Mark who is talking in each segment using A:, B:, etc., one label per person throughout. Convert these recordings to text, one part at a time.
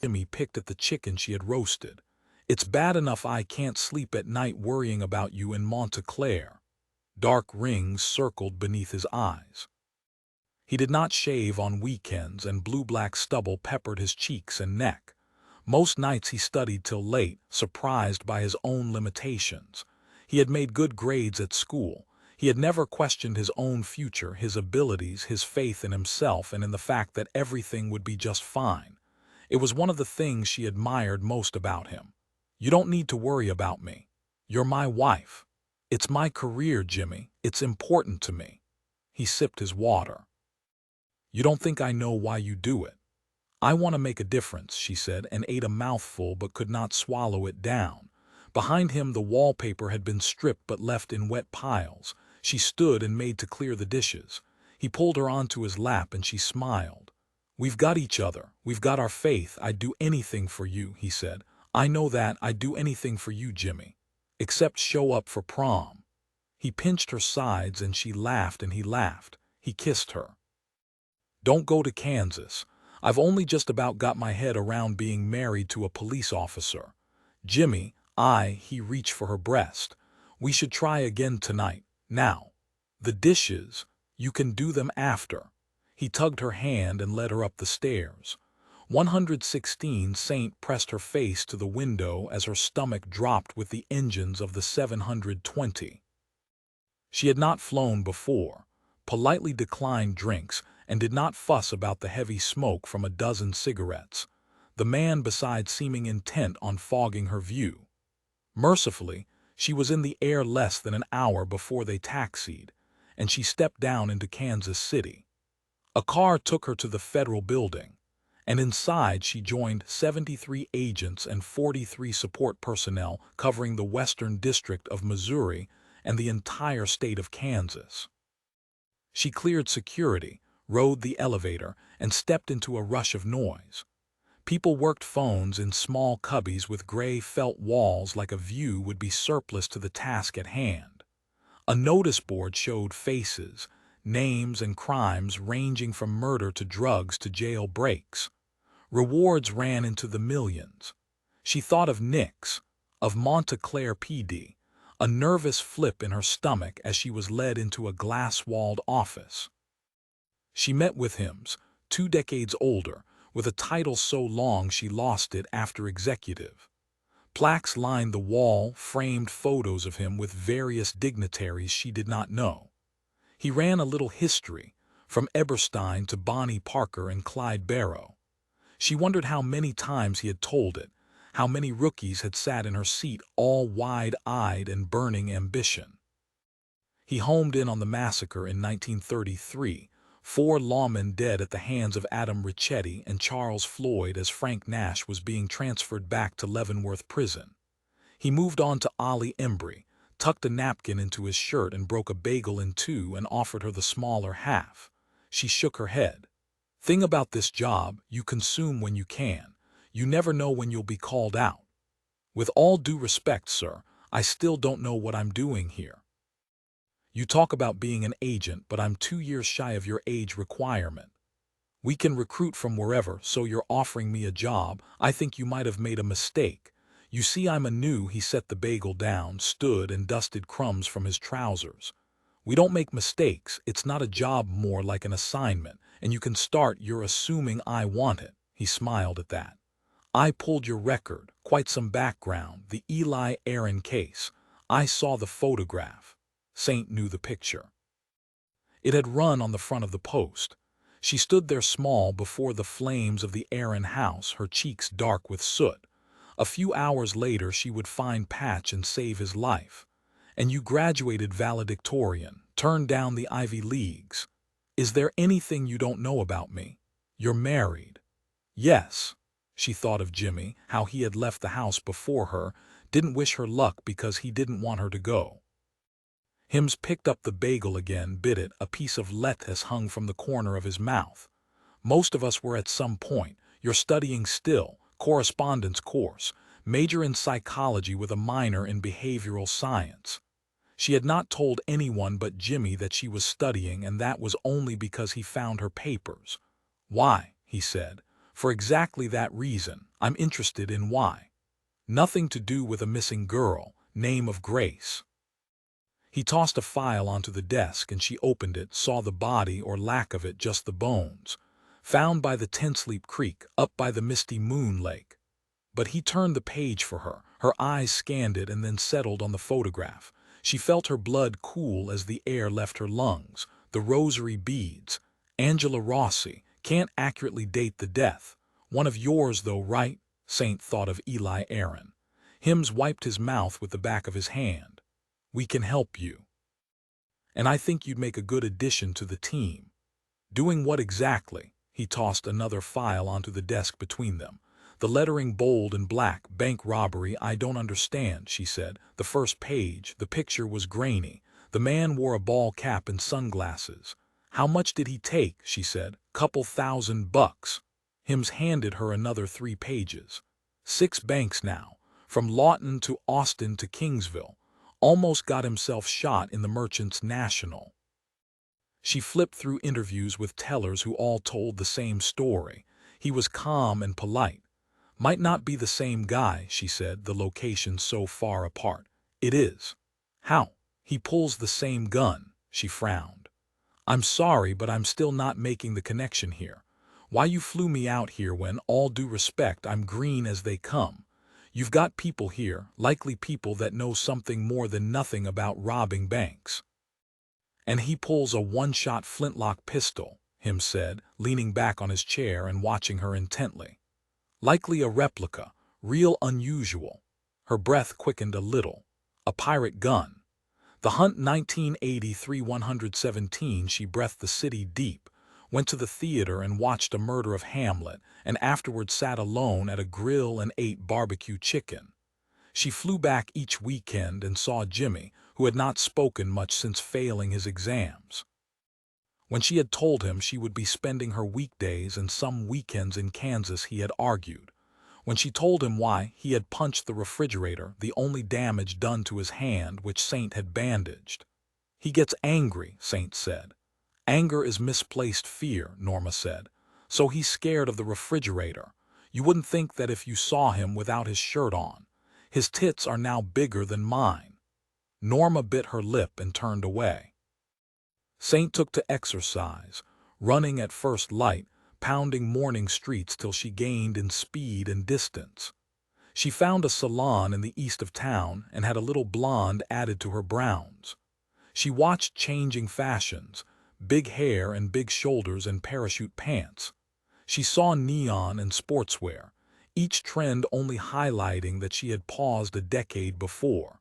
A: Jimmy picked at the chicken she had roasted. "It's bad enough I can't sleep at night worrying about you in Monta Clare." Dark rings circled beneath his eyes. He did not shave on weekends, and blue-black stubble peppered his cheeks and neck. Most nights he studied till late, surprised by his own limitations. He had made good grades at school. He had never questioned his own future, his abilities, his faith in himself and in the fact that everything would be just fine. It was one of the things she admired most about him. "You don't need to worry about me. You're my wife. It's my career, Jimmy. It's important to me." He sipped his water. "You don't think I know why you do it?" "I want to make a difference," she said, and ate a mouthful but could not swallow it down. Behind him the wallpaper had been stripped but left in wet piles. She stood and made to clear the dishes. He pulled her onto his lap and she smiled. "We've got each other. We've got our faith. I'd do anything for you," he said. "I know that. I'd do anything for you, Jimmy. Except show up for prom." He pinched her sides and she laughed and he laughed. He kissed her. "Don't go to Kansas. I've only just about got my head around being married to a police officer. Jimmy, he reached for her breast. "We should try again tonight. Now. The dishes, you can do them after." He tugged her hand and led her up the stairs. 116 Saint pressed her face to the window as her stomach dropped with the engines of the 720. She had not flown before, politely declined drinks, and did not fuss about the heavy smoke from a dozen cigarettes. The man beside seeming intent on fogging her view. Mercifully, she was in the air less than an hour before they taxied, and she stepped down into Kansas City. A car took her to the federal building, and inside she joined 73 agents and 43 support personnel covering the Western District of Missouri and the entire state of Kansas. She cleared security, rode the elevator, and stepped into a rush of noise. People worked phones in small cubbies with gray felt walls like a view would be surplus to the task at hand. A notice board showed faces, names and crimes ranging from murder to drugs to jail breaks. Rewards ran into the millions. She thought of Nix, of Monta Clare PD, a nervous flip in her stomach as she was led into a glass-walled office. She met with Hims, 2 decades older, with a title so long she lost it after executive. Plaques lined the wall, framed photos of him with various dignitaries she did not know. He ran a little history, from Eberstein to Bonnie Parker and Clyde Barrow. She wondered how many times he had told it, how many rookies had sat in her seat all wide-eyed and burning ambition. He homed in on the massacre in 1933, 4 lawmen dead at the hands of Adam Richetti and Charles Floyd as Frank Nash was being transferred back to Leavenworth Prison. He moved on to Ollie Embry, tucked a napkin into his shirt and broke a bagel in 2 and offered her the smaller half. She shook her head. "Thing about this job, you consume when you can. You never know when you'll be called out. With all due respect, sir, I still don't know what I'm doing here. You talk about being an agent, but I'm 2 years shy of your age requirement. We can recruit from wherever, so you're offering me a job. I think you might have made a mistake. You see, I'm a new." He set the bagel down, stood and dusted crumbs from his trousers. "We don't make mistakes. It's not a job, more like an assignment, and you can start. You're assuming I want it." He smiled at that. "I pulled your record, quite some background, the Eli Aaron case. I saw the photograph." Saint knew the picture. It had run on the front of the Post. She stood there small before the flames of the Aaron house, her cheeks dark with soot. A few hours later she would find Patch and save his life. "And you graduated valedictorian, turned down the Ivy Leagues. Is there anything you don't know about me? You're married." "Yes." She thought of Jimmy, how he had left the house before her, didn't wish her luck because he didn't want her to go. Hims picked up the bagel again, bit it, a piece of lettuce hung from the corner of his mouth. "Most of us were at some point. You're studying still, correspondence course, major in psychology with a minor in behavioral science." She had not told anyone but Jimmy that she was studying, and that was only because he found her papers. "Why?" he said. For exactly that reason, I'm interested in why. Nothing to do with a missing girl, name of Grace. He tossed a file onto the desk and she opened it, saw the body or lack of it, just the bones. Found by the Tensleep Creek, up by the Misty Moon Lake. But he turned the page for her. Her eyes scanned it and then settled on the photograph. She felt her blood cool as the air left her lungs. The rosary beads. Angela Rossi. Can't accurately date the death. One of yours though, right? Saint thought of Eli Aaron. Hims wiped his mouth with the back of his hand. We can help you. And I think you'd make a good addition to the team. Doing what exactly? He tossed another file onto the desk between them. The lettering bold and black. Bank robbery. I don't understand, she said. The first page, the picture was grainy. The man wore a ball cap and sunglasses. How much did he take? She said. Couple $1,000. Hims handed her another 3 pages. 6 banks now. From Lawton to Austin to Kingsville. Almost got himself shot in the Merchants National. She flipped through interviews with tellers who all told the same story. He was calm and polite. Might not be the same guy, she said, the location's so far apart. It is. How? He pulls the same gun, she frowned. I'm sorry, but I'm still not making the connection here. Why you flew me out here when, all due respect, I'm green as they come. You've got people here, likely people that know something more than nothing about robbing banks. And he pulls a one-shot flintlock pistol, Hims said, leaning back on his chair and watching her intently. Likely a replica, real unusual. Her breath quickened a little. A pirate gun. The Hunt 1983-117. She breathed the city deep, went to the theater and watched A Murder of Hamlet, and afterward sat alone at a grill and ate barbecue chicken. She flew back each weekend and saw Jimmy, who had not spoken much since failing his exams. When she had told him she would be spending her weekdays and some weekends in Kansas, he had argued. When she told him why, he had punched the refrigerator, the only damage done to his hand, which Saint had bandaged. He gets angry, Saint said. Anger is misplaced fear, Norma said. So he's scared of the refrigerator. You wouldn't think that if you saw him without his shirt on. His tits are now bigger than mine. Norma bit her lip and turned away. Saint took to exercise, running at first light, pounding morning streets till she gained in speed and distance. She found a salon in the east of town and had a little blonde added to her browns. She watched changing fashions, big hair and big shoulders and parachute pants. She saw neon and sportswear, each trend only highlighting that she had paused a decade before.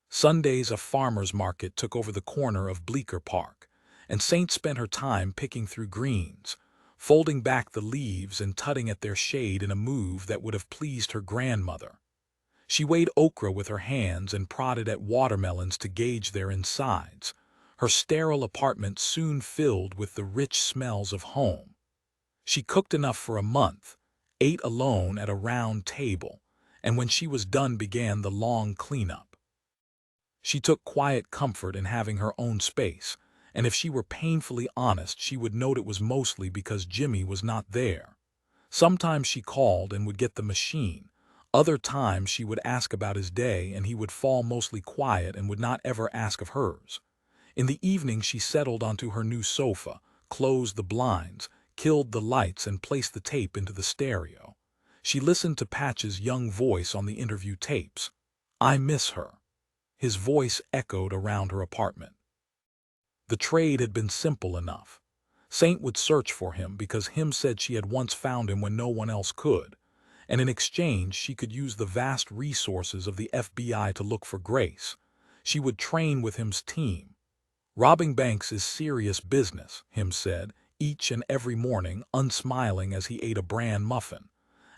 A: Sundays a farmer's market took over the corner of Bleecker Park, and Saint spent her time picking through greens, folding back the leaves and tutting at their shade in a move that would have pleased her grandmother. She weighed okra with her hands and prodded at watermelons to gauge their insides. Her sterile apartment soon filled with the rich smells of home. She cooked enough for a month, ate alone at a round table, and when she was done began the long cleanup. She took quiet comfort in having her own space, and if she were painfully honest, she would note it was mostly because Jimmy was not there. Sometimes she called and would get the machine. Other times she would ask about his day and he would fall mostly quiet and would not ever ask of hers. In the evening she settled onto her new sofa, closed the blinds, killed the lights and placed the tape into the stereo. She listened to Patch's young voice on the interview tapes. I miss her. His voice echoed around her apartment. The trade had been simple enough. Saint would search for him because Him said she had once found him when no one else could, and in exchange she could use the vast resources of the FBI to look for Grace. She would train with Him's team. Robbing banks is serious business, Him said, each and every morning, unsmiling as he ate a bran muffin.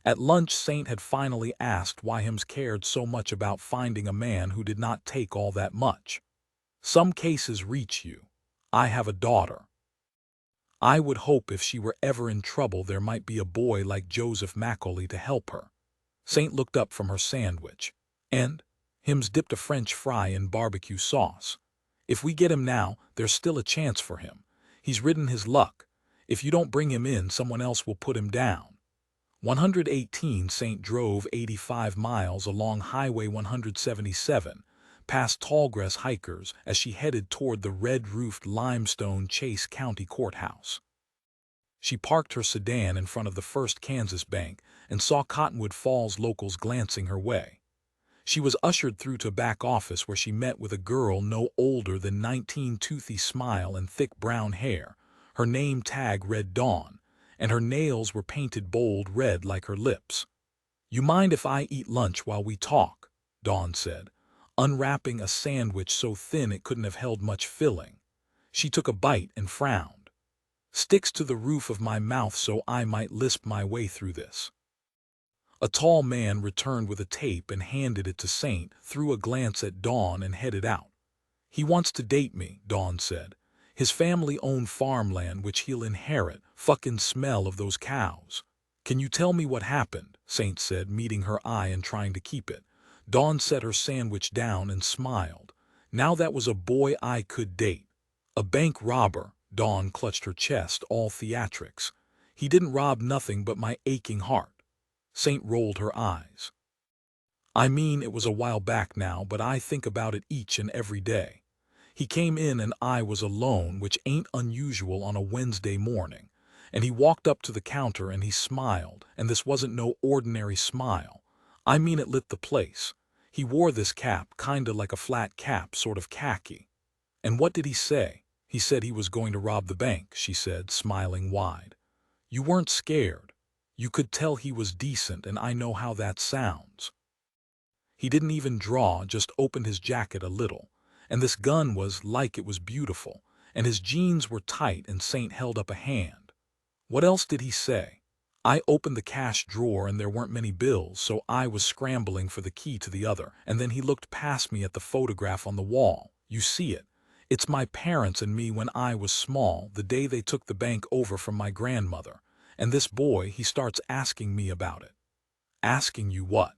A: At lunch, Saint had finally asked why Hims cared so much about finding a man who did not take all that much. Some cases reach you. I have a daughter. I would hope if she were ever in trouble there might be a boy like Joseph Macaulay to help her. Saint looked up from her sandwich. And? Hims dipped a French fry in barbecue sauce. If we get him now, there's still a chance for him. He's ridden his luck. If you don't bring him in, someone else will put him down. 118 Saint drove 85 miles along Highway 177, past tallgrass hikers as she headed toward the red-roofed limestone Chase County Courthouse. She parked her sedan in front of the First Kansas Bank and saw Cottonwood Falls locals glancing her way. She was ushered through to a back office where she met with a girl no older than 19, toothy smile and thick brown hair. Her name tag read Dawn, and her nails were painted bold red like her lips. "You mind if I eat lunch while we talk?" Dawn said, unwrapping a sandwich so thin it couldn't have held much filling. She took a bite and frowned. "Sticks to the roof of my mouth so I might lisp my way through this." A tall man returned with a tape and handed it to Saint, threw a glance at Dawn and headed out. "He wants to date me," Dawn said. "His family owned farmland which he'll inherit. Fucking smell of those cows." "Can you tell me what happened?" Saint said, meeting her eye and trying to keep it. Dawn set her sandwich down and smiled. "Now that was a boy I could date." "A bank robber." Dawn clutched her chest, all theatrics. "He didn't rob nothing but my aching heart." Saint rolled her eyes. "I mean, it was a while back now, but I think about it each and every day. He came in and I was alone, which ain't unusual on a Wednesday morning, and he walked up to the counter and he smiled, and this wasn't no ordinary smile. I mean, it lit the place. He wore this cap, kinda like a flat cap, sort of khaki." "And what did he say?" "He said he was going to rob the bank," she said, smiling wide. "You weren't scared. You could tell he was decent, and I know how that sounds. He didn't even draw, just opened his jacket a little. And this gun was like it was beautiful, and his jeans were tight," and Saint held up a hand. "What else did he say?" "I opened the cash drawer and there weren't many bills, so I was scrambling for the key to the other, and then he looked past me at the photograph on the wall. You see it. It's my parents and me when I was small, the day they took the bank over from my grandmother. And this boy, he starts asking me about it." "Asking you what?"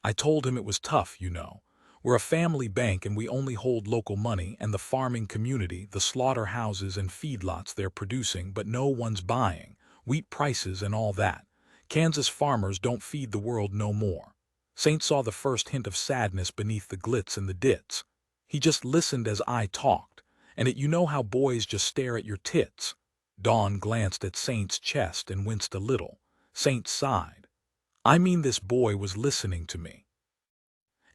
A: "I told him it was tough, you know. We're a family bank and we only hold local money, and the farming community, the slaughterhouses and feedlots, they're producing, but no one's buying. Wheat prices and all that. Kansas farmers don't feed the world no more." Saint saw the first hint of sadness beneath the glitz and the dits. "He just listened as I talked, and you know how boys just stare at your tits." Dawn glanced at Saint's chest and winced a little. Saint sighed. "I mean, this boy was listening to me.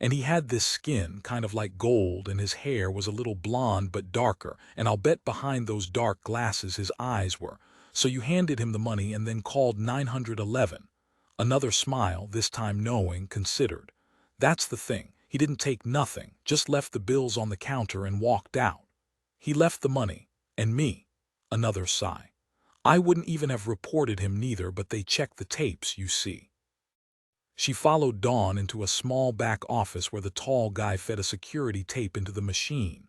A: And he had this skin, kind of like gold, and his hair was a little blonde but darker, and I'll bet behind those dark glasses his eyes were. So you handed him the money and then called 911. Another smile, this time knowing, considered. "That's the thing. He didn't take nothing, just left the bills on the counter and walked out. He left the money, and me." Another sigh. "I wouldn't even have reported him neither, but they checked the tapes, you see." She followed Dawn into a small back office where the tall guy fed a security tape into the machine.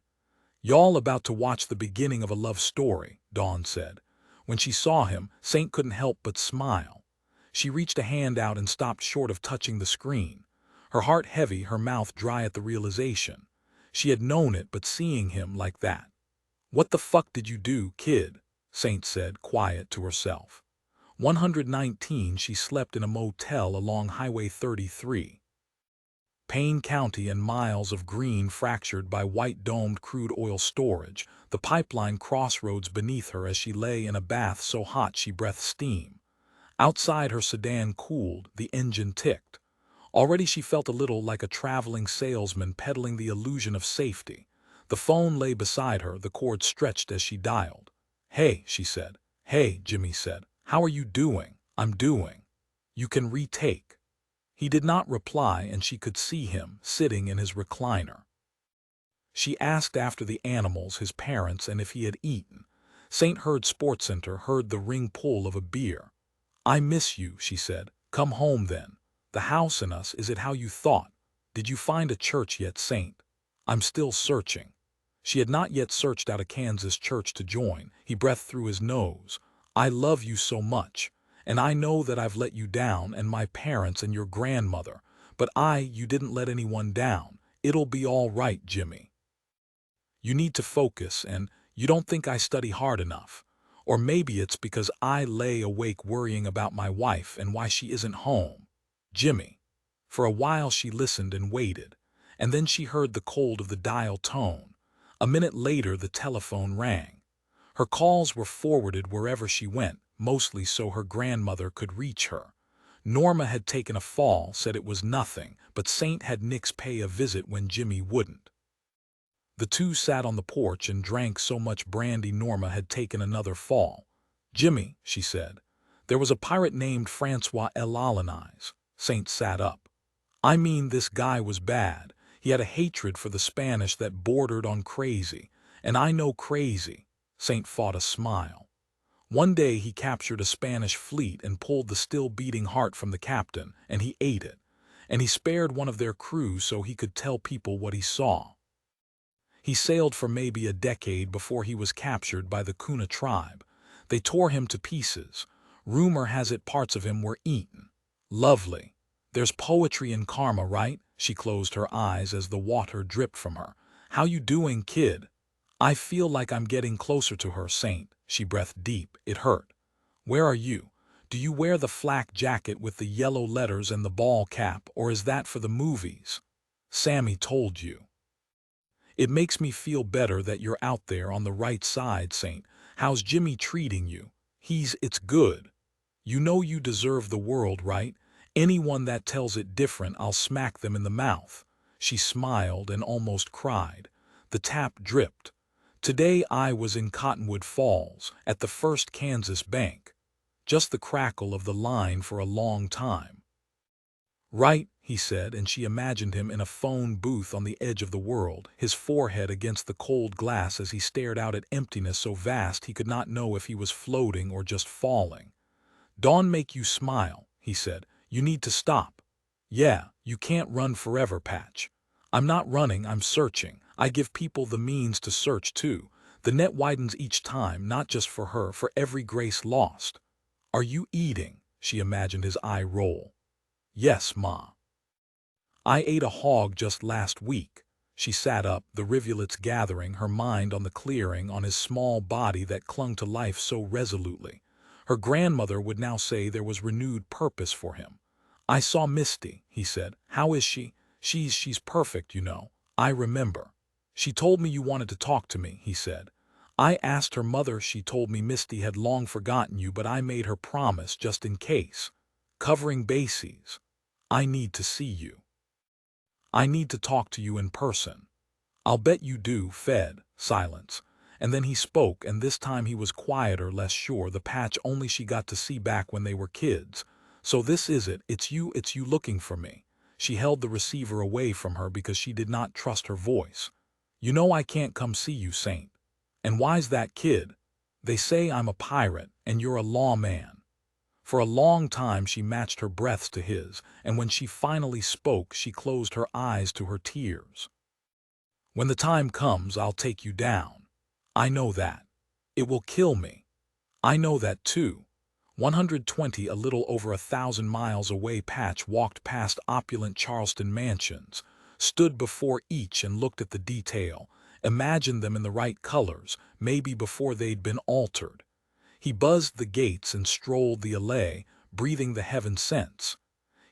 A: "Y'all about to watch the beginning of a love story," Dawn said. When she saw him, Saint couldn't help but smile. She reached a hand out and stopped short of touching the screen. Her heart heavy, her mouth dry at the realization. She had known it, but seeing him like that. "What the fuck did you do, kid?" Saint said, quiet to herself. 119 She slept in a motel along Highway 33. Payne County and miles of green fractured by white-domed crude oil storage, the pipeline crossroads beneath her as she lay in a bath so hot she breathed steam. Outside, her sedan cooled, the engine ticked. Already she felt a little like a traveling salesman peddling the illusion of safety. The phone lay beside her, the cord stretched as she dialed. "Hey," she said. "Hey," Jimmy said. "How are you doing?" "I'm doing." "You can retake." He did not reply, and she could see him, sitting in his recliner. She asked after the animals, his parents, and if he had eaten. Saint heard SportsCenter, heard the ring pull of a beer. "I miss you," she said. "Come home then. The house and us, is it how you thought? Did you find a church yet, Saint?" "I'm still searching." She had not yet searched out a Kansas church to join. He breathed through his nose. "I love you so much, and I know that I've let you down, and my parents and your grandmother, but you didn't let anyone down. It'll be all right, Jimmy. You need to focus, and you don't think I study hard enough. Or maybe it's because I lay awake worrying about my wife and why she isn't home. Jimmy. For a while she listened and waited, and then she heard the cold of the dial tone. A minute later the telephone rang. Her calls were forwarded wherever she went, mostly so her grandmother could reach her. Norma had taken a fall, said it was nothing, but Saint had Nix pay a visit when Jimmy wouldn't. The two sat on the porch and drank so much brandy Norma had taken another fall. "Jimmy," she said, "there was a pirate named Francois L'Alanize." Saint sat up. "I mean, this guy was bad. He had a hatred for the Spanish that bordered on crazy. And I know crazy." Saint fought a smile. "One day he captured a Spanish fleet and pulled the still-beating heart from the captain, and he ate it. And he spared one of their crew so he could tell people what he saw. He sailed for maybe a decade before he was captured by the Kuna tribe. They tore him to pieces. Rumor has it parts of him were eaten. Lovely. There's poetry in karma, right?" She closed her eyes as the water dripped from her. "How you doing, kid?" "I feel like I'm getting closer to her, Saint." She breathed deep. It hurt. "Where are you? Do you wear the flak jacket with the yellow letters and the ball cap, or is that for the movies?" "Sammy told you." "It makes me feel better that you're out there on the right side, Saint. How's Jimmy treating you?" It's good. You know you deserve the world, right? Anyone that tells it different, I'll smack them in the mouth." She smiled and almost cried. The tap dripped. "Today I was in Cottonwood Falls, at the First Kansas Bank. Just the crackle of the line for a long time." "Right," he said, and she imagined him in a phone booth on the edge of the world, his forehead against the cold glass as he stared out at emptiness so vast he could not know if he was floating or just falling. "Dawn make you smile," he said. "You need to stop." "Yeah, you can't run forever, Patch." "I'm not running, I'm searching. I give people the means to search too. The net widens each time, not just for her, for every grace lost." "Are you eating?" She imagined his eye roll. "Yes, Ma. I ate a hog just last week." She sat up, the rivulets gathering, her mind on the clearing, on his small body that clung to life so resolutely. Her grandmother would now say there was renewed purpose for him. "I saw Misty," he said. "How is she?" She's perfect, you know. I remember. She told me you wanted to talk to me," he said. "I asked her mother. She told me Misty had long forgotten you, but I made her promise just in case. Covering bases. I need to see you. I need to talk to you in person." "I'll bet you do." Fed. Silence. And then he spoke, and this time he was quieter, less sure, the Patch only she got to see back when they were kids. "So this is it. It's you looking for me." She held the receiver away from her because she did not trust her voice. "You know I can't come see you, Saint. And why's that, kid? They say I'm a pirate, and you're a lawman." For a long time she matched her breaths to his, and when she finally spoke she closed her eyes to her tears. "When the time comes, I'll take you down. I know that. It will kill me. I know that too." 120, a little over 1,000 miles away, Patch walked past opulent Charleston mansions, stood before each and looked at the detail, imagined them in the right colors, maybe before they'd been altered. He buzzed the gates and strolled the allée, breathing the heaven scents.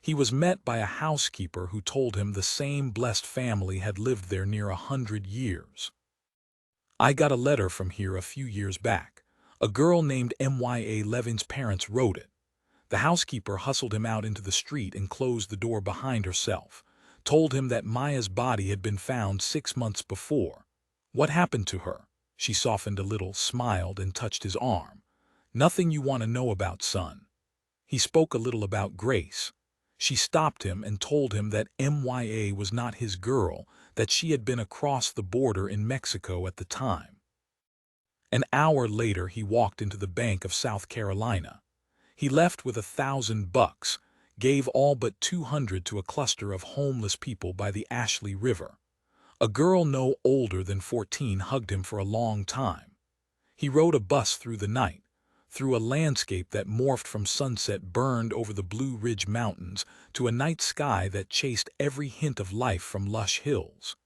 A: He was met by a housekeeper who told him the same blessed family had lived there near 100 years. "I got a letter from here a few years back. A girl named Mya Levin's parents wrote it." The housekeeper hustled him out into the street and closed the door behind herself, told him that Maya's body had been found 6 months before. "What happened to her?" She softened a little, smiled, and touched his arm. "Nothing you want to know about, son." He spoke a little about Grace. She stopped him and told him that Mya was not his girl, that she had been across the border in Mexico at the time. An hour later he walked into the Bank of South Carolina. He left with $1,000, gave all but 200 to a cluster of homeless people by the Ashley River. A girl no older than 14 hugged him for a long time. He rode a bus through the night, through a landscape that morphed from sunset burned over the Blue Ridge Mountains to a night sky that chased every hint of life from lush hills.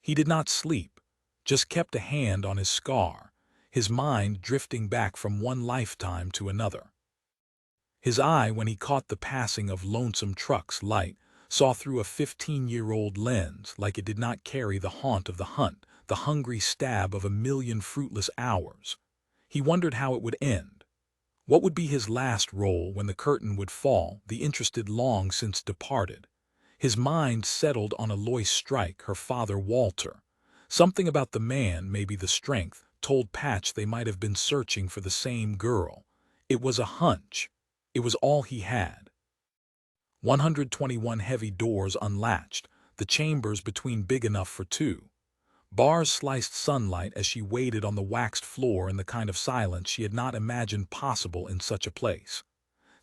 A: He did not sleep, just kept a hand on his scar. his mind drifting back from one lifetime to another. His eye, when he caught the passing of lonesome trucks light, saw through a 15-year-old lens like it did not carry the haunt of the hunt, the hungry stab of a million fruitless hours. He wondered how it would end. What would be his last role when the curtain would fall, the interested long since departed? His mind settled on Alois Strike, her father Walter. Something about the man, maybe the strength, told Patch they might have been searching for the same girl. It was a hunch. It was all he had. 121 heavy doors unlatched, the chambers between big enough for two. Bars sliced sunlight as she waited on the waxed floor in the kind of silence she had not imagined possible in such a place.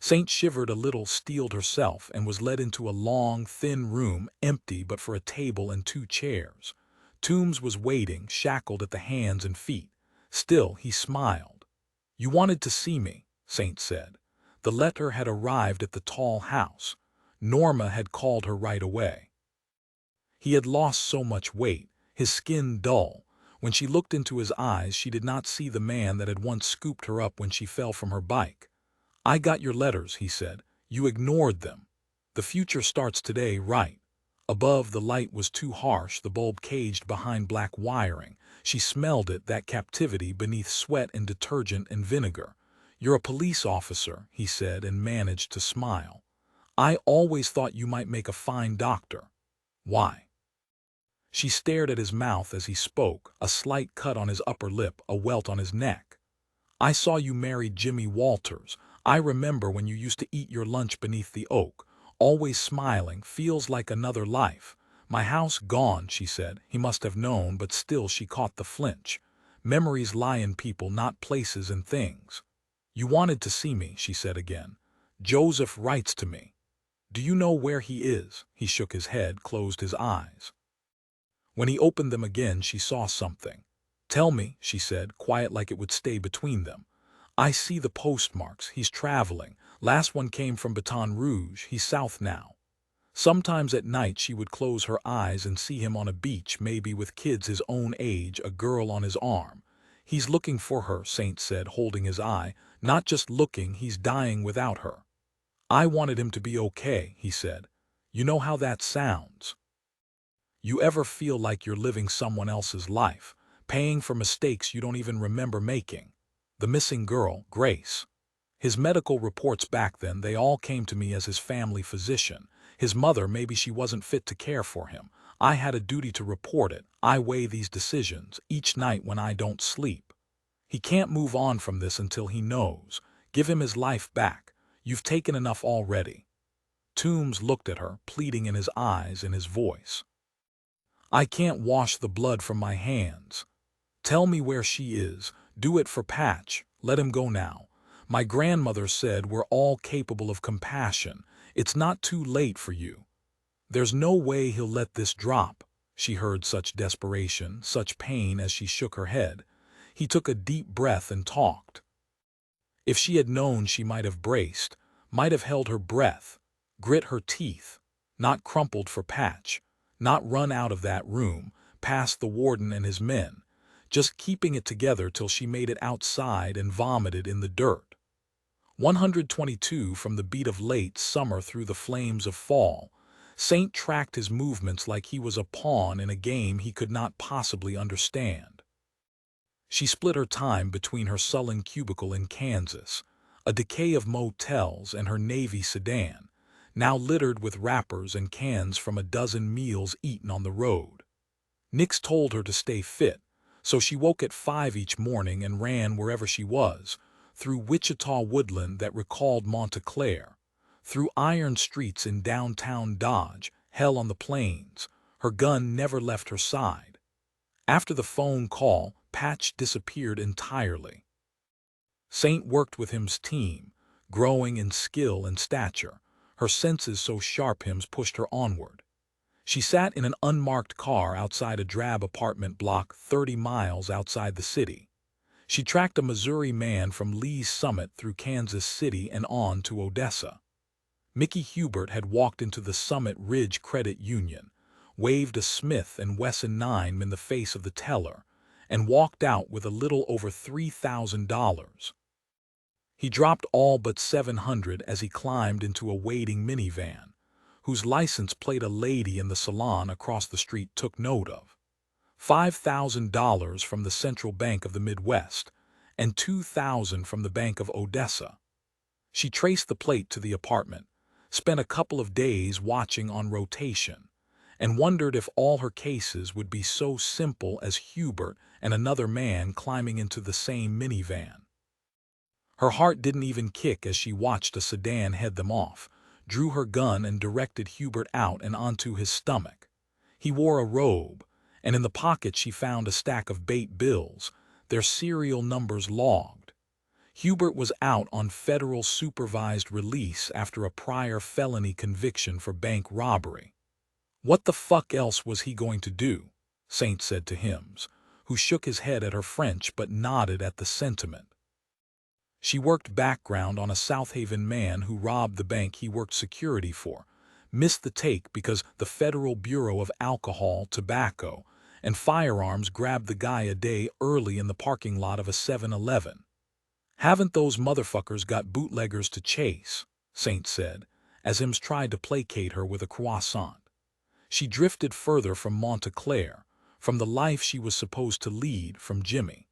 A: Saint shivered a little, steeled herself, and was led into a long, thin room, empty but for a table and 2 chairs. Toombs was waiting, shackled at the hands and feet. Still, he smiled. "You wanted to see me," Saint said. The letter had arrived at the tall house. Norma had called her right away. He had lost so much weight, his skin dull. When she looked into his eyes, she did not see the man that had once scooped her up when she fell from her bike. "I got your letters," he said. "You ignored them. The future starts today, right?" Above, the light was too harsh, the bulb caged behind black wiring. She smelled it, that captivity beneath sweat and detergent and vinegar. "You're a police officer," he said, and managed to smile. "I always thought you might make a fine doctor." "Why?" She stared at his mouth as he spoke, a slight cut on his upper lip, a welt on his neck. "I saw you married Jimmy Walters. I remember when you used to eat your lunch beneath the oak, always smiling, feels like another life. My house gone," she said. He must have known, but still she caught the flinch. Memories lie in people, not places and things. "You wanted to see me," she said again. "Joseph writes to me." "Do you know where he is?" He shook his head, closed his eyes. When he opened them again, she saw something. "Tell me," she said, quiet like it would stay between them. "I see the postmarks. He's traveling. Last one came from Baton Rouge. He's south now." Sometimes at night she would close her eyes and see him on a beach, maybe with kids his own age, a girl on his arm. "He's looking for her," Saint said, holding his eye. "Not just looking, he's dying without her." "I wanted him to be okay," he said. "You know how that sounds? You ever feel like you're living someone else's life, paying for mistakes you don't even remember making? The missing girl, Grace. His medical reports back then, they all came to me as his family physician. His mother, maybe she wasn't fit to care for him. I had a duty to report it. I weigh these decisions each night when I don't sleep. He can't move on from this until he knows. Give him his life back. You've taken enough already." Toombs looked at her, pleading in his eyes and his voice. "I can't wash the blood from my hands. Tell me where she is. Do it for Patch. Let him go now. My grandmother said we're all capable of compassion. It's not too late for you. There's no way he'll let this drop." She heard such desperation, such pain as she shook her head. He took a deep breath and talked. If she had known, she might have braced, might have held her breath, grit her teeth, not crumpled for Patch, not run out of that room, past the warden and his men, just keeping it together till she made it outside and vomited in the dirt. 122 from the beat of late summer through the flames of fall. Saint tracked his movements like he was a pawn in a game he could not possibly understand. She split her time between her sullen cubicle in Kansas, a decay of motels, and her Navy sedan, now littered with wrappers and cans from a dozen meals eaten on the road. Nix told her to stay fit, so she woke at 5 each morning and ran wherever she was, through Wichita woodland that recalled Monta Clare, through iron streets in downtown Dodge, hell on the plains. Her gun never left her side. After the phone call, Patch disappeared entirely. Saint worked with him's team, growing in skill and stature. Her senses so sharp him's pushed her onward. She sat in an unmarked car outside a drab apartment block 30 miles outside the city. She tracked a Missouri man from Lee's Summit through Kansas City and on to Odessa. Mickey Hubert had walked into the Summit Ridge Credit Union, waved a Smith & Wesson 9 in the face of the teller, and walked out with a little over $3,000. He dropped all but $700 as he climbed into a waiting minivan, whose license plate a lady in the salon across the street took note of. $5,000 from the Central Bank of the Midwest, and $2,000 from the Bank of Odessa. She traced the plate to the apartment, spent a couple of days watching on rotation, and wondered if all her cases would be so simple as Hubert and another man climbing into the same minivan. Her heart didn't even kick as she watched a sedan head them off, drew her gun and directed Hubert out and onto his stomach. He wore a robe, and in the pocket she found a stack of bait bills, their serial numbers logged. Hubert was out on federal supervised release after a prior felony conviction for bank robbery. What the fuck else was he going to do? Saint said to Hims, who shook his head at her French but nodded at the sentiment. She worked background on a South Haven man who robbed the bank he worked security for, missed the take because the Federal Bureau of Alcohol, Tobacco, and Firearms grabbed the guy a day early in the parking lot of a 7-Eleven. Haven't those motherfuckers got bootleggers to chase? Saint said, as Hims tried to placate her with a croissant. She drifted further from Monta Clare, from the life she was supposed to lead from Jimmy.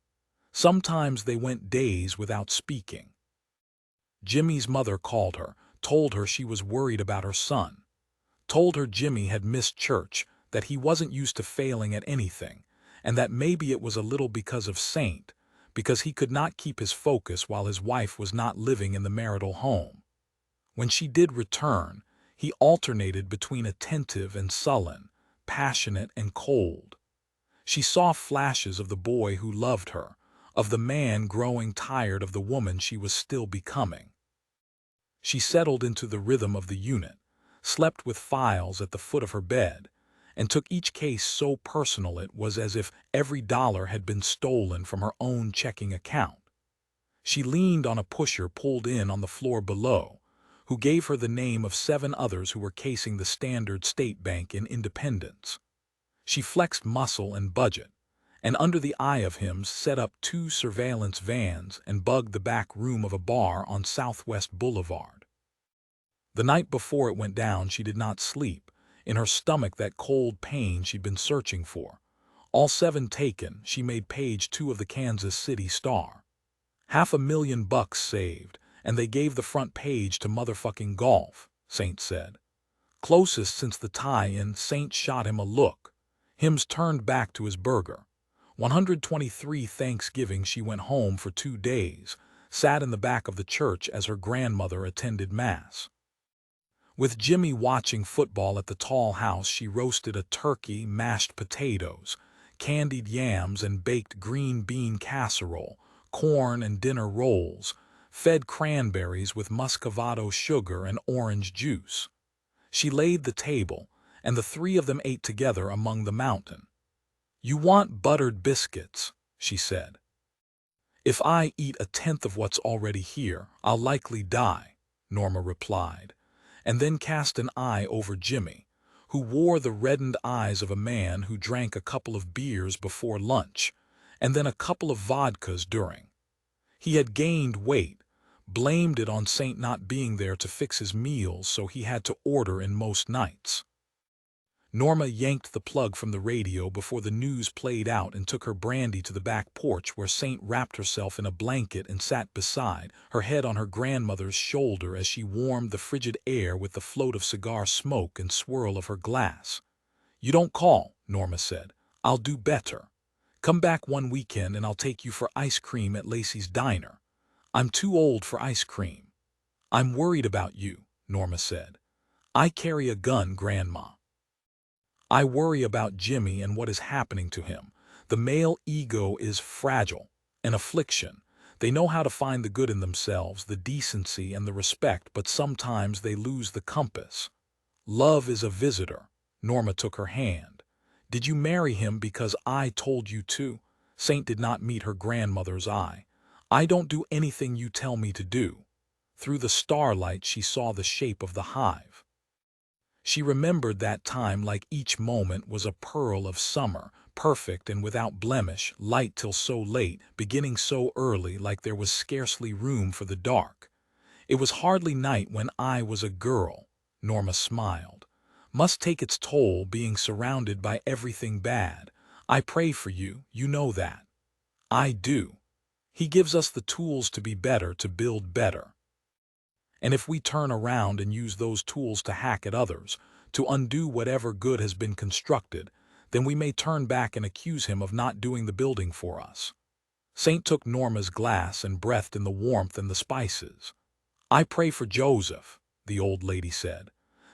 A: Sometimes they went days without speaking. Jimmy's mother called her, told her she was worried about her son, told her Jimmy had missed church, that he wasn't used to failing at anything, and that maybe it was a little because of Saint, because he could not keep his focus while his wife was not living in the marital home. When she did return, he alternated between attentive and sullen, passionate and cold. She saw flashes of the boy who loved her, of the man growing tired of the woman she was still becoming. She settled into the rhythm of the unit, slept with files at the foot of her bed, and took each case so personal it was as if every dollar had been stolen from her own checking account. She leaned on a pusher pulled in on the floor below, who gave her the name of 7 others who were casing the Standard State Bank in Independence. She flexed muscle and budget, and under the eye of him set up 2 surveillance vans and bugged the back room of a bar on Southwest Boulevard. The night before it went down she did not sleep, in her stomach that cold pain she'd been searching for. All 7 taken, she made page 2 of the Kansas City Star. $500,000 saved, and they gave the front page to motherfucking golf, Saint said. Closest since the tie-in, Saint shot him a look. Hims turned back to his burger. 123 Thanksgiving she went home for 2 days, sat in the back of the church as her grandmother attended Mass. With Jimmy watching football at the tall house, she roasted a turkey, mashed potatoes, candied yams and baked green bean casserole, corn and dinner rolls, fed cranberries with muscovado sugar and orange juice. She laid the table, and the 3 of them ate together among the mountain. "You want buttered biscuits," she said. "If I eat a tenth of what's already here, I'll likely die," Norma replied, and then cast an eye over Jimmy, who wore the reddened eyes of a man who drank a couple of beers before lunch, and then a couple of vodkas during. He had gained weight, blamed it on Saint not being there to fix his meals, so he had to order in most nights. Norma yanked the plug from the radio before the news played out and took her brandy to the back porch where Saint wrapped herself in a blanket and sat beside, her head on her grandmother's shoulder as she warmed the frigid air with the float of cigar smoke and swirl of her glass. "You don't call," Norma said. "I'll do better. Come back one weekend and I'll take you for ice cream at Lacey's Diner." "I'm too old for ice cream." "I'm worried about you," Norma said. "I carry a gun, Grandma." "I worry about Jimmy and what is happening to him. The male ego is fragile, an affliction. They know how to find the good in themselves, the decency and the respect, but sometimes they lose the compass. Love is a visitor." Norma took her hand. "Did you marry him because I told you to?" Saint did not meet her grandmother's eye. "I don't do anything you tell me to do." Through the starlight she saw the shape of the hive. She remembered that time like each moment was a pearl of summer, perfect and without blemish, light till so late, beginning so early like there was scarcely room for the dark. It was hardly night when I was a girl, Norma smiled. Must take its toll being surrounded by everything bad. I pray for you, you know that. I do. He gives us the tools to be better, to build better. And if we turn around and use those tools to hack at others, to undo whatever good has been constructed, then we may turn back and accuse him of not doing the building for us. Saint took Norma's glass and breathed in the warmth and the spices. I pray for Joseph, the old lady said.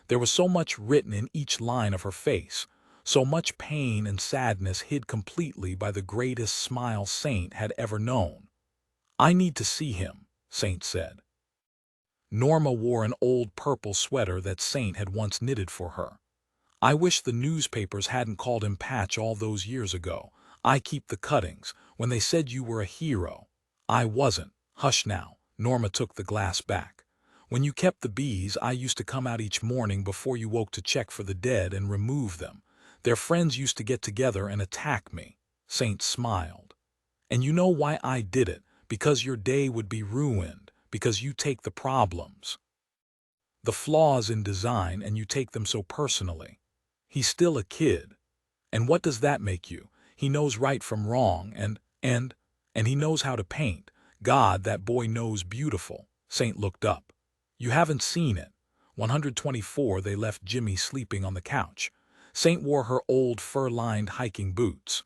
A: There was so much written in each line of her face, so much pain and sadness hid completely by the greatest smile Saint had ever known. I need to see him, Saint said. Norma wore an old purple sweater that Saint had once knitted for her. I wish the newspapers hadn't called him Patch all those years ago. I keep the cuttings, when they said you were a hero. I wasn't. Hush now. Norma took the glass back. When you kept the bees, I used to come out each morning before you woke to check for the dead and remove them. Their friends used to get together and attack me. Saint smiled. And you know why I did it? Because your day would be ruined, because you take the problems, the flaws in design, and you take them so personally. He's still a kid. And what does that make you? He knows right from wrong, and he knows how to paint. God, that boy knows beautiful. Saint looked up. You haven't seen it. 124 they left Jimmy sleeping on the couch. Saint wore her old fur-lined hiking boots.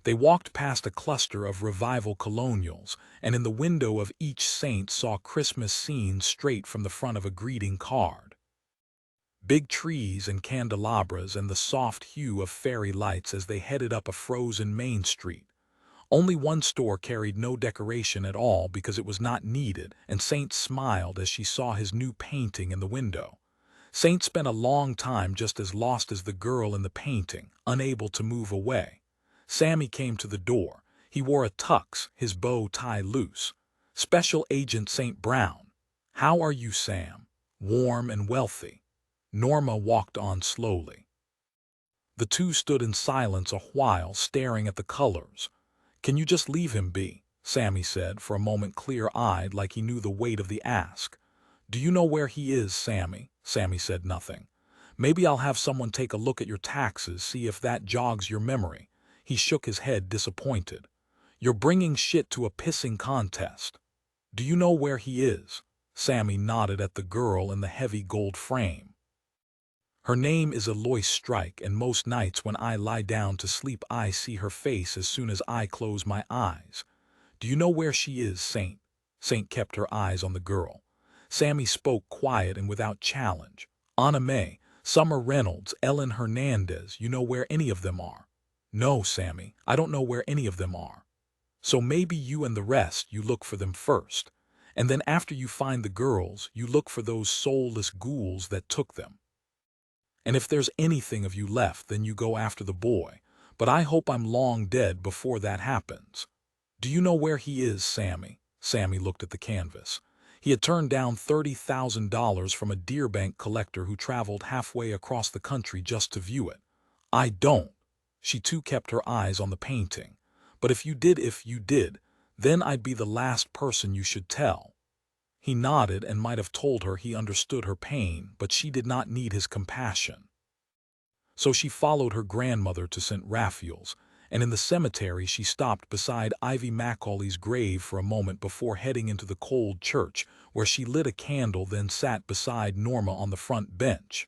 A: They walked past a cluster of revival colonials, and in the window of each Saint saw Christmas scenes straight from the front of a greeting card. Big trees and candelabras and the soft hue of fairy lights as they headed up a frozen main street. Only one store carried no decoration at all because it was not needed, and Saint smiled as she saw his new painting in the window. Saint spent a long time just as lost as the girl in the painting, unable to move away. Sammy came to the door. He wore a tux, his bow tie loose. Special Agent St. Brown. How are you, Sam? Warm and wealthy. Norma walked on slowly. The two stood in silence a while, staring at the colors. Can you just leave him be? Sammy said, for a moment clear-eyed like he knew the weight of the ask. Do you know where he is, Sammy? Sammy said nothing. Maybe I'll have someone take a look at your taxes, see if that jogs your memory. He shook his head, disappointed. You're bringing shit to a pissing contest. Do you know where he is? Sammy nodded at the girl in the heavy gold frame. Her name is Eloise Strike, and most nights when I lie down to sleep I see her face as soon as I close my eyes. Do you know where she is, Saint? Saint kept her eyes on the girl. Sammy spoke quiet and without challenge. Anna May, Summer Reynolds, Ellen Hernandez, you know where any of them are? No, Sammy, I don't know where any of them are. So maybe you and the rest, you look for them first. And then after you find the girls, you look for those soulless ghouls that took them. And if there's anything of you left, then you go after the boy. But I hope I'm long dead before that happens. Do you know where he is, Sammy? Sammy looked at the canvas. He had turned down $30,000 from a deer bank collector who traveled halfway across the country just to view it. I don't. She too kept her eyes on the painting. But if you did, then I'd be the last person you should tell. He nodded and might have told her he understood her pain, but she did not need his compassion. So she followed her grandmother to St. Raphael's, and in the cemetery she stopped beside Ivy Macaulay's grave for a moment before heading into the cold church, where she lit a candle, then sat beside Norma on the front bench.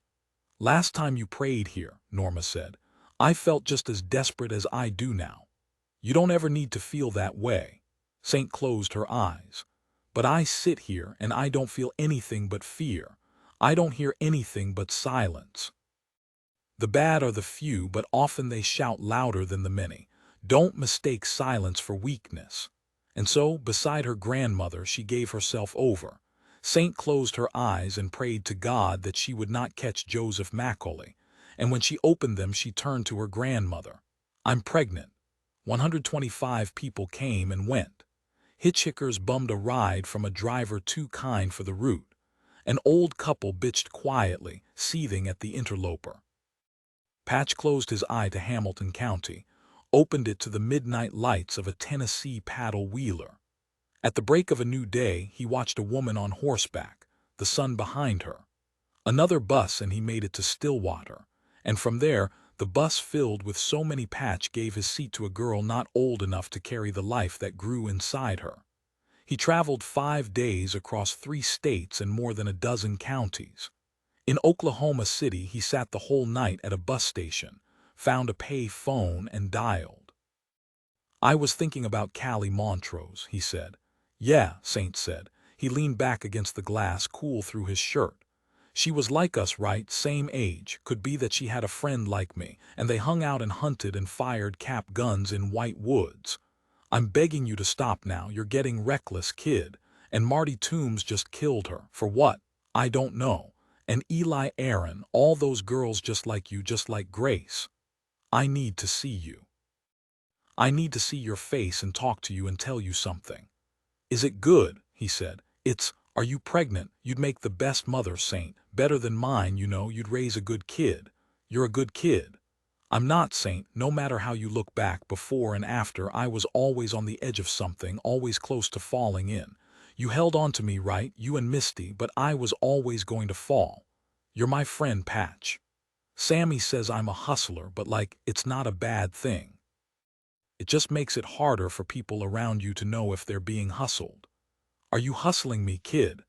A: Last time you prayed here, Norma said, I felt just as desperate as I do now. You don't ever need to feel that way. Saint closed her eyes. But I sit here and I don't feel anything but fear. I don't hear anything but silence. The bad are the few, but often they shout louder than the many. Don't mistake silence for weakness. And so, beside her grandmother, she gave herself over. Saint closed her eyes and prayed to God that she would not catch Joseph Macaulay. And when she opened them, she turned to her grandmother. I'm pregnant. 125 people came and went. Hitchhikers bummed a ride from a driver too kind for the route. An old couple bitched quietly, seething at the interloper. Patch closed his eye to Hamilton County. opened it to the midnight lights of a Tennessee paddle-wheeler. At the break of a new day, he watched a woman on horseback, the sun behind her. Another bus and he made it to Stillwater, and from there, the bus filled with so many Patch gave his seat to a girl not old enough to carry the life that grew inside her. He traveled 5 days across 3 states and more than a dozen counties. In Oklahoma City, he sat the whole night at a bus station, found a pay phone and dialed. "I was thinking about Callie Montrose," he said. "Yeah," Saint said. He leaned back against the glass, cool through his shirt. "She was like us, right? Same age. Could be that she had a friend like me, and they hung out and hunted and fired cap guns in White Woods. I'm begging you to stop now. You're getting reckless, kid. And Marty Toombs just killed her. For what? I don't know. And Eli Aaron, all those girls just like you, just like Grace. I need to see you. I need to see your face and talk to you and tell you something." "Is it good?" he said. Are you pregnant? You'd make the best mother, Saint. Better than mine, you know. You'd raise a good kid. You're a good kid." "I'm not, Saint. No matter how you look back, before and after, I was always on the edge of something, always close to falling in. You held on to me, right? You and Misty, but I was always going to fall. You're my friend, Patch. Sammy says I'm a hustler, but it's not a bad thing. It just makes it harder for people around you to know if they're being hustled. Are you hustling me, kid?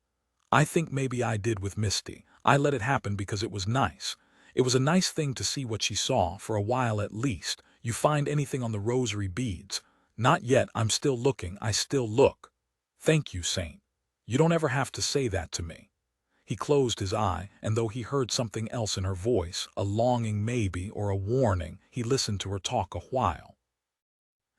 A: I think maybe I did with Misty. I let it happen because it was nice. It was a nice thing to see what she saw, for a while at least. You find anything on the rosary beads?" "Not yet. I'm still looking. I still look." "Thank you, Saint. You don't ever have to say that to me." He closed his eye, and though he heard something else in her voice, a longing maybe or a warning, he listened to her talk a while.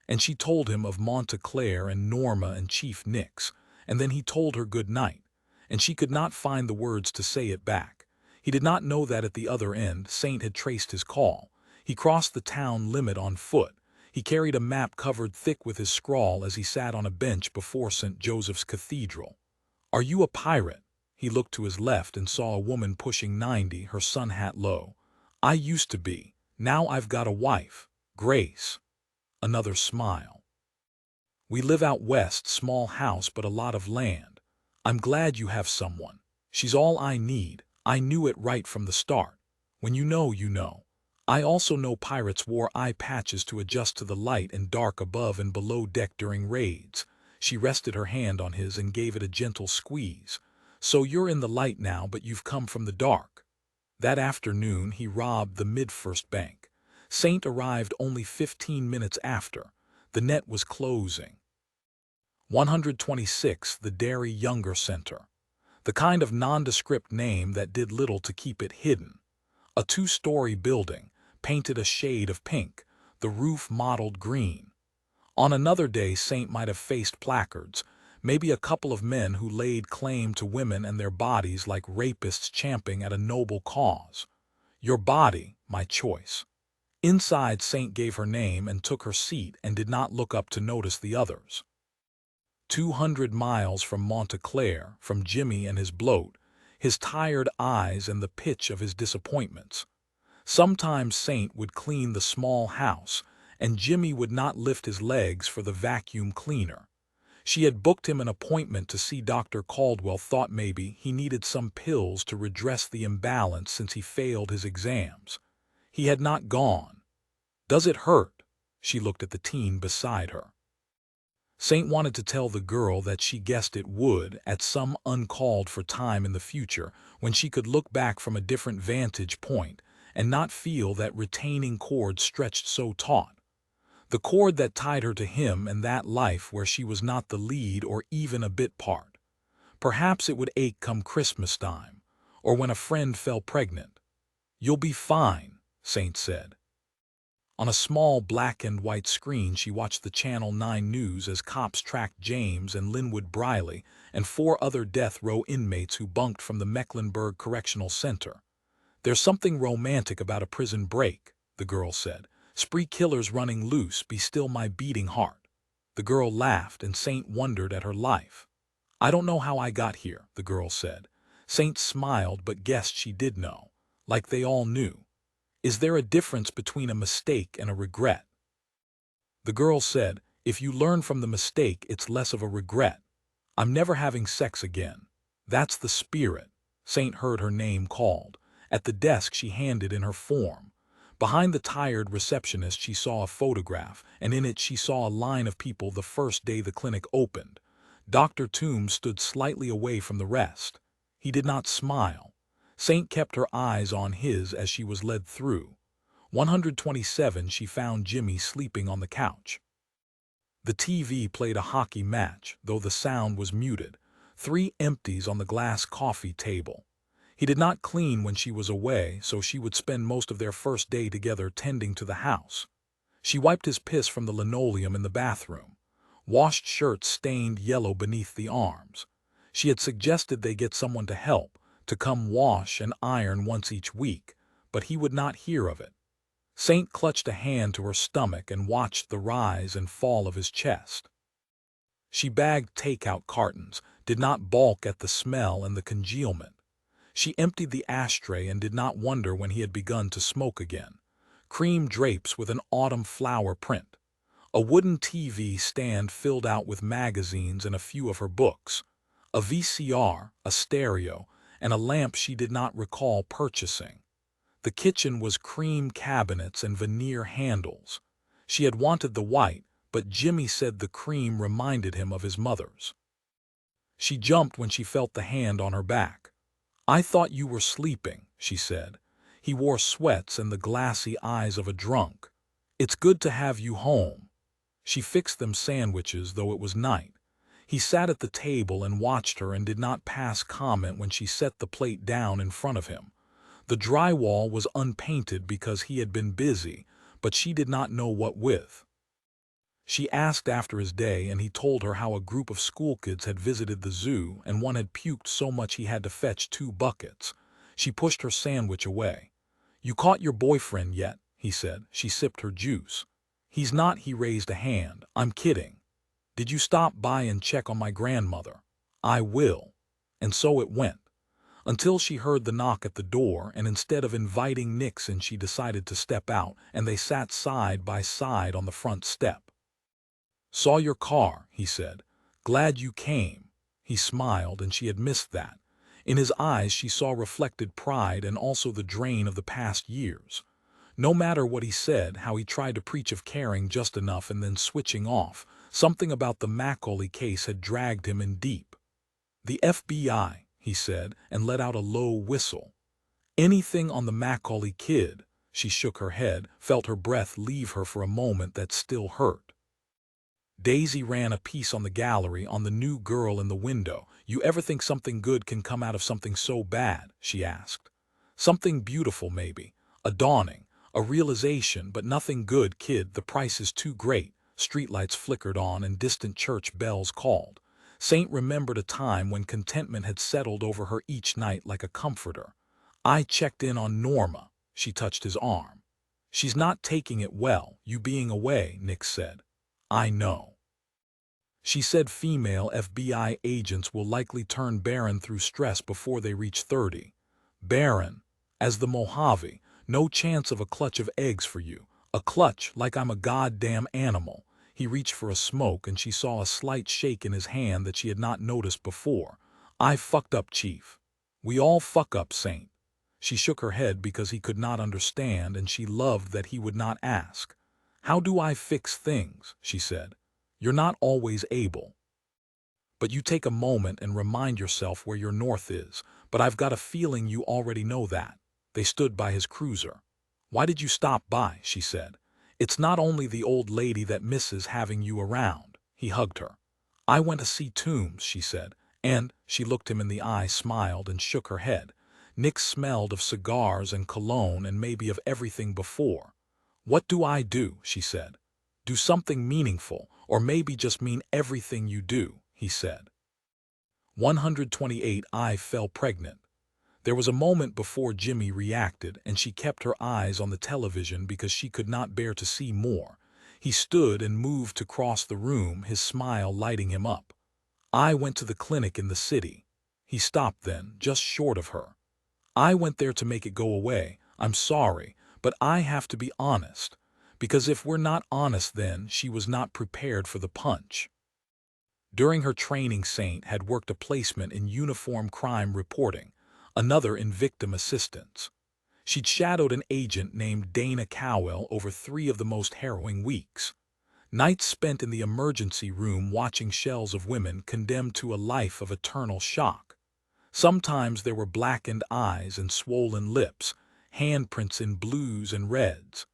A: And she told him of Monta Clare and Norma and Chief Nix, and then he told her good night, and she could not find the words to say it back. He did not know that at the other end, Saint had traced his call. He crossed the town limit on foot. He carried a map covered thick with his scrawl as he sat on a bench before St. Joseph's Cathedral. "Are you a pirate?" He looked to his left and saw a woman pushing 90, her sun hat low. "I used to be. Now I've got a wife, Grace." Another smile. "We live out west, small house but a lot of land. I'm glad you have someone. She's all I need. I knew it right from the start. When you know, you know. I also know pirates wore eye patches to adjust to the light and dark above and below deck during raids." She rested her hand on his and gave it a gentle squeeze. "So you're in the light now, but you've come from the dark." That afternoon he robbed the Mid-First Bank. Saint arrived only 15 minutes after. The net was closing. 126, the Dairy Younger Center. The kind of nondescript name that did little to keep it hidden. A 2-story building, painted a shade of pink, the roof mottled green. On another day, Saint might have faced placards, maybe a couple of men who laid claim to women and their bodies like rapists champing at a noble cause. "Your body, my choice." Inside, Saint gave her name and took her seat and did not look up to notice the others. 200 miles from Monta Clare, from Jimmy and his bloat, his tired eyes and the pitch of his disappointments. Sometimes Saint would clean the small house, and Jimmy would not lift his legs for the vacuum cleaner. She had booked him an appointment to see Dr. Caldwell, thought maybe he needed some pills to redress the imbalance since he failed his exams. He had not gone. "Does it hurt?" She looked at the teen beside her. Saint wanted to tell the girl that she guessed it would at some uncalled-for time in the future when she could look back from a different vantage point and not feel that retaining cord stretched so taut. The cord that tied her to him and that life where she was not the lead or even a bit part. Perhaps it would ache come Christmas time, or when a friend fell pregnant. "You'll be fine," Saint said. On a small black and white screen she watched the Channel 9 news as cops tracked James and Linwood Briley and 4 other death row inmates who bunked from the Mecklenburg Correctional Center. "There's something romantic about a prison break," the girl said. "Spree killers running loose, be still my beating heart." The girl laughed and Saint wondered at her life. "I don't know how I got here," the girl said. Saint smiled but guessed she did know, like they all knew. "Is there a difference between a mistake and a regret?" The girl said, "If you learn from the mistake, it's less of a regret. I'm never having sex again. That's the spirit." Saint heard her name called. At the desk she handed in her form. Behind the tired receptionist she saw a photograph, and in it she saw a line of people the first day the clinic opened. Dr. Toombs stood slightly away from the rest. He did not smile. Saint kept her eyes on his as she was led through. 127 she found Jimmy sleeping on the couch. The TV played a hockey match, though the sound was muted. 3 empties on the glass coffee table. He did not clean when she was away, so she would spend most of their first day together tending to the house. She wiped his piss from the linoleum in the bathroom. Washed shirts stained yellow beneath the arms. She had suggested they get someone to help, to come wash and iron once each week, but he would not hear of it. Saint clutched a hand to her stomach and watched the rise and fall of his chest. She bagged takeout cartons, did not balk at the smell and the congealment. She emptied the ashtray and did not wonder when he had begun to smoke again. Cream drapes with an autumn flower print. A wooden TV stand filled out with magazines and a few of her books. A VCR, a stereo, and a lamp she did not recall purchasing. The kitchen was cream cabinets and veneer handles. She had wanted the white, but Jimmy said the cream reminded him of his mother's. She jumped when she felt the hand on her back. "I thought you were sleeping," she said. He wore sweats and the glassy eyes of a drunk. "It's good to have you home." She fixed them sandwiches, though it was night. He sat at the table and watched her and did not pass comment when she set the plate down in front of him. The drywall was unpainted because he had been busy, but she did not know what with. She asked after his day, and he told her how a group of schoolkids had visited the zoo and one had puked so much he had to fetch 2 buckets. She pushed her sandwich away. "You caught your boyfriend yet?" he said. She sipped her juice. "He's not," he raised a hand. "I'm kidding. Did you stop by and check on my grandmother?" "I will." And so it went. Until she heard the knock at the door, and instead of inviting Nixon she decided to step out, and they sat side by side on the front step. "Saw your car," he said. "Glad you came." He smiled, and she had missed that. In his eyes she saw reflected pride and also the drain of the past years. No matter what he said, how he tried to preach of caring just enough and then switching off, something about the Macaulay case had dragged him in deep. "The FBI," he said, and let out a low whistle. "Anything on the Macaulay kid?" She shook her head, felt her breath leave her for a moment that still hurt. Daisy ran a piece on the gallery on the new girl in the window. "You ever think something good can come out of something so bad?" she asked. "Something beautiful maybe, a dawning, a realization, but nothing good, kid. The price is too great." Streetlights flickered on and distant church bells called. Saint remembered a time when contentment had settled over her each night like a comforter. "I checked in on Norma." She touched his arm. "She's not taking it well, you being away," Nick said. "I know." She said female FBI agents will likely turn barren through stress before they reach 30. "Barren? As the Mojave, no chance of a clutch of eggs for you. A clutch like I'm a goddamn animal." He reached for a smoke and she saw a slight shake in his hand that she had not noticed before. "I fucked up, Chief." "We all fuck up, Saint." She shook her head because he could not understand, and she loved that he would not ask. "How do I fix things?" she said. "You're not always able. But you take a moment and remind yourself where your north is. But I've got a feeling you already know that." They stood by his cruiser. "Why did you stop by?" she said. "It's not only the old lady that misses having you around." He hugged her. "I went to see Toombs," she said, and she looked him in the eye, smiled, and shook her head. Nick smelled of cigars and cologne and maybe of everything before. "What do I do?" she said. "Do something meaningful, or maybe just mean everything you do," he said. 128 I fell pregnant. There was a moment before Jimmy reacted, and she kept her eyes on the television because she could not bear to see more. He stood and moved to cross the room, his smile lighting him up. "I went to the clinic in the city." He stopped then, just short of her. "I went there to make it go away. I'm sorry, but I have to be honest. Because if we're not honest then, she was not prepared for the punch. During her training, Saint had worked a placement in uniform crime reporting, another in victim assistance. She'd shadowed an agent named Dana Cowell over 3 of the most harrowing weeks. Nights spent in the emergency room watching shells of women condemned to a life of eternal shock. Sometimes there were blackened eyes and swollen lips, handprints in blues and reds.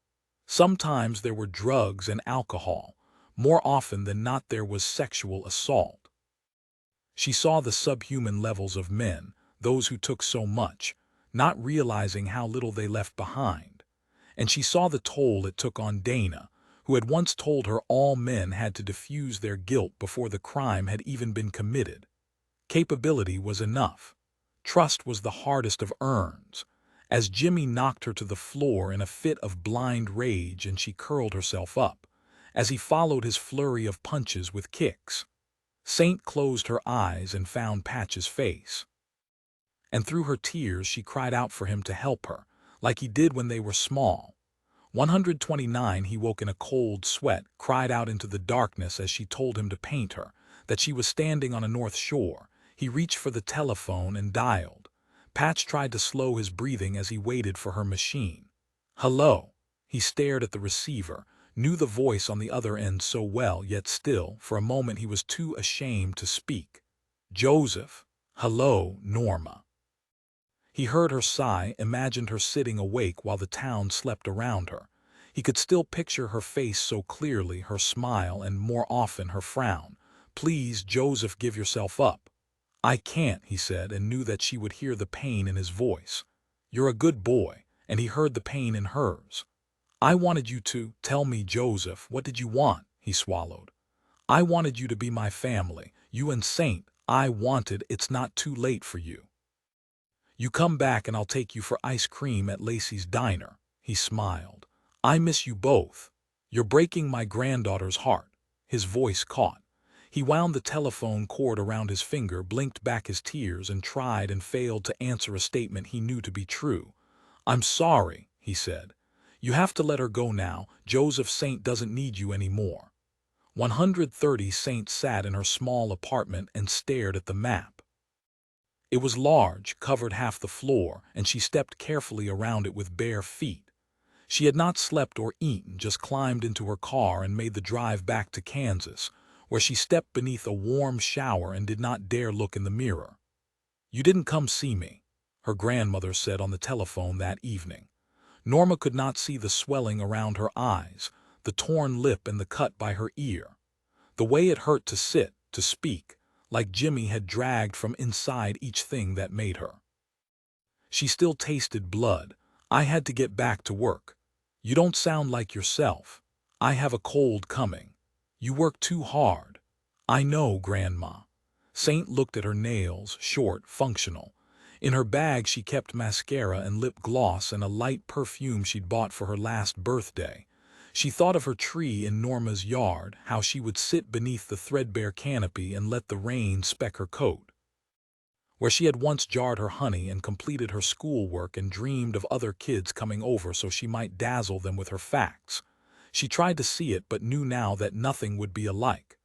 A: Sometimes there were drugs and alcohol. More often than not there was sexual assault. She saw the subhuman levels of men, those who took so much, not realizing how little they left behind. And she saw the toll it took on Dana, who had once told her all men had to diffuse their guilt before the crime had even been committed. Capability was enough. Trust was the hardest of earns. As Jimmy knocked her to the floor in a fit of blind rage and she curled herself up, as he followed his flurry of punches with kicks, Saint closed her eyes and found Patch's face. And through her tears she cried out for him to help her, like he did when they were small. 129 He woke in a cold sweat, cried out into the darkness as she told him to paint her, that she was standing on a north shore. He reached for the telephone and dialed. Patch tried to slow his breathing as he waited for her machine. Hello. He stared at the receiver, knew the voice on the other end so well, yet still, for a moment he was too ashamed to speak. Joseph. Hello, Norma. He heard her sigh, imagined her sitting awake while the town slept around her. He could still picture her face so clearly, her smile and more often her frown. Please, Joseph, give yourself up. I can't, he said, and knew that she would hear the pain in his voice. You're a good boy, and he heard the pain in hers. I wanted you to tell me, Joseph, what did you want? He swallowed. I wanted you to be my family, you and Saint. I wanted it's not too late for you. You come back and I'll take you for ice cream at Lacey's diner. He smiled. I miss you both. You're breaking my granddaughter's heart. His voice caught. He wound the telephone cord around his finger, blinked back his tears, and tried and failed to answer a statement he knew to be true. I'm sorry, he said. You have to let her go now. Joseph, Saint doesn't need you anymore. 130 Saint sat in her small apartment and stared at the map. It was large, covered half the floor, and she stepped carefully around it with bare feet. She had not slept or eaten, just climbed into her car and made the drive back to Kansas, where she stepped beneath a warm shower and did not dare look in the mirror. You didn't come see me, her grandmother said on the telephone that evening. Norma could not see the swelling around her eyes, the torn lip and the cut by her ear. The way it hurt to sit, to speak, like Jimmy had dragged from inside each thing that made her. She still tasted blood. I had to get back to work. You don't sound like yourself. I have a cold coming. You work too hard. I know, Grandma. Saint looked at her nails, short, functional. In her bag she kept mascara and lip gloss and a light perfume she'd bought for her last birthday. She thought of her tree in Norma's yard, how she would sit beneath the threadbare canopy and let the rain speck her coat. Where she had once jarred her honey and completed her schoolwork and dreamed of other kids coming over so she might dazzle them with her facts. She tried to see it but knew now that nothing would be alike.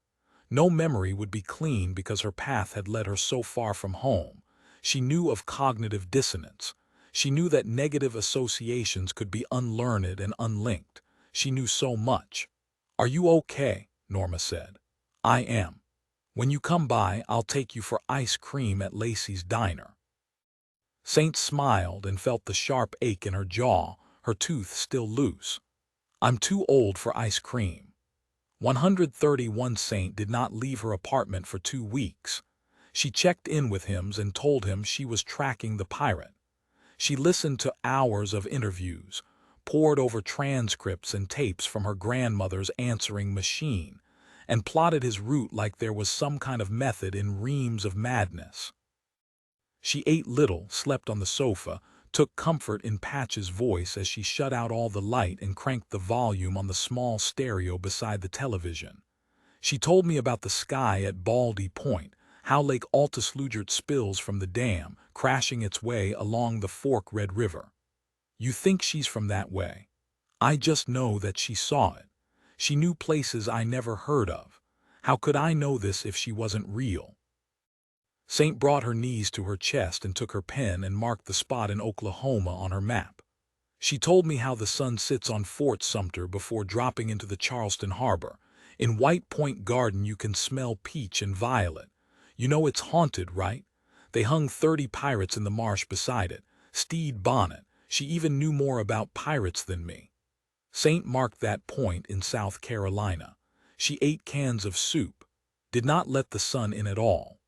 A: No memory would be clean because her path had led her so far from home. She knew of cognitive dissonance. She knew that negative associations could be unlearned and unlinked. She knew so much. Are you okay? Norma said. I am. When you come by, I'll take you for ice cream at Lacey's diner. Saint smiled and felt the sharp ache in her jaw, her tooth still loose. I'm too old for ice cream. 131 Saint did not leave her apartment for 2 weeks. She checked in with him and told him she was tracking the pirate. She listened to hours of interviews, pored over transcripts and tapes from her grandmother's answering machine, and plotted his route like there was some kind of method in reams of madness. She ate little, slept on the sofa, took comfort in Patch's voice as she shut out all the light and cranked the volume on the small stereo beside the television. She told me about the sky at Baldy Point, how Lake Altus spills from the dam, crashing its way along the Fork Red River. You think she's from that way? I just know that she saw it. She knew places I never heard of. How could I know this if she wasn't real? Saint brought her knees to her chest and took her pen and marked the spot in Oklahoma on her map. She told me how the sun sits on Fort Sumter before dropping into the Charleston harbor. In White Point Garden you can smell peach and violet. You know it's haunted, right? They hung 30 pirates in the marsh beside it. Stede Bonnet. She even knew more about pirates than me. Saint marked that point in South Carolina. She ate cans of soup. Did not let the sun in at all.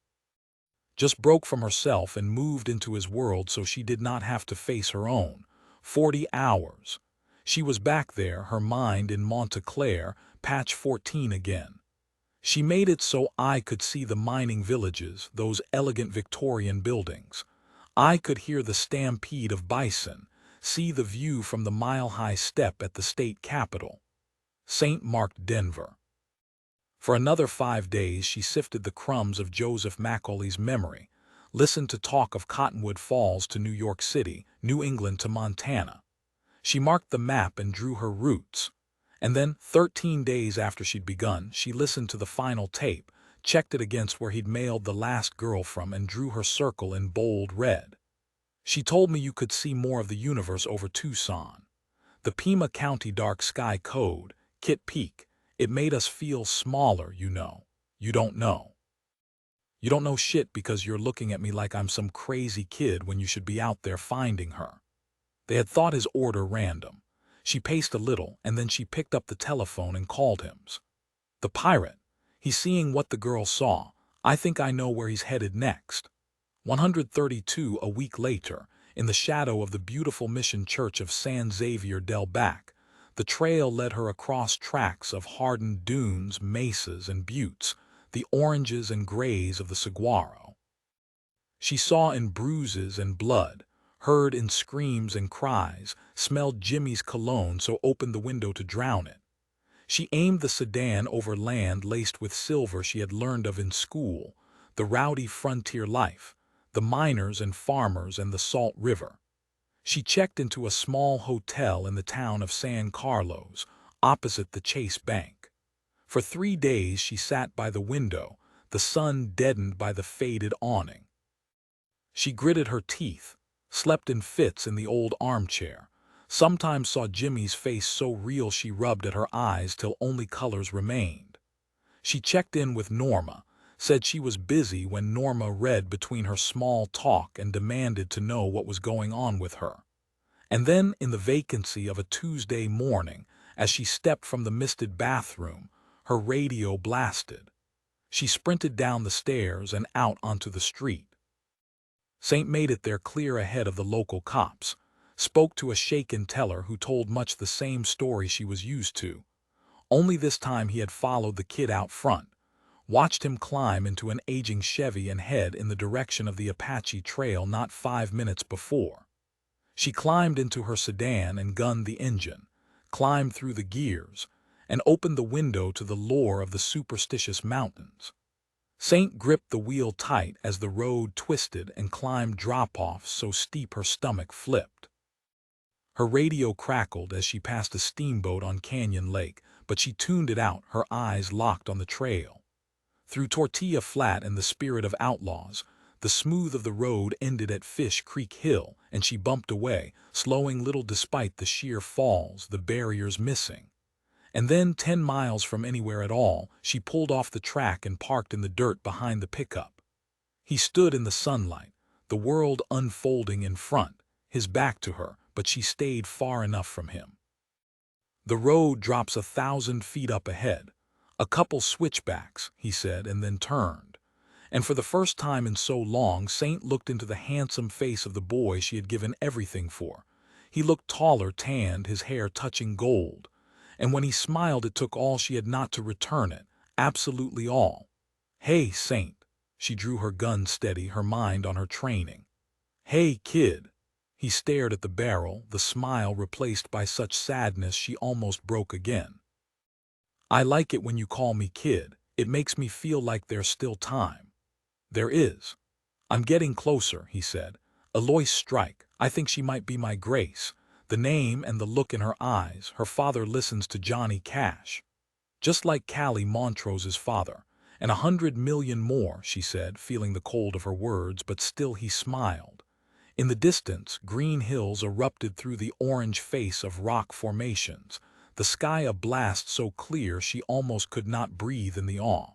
A: Just broke from herself and moved into his world so she did not have to face her own. 40 hours. She was back there, her mind in Monta Clare, patch 14 again. She made it so I could see the mining villages, those elegant Victorian buildings. I could hear the stampede of bison, see the view from the mile-high step at the state capitol. Saint marked Denver. For another 5 days she sifted the crumbs of Joseph Macaulay's memory, listened to talk of Cottonwood Falls to New York City, New England to Montana. She marked the map and drew her routes. And then, 13 days after she'd begun, she listened to the final tape, checked it against where he'd mailed the last girl from, and drew her circle in bold red. She told me you could see more of the universe over Tucson. The Pima County Dark Sky Code, Kit Peak. It made us feel smaller, you know. You don't know. You don't know shit because you're looking at me like I'm some crazy kid when you should be out there finding her. They had thought his order random. She paced a little, and then she picked up the telephone and called him. The pirate. He's seeing what the girl saw. I think I know where he's headed next. 132 a week later, in the shadow of the beautiful mission church of San Xavier del Bac, the trail led her across tracts of hardened dunes, mesas, and buttes, the oranges and grays of the saguaro. She saw in bruises and blood, heard in screams and cries, smelled Jimmy's cologne, so opened the window to drown it. She aimed the sedan over land laced with silver she had learned of in school, the rowdy frontier life, the miners and farmers and the salt river. She checked into a small hotel in the town of San Carlos, opposite the Chase Bank. For 3 days she sat by the window, the sun deadened by the faded awning. She gritted her teeth, slept in fits in the old armchair, sometimes saw Jimmy's face so real she rubbed at her eyes till only colors remained. She checked in with Norma, said she was busy when Norma read between her small talk and demanded to know what was going on with her. And then, in the vacancy of a Tuesday morning, as she stepped from the misted bathroom, her radio blasted. She sprinted down the stairs and out onto the street. Saint made it there clear ahead of the local cops, spoke to a shaken teller who told much the same story she was used to. Only this time he had followed the kid out front, watched him climb into an aging Chevy and head in the direction of the Apache Trail not 5 minutes before. She climbed into her sedan and gunned the engine, climbed through the gears, and opened the window to the lure of the superstitious mountains. Saint gripped the wheel tight as the road twisted and climbed drop-offs so steep her stomach flipped. Her radio crackled as she passed a steamboat on Canyon Lake, but she tuned it out, her eyes locked on the trail. Through Tortilla Flat and the Spirit of Outlaws, the smooth of the road ended at Fish Creek Hill, and she bumped away, slowing little despite the sheer falls, the barriers missing. And then, 10 miles from anywhere at all, she pulled off the track and parked in the dirt behind the pickup. He stood in the sunlight, the world unfolding in front, his back to her, but she stayed far enough from him. The road drops 1,000 feet up ahead. A couple switchbacks, he said, and then turned. And for the first time in so long, Saint looked into the handsome face of the boy she had given everything for. He looked taller, tanned, his hair touching gold. And when he smiled, it took all she had not to return it, absolutely all. "Hey, Saint." She drew her gun steady, her mind on her training. "Hey, kid." He stared at the barrel, the smile replaced by such sadness she almost broke again. "I like it when you call me kid. It makes me feel like there's still time." "There is. I'm getting closer," he said. "Eloise Strike. I think she might be my Grace. The The name and the look in her eyes, her father listens to Johnny Cash. Just like Callie Montrose's father. And 100 million more, she said, feeling the cold of her words, but still he smiled. In the distance, green hills erupted through the orange face of rock formations, the sky a blast so clear she almost could not breathe in the awe.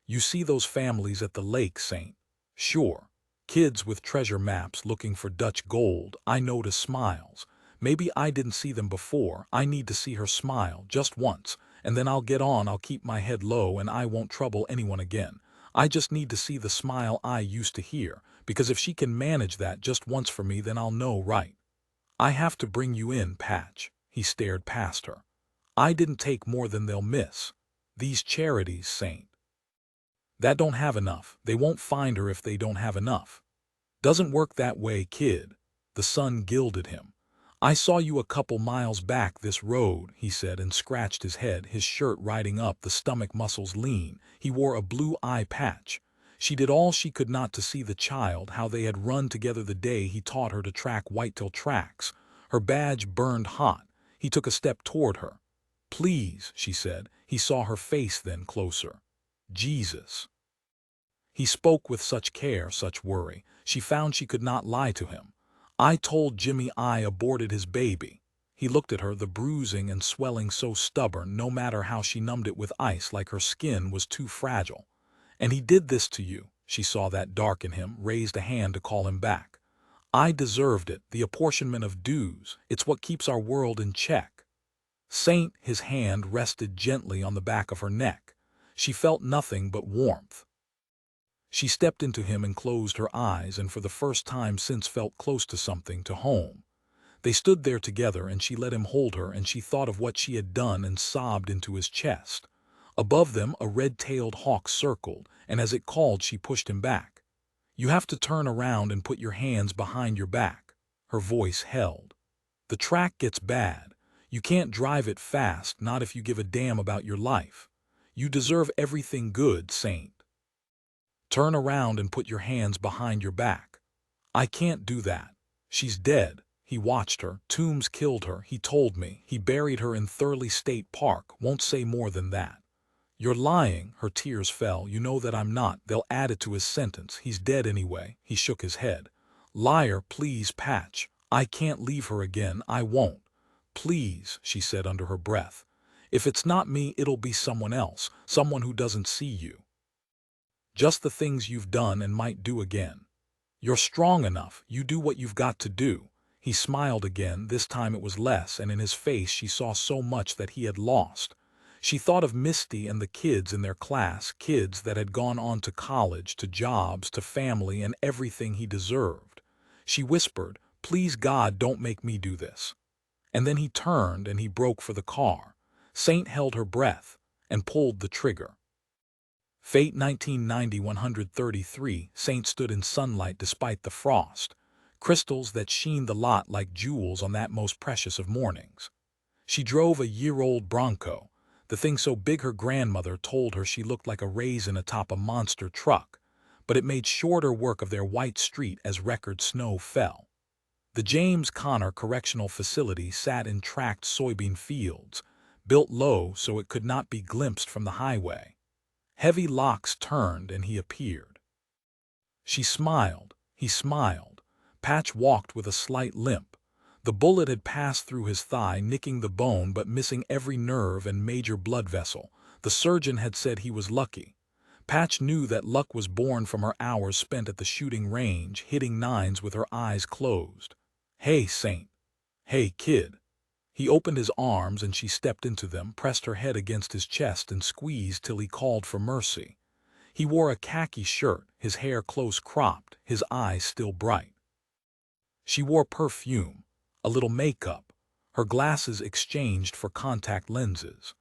A: You see those families at the lake, Saint? Sure. Kids with treasure maps looking for Dutch gold. I notice smiles. Maybe I didn't see them before. I need to see her smile, just once, and then I'll get on. I'll keep my head low and I won't trouble anyone again. I just need to see the smile I used to hear, because if she can manage that just once for me, then I'll know right. I have to bring you in, Patch. He stared past her. I didn't take more than they'll miss. These charities, Saint. That don't have enough. They won't find her if they don't have enough. Doesn't work that way, kid. The sun gilded him. I saw you a couple miles back this road, he said, and scratched his head, his shirt riding up, the stomach muscles lean. He wore a blue eye patch. She did all she could not to see the child, how they had run together the day he taught her to track whitetail tracks. Her badge burned hot. He took a step toward her. Please, she said. He saw her face then closer. Jesus. He spoke with such care, such worry. She found she could not lie to him. I told Jimmy I aborted his baby. He looked at her, the bruising and swelling so stubborn, no matter how she numbed it with ice, like her skin was too fragile. And he did this to you. She saw that dark in him, raised a hand to call him back. I deserved it, the apportionment of dues. It's what keeps our world in check. Saint, his hand rested gently on the back of her neck. She felt nothing but warmth. She stepped into him and closed her eyes, and for the first time since felt close to something, to home. They stood there together, and she let him hold her, and she thought of what she had done and sobbed into his chest. Above them a red-tailed hawk circled, and as it called she pushed him back. You have to turn around and put your hands behind your back. Her voice held. The track gets bad. You can't drive it fast, not if you give a damn about your life. You deserve everything good, Saint. Turn around and put your hands behind your back. I can't do that. She's dead. He watched her. Toombs killed her, he told me. He buried her in Thurley State Park. Won't say more than that. You're lying. Her tears fell. You know that I'm not. They'll add it to his sentence. He's dead anyway. He shook his head. Liar, please, Patch. I can't leave her again. I won't. Please, she said under her breath. If it's not me, it'll be someone else. Someone who doesn't see you. Just the things you've done and might do again. You're strong enough. You do what you've got to do. He smiled again. This time it was less, and in his face she saw so much that he had lost. She thought of Misty and the kids in their class, kids that had gone on to college, to jobs, to family, and everything he deserved. She whispered, please God, don't make me do this. And then he turned and he broke for the car. Saint held her breath and pulled the trigger. Fate 1990-133, Saint stood in sunlight despite the frost, crystals that sheen the lot like jewels on that most precious of mornings. She drove a year-old Bronco, the thing so big her grandmother told her she looked like a raisin atop a monster truck, but it made shorter work of their white street as record snow fell. The James Conner Correctional Facility sat in tracked soybean fields, built low so it could not be glimpsed from the highway. Heavy locks turned and he appeared. She smiled. He smiled. Patch walked with a slight limp. The bullet had passed through his thigh, nicking the bone but missing every nerve and major blood vessel. The surgeon had said he was lucky. Patch knew that luck was born from her hours spent at the shooting range, hitting nines with her eyes closed. Hey, Saint. Hey, kid. He opened his arms and she stepped into them, pressed her head against his chest and squeezed till he called for mercy. He wore a khaki shirt, his hair close cropped, his eyes still bright. She wore perfume, a little makeup, her glasses exchanged for contact lenses.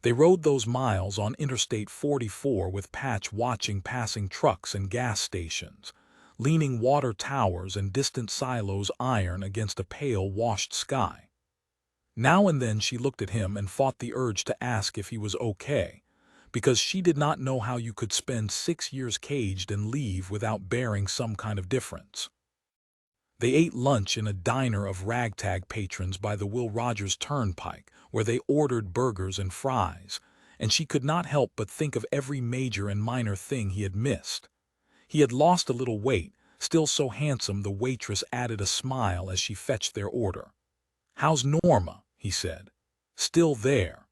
A: They rode those miles on Interstate 44 with Patch watching passing trucks and gas stations, leaning water towers and distant silos iron against a pale washed sky. Now and then she looked at him and fought the urge to ask if he was okay, because she did not know how you could spend 6 years caged and leave without bearing some kind of difference. They ate lunch in a diner of ragtag patrons by the Will Rogers Turnpike, where they ordered burgers and fries, and she could not help but think of every major and minor thing he had missed. He had lost a little weight, still so handsome the waitress added a smile as she fetched their order. "How's Norma?" he said. "Still there."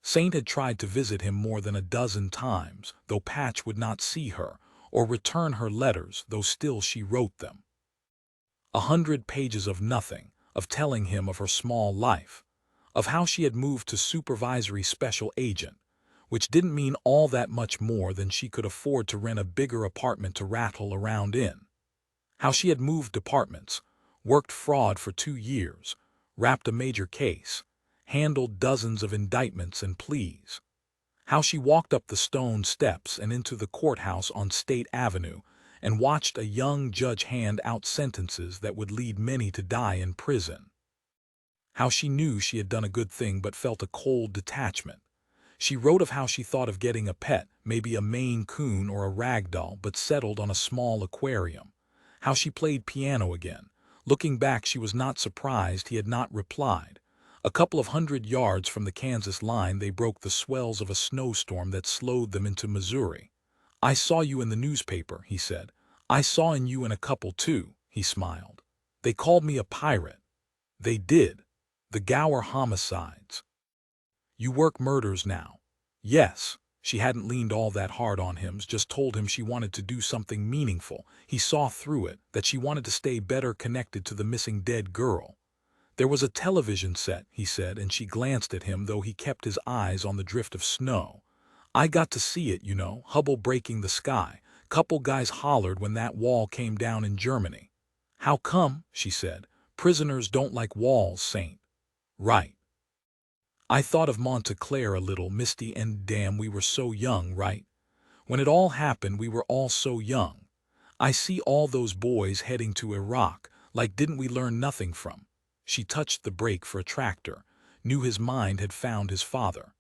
A: Saint had tried to visit him more than a dozen times, though Patch would not see her, or return her letters, though still she wrote them. 100 pages of nothing, of telling him of her small life, of how she had moved to supervisory special agent, which didn't mean all that much more than she could afford to rent a bigger apartment to rattle around in. How she had moved departments, worked fraud for 2 years, wrapped a major case, handled dozens of indictments and pleas. How she walked up the stone steps and into the courthouse on State Avenue and watched a young judge hand out sentences that would lead many to die in prison. How she knew she had done a good thing but felt a cold detachment. She wrote of how she thought of getting a pet, maybe a Maine Coon or a rag doll, but settled on a small aquarium. How she played piano again. Looking back, she was not surprised he had not replied. A couple of 100 yards from the Kansas line, they broke the swells of a snowstorm that slowed them into Missouri. "I saw you in the newspaper," he said. "I saw in you in a couple too," he smiled. "They called me a pirate." "They did. The Gower homicides." "You work murders now." "Yes." She hadn't leaned all that hard on him, just told him she wanted to do something meaningful. He saw through it, that she wanted to stay better connected to the missing dead girl. "There was a television set," he said, and she glanced at him, though he kept his eyes on the drift of snow. "I got to see it, you know, Hubble breaking the sky. Couple guys hollered when that wall came down in Germany." "How come?" she said. "Prisoners don't like walls, Saint." "Right." "I thought of Monta Clare a little, Misty, and damn, we were so young, right? When it all happened, we were all so young. I see all those boys heading to Iraq, like didn't we learn nothing from?" She touched the brake for a tractor, knew his mind had found his father.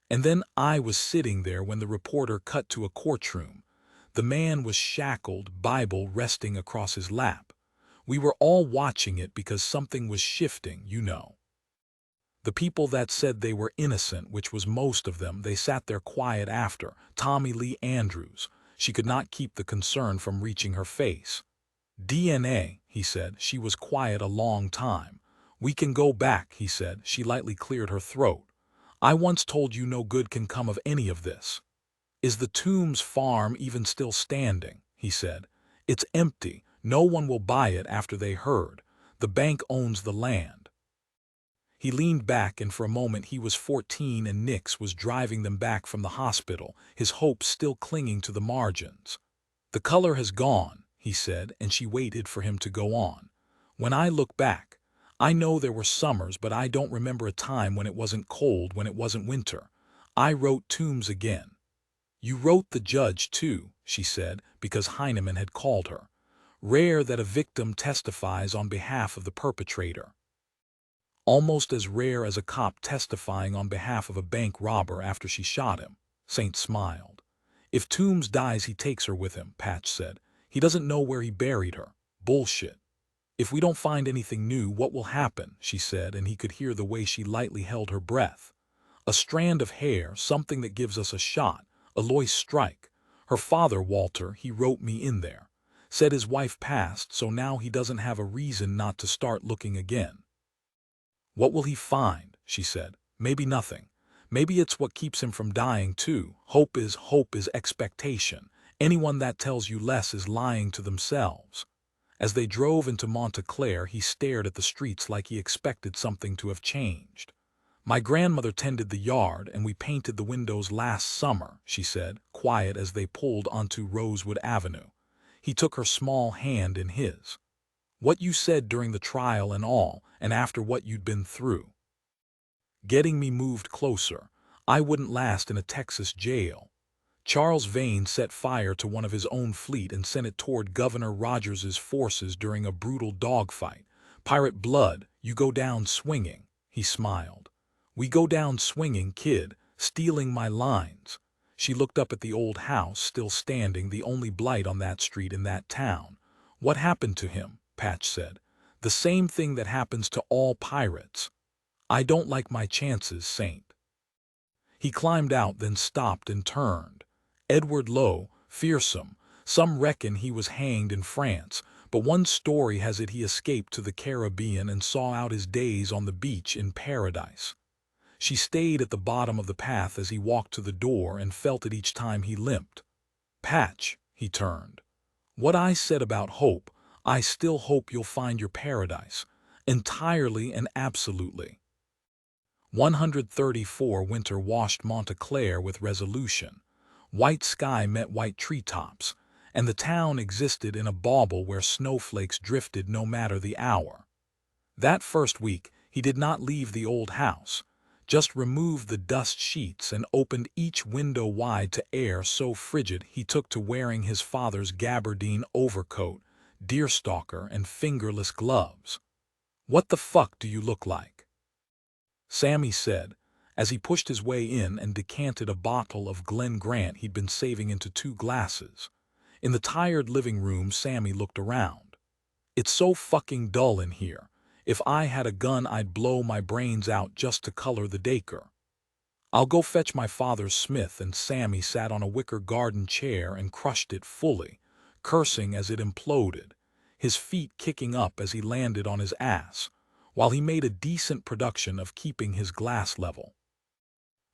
A: "And then I was sitting there when the reporter cut to a courtroom. The man was shackled, Bible resting across his lap. We were all watching it because something was shifting, you know. The people that said they were innocent, which was most of them, they sat there quiet after. Tommy Lee Andrews." She could not keep the concern from reaching her face. "DNA," he said. She was quiet a long time. "We can go back," he said. She lightly cleared her throat. "I once told you no good can come of any of this." "Is the Toombs farm even still standing?" he said. "It's empty. No one will buy it after they heard. The bank owns the land." He leaned back, and for a moment he was 14 and Nix was driving them back from the hospital, his hopes still clinging to the margins. "The color has gone," he said, and she waited for him to go on. "When I look back, I know there were summers, but I don't remember a time when it wasn't cold, when it wasn't winter. I wrote Toombs again." "You wrote the judge, too," she said, because Heinemann had called her. "Rare that a victim testifies on behalf of the perpetrator." "Almost as rare as a cop testifying on behalf of a bank robber after she shot him." Saint smiled. "If Toombs dies, he takes her with him," Patch said. "He doesn't know where he buried her." "Bullshit." "If we don't find anything new, what will happen?" she said, and he could hear the way she lightly held her breath. "A strand of hair, something that gives us a shot, a Lois strike. Her father, Walter, he wrote me in there. Said his wife passed, so now he doesn't have a reason not to start looking again." "What will he find?" she said. "Maybe nothing. Maybe it's what keeps him from dying too. Hope is expectation. Anyone that tells you less is lying to themselves." As they drove into Monta Clare, he stared at the streets like he expected something to have changed. "My grandmother tended the yard, and we painted the windows last summer," she said, quiet as they pulled onto Rosewood Avenue. He took her small hand in his. "What you said during the trial and all, and after what you'd been through. Getting me moved closer. I wouldn't last in a Texas jail." Charles Vane set fire to one of his own fleet and sent it toward Governor Rogers's forces during a brutal dogfight. "Pirate blood, you go down swinging," he smiled. "We go down swinging, kid, stealing my lines." She looked up at the old house, still standing, the only blight on that street in that town. "What happened to him?" Patch said. "The same thing that happens to all pirates. I don't like my chances, Saint." He climbed out, then stopped and turned. Edward Lowe, fearsome. Some reckon he was hanged in France, but one story has it he escaped to the Caribbean and saw out his days on the beach in paradise. She stayed at the bottom of the path as he walked to the door and felt it each time he limped. "Patch," he turned. "What I said about hope, I still hope you'll find your paradise. Entirely and absolutely." 134 Winter washed Monta Clare with resolution. White sky met white treetops, and the town existed in a bauble where snowflakes drifted no matter the hour. That first week, he did not leave the old house, just removed the dust sheets and opened each window wide to air so frigid he took to wearing his father's gabardine overcoat, deerstalker, and fingerless gloves. "What the fuck do you look like?" Sammy said, as he pushed his way in and decanted a bottle of Glen Grant he'd been saving into 2 glasses. In the tired living room, Sammy looked around. "It's so fucking dull in here. If I had a gun, I'd blow my brains out just to color the decor." "I'll go fetch my father's Smith," and Sammy sat on a wicker garden chair and crushed it fully, cursing as it imploded, his feet kicking up as he landed on his ass, while he made a decent production of keeping his glass level.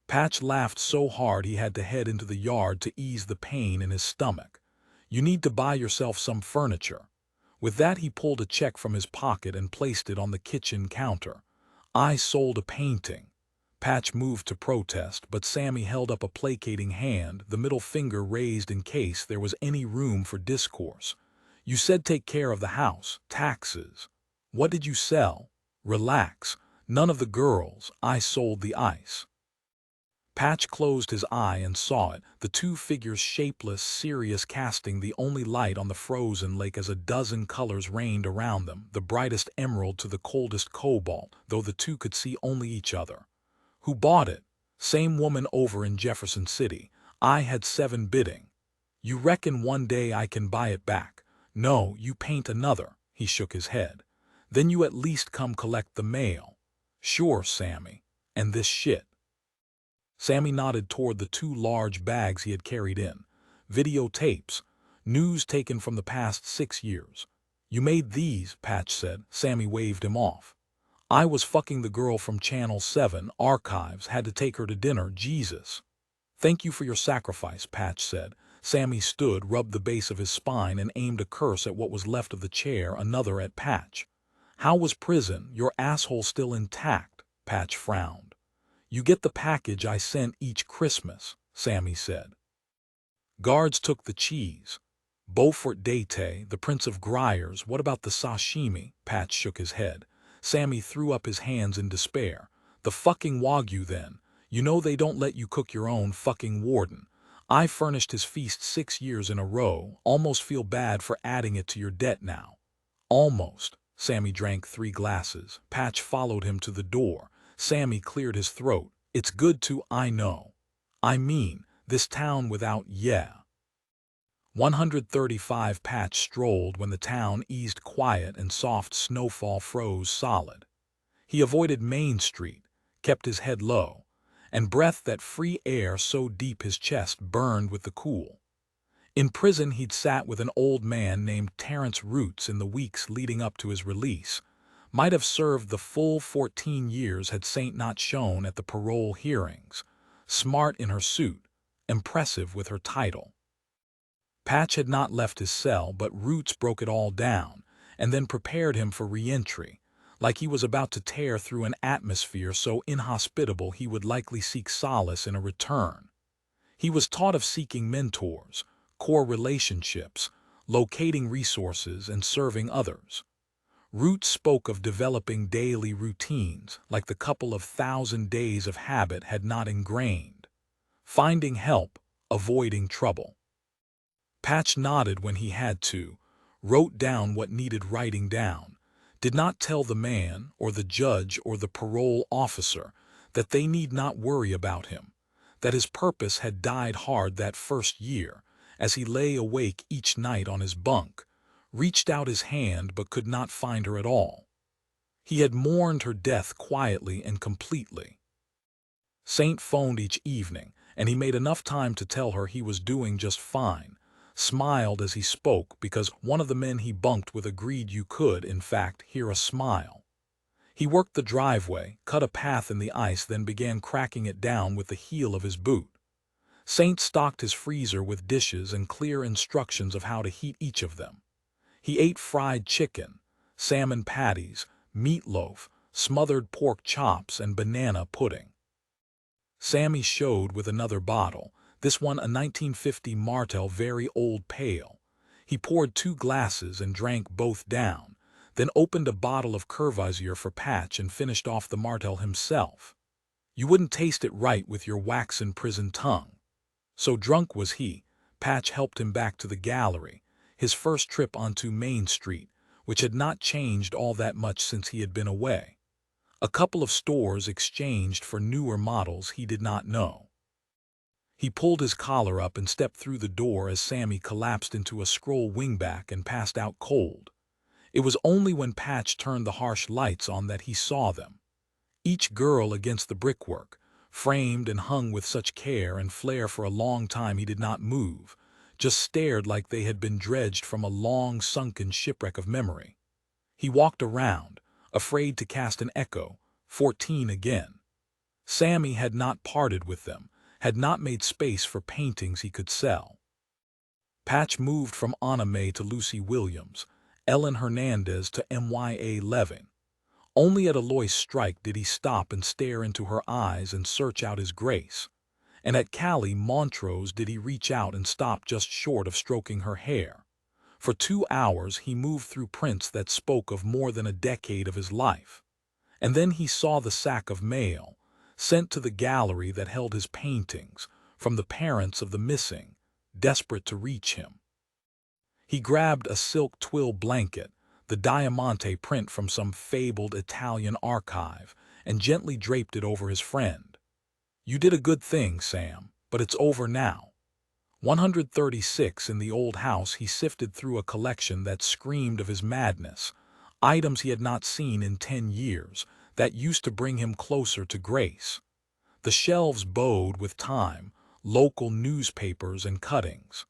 A: Patch laughed so hard he had to head into the yard to ease the pain in his stomach. "You need to buy yourself some furniture." With that, he pulled a check from his pocket and placed it on the kitchen counter. "I sold a painting." Patch moved to protest, but Sammy held up a placating hand, the middle finger raised in case there was any room for discourse. "You said take care of the house, taxes. What did you sell?" "Relax. None of the girls. I sold the ice." Patch closed his eye and saw it, the 2 figures shapeless, serious, casting the only light on the frozen lake as a dozen colors rained around them, the brightest emerald to the coldest cobalt, though the 2 could see only each other. "Who bought it?" "Same woman over in Jefferson City. I had 7 bidding." "You reckon one day I can buy it back?" "No, you paint another." He shook his head. "Then you at least come collect the mail." "Sure, Sammy. And this shit." Sammy nodded toward the 2 large bags he had carried in. "Videotapes. News taken from the past 6 years." "You made these," Patch said. Sammy waved him off. "I was fucking the girl from Channel 7, archives, had to take her to dinner, Jesus." "Thank you for your sacrifice," Patch said. Sammy stood, rubbed the base of his spine, and aimed a curse at what was left of the chair, another at Patch. "How was prison? Your asshole still intact?" Patch frowned. "You get the package I sent each Christmas," Sammy said. "Guards took the cheese." "Beaufort Date, the Prince of Gruyers. What about the sashimi?" Patch shook his head. Sammy threw up his hands in despair. "The fucking Wagyu then. You know they don't let you cook your own, fucking warden. I furnished his feast 6 years in a row. Almost feel bad for adding it to your debt now." "Almost." Sammy drank 3 glasses. Patch followed him to the door. Sammy cleared his throat. "It's good to, I know. I mean, this town without, yeah." 135 Patch strolled when the town eased quiet and soft snowfall froze solid. He avoided Main Street, kept his head low, and breathed that free air so deep his chest burned with the cool. In prison he'd sat with an old man named Terrence Roots in the weeks leading up to his release. Might have served the full 14 years had Saint not shown at the parole hearings. Smart in her suit, impressive with her title. Patch had not left his cell, but Roots broke it all down, and then prepared him for re-entry, like he was about to tear through an atmosphere so inhospitable he would likely seek solace in a return. He was taught of seeking mentors, core relationships, locating resources, and serving others. Roots spoke of developing daily routines, like the couple of 1,000 days of habit had not ingrained. Finding help, avoiding trouble. Patch nodded when he had to, wrote down what needed writing down, did not tell the man, or the judge, or the parole officer that they need not worry about him, that his purpose had died hard that first year, as he lay awake each night on his bunk, reached out his hand but could not find her at all. He had mourned her death quietly and completely. Saint phoned each evening, and he made enough time to tell her he was doing just fine, smiled as he spoke because one of the men he bunked with agreed you could, in fact, hear a smile. He worked the driveway, cut a path in the ice, then began cracking it down with the heel of his boot. Saint stocked his freezer with dishes and clear instructions of how to heat each of them. He ate fried chicken, salmon patties, meatloaf, smothered pork chops, and banana pudding. Sammy showed with another bottle, this one a 1950 Martell very old pale. He poured 2 glasses and drank both down, then opened a bottle of Courvoisier for Patch and finished off the Martell himself. You wouldn't taste it right with your waxen prison tongue. So drunk was he, Patch helped him back to the gallery, his first trip onto Main Street, which had not changed all that much since he had been away. A couple of stores exchanged for newer models he did not know. He pulled his collar up and stepped through the door as Sammy collapsed into a scroll wingback and passed out cold. It was only when Patch turned the harsh lights on that he saw them. Each girl against the brickwork, framed and hung with such care and flair for a long time he did not move, just stared like they had been dredged from a long sunken shipwreck of memory. He walked around, afraid to cast an echo, 14 again. Sammy had not parted with them, had not made space for paintings he could sell. Patch moved from Anna May to Lucy Williams, Ellen Hernandez to Mya Levin. Only at Alois Strike did he stop and stare into her eyes and search out his grace. And at Callie Montrose did he reach out and stop just short of stroking her hair. For 2 hours he moved through prints that spoke of more than a decade of his life. And then he saw the sack of mail, sent to the gallery that held his paintings, from the parents of the missing, desperate to reach him. He grabbed a silk twill blanket, the Diamante print from some fabled Italian archive, and gently draped it over his friend. You did a good thing, Sam, but it's over now. 136 in the old house. He sifted through a collection that screamed of his madness, items he had not seen in 10 years, that used to bring him closer to grace. The shelves bowed with time, local newspapers and cuttings.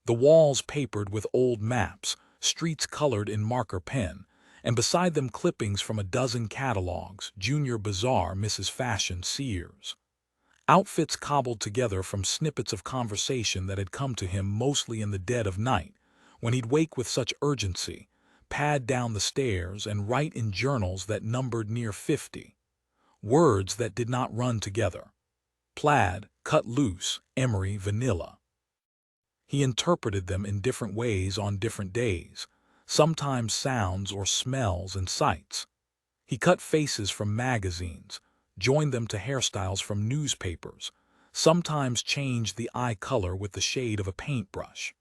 A: The walls papered with old maps, streets colored in marker pen, and beside them clippings from a dozen catalogs, Junior Bazaar, Mrs. Fashion, Sears. Outfits cobbled together from snippets of conversation that had come to him mostly in the dead of night, when he'd wake with such urgency, pad down the stairs and write in journals that numbered near 50. Words that did not run together. Plaid, cut loose, emery, vanilla. He interpreted them in different ways on different days, sometimes sounds or smells and sights. He cut faces from magazines, joined them to hairstyles from newspapers, sometimes changed the eye color with the shade of a paintbrush.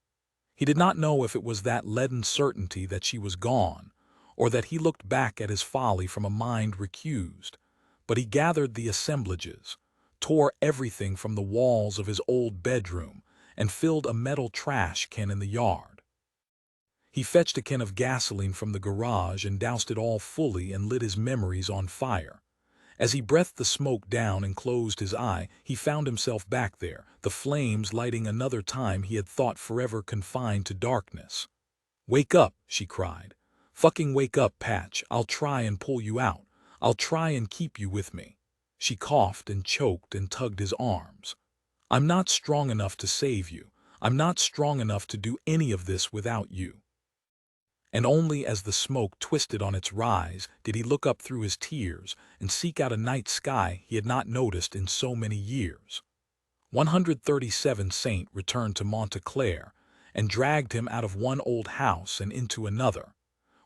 A: He did not know if it was that leaden certainty that she was gone, or that he looked back at his folly from a mind recused, but he gathered the assemblages, tore everything from the walls of his old bedroom, and filled a metal trash can in the yard. He fetched a can of gasoline from the garage and doused it all fully and lit his memories on fire. As he breathed the smoke down and closed his eye, he found himself back there, the flames lighting another time he had thought forever confined to darkness. "Wake up," she cried. "Fucking wake up, Patch. I'll try and pull you out. I'll try and keep you with me." She coughed and choked and tugged his arms. "I'm not strong enough to save you. I'm not strong enough to do any of this without you." And only as the smoke twisted on its rise did he look up through his tears and seek out a night sky he had not noticed in so many years. 137 Saint returned to Monta Clare and dragged him out of one old house and into another,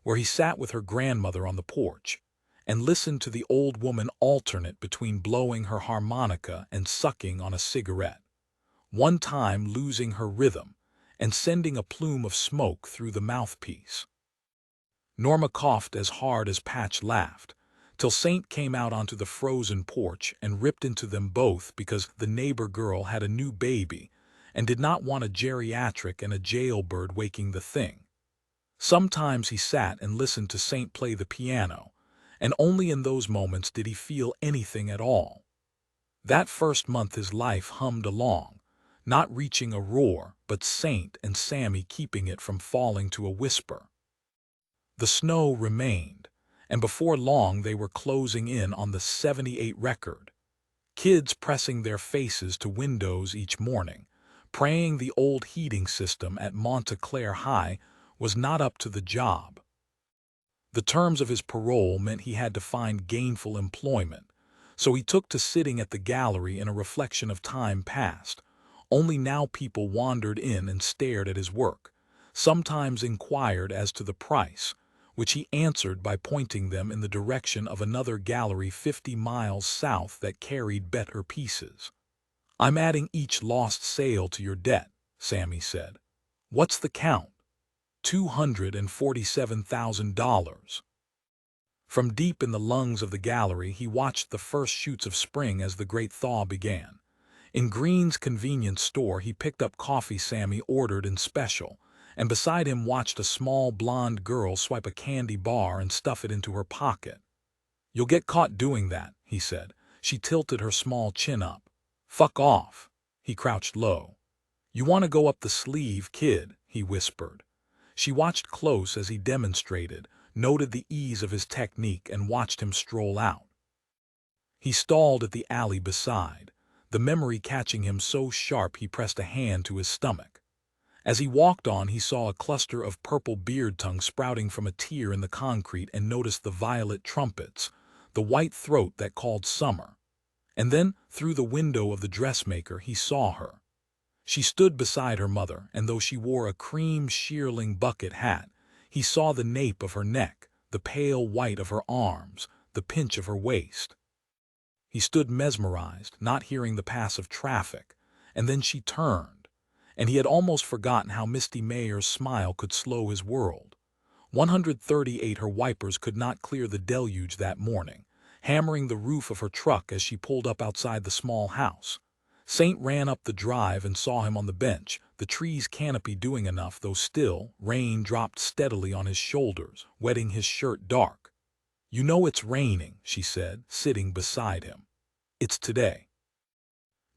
A: where he sat with her grandmother on the porch and listened to the old woman alternate between blowing her harmonica and sucking on a cigarette, one time losing her rhythm and sending a plume of smoke through the mouthpiece. Norma coughed as hard as Patch laughed, till Saint came out onto the frozen porch and ripped into them both because the neighbor girl had a new baby and did not want a geriatric and a jailbird waking the thing. Sometimes he sat and listened to Saint play the piano, and only in those moments did he feel anything at all. That first month his life hummed along, not reaching a roar, but Saint and Sammy keeping it from falling to a whisper. The snow remained, and before long they were closing in on the 78 record. Kids pressing their faces to windows each morning, praying the old heating system at Monta Clare High was not up to the job. The terms of his parole meant he had to find gainful employment, so he took to sitting at the gallery in a reflection of time past. Only now people wandered in and stared at his work, sometimes inquired as to the price, which he answered by pointing them in the direction of another gallery 50 miles south that carried better pieces. "I'm adding each lost sale to your debt," Sammy said. "What's the count?" $247,000. From deep in the lungs of the gallery he watched the first shoots of spring as the great thaw began. In Green's convenience store he picked up coffee Sammy ordered in special, and beside him watched a small blonde girl swipe a candy bar and stuff it into her pocket. "You'll get caught doing that," he said. She tilted her small chin up. "Fuck off." He crouched low. "You want to go up the sleeve, kid," he whispered. She watched close as he demonstrated, noted the ease of his technique, and watched him stroll out. He stalled at the alley beside, the memory catching him so sharp he pressed a hand to his stomach. As he walked on he saw a cluster of purple beard tongue sprouting from a tear in the concrete and noticed the violet trumpets, the white throat that called summer. And then, through the window of the dressmaker, he saw her. She stood beside her mother, and though she wore a cream shearling bucket hat, he saw the nape of her neck, the pale white of her arms, the pinch of her waist. He stood mesmerized, not hearing the pass of traffic, and then she turned, and he had almost forgotten how Misty Mayer's smile could slow his world. 138 her wipers could not clear the deluge that morning, hammering the roof of her truck as she pulled up outside the small house. Saint ran up the drive and saw him on the bench, the tree's canopy doing enough, though still, rain dropped steadily on his shoulders, wetting his shirt dark. "You know it's raining," she said, sitting beside him. "It's today."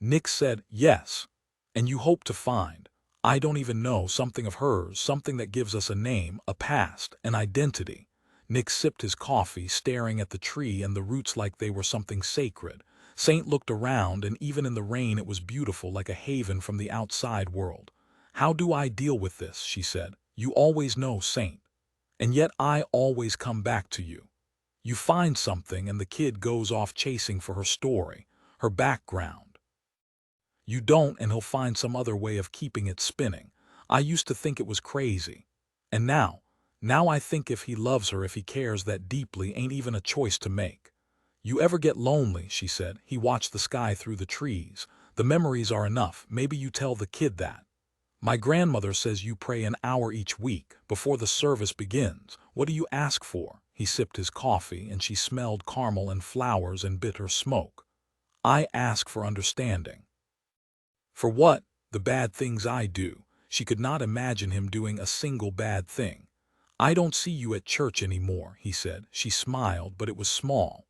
A: Nick said, "Yes. And you hope to find, I don't even know, something of hers, something that gives us a name, a past, an identity." Nick sipped his coffee, staring at the tree and the roots like they were something sacred. Saint looked around, and even in the rain it was beautiful, like a haven from the outside world. "How do I deal with this?" she said. "You always know, Saint. And yet I always come back to you. You find something and the kid goes off chasing for her story, her background. You don't, and he'll find some other way of keeping it spinning. I used to think it was crazy. And now I think if he loves her, if he cares that deeply, ain't even a choice to make." "You ever get lonely?" she said. He watched the sky through the trees. "The memories are enough. Maybe you tell the kid that. My grandmother says you pray an hour each week, before the service begins. What do you ask for?" He sipped his coffee, and she smelled caramel and flowers and bit her smoke. "I ask for understanding." "For what?" "The bad things I do." She could not imagine him doing a single bad thing. "I don't see you at church anymore," he said. She smiled, but it was small.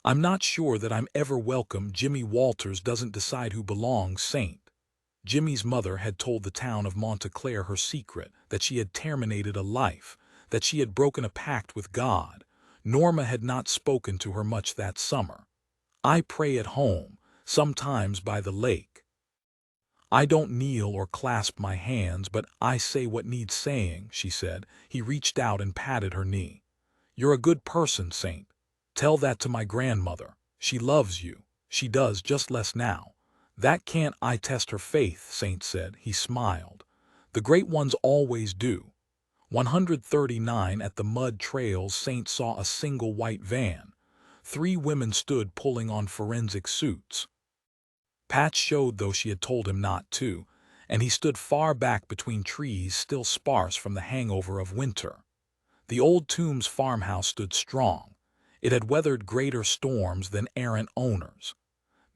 A: "I'm not sure that I'm ever welcome. Jimmy Walters doesn't decide who belongs, Saint." Jimmy's mother had told the town of Monta Clare her secret, that she had terminated a life, that she had broken a pact with God. Norma had not spoken to her much that summer. "I pray at home, sometimes by the lake. I don't kneel or clasp my hands, but I say what needs saying," she said. He reached out and patted her knee. "You're a good person, Saint. Tell that to my grandmother. She loves you. She does, just less now." "That can't I test her faith," Saint said. He smiled. "The great ones always do." 139 at the mud trails, Saint saw a single white van. 3 women stood pulling on forensic suits. Pat showed, though she had told him not to, and he stood far back between trees still sparse from the hangover of winter. The old Tombs farmhouse stood strong. It had weathered greater storms than errant owners.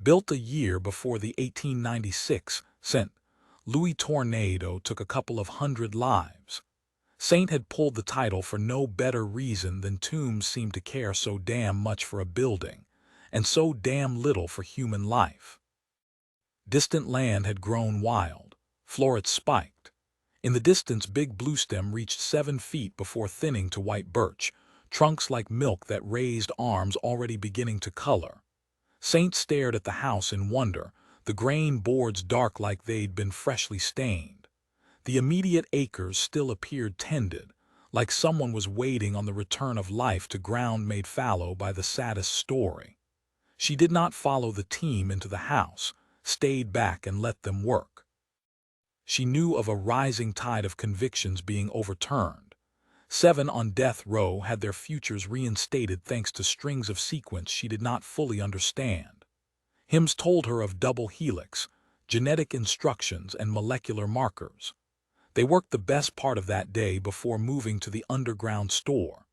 A: Built a year before the 1896 St. Louis tornado took a couple of hundred lives. Saint had pulled the title for no better reason than tombs seemed to care so damn much for a building, and so damn little for human life. Distant land had grown wild, florets spiked. In the distance, big bluestem reached 7 feet before thinning to white birch, trunks like milk that raised arms already beginning to color. Saint stared at the house in wonder, the grain boards dark like they'd been freshly stained. The immediate acres still appeared tended, like someone was waiting on the return of life to ground made fallow by the saddest story. She did not follow the team into the house, stayed back and let them work. She knew of a rising tide of convictions being overturned. 7 on death row had their futures reinstated thanks to strings of sequence she did not fully understand. Hymns told her of double helix, genetic instructions, and molecular markers. They worked the best part of that day before moving to the underground store.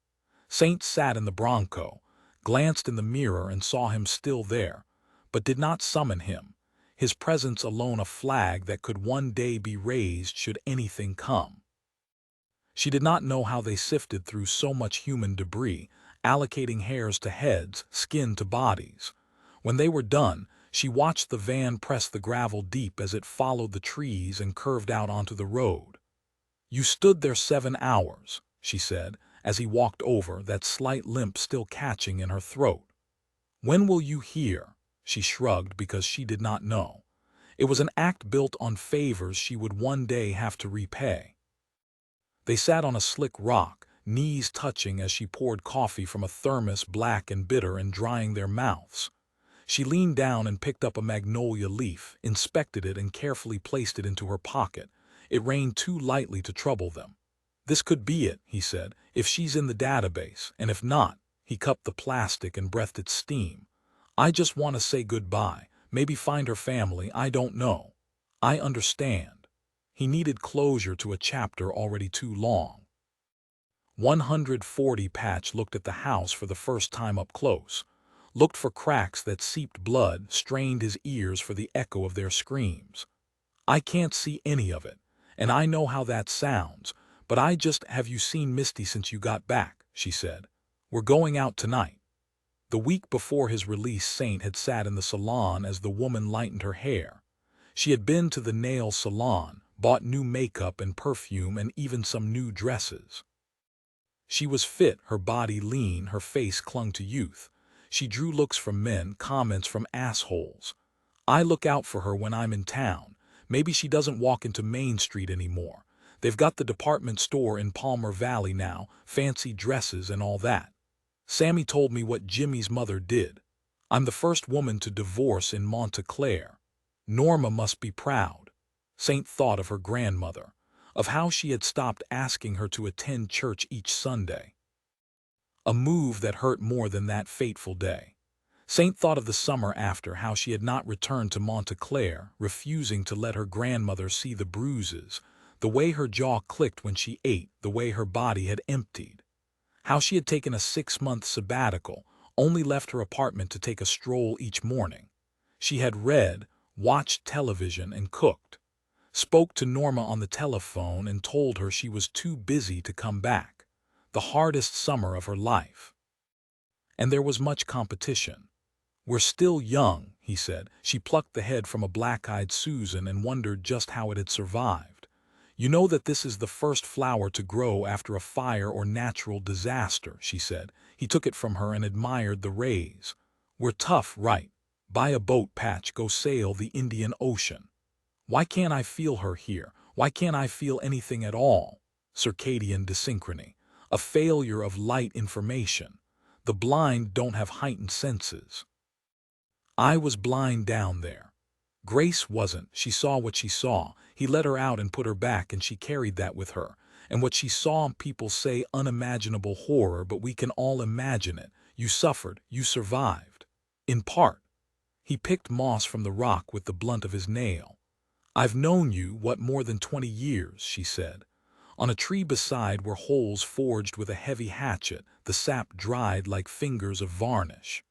A: Saint sat in the Bronco, glanced in the mirror and saw him still there, but did not summon him, his presence alone a flag that could one day be raised should anything come. She did not know how they sifted through so much human debris, allocating hairs to heads, skin to bodies. When they were done, she watched the van press the gravel deep as it followed the trees and curved out onto the road. "You stood there 7 hours, she said, as he walked over, that slight limp still catching in her throat. "When will you hear?" She shrugged because she did not know. It was an act built on favors she would one day have to repay. They sat on a slick rock, knees touching as she poured coffee from a thermos, black and bitter, and drying their mouths. She leaned down and picked up a magnolia leaf, inspected it, and carefully placed it into her pocket. It rained too lightly to trouble them. "This could be it," he said, "if she's in the database, and if not," he cupped the plastic and breathed its steam. "I just want to say goodbye, maybe find her family, I don't know. I understand." He needed closure to a chapter already too long. 140 Patch looked at the house for the first time up close, looked for cracks that seeped blood, strained his ears for the echo of their screams. "I can't see any of it, and I know how that sounds, but have you seen Misty since you got back?" she said. "We're going out tonight." The week before his release, Saint had sat in the salon as the woman lightened her hair. She had been to the nail salon, bought new makeup and perfume and even some new dresses. She was fit, her body lean, her face clung to youth. She drew looks from men, comments from assholes. "I look out for her when I'm in town. Maybe she doesn't walk into Main Street anymore. They've got the department store in Palmer Valley now, fancy dresses and all that. Sammy told me what Jimmy's mother did. I'm the first woman to divorce in Monta Clare. Norma must be proud." Saint thought of her grandmother, of how she had stopped asking her to attend church each Sunday. A move that hurt more than that fateful day. Saint thought of the summer after, how she had not returned to Monta Clare, refusing to let her grandmother see the bruises, the way her jaw clicked when she ate, the way her body had emptied. How she had taken a 6-month sabbatical, only left her apartment to take a stroll each morning. She had read, watched television, and cooked. Spoke to Norma on the telephone and told her she was too busy to come back. The hardest summer of her life. And there was much competition. "We're still young," he said. She plucked the head from a black-eyed Susan and wondered just how it had survived. "You know that this is the first flower to grow after a fire or natural disaster," she said. He took it from her and admired the rays. "We're tough, right? Buy a boat, Patch, go sail the Indian Ocean." Why can't I feel her here? Why can't I feel anything at all? Circadian desynchrony. A failure of light information. The blind don't have heightened senses. I was blind down there. Grace wasn't. She saw what she saw. He let her out and put her back, and she carried that with her. And what she saw, people say unimaginable horror, but we can all imagine it. You suffered. You survived. In part. He picked moss from the rock with the blunt of his nail. "I've known you, what, more than 20 years, she said. On a tree beside were holes forged with a heavy hatchet, the sap dried like fingers of varnish.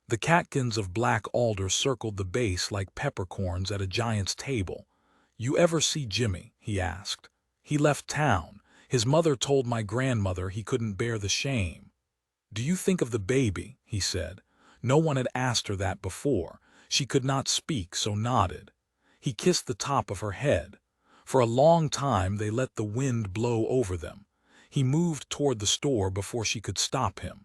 A: The catkins of black alder circled the base like peppercorns at a giant's table. "You ever see Jimmy?" he asked. "He left town. His mother told my grandmother he couldn't bear the shame. Do you think of the baby? He said. No one had asked her that before. She could not speak, so nodded. He kissed the top of her head. For a long time they let the wind blow over them. He moved toward the store before she could stop him.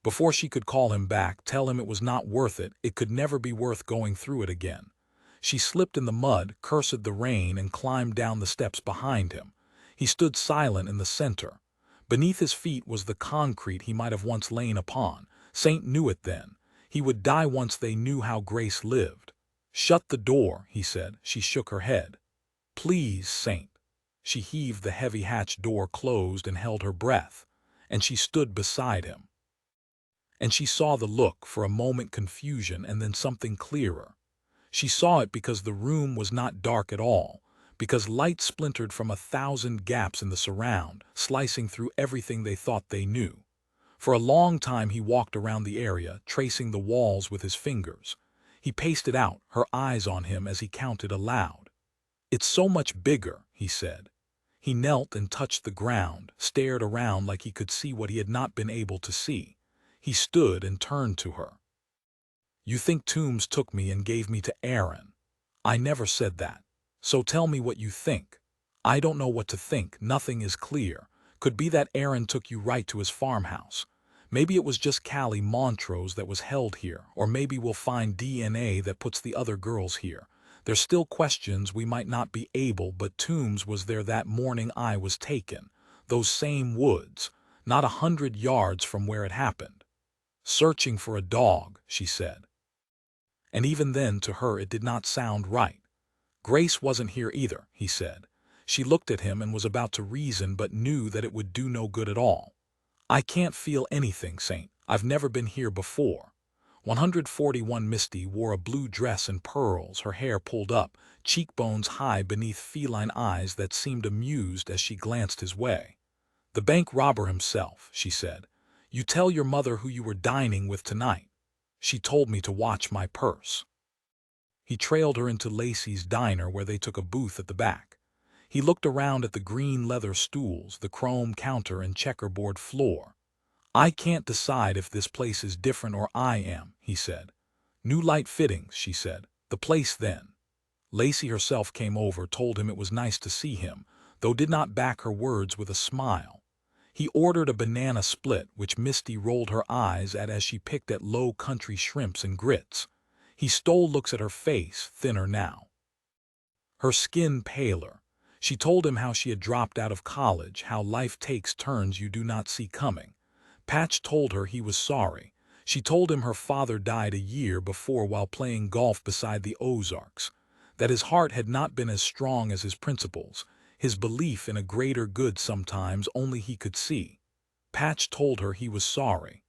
A: Before she could call him back, tell him it was not worth it, it could never be worth going through it again. She slipped in the mud, cursed the rain, and climbed down the steps behind him. He stood silent in the center. Beneath his feet was the concrete he might have once lain upon. Saint knew it then. He would die once they knew how Grace lived. Shut the door, he said. She shook her head. Please, Saint. She heaved the heavy hatch door closed and held her breath. And she stood beside him. And she saw the look, for a moment confusion and then something clearer. She saw it because the room was not dark at all, because light splintered from 1,000 gaps in the surround, slicing through everything they thought they knew. For a long time he walked around the area, tracing the walls with his fingers. He paced it out, her eyes on him as he counted aloud. It's so much bigger, he said. He knelt and touched the ground, stared around like he could see what he had not been able to see. He stood and turned to her. You think Toombs took me and gave me to Aaron. I never said that. So tell me what you think. I don't know what to think, nothing is clear. Could be that Aaron took you right to his farmhouse. Maybe it was just Callie Montrose that was held here, or maybe we'll find DNA that puts the other girls here. There's still questions we might not be able, but Toombs was there that morning I was taken. Those same woods, not 100 yards from where it happened. Searching for a dog, she said. And even then, to her, it did not sound right. Grace wasn't here either, he said. She looked at him and was about to reason, but knew that it would do no good at all. I can't feel anything, Saint. I've never been here before. 141 Misty wore a blue dress and pearls, her hair pulled up, cheekbones high beneath feline eyes that seemed amused as she glanced his way. The bank robber himself, she said. You tell your mother who you were dining with tonight. She told me to watch my purse. He trailed her into Lacey's diner where they took a booth at the back. He looked around at the green leather stools, the chrome counter and checkerboard floor. I can't decide if this place is different or I am, he said. New light fittings, she said. The place then. Lacey herself came over, told him it was nice to see him, though did not back her words with a smile. He ordered a banana split, which Misty rolled her eyes at as she picked at low country shrimps and grits. He stole looks at her face, thinner now. Her skin paler. She told him how she had dropped out of college, how life takes turns you do not see coming. Patch told her he was sorry. She told him her father died a year before while playing golf beside the Ozarks, that his heart had not been as strong as his principles, his belief in a greater good sometimes only he could see. Patch told her he was sorry.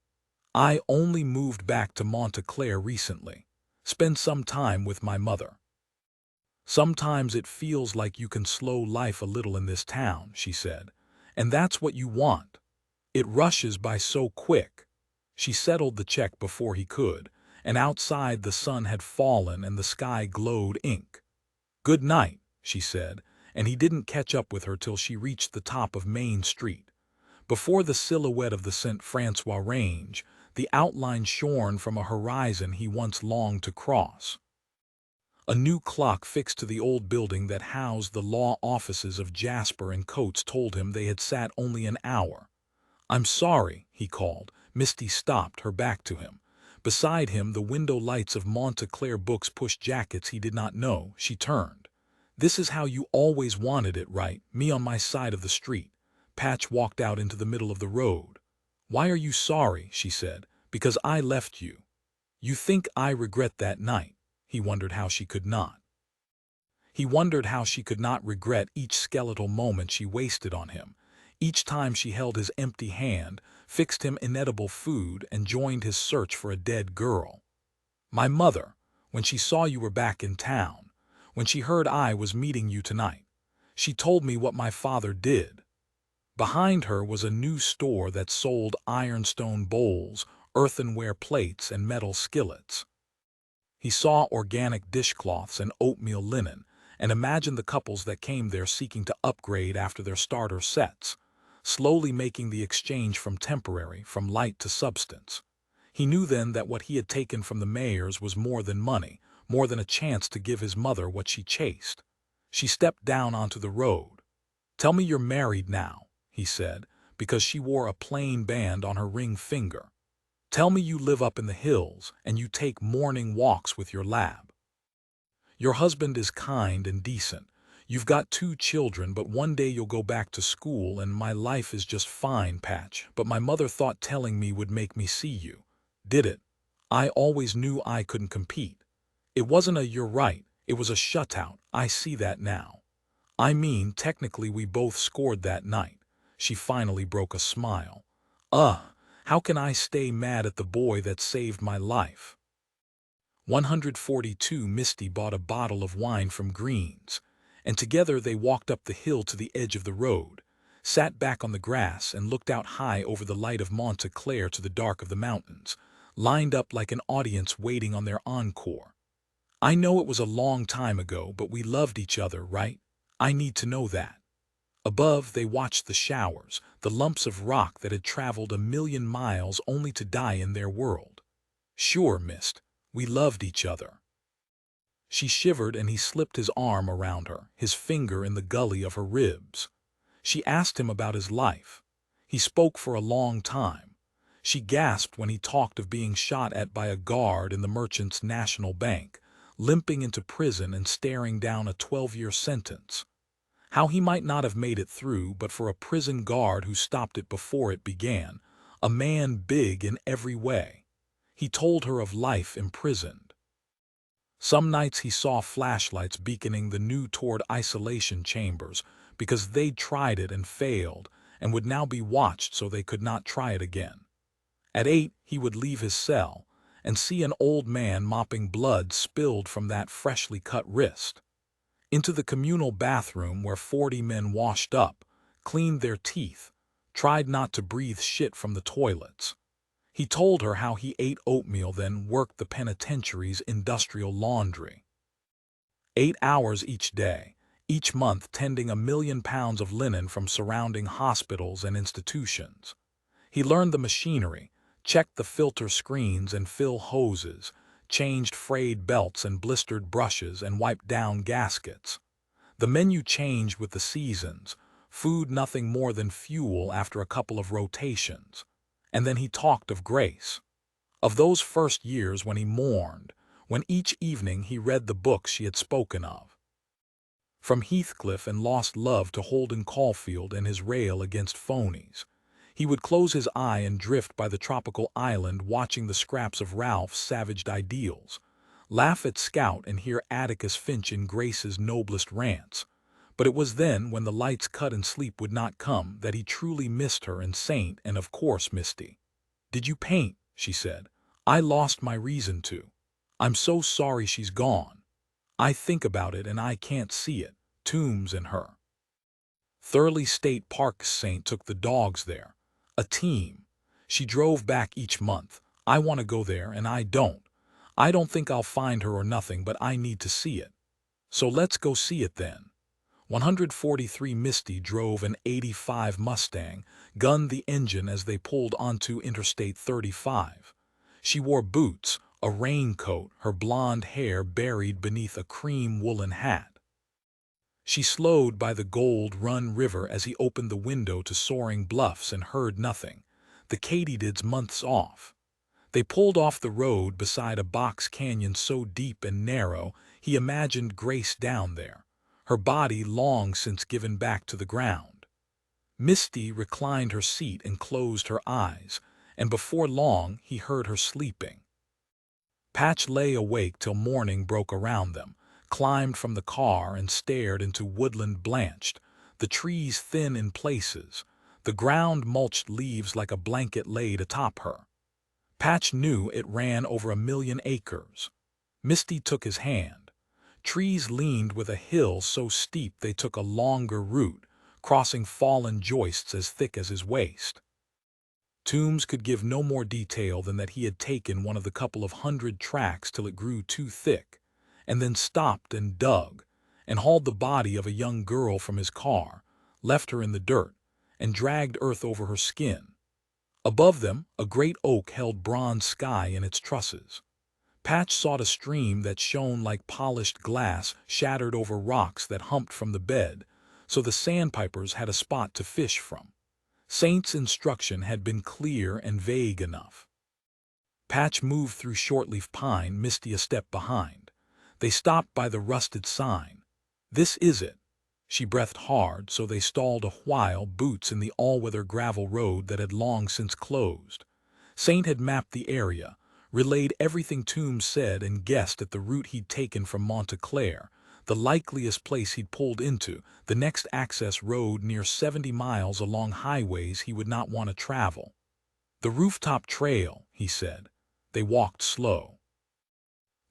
A: I only moved back to Monta Clare recently. Spend some time with my mother. Sometimes it feels like you can slow life a little in this town, she said, and that's what you want. It rushes by so quick. She settled the check before he could, and outside the sun had fallen and the sky glowed ink. Good night, she said, and he didn't catch up with her till she reached the top of Main Street. Before the silhouette of the St. Francois Range, the outline shorn from a horizon he once longed to cross. A new clock fixed to the old building that housed the law offices of Jasper and Coates told him they had sat only an hour. I'm sorry, he called. Misty stopped, her back to him. Beside him, the window lights of Monta Clare books pushed jackets he did not know. She turned. This is how you always wanted it, right? Me on my side of the street. Patch walked out into the middle of the road. Why are you sorry? She said. Because I left you. You think I regret that night? He wondered how she could not. He wondered how she could not regret each skeletal moment she wasted on him. Each time she held his empty hand, fixed him inedible food, and joined his search for a dead girl. My mother, when she saw you were back in town, when she heard I was meeting you tonight, she told me what my father did. Behind her was a new store that sold ironstone bowls, earthenware plates, and metal skillets. He saw organic dishcloths and oatmeal linen, and imagine the couples that came there seeking to upgrade after their starter sets, slowly making the exchange from temporary, from light to substance. He knew then that what he had taken from the Mayers was more than money, more than a chance to give his mother what she chased. She stepped down onto the road. "Tell me you're married now," he said, because she wore a plain band on her ring finger. "Tell me you live up in the hills and you take morning walks with your lab. Your husband is kind and decent. You've got 2 children, but one day you'll go back to school and my life is just fine, Patch. But my mother thought telling me would make me see you. Did it? I always knew I couldn't compete. It wasn't a 'you're right,' it was a shutout. I see that now. I mean, technically we both scored that night." She finally broke a smile. How can I stay mad at the boy that saved my life?" 142 Misty bought a bottle of wine from Green's, and together they walked up the hill to the edge of the road, sat back on the grass and looked out high over the light of Monta Clare to the dark of the mountains, lined up like an audience waiting on their encore. "I know it was a long time ago, but we loved each other, right? I need to know that." Above, they watched the showers, the lumps of rock that had traveled 1,000,000 miles only to die in their world. "Sure, Mist, we loved each other." She shivered and he slipped his arm around her, his finger in the gully of her ribs. She asked him about his life. He spoke for a long time. She gasped when he talked of being shot at by a guard in the Merchants National Bank, limping into prison and staring down a 12-year sentence. How he might not have made it through but for a prison guard who stopped it before it began, a man big in every way. He told her of life imprisoned. Some nights he saw flashlights beaconing the new toward isolation chambers because they'd tried it and failed and would now be watched so they could not try it again. At 8, he would leave his cell and see an old man mopping blood spilled from that freshly cut wrist. Into the communal bathroom where 40 men washed up, cleaned their teeth, tried not to breathe shit from the toilets. He told her how he ate oatmeal then worked the penitentiary's industrial laundry. 8 hours each day, each month tending 1,000,000 pounds of linen from surrounding hospitals and institutions. He learned the machinery, checked the filter screens and fill hoses, changed frayed belts and blistered brushes and wiped down gaskets. The menu changed with the seasons, food nothing more than fuel after a couple of rotations. And then he talked of grace, of those first years when he mourned, when each evening he read the books she had spoken of. From Heathcliff and Lost Love to Holden Caulfield and his rail against phonies. He would close his eye and drift by the tropical island watching the scraps of Ralph's savaged ideals, laugh at Scout and hear Atticus Finch in Grace's noblest rants. But it was then, when the lights cut and sleep would not come, that he truly missed her and Saint and of course Misty. "Did you paint?" she said. "I lost my reason to. I'm so sorry she's gone. I think about it and I can't see it, Tombs and her." Thurley State Park. Saint took the dogs there. A team. She drove back each month. "I want to go there and I don't. I don't think I'll find her or nothing, but I need to see it. So let's go see it then." 143 Misty drove an '85 Mustang, gunned the engine as they pulled onto Interstate 35. She wore boots, a raincoat, her blonde hair buried beneath a cream woolen hat. She slowed by the Gold Run River as he opened the window to soaring bluffs and heard nothing. The katydids months off. They pulled off the road beside a box canyon so deep and narrow he imagined Grace down there, her body long since given back to the ground. Misty reclined her seat and closed her eyes, and before long he heard her sleeping. Patch lay awake till morning broke around them, climbed from the car and stared into woodland blanched, the trees thin in places, the ground mulched leaves like a blanket laid atop her. Patch knew it ran over 1,000,000 acres. Misty took his hand. Trees leaned with a hill so steep they took a longer route, crossing fallen joists as thick as his waist. Tombs could give no more detail than that he had taken one of the couple of 100 tracks till it grew too thick, and then stopped and dug, and hauled the body of a young girl from his car, left her in the dirt, and dragged earth over her skin. Above them, a great oak held bronze sky in its trusses. Patch sought a stream that shone like polished glass shattered over rocks that humped from the bed, so the sandpipers had a spot to fish from. Saint's instruction had been clear and vague enough. Patch moved through shortleaf pine, Misty a step behind. They stopped by the rusted sign. "This is it." She breathed hard, so they stalled a while, boots in the all-weather gravel road that had long since closed. Saint had mapped the area, relayed everything Toombs said, and guessed at the route he'd taken from Monta Clare, the likeliest place he'd pulled into, the next access road near 70 miles along highways he would not want to travel. "The rooftop trail," he said. They walked slow.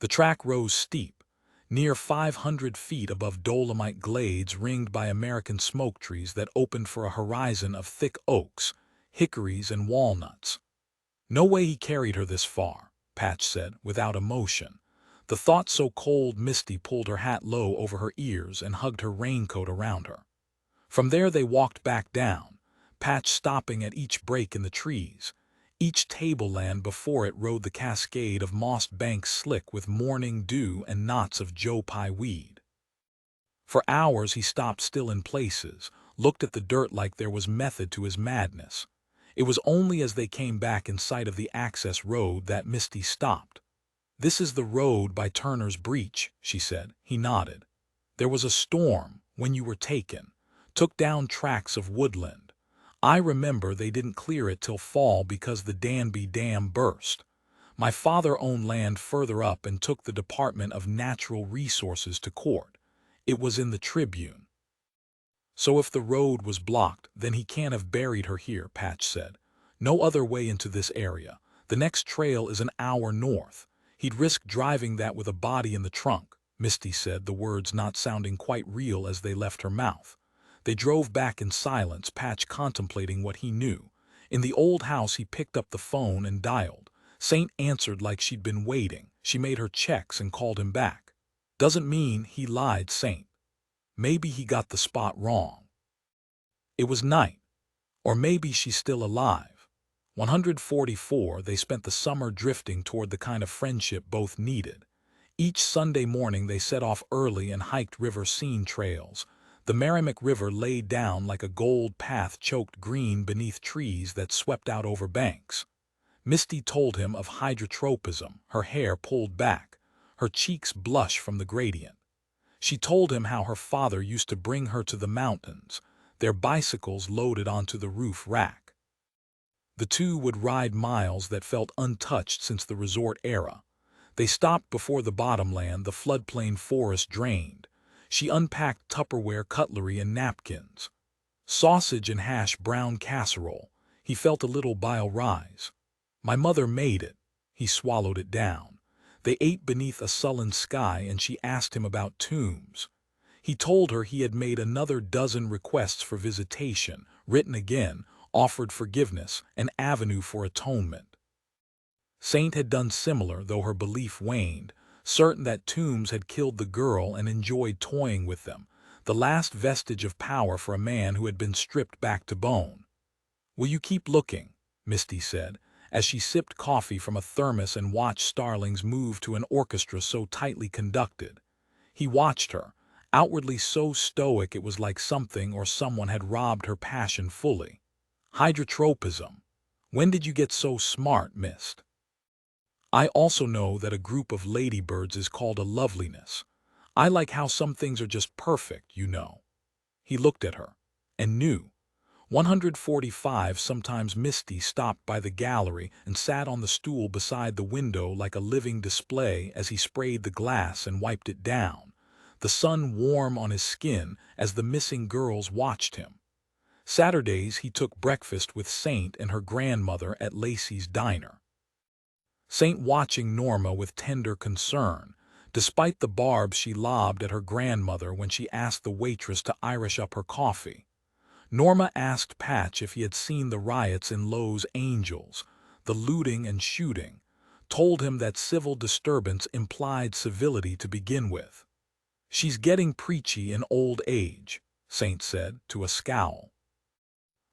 A: The track rose steep, near 500 feet above Dolomite glades ringed by American smoke trees that opened for a horizon of thick oaks, hickories, and walnuts. "No way he carried her this far," Patch said, without emotion. The thought so cold Misty pulled her hat low over her ears and hugged her raincoat around her. From there they walked back down, Patch stopping at each break in the trees. Each tableland before it rode the cascade of mossed banks slick with morning dew and knots of Joe Pye weed. For hours he stopped still in places, looked at the dirt like there was method to his madness. It was only as they came back in sight of the access road that Misty stopped. "This is the road by Turner's Breach," she said. He nodded. "There was a storm when you were taken. Took down tracts of woodland. I remember they didn't clear it till fall because the Danby Dam burst. My father owned land further up and took the Department of Natural Resources to court. It was in the Tribune." "So if the road was blocked, then he can't have buried her here," Patch said. "No other way into this area. The next trail is an hour north. He'd risk driving that with a body in the trunk," Misty said, the words not sounding quite real as they left her mouth. They drove back in silence, Patch contemplating what he knew. In the old house he picked up the phone and dialed. Saint answered like she'd been waiting. She made her checks and called him back. "Doesn't mean he lied, Saint. Maybe he got the spot wrong. It was night. Or maybe she's still alive." 144 They spent the summer drifting toward the kind of friendship both needed. Each Sunday morning they set off early and hiked river scene trails. The Merrimack River laid down like a gold path choked green beneath trees that swept out over banks. Misty told him of hydrotropism, her hair pulled back, her cheeks blush from the gradient. She told him how her father used to bring her to the mountains, their bicycles loaded onto the roof rack. The two would ride miles that felt untouched since the resort era. They stopped before the bottomland the floodplain forest drained. She unpacked Tupperware cutlery and napkins. "Sausage and hash brown casserole." He felt a little bile rise. "My mother made it." He swallowed it down. They ate beneath a sullen sky and she asked him about Toombs. He told her he had made another dozen requests for visitation, written again, offered forgiveness, an avenue for atonement. Saint had done similar, though her belief waned, certain that Toombs had killed the girl and enjoyed toying with them, the last vestige of power for a man who had been stripped back to bone. "Will you keep looking?" Misty said, as she sipped coffee from a thermos and watched starlings move to an orchestra so tightly conducted. He watched her, outwardly so stoic it was like something or someone had robbed her passion fully. "Hydrotropism. When did you get so smart, Mist?" "I also know that a group of ladybirds is called a loveliness. I like how some things are just perfect, you know." He looked at her, and knew. 145 Sometimes Misty stopped by the gallery and sat on the stool beside the window like a living display as he sprayed the glass and wiped it down, the sun warm on his skin as the missing girls watched him. Saturdays he took breakfast with Saint and her grandmother at Lacey's diner. Saint watching Norma with tender concern, despite the barbs she lobbed at her grandmother when she asked the waitress to Irish up her coffee. Norma asked Patch if he had seen the riots in Lowe's Angels, the looting and shooting, told him that civil disturbance implied civility to begin with. She's getting preachy in old age, Saint said, to a scowl.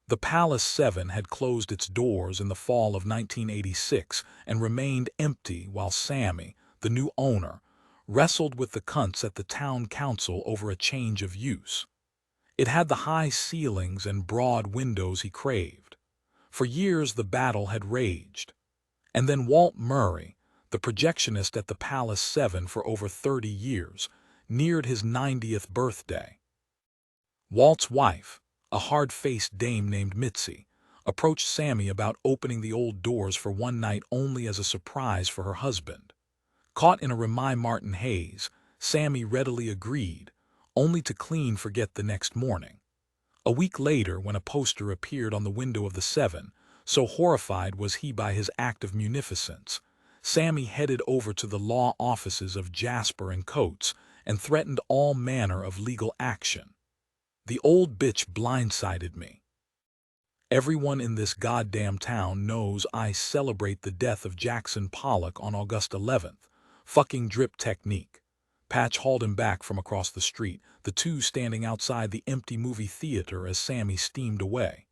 A: The Palace 7 had closed its doors in the fall of 1986 and remained empty while Sammy, the new owner, wrestled with the cunts at the town council over a change of use. It had the high ceilings and broad windows he craved. For years the battle had raged. And then Walt Murray, the projectionist at the Palace 7 for over 30 years, neared his 90th birthday. Walt's wife, a hard-faced dame named Mitzi, approached Sammy about opening the old doors for one night only as a surprise for her husband. Caught in a Remy Martin haze, Sammy readily agreed, only to clean forget the next morning. A week later, when a poster appeared on the window of the 7, so horrified was he by his act of munificence, Sammy headed over to the law offices of Jasper and Coates and threatened all manner of legal action. The old bitch blindsided me. Everyone in this goddamn town knows I celebrate the death of Jackson Pollock on August 11th. Fucking drip technique. Patch hauled him back from across the street, the two standing outside the empty movie theater as Sammy steamed away.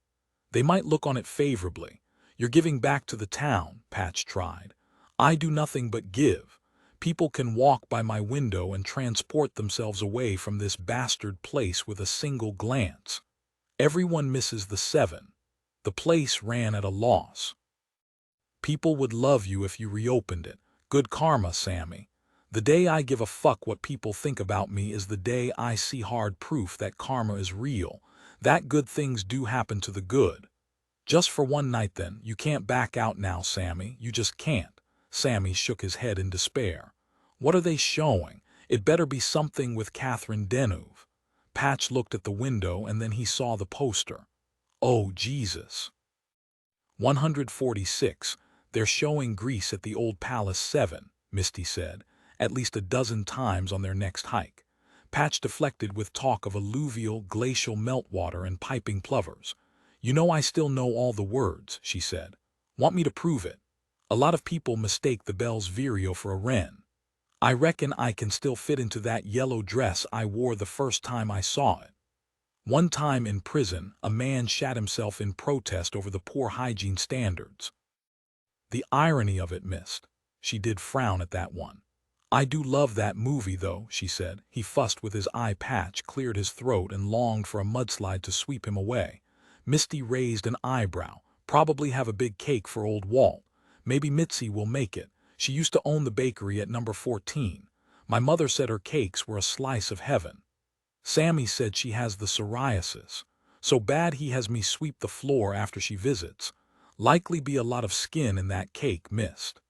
A: They might look on it favorably. You're giving back to the town, Patch tried. I do nothing but give. People can walk by my window and transport themselves away from this bastard place with a single glance. Everyone misses the 7. The place ran at a loss. People would love you if you reopened it. Good karma, Sammy. The day I give a fuck what people think about me is the day I see hard proof that karma is real, that good things do happen to the good. Just for one night then, you can't back out now, Sammy, you just can't. Sammy shook his head in despair. What are they showing? It better be something with Catherine Deneuve. Patch looked at the window and then he saw the poster. Oh, Jesus. 146. They're showing Greece at the old Palace 7, Misty said, at least a dozen times on their next hike. Patch deflected with talk of alluvial, glacial meltwater and piping plovers. You know I still know all the words, she said. Want me to prove it? A lot of people mistake the Bell's Vireo for a wren. I reckon I can still fit into that yellow dress I wore the first time I saw it. One time in prison, a man shat himself in protest over the poor hygiene standards. The irony of it, Mist. She did frown at that one. I do love that movie, though, she said. He fussed with his eye patch, cleared his throat, and longed for a mudslide to sweep him away. Misty raised an eyebrow. Probably have a big cake for old Walt. Maybe Mitzi will make it. She used to own the bakery at number 14. My mother said her cakes were a slice of heaven. Sammy said she has the psoriasis. So bad he has me sweep the floor after she visits. Likely be a lot of skin in that cake, Mist.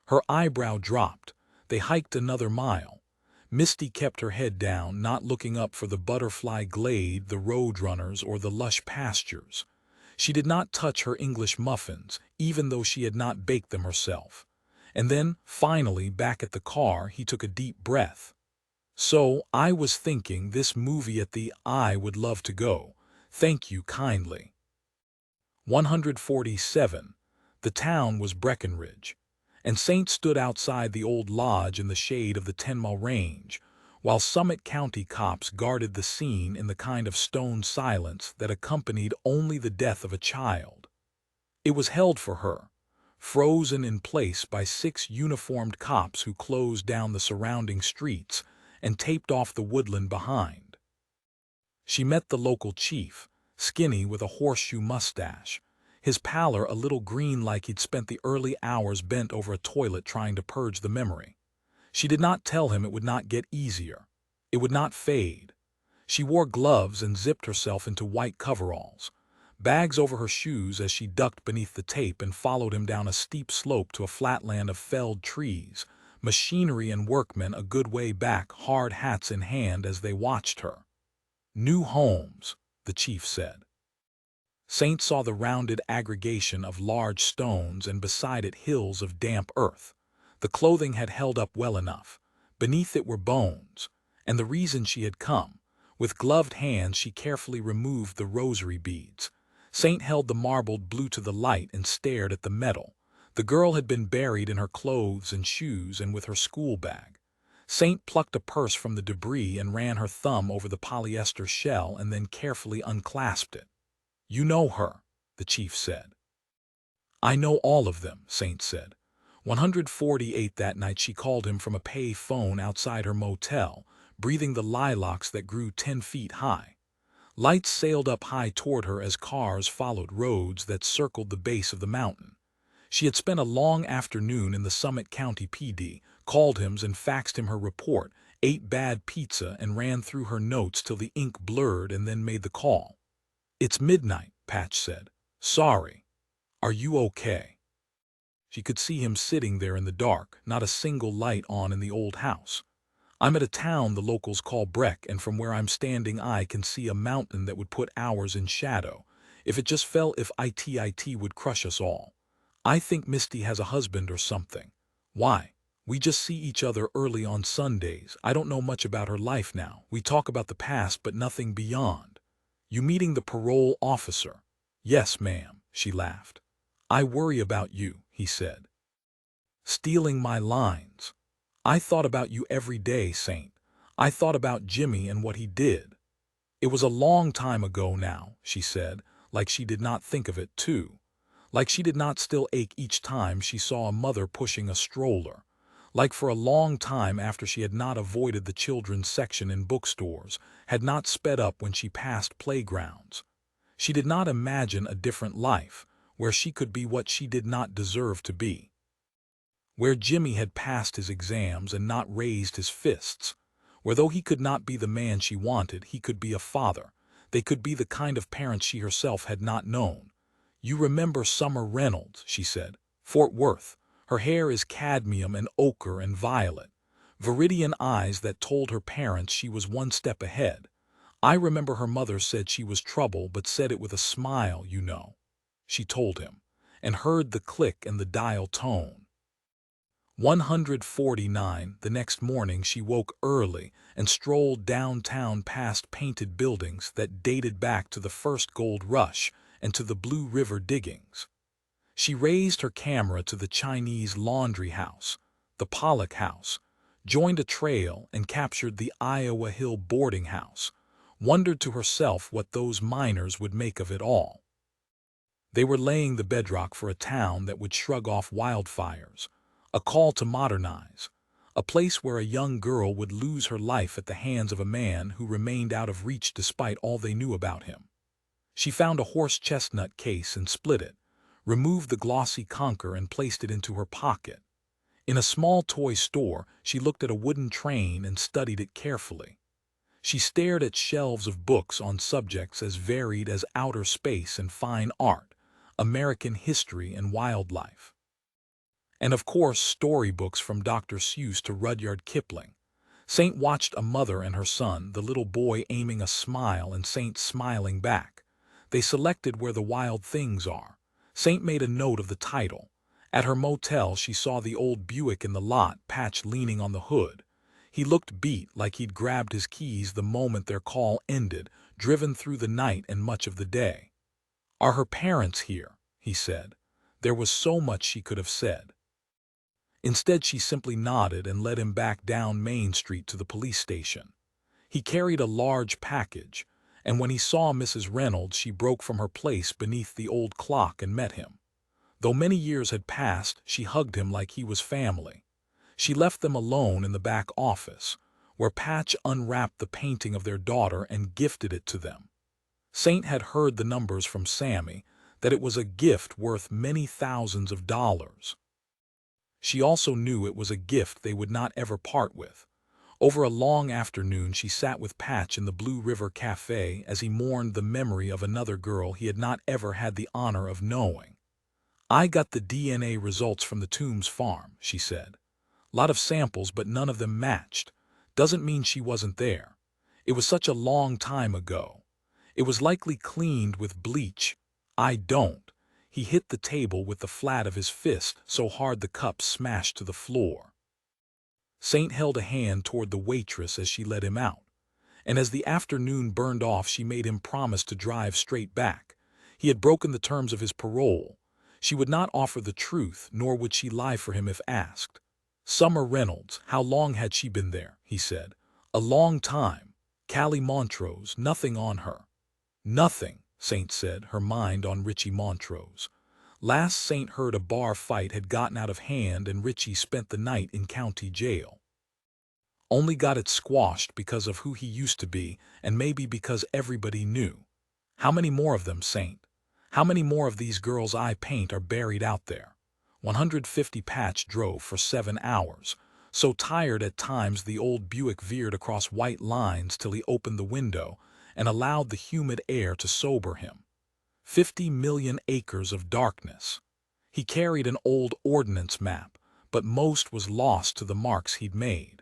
A: Her eyebrow dropped. They hiked another mile. Misty kept her head down, not looking up for the butterfly glade, the roadrunners, or the lush pastures. She did not touch her English muffins, even though she had not baked them herself. And then, finally, back at the car, he took a deep breath. So, I was thinking this movie at the I would love to go. Thank you kindly. 147. The town was Breckenridge, and Saint stood outside the old lodge in the shade of the 10-mile range, while Summit County cops guarded the scene in the kind of stone silence that accompanied only the death of a child. It was held for her, frozen in place by 6 uniformed cops who closed down the surrounding streets and taped off the woodland behind. She met the local chief, skinny with a horseshoe mustache, his pallor a little green like he'd spent the early hours bent over a toilet trying to purge the memory. She did not tell him it would not get easier. It would not fade. She wore gloves and zipped herself into white coveralls, bags over her shoes as she ducked beneath the tape and followed him down a steep slope to a flatland of felled trees, machinery and workmen a good way back, hard hats in hand as they watched her. New homes, the chief said. Saint saw the rounded aggregation of large stones and beside it hills of damp earth. The clothing had held up well enough. Beneath it were bones, and the reason she had come. With gloved hands she carefully removed the rosary beads. Saint held the marbled blue to the light and stared at the metal. The girl had been buried in her clothes and shoes and with her school bag. Saint plucked a purse from the debris and ran her thumb over the polyester shell and then carefully unclasped it. "You know her," the chief said. "I know all of them," Saint said. 148 that night she called him from a pay phone outside her motel, breathing the lilacs that grew 10 feet high. Lights sailed up high toward her as cars followed roads that circled the base of the mountain. She had spent a long afternoon in the Summit County PD, called him and faxed him her report, ate bad pizza and ran through her notes till the ink blurred and then made the call. "It's midnight," Patch said. "Sorry. Are you okay?" She could see him sitting there in the dark, not a single light on in the old house. "I'm at a town the locals call Breck, and from where I'm standing I can see a mountain that would put ours in shadow. If it just fell, if it would crush us all. I think Misty has a husband or something. Why? We just see each other early on Sundays. I don't know much about her life now. We talk about the past but nothing beyond." "You meeting the parole officer?" "Yes, ma'am," she laughed. "I worry about you," he said. "Stealing my lines. I thought about you every day, Saint. I thought about Jimmy and what he did." "It was a long time ago now," she said, like she did not think of it too. Like she did not still ache each time she saw a mother pushing a stroller. Like for a long time after she had not avoided the children's section in bookstores, had not sped up when she passed playgrounds. She did not imagine a different life, where she could be what she did not deserve to be. Where Jimmy had passed his exams and not raised his fists. Where though he could not be the man she wanted, he could be a father. They could be the kind of parents she herself had not known. "You remember Summer Reynolds," she said. "Fort Worth. Her hair is cadmium and ochre and violet. Viridian eyes that told her parents she was one step ahead. I remember her mother said she was trouble but said it with a smile, you know." She told him, and heard the click and the dial tone. 149. The next morning she woke early and strolled downtown past painted buildings that dated back to the first gold rush and to the Blue River diggings. She raised her camera to the Chinese laundry house, the Pollock house, joined a trail and captured the Iowa Hill boarding house, wondered to herself what those miners would make of it all. They were laying the bedrock for a town that would shrug off wildfires, a call to modernize, a place where a young girl would lose her life at the hands of a man who remained out of reach despite all they knew about him. She found a horse chestnut case and split it, removed the glossy conker and placed it into her pocket. In a small toy store, she looked at a wooden train and studied it carefully. She stared at shelves of books on subjects as varied as outer space and fine art, American history and wildlife. And of course, storybooks from Dr. Seuss to Rudyard Kipling. Saint watched a mother and her son, the little boy aiming a smile and Saint smiling back. They selected Where the Wild Things Are. Saint made a note of the title. At her motel she saw the old Buick in the lot, Patch leaning on the hood. He looked beat, like he'd grabbed his keys the moment their call ended, driven through the night and much of the day. "Are her parents here?" he said. There was so much she could have said. Instead she simply nodded and led him back down Main Street to the police station. He carried a large package, and when he saw Mrs. Reynolds she broke from her place beneath the old clock and met him. Though many years had passed, she hugged him like he was family. She left them alone in the back office, where Patch unwrapped the painting of their daughter and gifted it to them. Saint had heard the numbers from Sammy, that it was a gift worth many thousands of dollars. She also knew it was a gift they would not ever part with. Over a long afternoon she sat with Patch in the Blue River Cafe as he mourned the memory of another girl he had not ever had the honor of knowing. "I got the DNA results from the Toombs farm," she said. "Lot of samples, but none of them matched. Doesn't mean she wasn't there. It was such a long time ago. It was likely cleaned with bleach. I don't." He hit the table with the flat of his fist so hard the cup smashed to the floor. Saint held a hand toward the waitress as she led him out, and as the afternoon burned off she made him promise to drive straight back. He had broken the terms of his parole. She would not offer the truth, nor would she lie for him if asked. Summer Reynolds, how long had she been there? He said. A long time. Callie Montrose, nothing on her. Nothing, Saint said, her mind on Richie Montrose. Last Saint heard a bar fight had gotten out of hand and Richie spent the night in county jail. Only got it squashed because of who he used to be and maybe because everybody knew. How many more of them, Saint? How many more of these girls I paint are buried out there? 150. Patch drove for 7 hours. So tired at times the old Buick veered across white lines till he opened the window and allowed the humid air to sober him. 50 million acres of darkness. He carried an old ordnance map, but most was lost to the marks he'd made.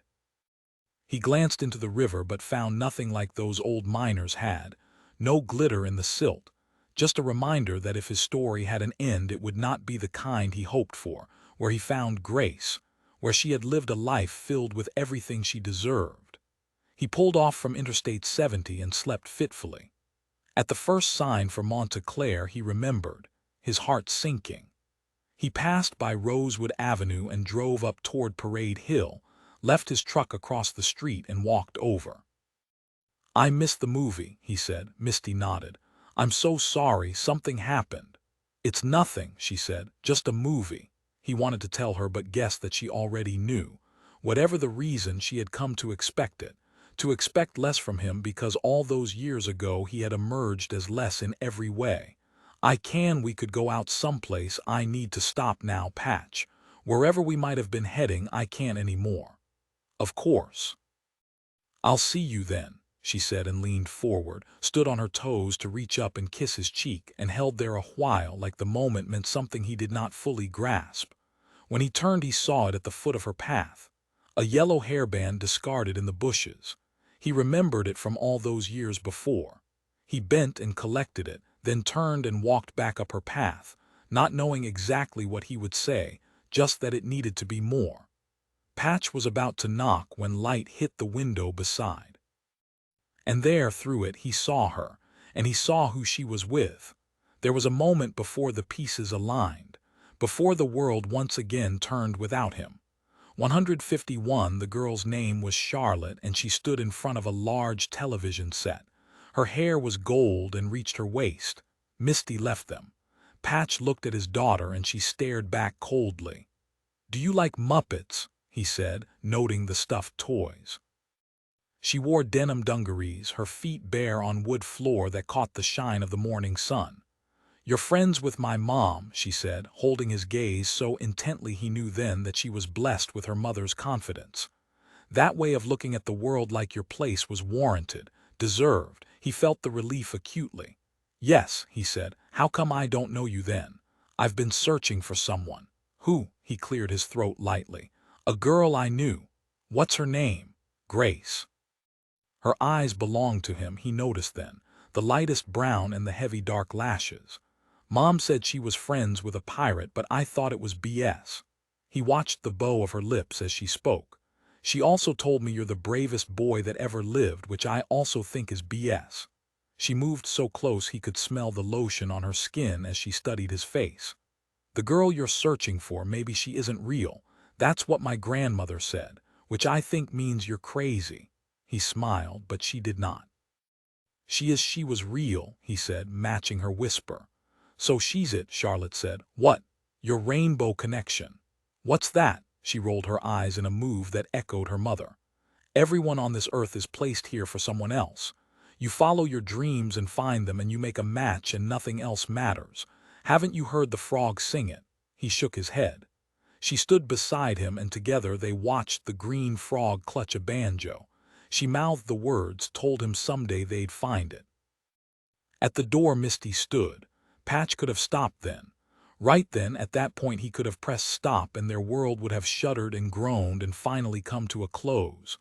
A: He glanced into the river but found nothing like those old miners had, no glitter in the silt, just a reminder that if his story had an end it would not be the kind he hoped for, where he found Grace, where she had lived a life filled with everything she deserved. He pulled off from Interstate 70 and slept fitfully. At the first sign for Monta Clare he remembered, his heart sinking. He passed by Rosewood Avenue and drove up toward Parade Hill, left his truck across the street and walked over. I missed the movie, he said. Misty nodded. I'm so sorry, something happened. It's nothing, she said, just a movie. He wanted to tell her but guessed that she already knew. Whatever the reason, she had come to expect it. To expect less from him because all those years ago he had emerged as less in every way. We could go out someplace. I need to stop now, Patch. Wherever we might have been heading, I can't anymore. Of course. I'll see you then, she said and leaned forward, stood on her toes to reach up and kiss his cheek and held there a while like the moment meant something he did not fully grasp. When he turned he saw it at the foot of her path. A yellow hairband discarded in the bushes. He remembered it from all those years before. He bent and collected it, then turned and walked back up her path, not knowing exactly what he would say, just that it needed to be more. Patch was about to knock when light hit the window beside. And there, through it, he saw her, and he saw who she was with. There was a moment before the pieces aligned, before the world once again turned without him. 151. The girl's name was Charlotte, and she stood in front of a large television set. Her hair was gold and reached her waist. Misty left them. Patch looked at his daughter, and she stared back coldly. Do you like Muppets? He said, noting the stuffed toys. She wore denim dungarees, her feet bare on wood floor that caught the shine of the morning sun. You're friends with my mom, she said, holding his gaze so intently he knew then that she was blessed with her mother's confidence. That way of looking at the world like your place was warranted, deserved. He felt the relief acutely. Yes, he said, how come I don't know you then? I've been searching for someone. Who? He cleared his throat lightly. A girl I knew. What's her name? Grace. Her eyes belonged to him, he noticed then, the lightest brown and the heavy dark lashes. Mom said she was friends with a pirate, but I thought it was BS. He watched the bow of her lips as she spoke. She also told me you're the bravest boy that ever lived, which I also think is BS. She moved so close he could smell the lotion on her skin as she studied his face. The girl you're searching for, maybe she isn't real. That's what my grandmother said, which I think means you're crazy. He smiled, but she did not. She was real, he said, matching her whisper. So she's it, Charlotte said. What? Your rainbow connection. What's that? She rolled her eyes in a move that echoed her mother. Everyone on this earth is placed here for someone else. You follow your dreams and find them and you make a match and nothing else matters. Haven't you heard the frog sing it? He shook his head. She stood beside him and together they watched the green frog clutch a banjo. She mouthed the words, told him someday they'd find it. At the door Misty stood. Patch could have stopped then. Right then, at that point he could have pressed stop and their world would have shuddered and groaned and finally come to a close.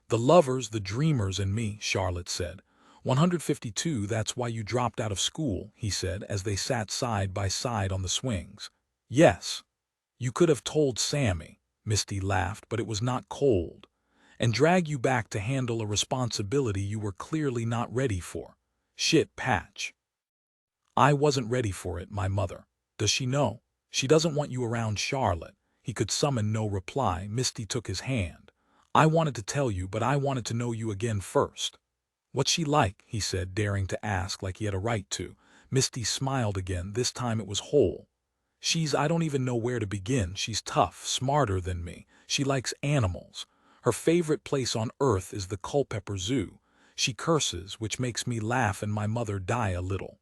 A: The lovers, the dreamers and me, Charlotte said. 152, that's why you dropped out of school, he said as they sat side by side on the swings. Yes. You could have told Sammy, Misty laughed, but it was not cold. And drag you back to handle a responsibility you were clearly not ready for. Shit, Patch. I wasn't ready for it, my mother. Does she know? She doesn't want you around Charlotte. He could summon no reply. Misty took his hand. "I wanted to tell you, but I wanted to know you again first." "What's she like?" he said, daring to ask like he had a right to. Misty smiled again. This time it was whole. I don't even know where to begin. She's tough, smarter than me. She likes animals. Her favorite place on earth is the Culpeper Zoo. She curses, which makes me laugh and my mother die a little.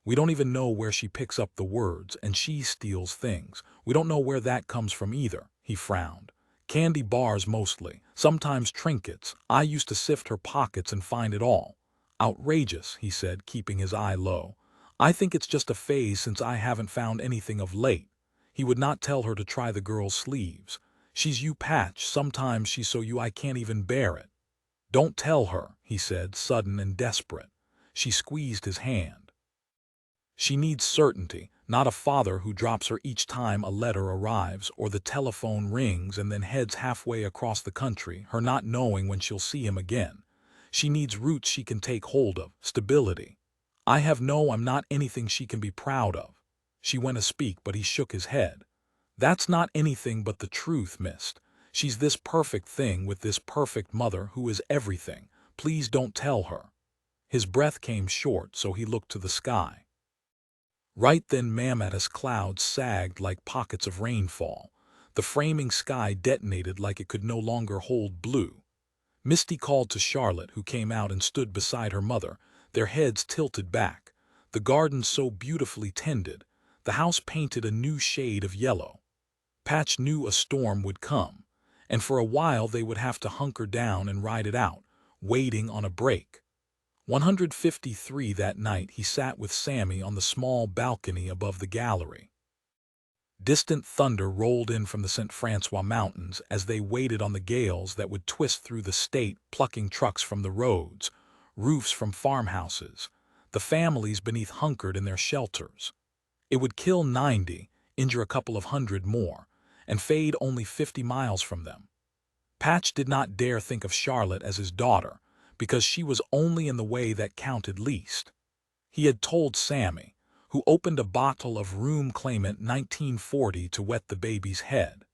A: We don't even know where she picks up the words, and she steals things. We don't know where that comes from either." He frowned. "Candy bars mostly, sometimes trinkets. I used to sift her pockets and find it all." "Outrageous," he said, keeping his eye low. "I think it's just a phase since I haven't found anything of late." He would not tell her to try the girl's sleeves. "She's you, Patch. Sometimes she's so you I can't even bear it." "Don't tell her," he said, sudden and desperate. She squeezed his hand. "She needs certainty, not a father who drops her each time a letter arrives or the telephone rings and then heads halfway across the country, her not knowing when she'll see him again. She needs roots she can take hold of, stability. I'm not anything she can be proud of." She went to speak, but he shook his head. "That's not anything but the truth, Mist. She's this perfect thing with this perfect mother who is everything. Please don't tell her." His breath came short, so he looked to the sky. Right then mammothous clouds sagged like pockets of rainfall. The framing sky detonated like it could no longer hold blue. Misty called to Charlotte, who came out and stood beside her mother, their heads tilted back. The garden so beautifully tended, the house painted a new shade of yellow. Patch knew a storm would come, and for a while they would have to hunker down and ride it out, waiting on a break. 153 that night he sat with Sammy on the small balcony above the gallery. Distant thunder rolled in from the St. Francois Mountains as they waited on the gales that would twist through the state, plucking trucks from the roads, roofs from farmhouses. The families beneath hunkered in their shelters. It would kill 90, injure a couple of hundred more, and fade only 50 miles from them. Patch did not dare think of Charlotte as his daughter, because she was only in the way that counted least. He had told Sammy, who opened a bottle of Room Claimant 1940 to wet the baby's head.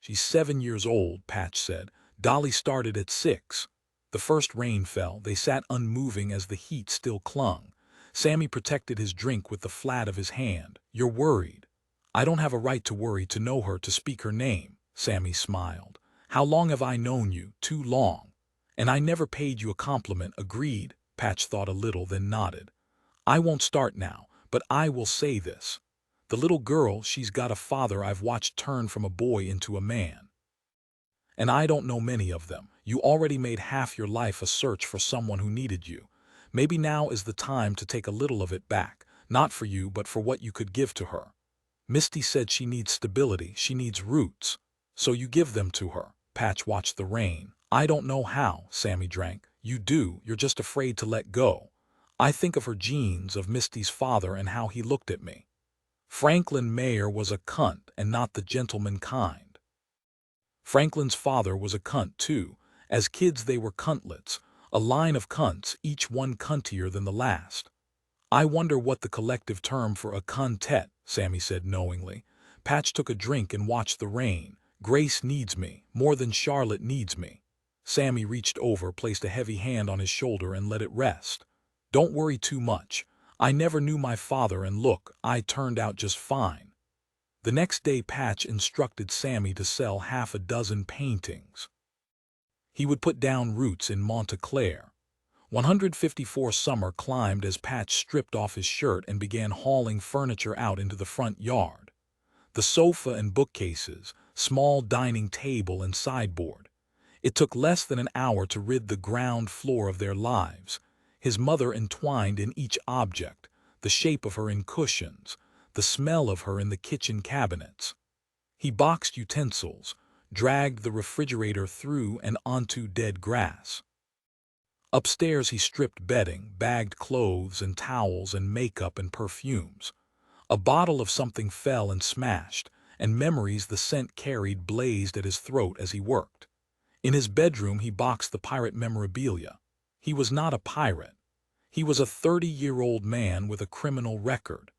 A: "She's 7 years old," Patch said. "Dolly started at 6. The first rain fell. They sat unmoving as the heat still clung. Sammy protected his drink with the flat of his hand. "You're worried." "I don't have a right to worry, to know her, to speak her name." Sammy smiled. "How long have I known you? Too long. And I never paid you a compliment." "Agreed." Patch thought a little, then nodded. "I won't start now, but I will say this. The little girl, she's got a father I've watched turn from a boy into a man. And I don't know many of them. You already made half your life a search for someone who needed you. Maybe now is the time to take a little of it back, not for you but for what you could give to her. Misty said she needs stability, she needs roots. So you give them to her." Patch watched the rain. "I don't know how." Sammy drank. "You do, you're just afraid to let go. I think of her genes, of Misty's father and how he looked at me. Franklin Mayer was a cunt and not the gentleman kind. Franklin's father was a cunt too. As kids they were cuntlets, a line of cunts, each one cuntier than the last. I wonder what the collective term for a cuntet," Sammy said knowingly. Patch took a drink and watched the rain. "Grace needs me, more than Charlotte needs me." Sammy reached over, placed a heavy hand on his shoulder and let it rest. "Don't worry too much. I never knew my father and look, I turned out just fine." The next day Patch instructed Sammy to sell half a dozen paintings. He would put down roots in Monta Clare. 154 summer climbed as Patch stripped off his shirt and began hauling furniture out into the front yard. The sofa and bookcases, small dining table and sideboard. It took less than an hour to rid the ground floor of their lives. His mother entwined in each object, the shape of her in cushions, the smell of her in the kitchen cabinets. He boxed utensils, dragged the refrigerator through and onto dead grass. Upstairs he stripped bedding, bagged clothes and towels and makeup and perfumes. A bottle of something fell and smashed, and memories the scent carried blazed at his throat as he worked. In his bedroom he boxed the pirate memorabilia. He was not a pirate. He was a 30-year-old man with a criminal record.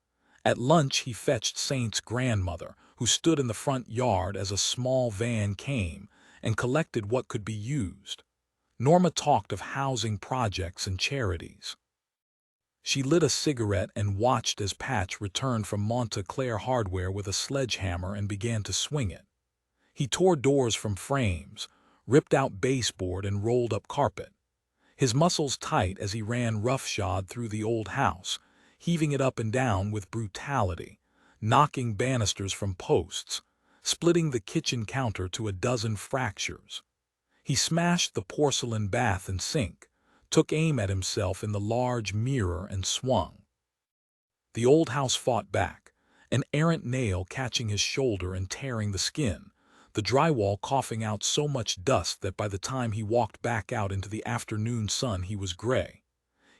A: At lunch he fetched Saint's grandmother, who stood in the front yard as a small van came, and collected what could be used. Norma talked of housing projects and charities. She lit a cigarette and watched as Patch returned from Monta Clare hardware with a sledgehammer and began to swing it. He tore doors from frames, ripped out baseboard and rolled up carpet. His muscles tight as he ran roughshod through the old house, heaving it up and down with brutality, knocking banisters from posts, splitting the kitchen counter to a dozen fractures. He smashed the porcelain bath and sink, took aim at himself in the large mirror and swung. The old house fought back, an errant nail catching his shoulder and tearing the skin, the drywall coughing out so much dust that by the time he walked back out into the afternoon sun he was gray.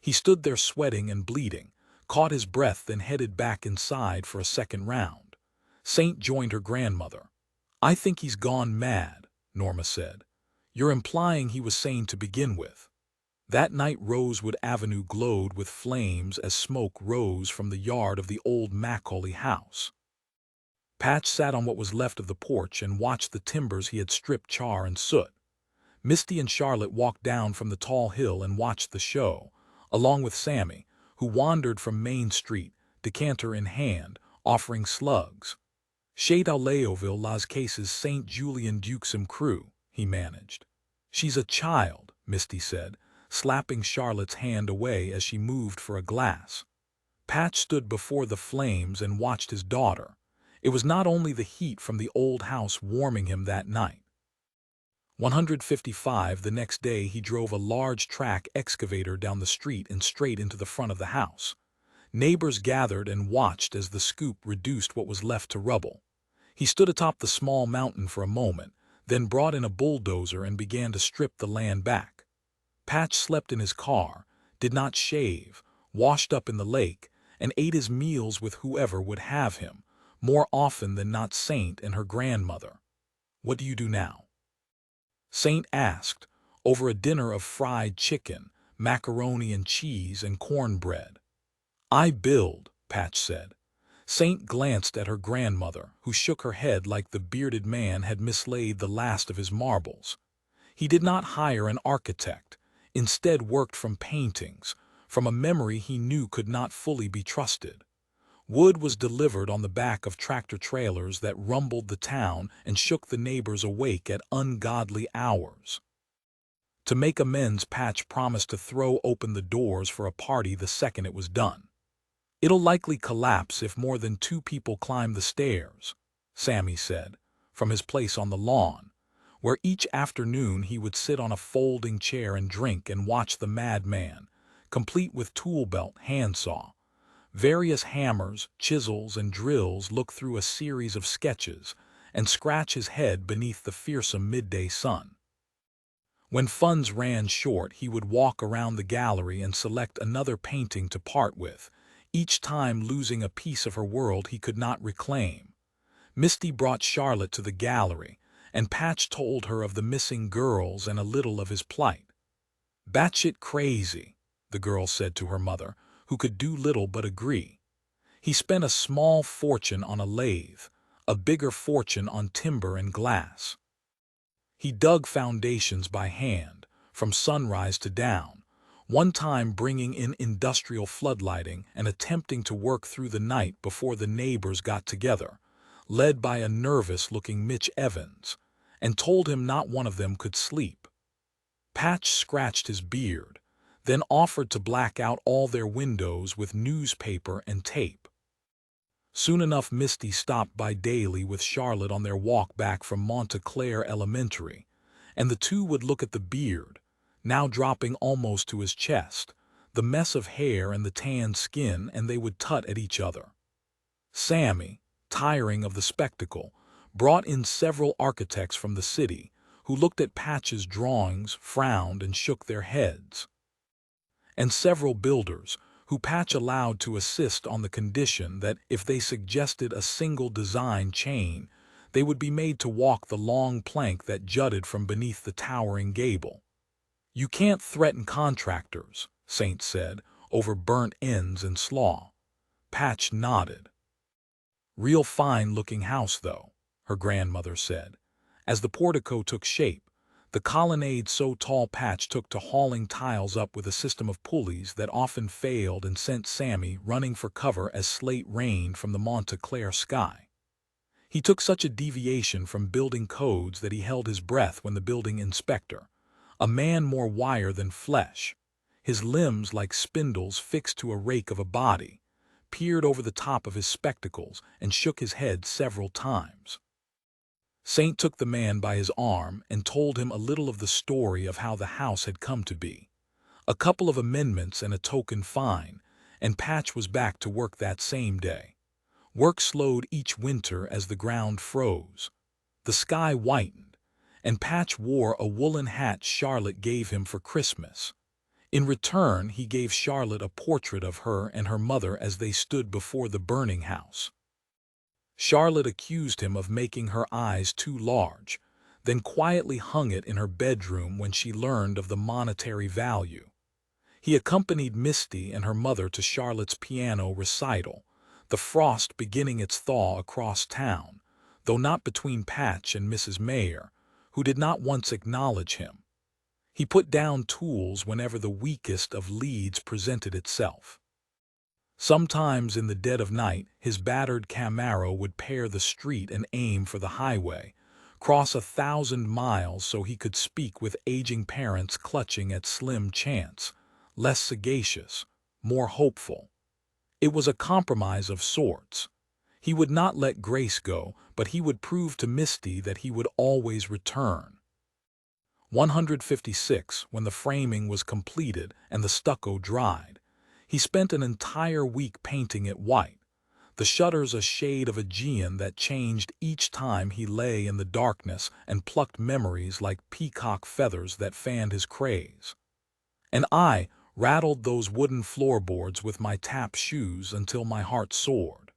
A: He stood there sweating and bleeding, caught his breath, then headed back inside for a second round. Saint joined her grandmother. "I think he's gone mad," Norma said. "You're implying he was sane to begin with." That night Rosewood Avenue glowed with flames as smoke rose from the yard of the old Macaulay house. Patch sat on what was left of the porch and watched the timbers he had stripped char and soot. Misty and Charlotte walked down from the tall hill and watched the show, along with Sammy, who wandered from Main Street, decanter in hand, offering slugs. "Chez Leoville las cases St. Julien Duxem Crew," he managed. "She's a child," Misty said, slapping Charlotte's hand away as she moved for a glass. Patch stood before the flames and watched his daughter. It was not only the heat from the old house warming him that night. 155 the next day he drove a large track excavator down the street and straight into the front of the house. Neighbors gathered and watched as the scoop reduced what was left to rubble. He stood atop the small mountain for a moment, then brought in a bulldozer and began to strip the land back. Patch slept in his car, did not shave, washed up in the lake, and ate his meals with whoever would have him, more often than not Saint and her grandmother. "What do you do now?" Saint asked, over a dinner of fried chicken, macaroni and cheese, and cornbread. "I build," Patch said. Saint glanced at her grandmother, who shook her head like the bearded man had mislaid the last of his marbles. He did not hire an architect, instead worked from paintings, from a memory he knew could not fully be trusted. Wood was delivered on the back of tractor-trailers that rumbled the town and shook the neighbors awake at ungodly hours. To make amends, Patch promised to throw open the doors for a party the second it was done. "It'll likely collapse if more than 2 people climb the stairs," Sammy said, from his place on the lawn, where each afternoon he would sit on a folding chair and drink and watch the madman, complete with tool belt, handsaw, various hammers, chisels, and drills, look through a series of sketches and scratch his head beneath the fearsome midday sun. When funds ran short, he would walk around the gallery and select another painting to part with, each time losing a piece of her world he could not reclaim. Misty brought Charlotte to the gallery, and Patch told her of the missing girls and a little of his plight. "Batshit crazy," the girl said to her mother, who could do little but agree. He spent a small fortune on a lathe, a bigger fortune on timber and glass. He dug foundations by hand, from sunrise to down, one time bringing in industrial floodlighting and attempting to work through the night before the neighbors got together, led by a nervous-looking Mitch Evans, and told him not one of them could sleep. Patch scratched his beard, then offered to black out all their windows with newspaper and tape. Soon enough Misty stopped by daily with Charlotte on their walk back from Monta Clare Elementary, and the two would look at the beard, now dropping almost to his chest, the mess of hair and the tanned skin, and they would tut at each other. Sammy, tiring of the spectacle, brought in several architects from the city, who looked at Patch's drawings, frowned, and shook their heads. And several builders, who Patch allowed to assist on the condition that if they suggested a single design chain, they would be made to walk the long plank that jutted from beneath the towering gable. "You can't threaten contractors," Saint said, over burnt ends and slaw. Patch nodded. "Real fine-looking house, though," her grandmother said. As the portico took shape, the colonnade so tall Patch took to hauling tiles up with a system of pulleys that often failed and sent Sammy running for cover as slate rained from the Monta Clare sky. He took such a deviation from building codes that he held his breath when the building inspector, a man more wire than flesh, his limbs like spindles fixed to a rake of a body, peered over the top of his spectacles and shook his head several times. Saint took the man by his arm and told him a little of the story of how the house had come to be. A couple of amendments and a token fine, and Patch was back to work that same day. Work slowed each winter as the ground froze. The sky whitened, and Patch wore a woolen hat Charlotte gave him for Christmas. In return, he gave Charlotte a portrait of her and her mother as they stood before the burning house. Charlotte accused him of making her eyes too large, then quietly hung it in her bedroom when she learned of the monetary value. He accompanied Misty and her mother to Charlotte's piano recital, the frost beginning its thaw across town, though not between Patch and Mrs. Mayer, who did not once acknowledge him. He put down tools whenever the weakest of leads presented itself. Sometimes in the dead of night, his battered Camaro would pare the street and aim for the highway, cross 1,000 miles so he could speak with aging parents clutching at slim chance, less sagacious, more hopeful. It was a compromise of sorts. He would not let Grace go, but he would prove to Misty that he would always return. 156, when the framing was completed and the stucco dried, he spent an entire week painting it white, the shutters a shade of Aegean that changed each time he lay in the darkness and plucked memories like peacock feathers that fanned his craze. And I rattled those wooden floorboards with my tap shoes until my heart soared.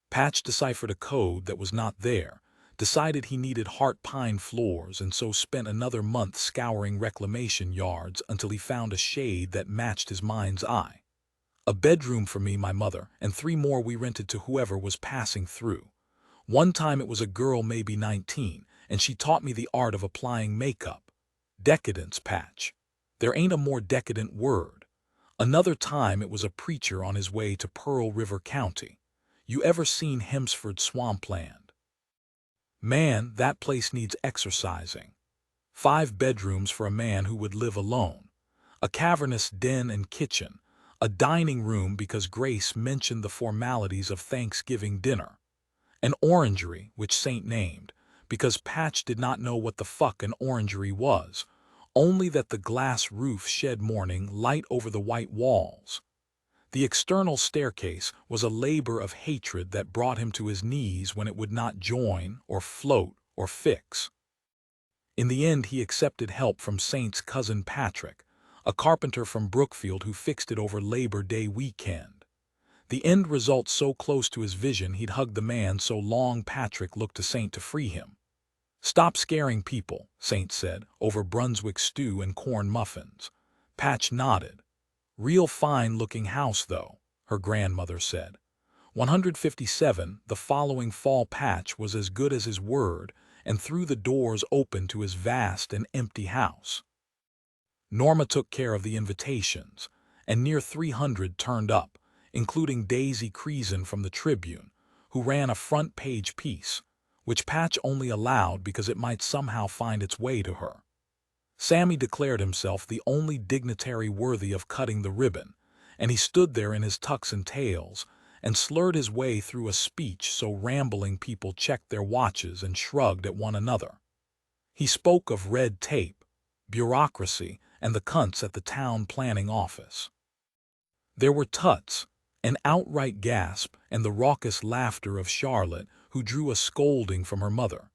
A: Patch deciphered a code that was not there, decided he needed heart pine floors, and so spent another month scouring reclamation yards until he found a shade that matched his mind's eye. A bedroom for me, my mother, and 3 more we rented to whoever was passing through. One time it was a girl maybe 19, and she taught me the art of applying makeup. Decadence, Patch. There ain't a more decadent word. Another time it was a preacher on his way to Pearl River County. You ever seen Hemsford Swampland? Man, that place needs exercising. 5 bedrooms for a man who would live alone. A cavernous den and kitchen. A dining room because Grace mentioned the formalities of Thanksgiving dinner. An orangery, which Saint named, because Patch did not know what the fuck an orangery was, only that the glass roof shed morning light over the white walls. The external staircase was a labor of hatred that brought him to his knees when it would not join, or float, or fix. In the end he accepted help from Saint's cousin Patrick, a carpenter from Brookfield who fixed it over Labor Day weekend. The end result so close to his vision he'd hugged the man so long Patrick looked to Saint to free him. "Stop scaring people," Saint said, over Brunswick stew and corn muffins. Patch nodded. "Real fine-looking house, though," her grandmother said. 157, the following fall Patch was as good as his word and threw the doors open to his vast and empty house. Norma took care of the invitations, and near 300 turned up, including Daisy Creason from the Tribune, who ran a front-page piece, which Patch only allowed because it might somehow find its way to her. Sammy declared himself the only dignitary worthy of cutting the ribbon, and he stood there in his tux and tails and slurred his way through a speech so rambling people checked their watches and shrugged at one another. He spoke of red tape, bureaucracy, and the cunts at the town planning office. There were tuts, an outright gasp, and the raucous laughter of Charlotte, who drew a scolding from her mother.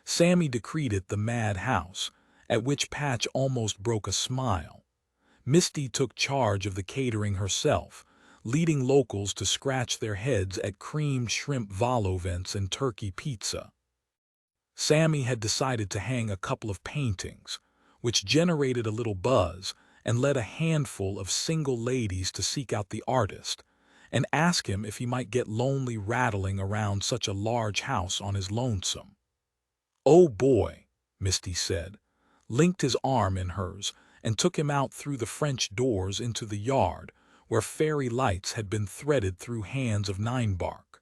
A: Sammy decreed it the mad house, at which Patch almost broke a smile. Misty took charge of the catering herself, leading locals to scratch their heads at creamed shrimp vol au-vents and turkey pizza. Sammy had decided to hang a couple of paintings, which generated a little buzz and led a handful of single ladies to seek out the artist, and ask him if he might get lonely rattling around such a large house on his lonesome. "Oh boy," Misty said, linked his arm in hers, and took him out through the French doors into the yard, where fairy lights had been threaded through hands of ninebark.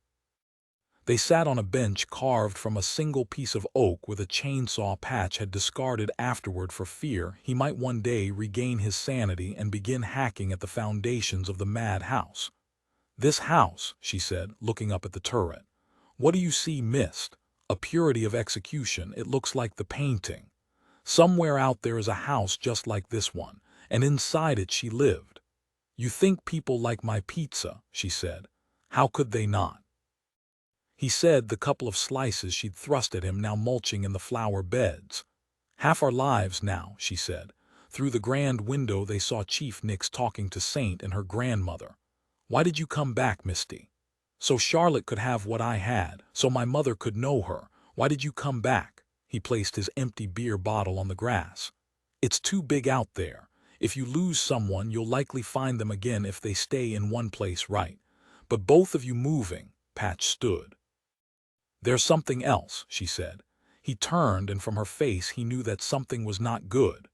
A: They sat on a bench carved from a single piece of oak with a chainsaw Patch had discarded afterward for fear he might one day regain his sanity and begin hacking at the foundations of the mad house. "This house," she said, looking up at the turret. "What do you see, Mist? A purity of execution, it looks like the painting. Somewhere out there is a house just like this one, and inside it she lived. You think people like my pizza," she said. "How could they not?" He said the couple of slices she'd thrust at him now mulching in the flower beds. "Half our lives now," she said. Through the grand window they saw Chief Nix talking to Saint and her grandmother. "Why did you come back, Misty?" "So Charlotte could have what I had, so my mother could know her. Why did you come back?" He placed his empty beer bottle on the grass. "It's too big out there. If you lose someone, you'll likely find them again if they stay in one place, right? But both of you moving," Patch stood. "There's something else," she said. He turned, and from her face he knew that something was not good.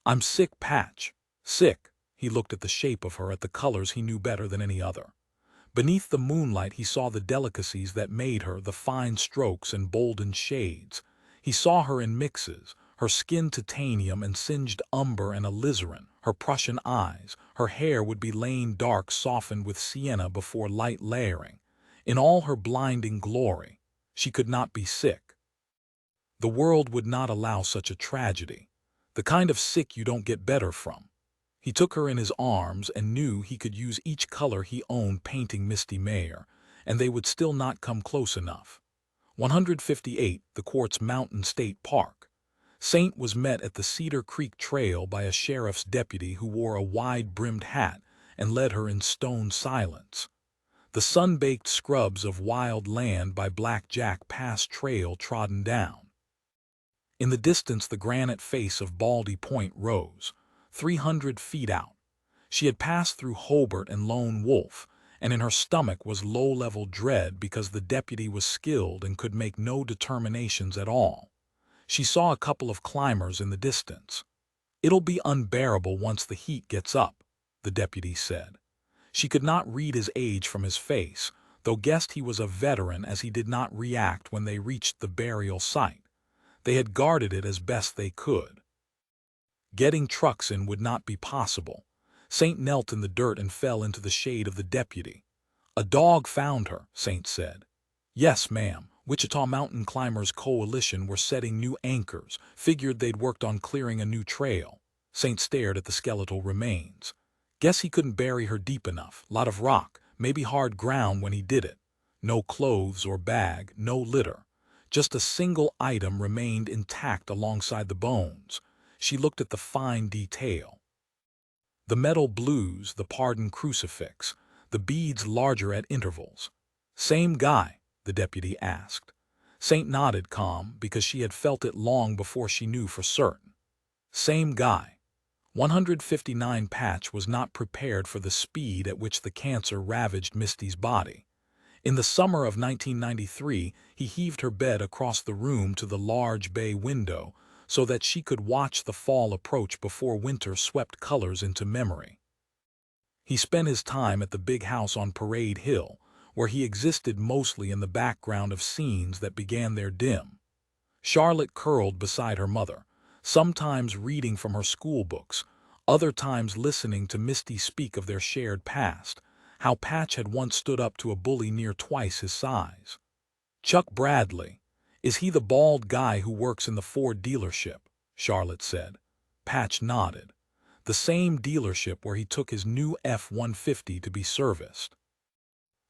A: "I'm sick, Patch. Sick." He looked at the shape of her, at the colors he knew better than any other. Beneath the moonlight he saw the delicacies that made her, the fine strokes and boldened shades. He saw her in mixes, her skin titanium and singed umber and alizarin, her Prussian eyes, her hair would be laying dark softened with sienna before light layering. In all her blinding glory, she could not be sick. The world would not allow such a tragedy, the kind of sick you don't get better from. He took her in his arms and knew he could use each color he owned painting Misty Mayer, and they would still not come close enough. 158, the Quartz Mountain State Park. Saint was met at the Cedar Creek Trail by a sheriff's deputy who wore a wide-brimmed hat and led her in stone silence. The sun-baked scrubs of wild land by Black Jack Pass trail trodden down. In the distance the granite face of Baldy Point rose, 300 feet out. She had passed through Hobart and Lone Wolf, and in her stomach was low-level dread because the deputy was skilled and could make no determinations at all. She saw a couple of climbers in the distance. "It'll be unbearable once the heat gets up," the deputy said. She could not read his age from his face, though guessed he was a veteran as he did not react when they reached the burial site. They had guarded it as best they could. Getting trucks in would not be possible. Saint knelt in the dirt and fell into the shade of the deputy. "A dog found her," Saint said. "Yes, ma'am. Wichita Mountain Climbers Coalition were setting new anchors, figured they'd worked on clearing a new trail." Saint stared at the skeletal remains. "Guess he couldn't bury her deep enough. Lot of rock, maybe hard ground when he did it. No clothes or bag, no litter. Just a single item remained intact alongside the bones." She looked at the fine detail. The metal blues, the pardon crucifix, the beads larger at intervals. "Same guy?" the deputy asked. Saint nodded calm, because she had felt it long before she knew for certain. "Same guy." 159 Patch was not prepared for the speed at which the cancer ravaged Misty's body. In the summer of 1993, he heaved her bed across the room to the large bay window so that she could watch the fall approach before winter swept colors into memory. He spent his time at the big house on Parade Hill, where he existed mostly in the background of scenes that began there dim. Charlotte curled beside her mother, sometimes reading from her school books, other times listening to Misty speak of their shared past, how Patch had once stood up to a bully near twice his size. "Chuck Bradley. Is he the bald guy who works in the Ford dealership?" Charlotte said. Patch nodded. "The same dealership where he took his new F-150 to be serviced."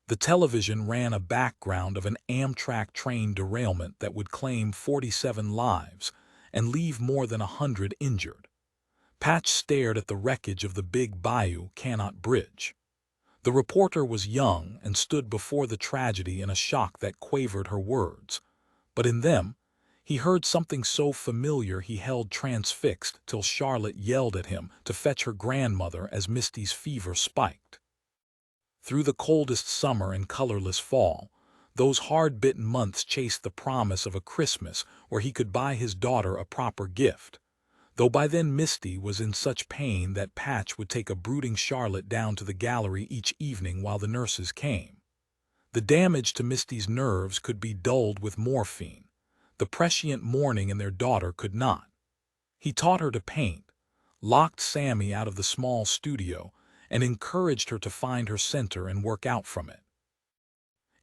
A: The television ran a background of an Amtrak train derailment that would claim 47 lives and leave more than 100 injured. Patch stared at the wreckage of the Big Bayou Cannot Bridge. The reporter was young and stood before the tragedy in a shock that quavered her words, but in them he heard something so familiar he held transfixed till Charlotte yelled at him to fetch her grandmother as Misty's fever spiked. Through the coldest summer and colorless fall, those hard-bitten months chased the promise of a Christmas where he could buy his daughter a proper gift. Though by then Misty was in such pain that Patch would take a brooding Charlotte down to the gallery each evening while the nurses came. The damage to Misty's nerves could be dulled with morphine. The prescient mourning in their daughter could not. He taught her to paint, locked Sammy out of the small studio, and encouraged her to find her center and work out from it.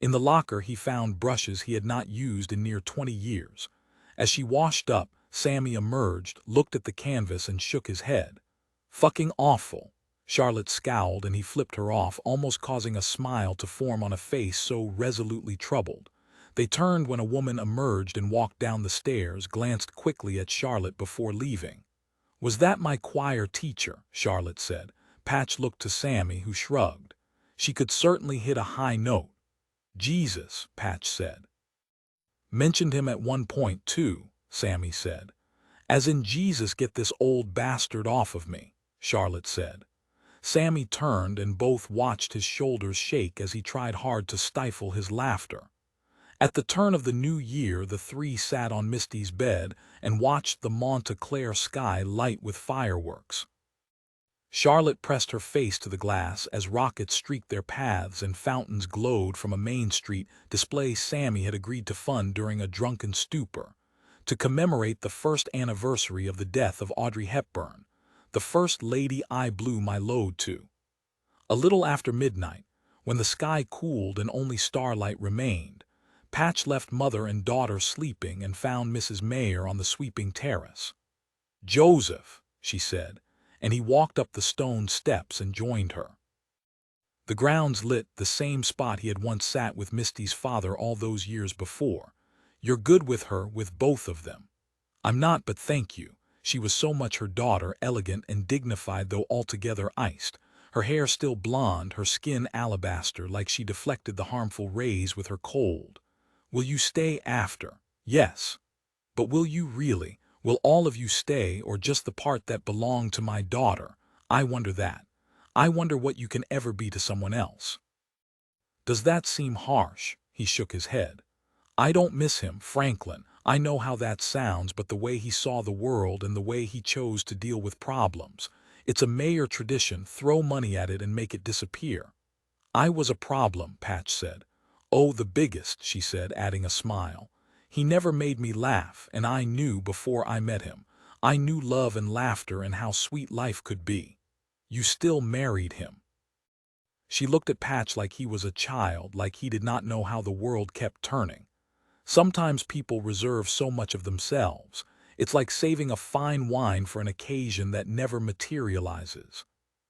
A: In the locker he found brushes he had not used in near 20 years. As she washed up, Sammy emerged, looked at the canvas and shook his head. "Fucking awful." Charlotte scowled and he flipped her off, almost causing a smile to form on a face so resolutely troubled. They turned when a woman emerged and walked down the stairs, glanced quickly at Charlotte before leaving. "Was that my choir teacher?" Charlotte said. Patch looked to Sammy, who shrugged. "She could certainly hit a high note." "Jesus," Patch said. "Mentioned him at one point, too," Sammy said. "As in Jesus, get this old bastard off of me," Charlotte said. Sammy turned and both watched his shoulders shake as he tried hard to stifle his laughter. At the turn of the new year, the three sat on Misty's bed and watched the Monta Clare sky light with fireworks. Charlotte pressed her face to the glass as rockets streaked their paths and fountains glowed from a Main Street display Sammy had agreed to fund during a drunken stupor, to commemorate the first anniversary of the death of Audrey Hepburn, the first lady I blew my load to. A little after midnight, when the sky cooled and only starlight remained, Patch left mother and daughter sleeping and found Mrs. Mayer on the sweeping terrace. "Joseph," she said, and he walked up the stone steps and joined her. The grounds lit, the same spot he had once sat with Misty's father all those years before. "You're good with her, with both of them." "I'm not, but thank you." She was so much her daughter, elegant and dignified though altogether iced, her hair still blonde, her skin alabaster like she deflected the harmful rays with her cold. "Will you stay after?" "Yes." "But will you really? Will all of you stay, or just the part that belonged to my daughter? I wonder that. I wonder what you can ever be to someone else." "Does that seem harsh?" He shook his head. "I don't miss him, Franklin. I know how that sounds, but the way he saw the world and the way he chose to deal with problems. It's a Mayer tradition, throw money at it and make it disappear." "I was a problem," Patch said. "Oh, the biggest," she said, adding a smile. "He never made me laugh, and I knew before I met him. I knew love and laughter and how sweet life could be." "You still married him?" She looked at Patch like he was a child, like he did not know how the world kept turning. "Sometimes people reserve so much of themselves. It's like saving a fine wine for an occasion that never materializes.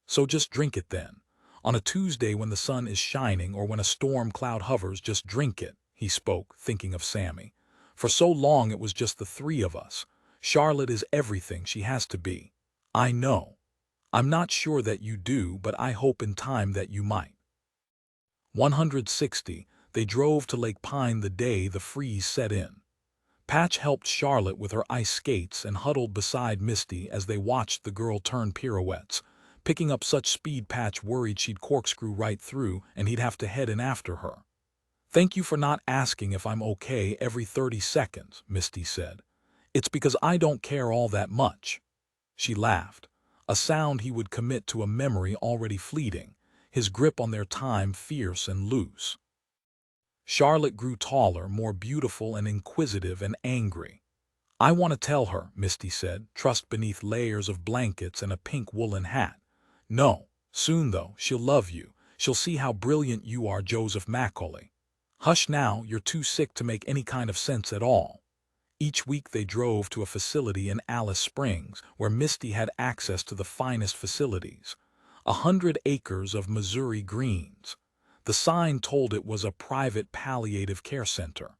A: So just drink it then. On a Tuesday when the sun is shining or when a storm cloud hovers, just drink it," he spoke, thinking of Sammy. "For so long it was just the three of us. Charlotte is everything she has to be. I know. I'm not sure that you do, but I hope in time that you might." 160. They drove to Lake Pine the day the freeze set in. Patch helped Charlotte with her ice skates and huddled beside Misty as they watched the girl turn pirouettes, picking up such speed Patch worried she'd corkscrew right through and he'd have to head in after her. "Thank you for not asking if I'm okay every 30 seconds, Misty said. "It's because I don't care all that much." She laughed, a sound he would commit to a memory already fleeting, his grip on their time fierce and loose. Charlotte grew taller, more beautiful and inquisitive and angry. "I want to tell her," Misty said, trussed beneath layers of blankets and a pink woolen hat. "No. Soon, though, she'll love you. She'll see how brilliant you are, Joseph Macaulay." "Hush now, you're too sick to make any kind of sense at all." Each week they drove to a facility in Alice Springs, where Misty had access to the finest facilities. 100 acres of Missouri greens. The sign told it was a private palliative care center.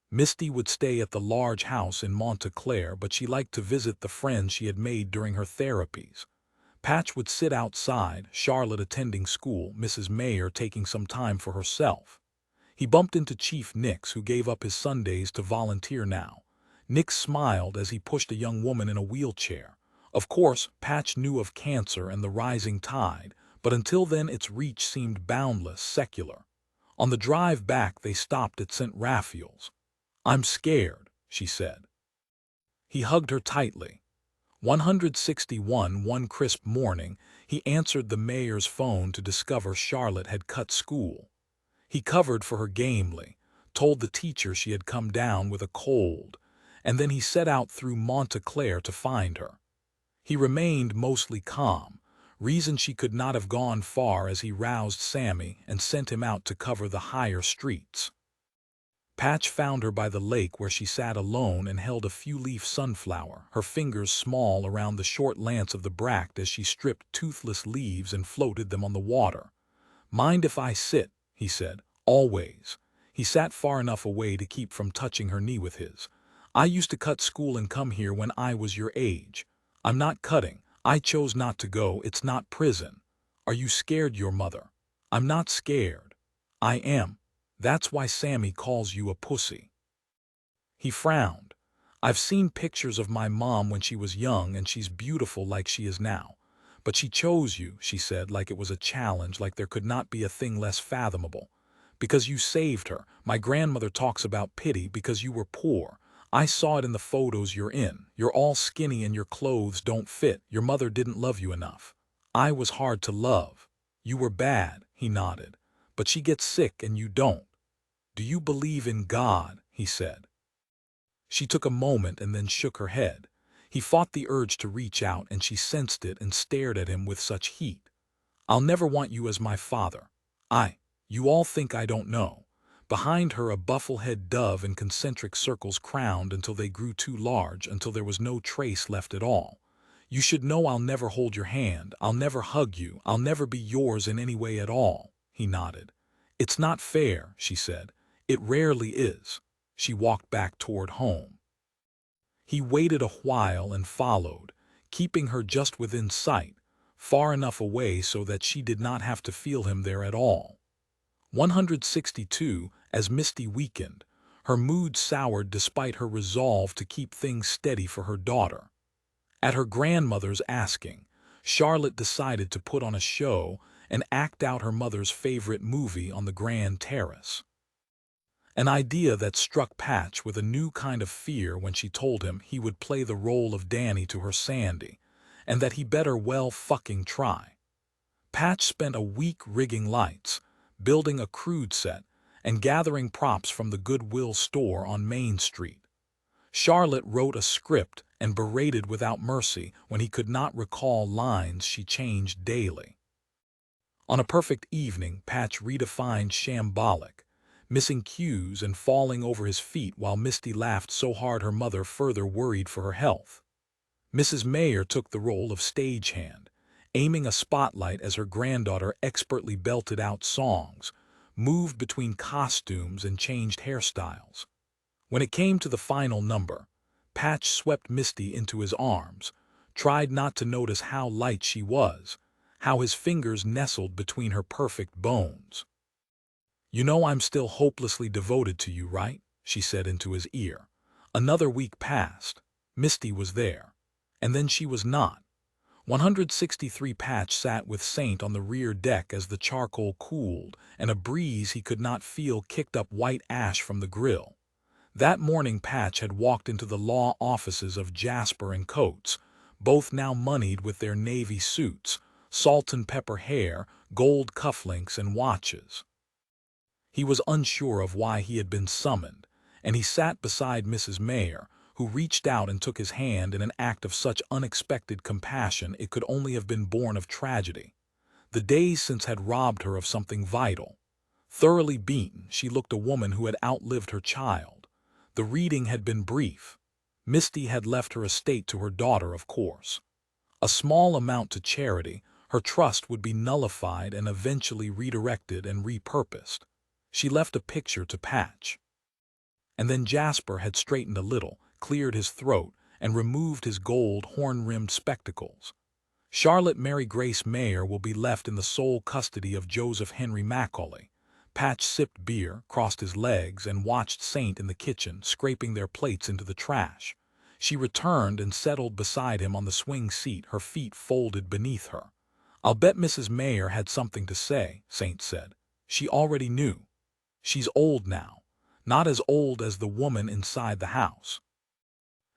A: Misty would stay at the large house in Monta Clare, but she liked to visit the friends she had made during her therapies. Patch would sit outside, Charlotte attending school, Mrs. Mayer taking some time for herself. He bumped into Chief Nix, who gave up his Sundays to volunteer now. Nix smiled as he pushed a young woman in a wheelchair. Of course, Patch knew of cancer and the rising tide, but until then its reach seemed boundless, secular. On the drive back they stopped at St. Raphael's. "I'm scared," she said. He hugged her tightly. 161 One crisp morning, he answered the mayor's phone to discover Charlotte had cut school. He covered for her gamely, told the teacher she had come down with a cold, and then he set out through Monta Clare to find her. He remained mostly calm, reason she could not have gone far as he roused Sammy and sent him out to cover the higher streets. Patch found her by the lake where she sat alone and held a few-leaf sunflower, her fingers small around the short lance of the bract as she stripped toothless leaves and floated them on the water. "Mind if I sit?" he said. "Always." He sat far enough away to keep from touching her knee with his. "I used to cut school and come here when I was your age. I'm not cutting. I chose not to go. It's not prison. Are you scared, your mother?" "I'm not scared." "I am. That's why Sammy calls you a pussy." He frowned. "I've seen pictures of my mom when she was young and she's beautiful like she is now. But she chose you," she said, like it was a challenge, like there could not be a thing less fathomable. "Because you saved her. My grandmother talks about pity because you were poor. I saw it in the photos you're in. You're all skinny and your clothes don't fit. Your mother didn't love you enough. I was hard to love. You were bad," he nodded. "But she gets sick and you don't. Do you believe in God?" he said. She took a moment and then shook her head. He fought the urge to reach out and she sensed it and stared at him with such heat. "I'll never want you as my father. You all think I don't know." Behind her a bufflehead dove in concentric circles crowned until they grew too large, until there was no trace left at all. "You should know I'll never hold your hand, I'll never hug you, I'll never be yours in any way at all," he nodded. "It's not fair," she said. "It rarely is." She walked back toward home. He waited a while and followed, keeping her just within sight, far enough away so that she did not have to feel him there at all. 162, as Misty weakened, her mood soured despite her resolve to keep things steady for her daughter. At her grandmother's asking, Charlotte decided to put on a show and act out her mother's favorite movie on the grand terrace. An idea that struck Patch with a new kind of fear when she told him he would play the role of Danny to her Sandy, and that he better well fucking try. Patch spent a week rigging lights, building a crude set, and gathering props from the Goodwill store on Main Street. Charlotte wrote a script and berated without mercy when he could not recall lines she changed daily. On a perfect evening, Patch redefined shambolic, missing cues and falling over his feet while Misty laughed so hard her mother further worried for her health. Mrs. Mayer took the role of stagehand, aiming a spotlight as her granddaughter expertly belted out songs, moved between costumes and changed hairstyles. When it came to the final number, Patch swept Misty into his arms, tried not to notice how light she was, how his fingers nestled between her perfect bones. "You know I'm still hopelessly devoted to you, right?" she said into his ear. Another week passed. Misty was there. And then she was not. 163 Patch sat with Saint on the rear deck as the charcoal cooled, and a breeze he could not feel kicked up white ash from the grill. That morning Patch had walked into the law offices of Jasper and Coates, both now moneyed with their navy suits, salt and pepper hair, gold cufflinks and watches. He was unsure of why he had been summoned, and he sat beside Mrs. Mayer, who reached out and took his hand in an act of such unexpected compassion it could only have been born of tragedy. The days since had robbed her of something vital. Thoroughly beaten, she looked a woman who had outlived her child. The reading had been brief. Misty had left her estate to her daughter, of course. A small amount to charity, her trust would be nullified and eventually redirected and repurposed. She left a picture to Patch. And then Jasper had straightened a little, cleared his throat, and removed his gold horn-rimmed spectacles. Charlotte Mary Grace Mayer will be left in the sole custody of Joseph Henry Macaulay. Patch sipped beer, crossed his legs, and watched Saint in the kitchen, scraping their plates into the trash. She returned and settled beside him on the swing seat, her feet folded beneath her. I'll bet Mrs. Mayer had something to say, Saint said. She already knew. She's old now. Not as old as the woman inside the house.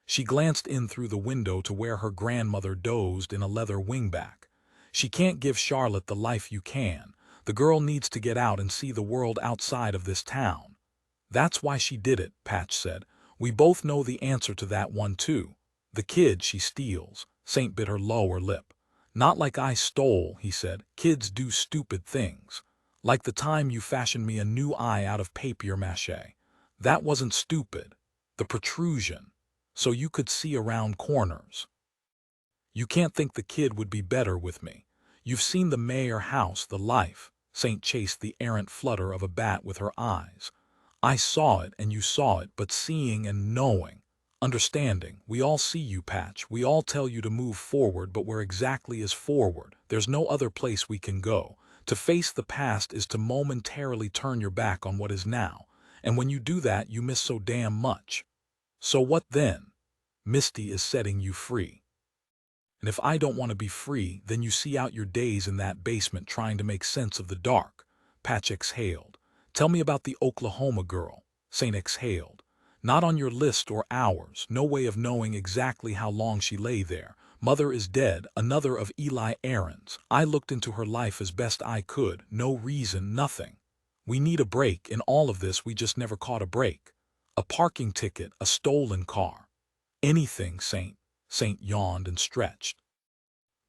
A: She glanced in through the window to where her grandmother dozed in a leather wingback. She can't give Charlotte the life you can. The girl needs to get out and see the world outside of this town. That's why she did it, Patch said. We both know the answer to that one too. The kid she steals. Saint bit her lower lip. Not like I stole, he said. Kids do stupid things. Like the time you fashioned me a new eye out of papier-mâché. That wasn't stupid. The protrusion. So you could see around corners. You can't think the kid would be better with me. You've seen the Mayer house, the life. Saint chased the errant flutter of a bat with her eyes. I saw it and you saw it, but seeing and knowing. Understanding. We all see you, Patch. We all tell you to move forward, but where exactly is forward? There's no other place we can go. To face the past is to momentarily turn your back on what is now. And when you do that, you miss so damn much. So what then? Misty is setting you free. And if I don't want to be free, then you see out your days in that basement trying to make sense of the dark. Patch exhaled. Tell me about the Oklahoma girl. Saint exhaled. Not on your list or ours. No way of knowing exactly how long she lay there. Mother is dead, another of Eli Aaron's. I looked into her life as best I could. No reason, nothing. We need a break. In all of this, we just never caught a break. A parking ticket, a stolen car. Anything, Saint. Saint yawned and stretched.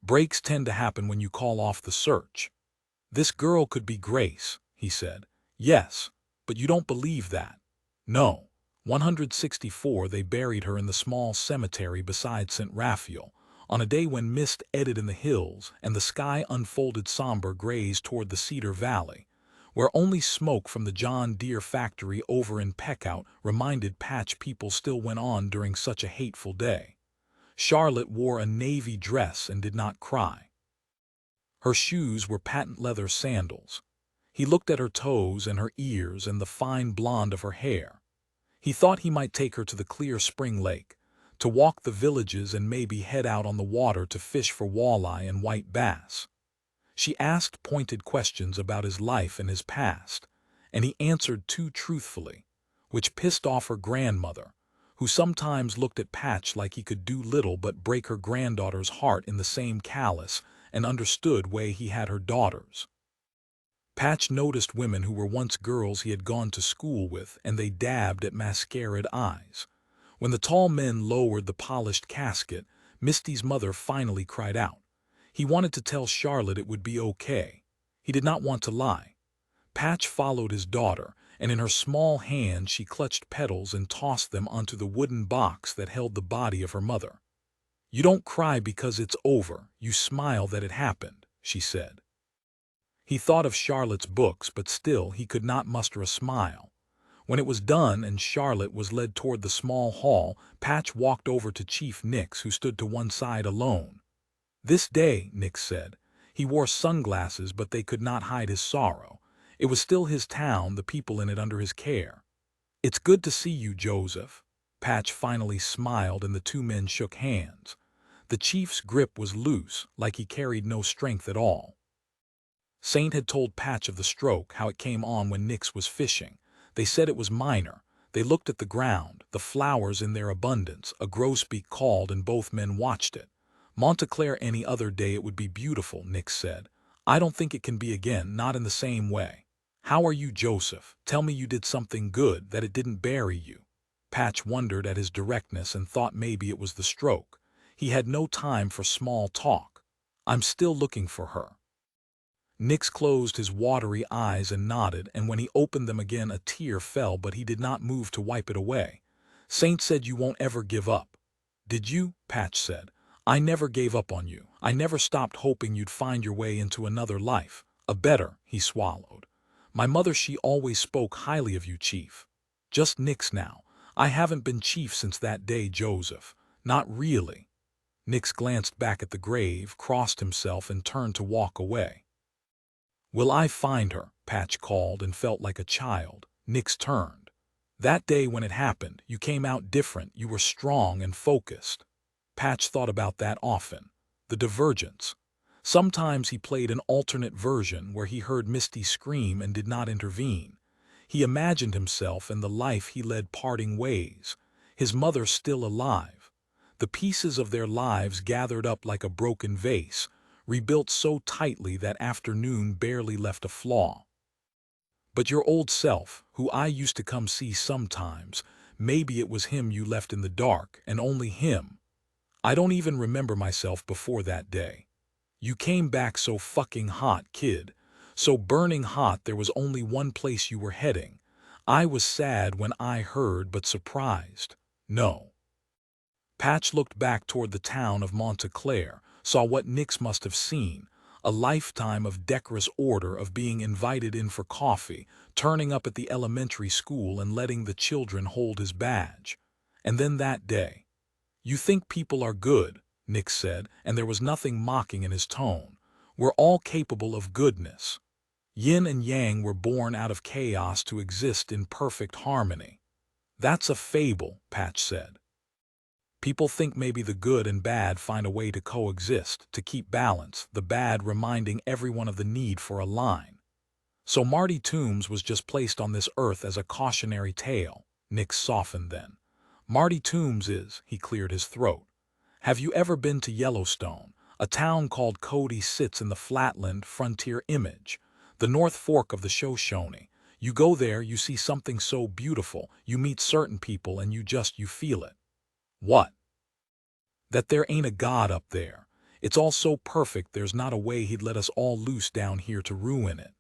A: Breaks tend to happen when you call off the search. This girl could be Grace, he said. Yes, but you don't believe that. No. 164 they buried her in the small cemetery beside St. Raphael, on a day when mist eddied in the hills and the sky unfolded somber grays toward the Cedar Valley, where only smoke from the John Deere factory over in Peckout reminded Patch people still went on during such a hateful day. Charlotte wore a navy dress and did not cry. Her shoes were patent leather sandals. He looked at her toes and her ears and the fine blonde of her hair. He thought he might take her to the clear spring lake, to walk the villages and maybe head out on the water to fish for walleye and white bass. She asked pointed questions about his life and his past, and he answered too truthfully, which pissed off her grandmother, who sometimes looked at Patch like he could do little but break her granddaughter's heart in the same callous and understood way he had her daughter's. Patch noticed women who were once girls he had gone to school with, and they dabbed at mascaraed eyes. When the tall men lowered the polished casket, Misty's mother finally cried out. He wanted to tell Charlotte it would be okay. He did not want to lie. Patch followed his daughter, and in her small hand she clutched petals and tossed them onto the wooden box that held the body of her mother. You don't cry because it's over, you smile that it happened, she said. He thought of Charlotte's books, but still he could not muster a smile. When it was done and Charlotte was led toward the small hall, Patch walked over to Chief Nix, who stood to one side alone. This day, Nix said. He wore sunglasses, but they could not hide his sorrow. It was still his town, the people in it under his care. It's good to see you, Joseph. Patch finally smiled and the two men shook hands. The chief's grip was loose, like he carried no strength at all. Saint had told Patch of the stroke, how it came on when Nix was fishing. They said it was minor. They looked at the ground, the flowers in their abundance. A grosbeak called and both men watched it. Monta Clare any other day it would be beautiful, Nix said. I don't think it can be again, not in the same way. How are you, Joseph? Tell me you did something good, that it didn't bury you. Patch wondered at his directness and thought maybe it was the stroke. He had no time for small talk. I'm still looking for her. Nix closed his watery eyes and nodded, and when he opened them again a tear fell, but he did not move to wipe it away. Saint said you won't ever give up. Did you? Patch said. I never gave up on you. I never stopped hoping you'd find your way into another life. A better, he swallowed. My mother, she always spoke highly of you, Chief. Just Nix now. I haven't been Chief since that day, Joseph. Not really. Nix glanced back at the grave, crossed himself, and turned to walk away. Will I find her? Patch called and felt like a child. Nix turned. That day when it happened, you came out different. You were strong and focused. Patch thought about that often. The divergence. Sometimes he played an alternate version where he heard Misty scream and did not intervene. He imagined himself and the life he led parting ways, his mother still alive. The pieces of their lives gathered up like a broken vase, rebuilt so tightly that afternoon barely left a flaw. But your old self, who I used to come see sometimes, maybe it was him you left in the dark, and only him. I don't even remember myself before that day. You came back so fucking hot, kid. So burning hot there was only one place you were heading. I was sad when I heard, but surprised. No. Patch looked back toward the town of Monta Clare, saw what Nix must have seen, a lifetime of decorous order, of being invited in for coffee, turning up at the elementary school and letting the children hold his badge. And then that day. You think people are good, Nix said, and there was nothing mocking in his tone. We're all capable of goodness. Yin and Yang were born out of chaos to exist in perfect harmony. That's a fable, Patch said. People think maybe the good and bad find a way to coexist, to keep balance, the bad reminding everyone of the need for a line. So Marty Toombs was just placed on this earth as a cautionary tale, Nix softened then. Marty Toombs is, he cleared his throat. Have you ever been to Yellowstone? A town called Cody sits in the flatland frontier image, the North Fork of the Shoshone. You go there, you see something so beautiful, you meet certain people and you feel it. What? That there ain't a God up there. It's all so perfect there's not a way he'd let us all loose down here to ruin it.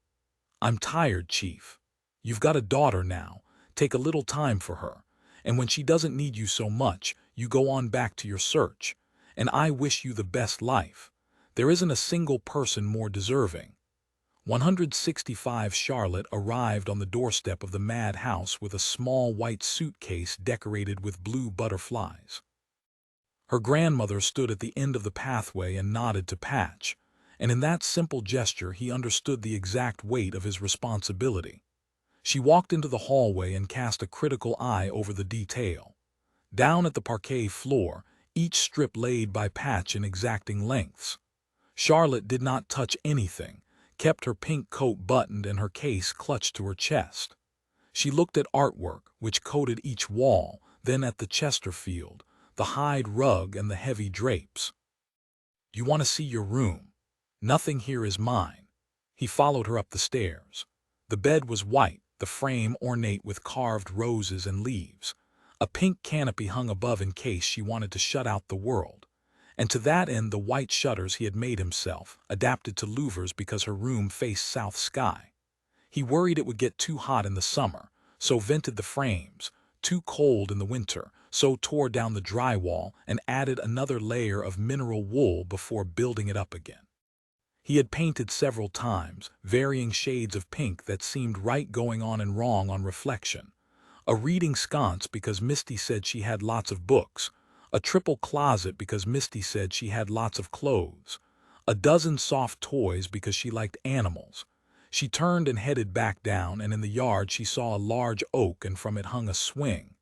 A: I'm tired, Chief. You've got a daughter now. Take a little time for her. And when she doesn't need you so much, you go on back to your search. And I wish you the best life. There isn't a single person more deserving. 165 Charlotte arrived on the doorstep of the madhouse with a small white suitcase decorated with blue butterflies. Her grandmother stood at the end of the pathway and nodded to Patch, and in that simple gesture he understood the exact weight of his responsibility. She walked into the hallway and cast a critical eye over the detail. Down at the parquet floor, each strip laid by Patch in exacting lengths. Charlotte did not touch anything, kept her pink coat buttoned and her case clutched to her chest. She looked at artwork, which coated each wall, then at the Chesterfield, the hide rug and the heavy drapes. You want to see your room? Nothing here is mine. He followed her up the stairs. The bed was white, the frame ornate with carved roses and leaves. A pink canopy hung above in case she wanted to shut out the world. And to that end the white shutters he had made himself, adapted to louvers because her room faced south sky. He worried it would get too hot in the summer, so vented the frames, too cold in the winter, so tore down the drywall and added another layer of mineral wool before building it up again. He had painted several times, varying shades of pink that seemed right going on and wrong on reflection. A reading sconce because Misty said she had lots of books. A triple closet because Misty said she had lots of clothes. A dozen soft toys because she liked animals. She turned and headed back down, and in the yard she saw a large oak and from it hung a swing.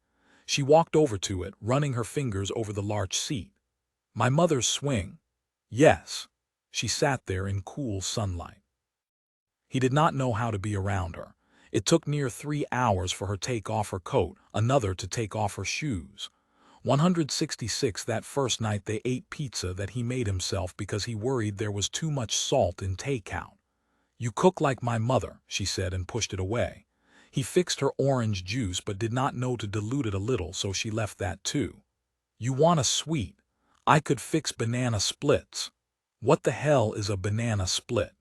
A: She walked over to it, running her fingers over the larch seat. My mother's swing? Yes. She sat there in cool sunlight. He did not know how to be around her. It took near 3 hours for her to take off her coat, another to take off her shoes. 166 that first night they ate pizza that he made himself because he worried there was too much salt in takeout. You cook like my mother, she said and pushed it away. He fixed her orange juice but did not know to dilute it a little, so she left that too. You want a sweet? I could fix banana splits. What the hell is a banana split?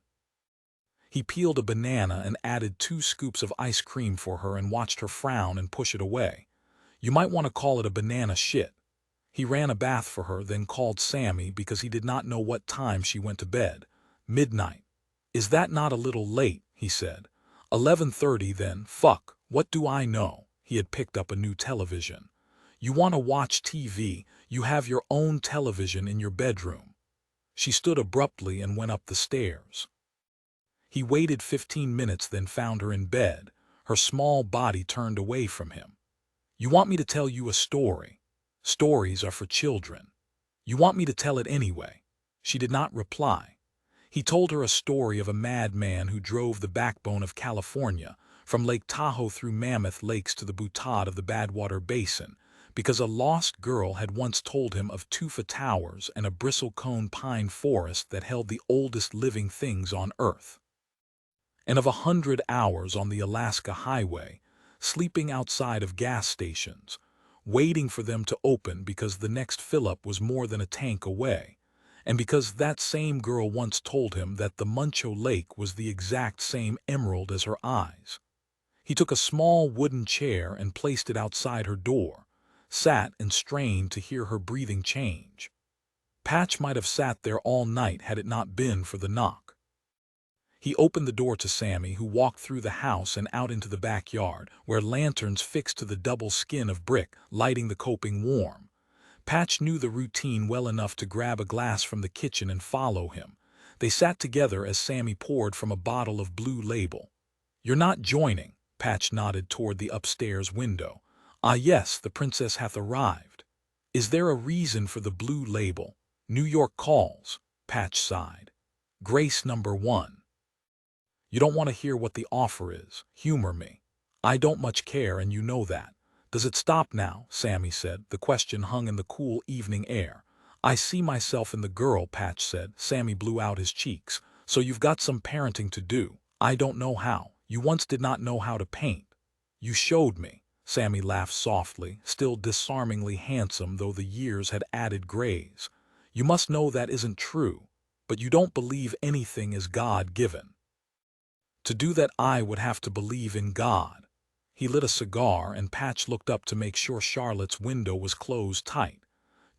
A: He peeled a banana and added 2 scoops of ice cream for her and watched her frown and push it away. You might want to call it a banana shit. He ran a bath for her, then called Sammy because he did not know what time she went to bed. Midnight. Is that not a little late? He said. 11:30 then. Fuck, what do I know? He had picked up a new television. You want to watch TV? You have your own television in your bedroom. She stood abruptly and went up the stairs. He waited 15 minutes, then found her in bed, her small body turned away from him. You want me to tell you a story? Stories are for children. You want me to tell it anyway? She did not reply. He told her a story of a madman who drove the backbone of California, from Lake Tahoe through Mammoth Lakes to the Butad of the Badwater Basin, because a lost girl had once told him of tufa towers and a bristlecone pine forest that held the oldest living things on Earth, and of 100 hours on the Alaska Highway, sleeping outside of gas stations, waiting for them to open because the next fill-up was more than a tank away, and because that same girl once told him that the Muncho Lake was the exact same emerald as her eyes. He took a small wooden chair and placed it outside her door, sat and strained to hear her breathing change. Patch might have sat there all night had it not been for the knock. He opened the door to Sammy, who walked through the house and out into the backyard, where lanterns fixed to the double skin of brick, lighting the coping warm. Patch knew the routine well enough to grab a glass from the kitchen and follow him. They sat together as Sammy poured from a bottle of Blue Label. "You're not joining," Patch nodded toward the upstairs window. "Ah yes, the princess hath arrived." "Is there a reason for the Blue Label?" "New York calls," Patch sighed. "Grace #1. You don't want to hear what the offer is. Humor me. I don't much care, and you know that." "Does it stop now?" Sammy said. The question hung in the cool evening air. "I see myself in the girl," Patch said. Sammy blew out his cheeks. "So you've got some parenting to do." "I don't know how." "You once did not know how to paint." "You showed me." Sammy laughed softly, still disarmingly handsome though the years had added grays. "You must know that isn't true, but you don't believe anything is God-given." "To do that I would have to believe in God." He lit a cigar, and Patch looked up to make sure Charlotte's window was closed tight.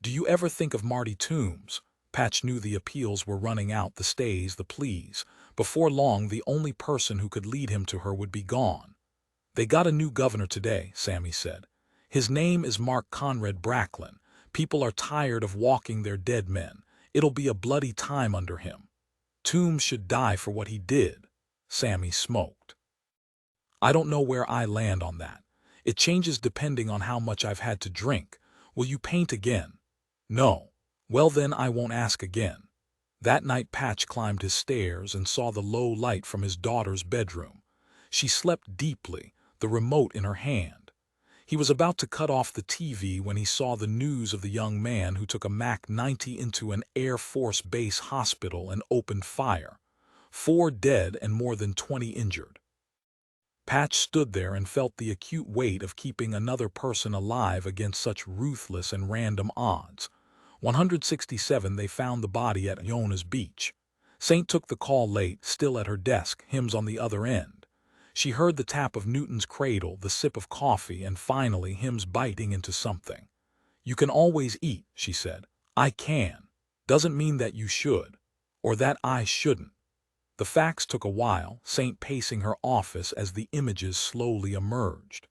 A: "Do you ever think of Marty Toombs?" Patch knew the appeals were running out, the stays, the pleas. Before long, the only person who could lead him to her would be gone. "They got a new governor today," Sammy said. "His name is Mark Conrad Bracklin. People are tired of walking their dead men. It'll be a bloody time under him. Toombs should die for what he did." Sammy smoked. "I don't know where I land on that. It changes depending on how much I've had to drink. Will you paint again?" "No." "Well then, I won't ask again." That night Patch climbed his stairs and saw the low light from his daughter's bedroom. She slept deeply, the remote in her hand. He was about to cut off the TV when he saw the news of the young man who took a Mac-90 into an Air Force Base hospital and opened fire. 4 dead and more than 20 injured. Patch stood there and felt the acute weight of keeping another person alive against such ruthless and random odds. 167 They found the body at Iona's beach. Saint took the call late, still at her desk, Hims on the other end. She heard the tap of Newton's cradle, the sip of coffee, and finally Hims biting into something. "You can always eat," she said. "I can. Doesn't mean that you should. Or that I shouldn't." The facts took a while, Saint pacing her office as the images slowly emerged.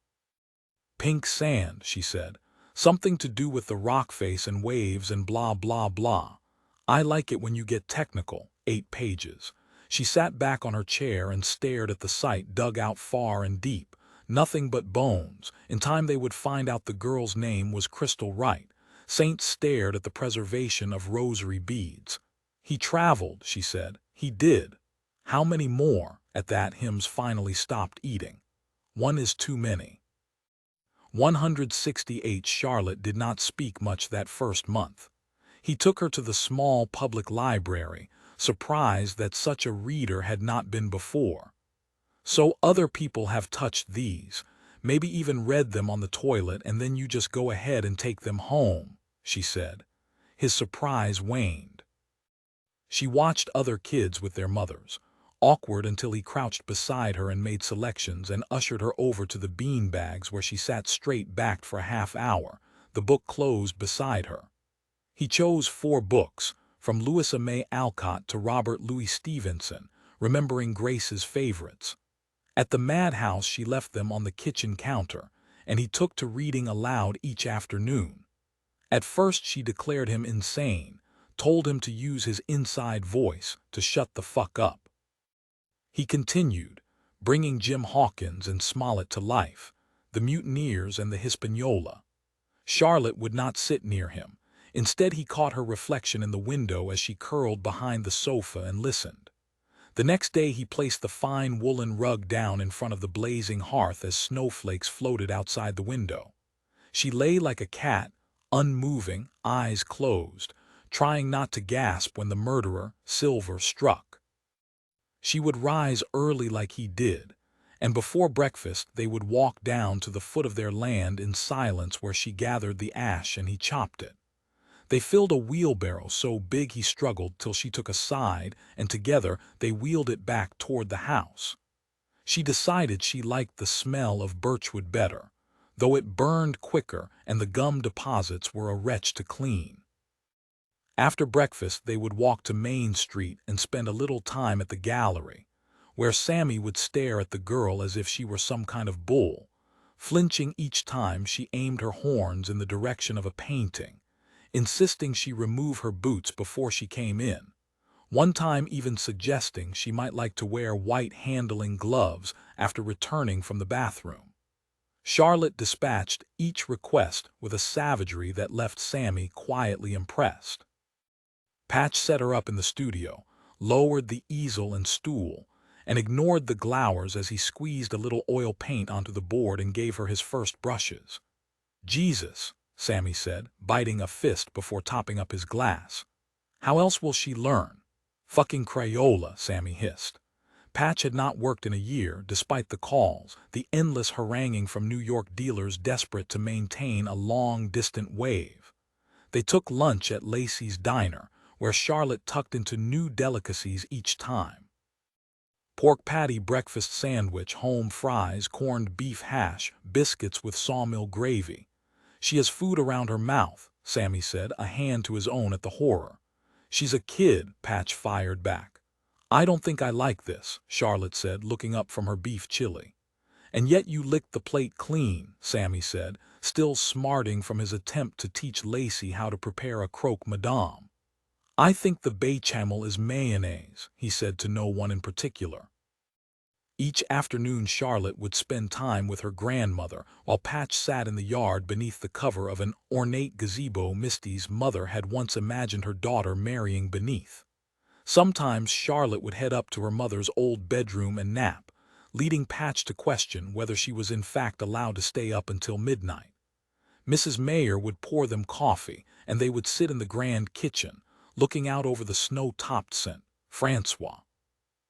A: "Pink sand," she said. "Something to do with the rock face and waves and blah blah blah. I like it when you get technical." 8 pages. She sat back on her chair and stared at the site dug out far and deep. Nothing but bones. In time they would find out the girl's name was Crystal Wright. Saint stared at the preservation of rosary beads. "He traveled," she said. "He did. How many more?" At that, Hims finally stopped eating. "One is too many." 168 Charlotte did not speak much that first month. He took her to the small public library, surprised that such a reader had not been before. "So other people have touched these, maybe even read them on the toilet, and then you just go ahead and take them home," she said. His surprise waned. She watched other kids with their mothers, awkward until he crouched beside her and made selections and ushered her over to the bean bags where she sat straight-backed for a half hour, the book closed beside her. He chose 4 books, from Louisa May Alcott to Robert Louis Stevenson, remembering Grace's favorites. At the madhouse she left them on the kitchen counter, and he took to reading aloud each afternoon. At first she declared him insane, told him to use his inside voice to shut the fuck up. He continued, bringing Jim Hawkins and Smollett to life, the Mutineers and the Hispaniola. Charlotte would not sit near him. Instead, he caught her reflection in the window as she curled behind the sofa and listened. The next day he placed the fine woolen rug down in front of the blazing hearth as snowflakes floated outside the window. She lay like a cat, unmoving, eyes closed, trying not to gasp when the murderer, Silver, struck. She would rise early like he did, and before breakfast they would walk down to the foot of their land in silence where she gathered the ash and he chopped it. They filled a wheelbarrow so big he struggled till she took a side, and together they wheeled it back toward the house. She decided she liked the smell of birchwood better, though it burned quicker and the gum deposits were a wretch to clean. After breakfast they would walk to Main Street and spend a little time at the gallery, where Sammy would stare at the girl as if she were some kind of bull, flinching each time she aimed her horns in the direction of a painting, insisting she remove her boots before she came in, one time even suggesting she might like to wear white handling gloves after returning from the bathroom. Charlotte dispatched each request with a savagery that left Sammy quietly impressed. Patch set her up in the studio, lowered the easel and stool, and ignored the glowers as he squeezed a little oil paint onto the board and gave her his first brushes. "Jesus," Sammy said, biting a fist before topping up his glass. "How else will she learn?" "Fucking Crayola," Sammy hissed. Patch had not worked in a year, despite the calls, the endless haranguing from New York dealers desperate to maintain a long-distant wave. They took lunch at Lacey's Diner, where Charlotte tucked into new delicacies each time. Pork patty breakfast sandwich, home fries, corned beef hash, biscuits with sawmill gravy. "She has food around her mouth," Sammy said, a hand to his own at the horror. "She's a kid," Patch fired back. "I don't think I like this," Charlotte said, looking up from her beef chili. "And yet you licked the plate clean," Sammy said, still smarting from his attempt to teach Lacey how to prepare a croque madame. "I think the bechamel is mayonnaise," he said to no one in particular. Each afternoon Charlotte would spend time with her grandmother, while Patch sat in the yard beneath the cover of an ornate gazebo Misty's mother had once imagined her daughter marrying beneath. Sometimes Charlotte would head up to her mother's old bedroom and nap, leading Patch to question whether she was in fact allowed to stay up until midnight. Mrs. Mayer would pour them coffee, and they would sit in the grand kitchen, looking out over the snow-topped St. Francois.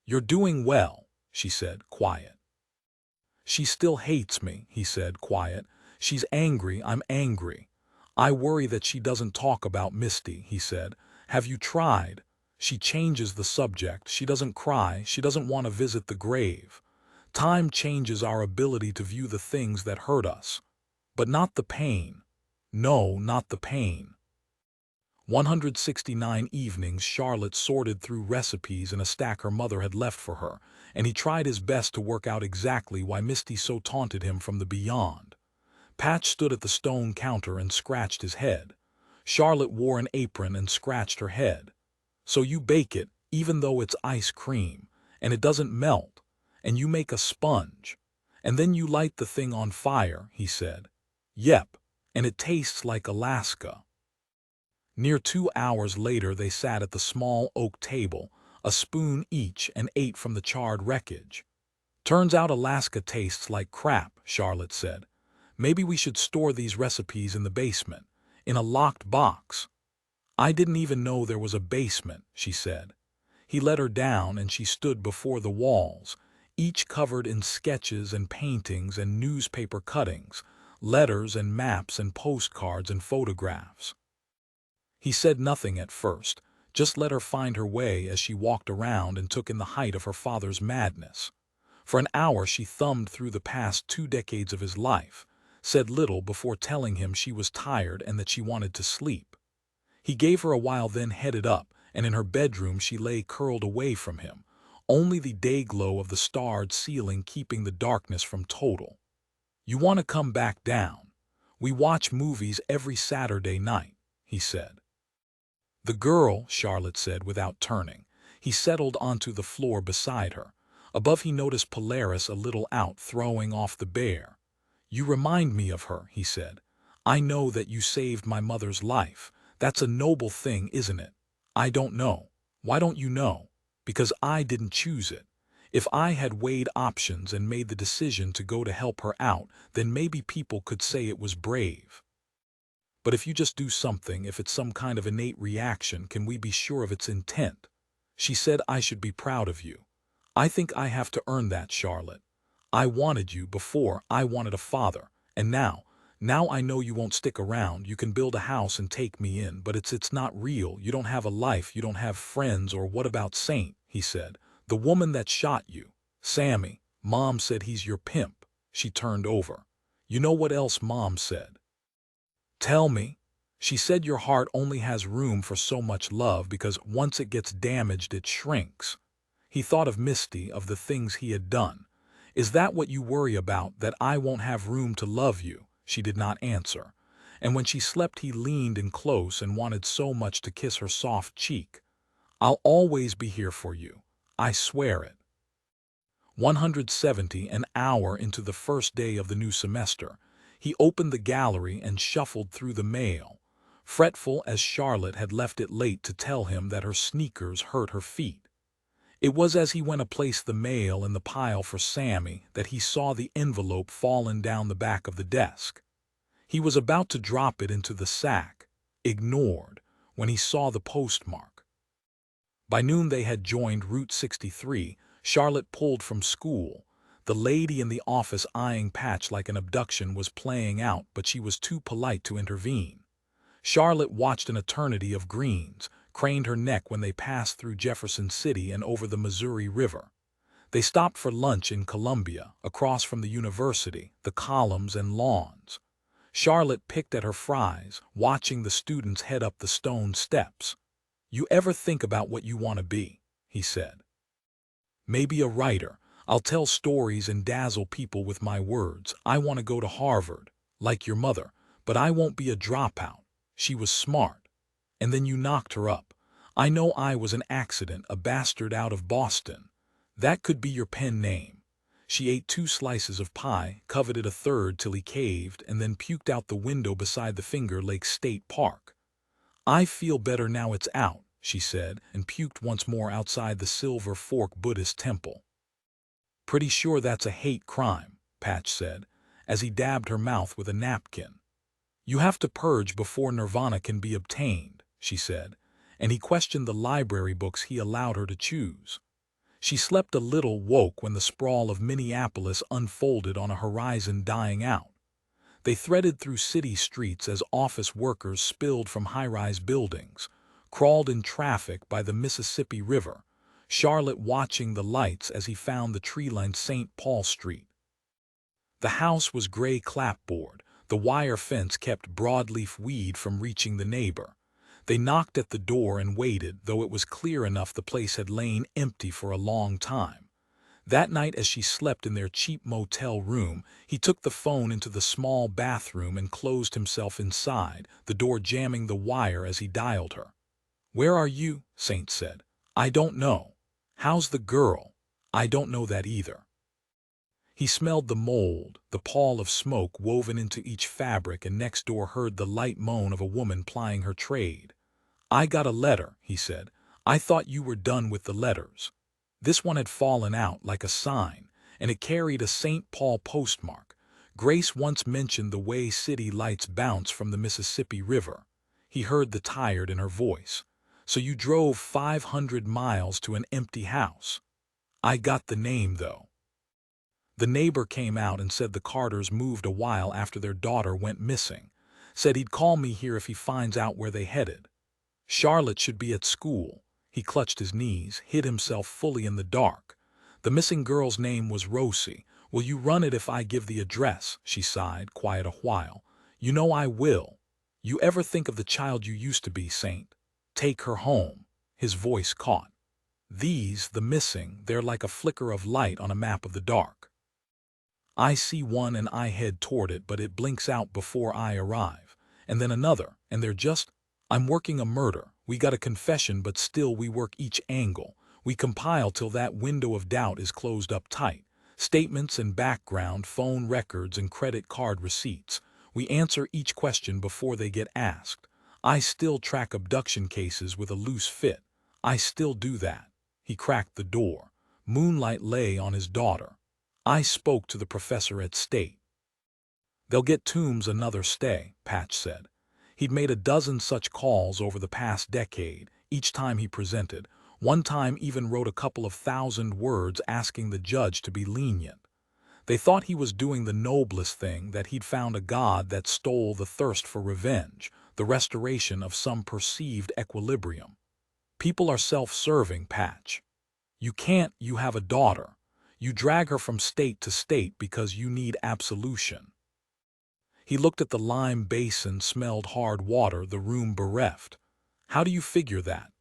A: "You're doing well," she said, quiet. "She still hates me," he said, quiet. "She's angry, I'm angry. I worry that she doesn't talk about Misty," he said. "Have you tried? She changes the subject, she doesn't cry, she doesn't want to visit the grave. Time changes our ability to view the things that hurt us. But not the pain. No, not the pain." 169 evenings Charlotte sorted through recipes in a stack her mother had left for her, and he tried his best to work out exactly why Misty so taunted him from the beyond. Patch stood at the stone counter and scratched his head. Charlotte wore an apron and scratched her head. "So you bake it, even though it's ice cream, and it doesn't melt, and you make a sponge, and then you light the thing on fire," he said. "Yep, and it tastes like Alaska." Near 2 hours later they sat at the small oak table, a spoon each, and ate from the charred wreckage. "Turns out Alaska tastes like crap," Charlotte said. "Maybe we should store these recipes in the basement, in a locked box." "I didn't even know there was a basement," she said. He let her down and she stood before the walls, each covered in sketches and paintings and newspaper cuttings, letters and maps and postcards and photographs. He said nothing at first, just let her find her way as she walked around and took in the height of her father's madness. For an hour she thumbed through the past 2 decades of his life, said little before telling him she was tired and that she wanted to sleep. He gave her a while, then headed up, and in her bedroom she lay curled away from him, only the day glow of the starred ceiling keeping the darkness from total. "You want to come back down? We watch movies every Saturday night," he said. "The girl," Charlotte said without turning. He settled onto the floor beside her. Above he noticed Polaris a little out, throwing off the bear. "You remind me of her," he said. "I know that you saved my mother's life, That's a noble thing, isn't it? I don't know. Why don't you know? Because I didn't choose it. If I had weighed options and made the decision to go to help her out, then maybe people could say it was brave. But if you just do something, if it's some kind of innate reaction, can we be sure of its intent? She said I should be proud of you. I think I have to earn that, Charlotte. I wanted you before I wanted a father, and now I know you won't stick around. You can build a house and take me in, but it's not real. You don't have a life, you don't have friends. Or what about Saint? He said. The woman that shot you. Sammy. Mom said he's your pimp. She turned over. You know what else Mom said? Tell me. She said your heart only has room for so much love because once it gets damaged it shrinks. He thought of Misty, of the things he had done. Is that what you worry about, that I won't have room to love you? She did not answer. And when she slept he leaned in close and wanted so much to kiss her soft cheek. I'll always be here for you. I swear it. 170, an hour into the first day of the new semester, he opened the gallery and shuffled through the mail, fretful as Charlotte had left it late to tell him that her sneakers hurt her feet. It was as he went to place the mail in the pile for Sammy that he saw the envelope fallen down the back of the desk. He was about to drop it into the sack, ignored, when he saw the postmark. By noon they had joined Route 63. Charlotte pulled from school. The lady in the office eyeing Patch like an abduction was playing out, but she was too polite to intervene. Charlotte watched an eternity of greens, craned her neck when they passed through Jefferson City and over the Missouri River. They stopped for lunch in Columbia, across from the university, the columns and lawns. Charlotte picked at her fries, watching the students head up the stone steps. You ever think about what you want to be? He said. Maybe a writer. I'll tell stories and dazzle people with my words. I want to go to Harvard, like your mother, but I won't be a dropout. She was smart. And then you knocked her up. I know I was an accident, a bastard out of Boston. That could be your pen name. She ate 2 slices of pie, coveted a third till he caved, and then puked out the window beside the Finger Lakes State Park. I feel better now it's out, she said, and puked once more outside the Silver Fork Buddhist temple. Pretty sure that's a hate crime, Patch said, as he dabbed her mouth with a napkin. You have to purge before nirvana can be obtained, she said, and he questioned the library books he allowed her to choose. She slept a little, woke when the sprawl of Minneapolis unfolded on a horizon dying out. They threaded through city streets as office workers spilled from high-rise buildings, crawled in traffic by the Mississippi River, Charlotte watching the lights as he found the tree-lined St. Paul Street. The house was gray clapboard. The wire fence kept broadleaf weed from reaching the neighbor. They knocked at the door and waited, though it was clear enough the place had lain empty for a long time. That night, as she slept in their cheap motel room, he took the phone into the small bathroom and closed himself inside, the door jamming the wire as he dialed her. Where are you? Saint said. I don't know. How's the girl? I don't know that either. He smelled the mold, the pall of smoke woven into each fabric, and next door heard the light moan of a woman plying her trade. I got a letter, he said. I thought you were done with the letters. This one had fallen out like a sign, and it carried a St. Paul postmark. Grace once mentioned the way city lights bounce from the Mississippi River. He heard the tired in her voice. So you drove 500 miles to an empty house. I got the name, though. The neighbor came out and said the Carters moved a while after their daughter went missing. Said he'd call me here if he finds out where they headed. Charlotte should be at school. He clutched his knees, hid himself fully in the dark. The missing girl's name was Rosie. Will you run it if I give the address? She sighed, quiet a while. You know I will. You ever think of the child you used to be, Saint? Take her home. His voice caught. These, the missing, they're like a flicker of light on a map of the dark. I see one and I head toward it, but it blinks out before I arrive. And then another, and they're just, I'm working a murder. We got a confession, but still we work each angle. We compile till that window of doubt is closed up tight. Statements and background, phone records and credit card receipts. We answer each question before they get asked. I still track abduction cases with a loose fit. I still do that. He cracked the door. Moonlight lay on his daughter. I spoke to the professor at State. They'll get Toombs another stay, Patch said. He'd made a dozen such calls over the past decade, each time he presented. One time even wrote a couple of thousand words asking the judge to be lenient. They thought he was doing the noblest thing, that he'd found a god that stole the thirst for revenge, the restoration of some perceived equilibrium. People are self-serving, Patch. You have a daughter. You drag her from state to state because you need absolution. He looked at the lime basin, smelled hard water, the room bereft. How do you figure that?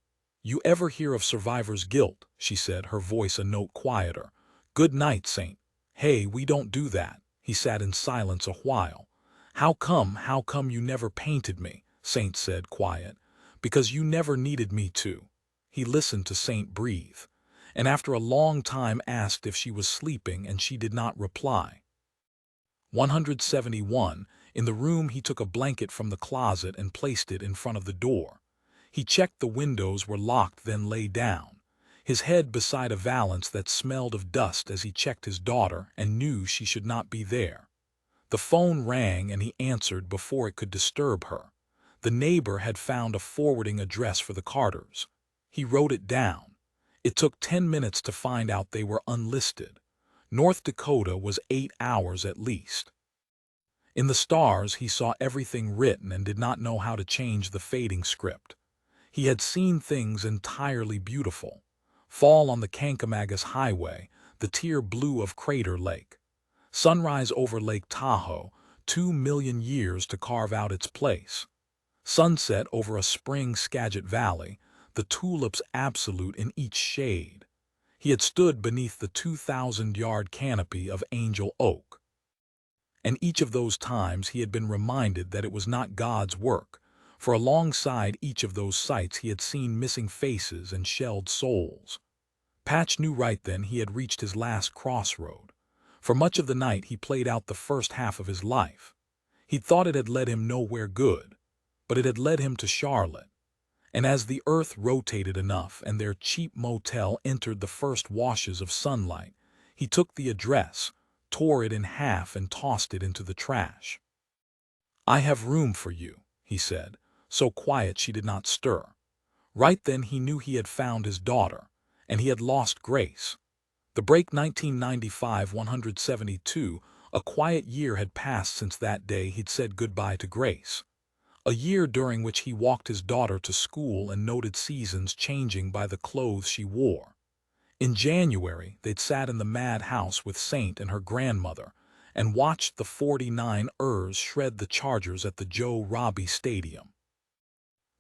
A: You ever hear of survivor's guilt? She said, her voice a note quieter. Good night, Saint. Hey, we don't do that. He sat in silence a while. How come you never painted me? Saint said, quiet. Because you never needed me to. He listened to Saint breathe, and after a long time asked if she was sleeping, and she did not reply. 171. In the room he took a blanket from the closet and placed it in front of the door. He checked the windows were locked, then lay down, his head beside a valance that smelled of dust as he checked his daughter and knew she should not be there. The phone rang and he answered before it could disturb her. The neighbor had found a forwarding address for the Carters. He wrote it down. It took 10 minutes to find out they were unlisted. North Dakota was 8 hours at least. In the stars he saw everything written and did not know how to change the fading script. He had seen things entirely beautiful. Fall on the Kankamagus Highway, the tear blue of Crater Lake. Sunrise over Lake Tahoe, 2 million years to carve out its place. Sunset over a spring Skagit Valley, the tulips absolute in each shade. He had stood beneath the 2,000-yard canopy of Angel Oak. And each of those times he had been reminded that it was not God's work, for alongside each of those sights he had seen missing faces and shelled souls. Patch knew right then he had reached his last crossroad. For much of the night he played out the first half of his life. He'd thought it had led him nowhere good, but it had led him to Charlotte. And as the earth rotated enough and their cheap motel entered the first washes of sunlight, he took the address, tore it in half and tossed it into the trash. I have room for you, he said, so quiet she did not stir. Right then he knew he had found his daughter, and he had lost Grace. The break 1995-172, a quiet year had passed since that day he'd said goodbye to Grace. A year during which he walked his daughter to school and noted seasons changing by the clothes she wore. In January, they'd sat in the madhouse with Saint and her grandmother and watched the 49 ers shred the Chargers at the Joe Robbie Stadium.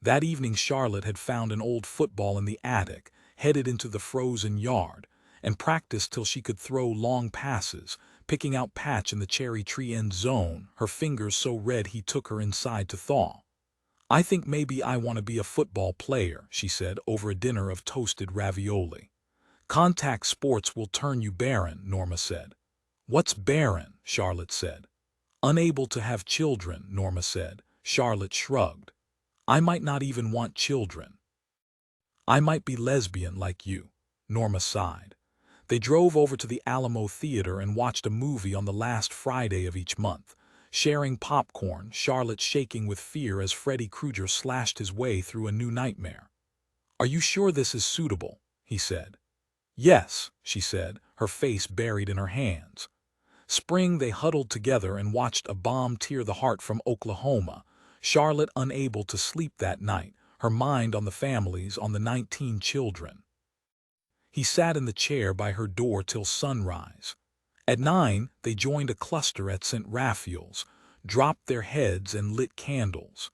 A: That evening Charlotte had found an old football in the attic, headed into the frozen yard, and practiced till she could throw long passes, picking out Patch in the cherry tree end zone, her fingers so red he took her inside to thaw. I think maybe I want to be a football player, she said over a dinner of toasted ravioli. Contact sports will turn you barren, Norma said. What's barren? Charlotte said. Unable to have children, Norma said. Charlotte shrugged. I might not even want children. I might be lesbian like you, Norma sighed. They drove over to the Alamo Theater and watched a movie on the last Friday of each month, sharing popcorn, Charlotte shaking with fear as Freddy Krueger slashed his way through a new nightmare. Are you sure this is suitable? He said. Yes, she said, her face buried in her hands. Spring they huddled together and watched A Bomb Tear the Heart from Oklahoma, Charlotte unable to sleep that night, her mind on the families, on the 19 children. He sat in the chair by her door till sunrise. At 9, they joined a cluster at St. Raphael's, dropped their heads and lit candles.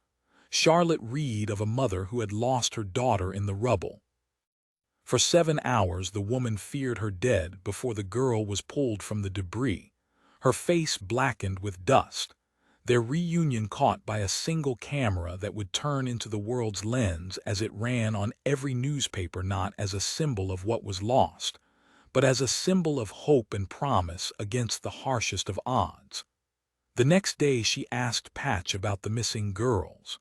A: Charlotte read of a mother who had lost her daughter in the rubble. For 7 hours the woman feared her dead before the girl was pulled from the debris, her face blackened with dust. Their reunion caught by a single camera that would turn into the world's lens as it ran on every newspaper, not as a symbol of what was lost, but as a symbol of hope and promise against the harshest of odds. The next day she asked Patch about the missing girls.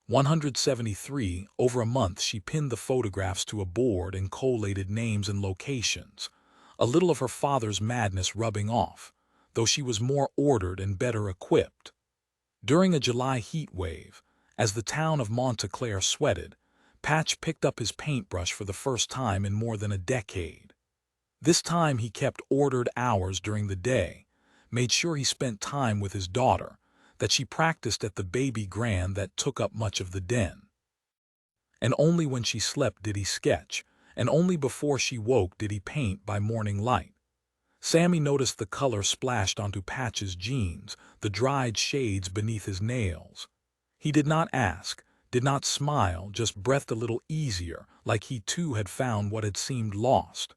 A: 173, over a month she pinned the photographs to a board and collated names and locations, a little of her father's madness rubbing off, though she was more ordered and better equipped. During a July heat wave, as the town of Monta Clare sweated, Patch picked up his paintbrush for the first time in more than a decade. This time he kept ordered hours during the day, made sure he spent time with his daughter, that she practiced at the baby grand that took up much of the den. And only when she slept did he sketch, and only before she woke did he paint by morning light. Sammy noticed the color splashed onto Patch's jeans, the dried shades beneath his nails. He did not ask, did not smile, just breathed a little easier, like he too had found what had seemed lost.